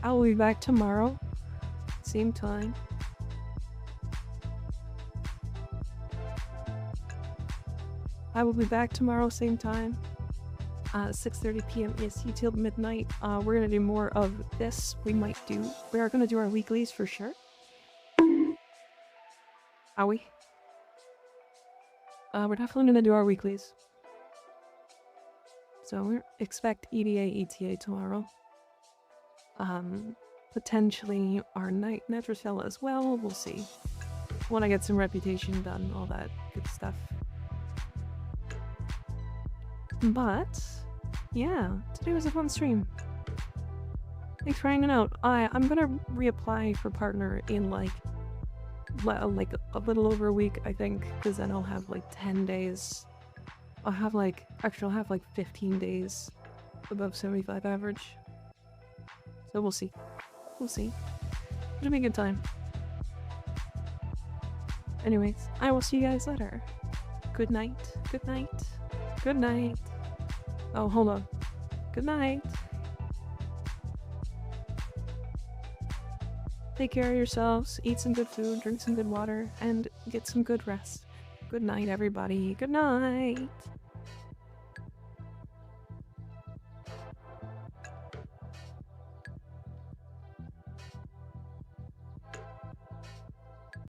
I will be back tomorrow. Same time. I will be back tomorrow, same time. 6:30 p.m. EST till midnight. We're gonna do more of this. We are gonna do our weeklies for sure. Are we? We're definitely gonna do our weeklies. So we expect EDA, ETA tomorrow. Potentially our night Netracell as well. We'll see. Want to get some reputation done, all that good stuff. But yeah, today was a fun stream. Thanks for hanging out. I'm gonna reapply for partner in like a little over a week, I think, because then I'll have like 10 days. I'll have like 15 days above 75 average. So we'll see. It'll be a good time. Anyways, I will see you guys later. Good night. Oh, hold on. Good night. Take care of yourselves, eat some good food, drink some good water, and get some good rest. Good night, everybody. Good night.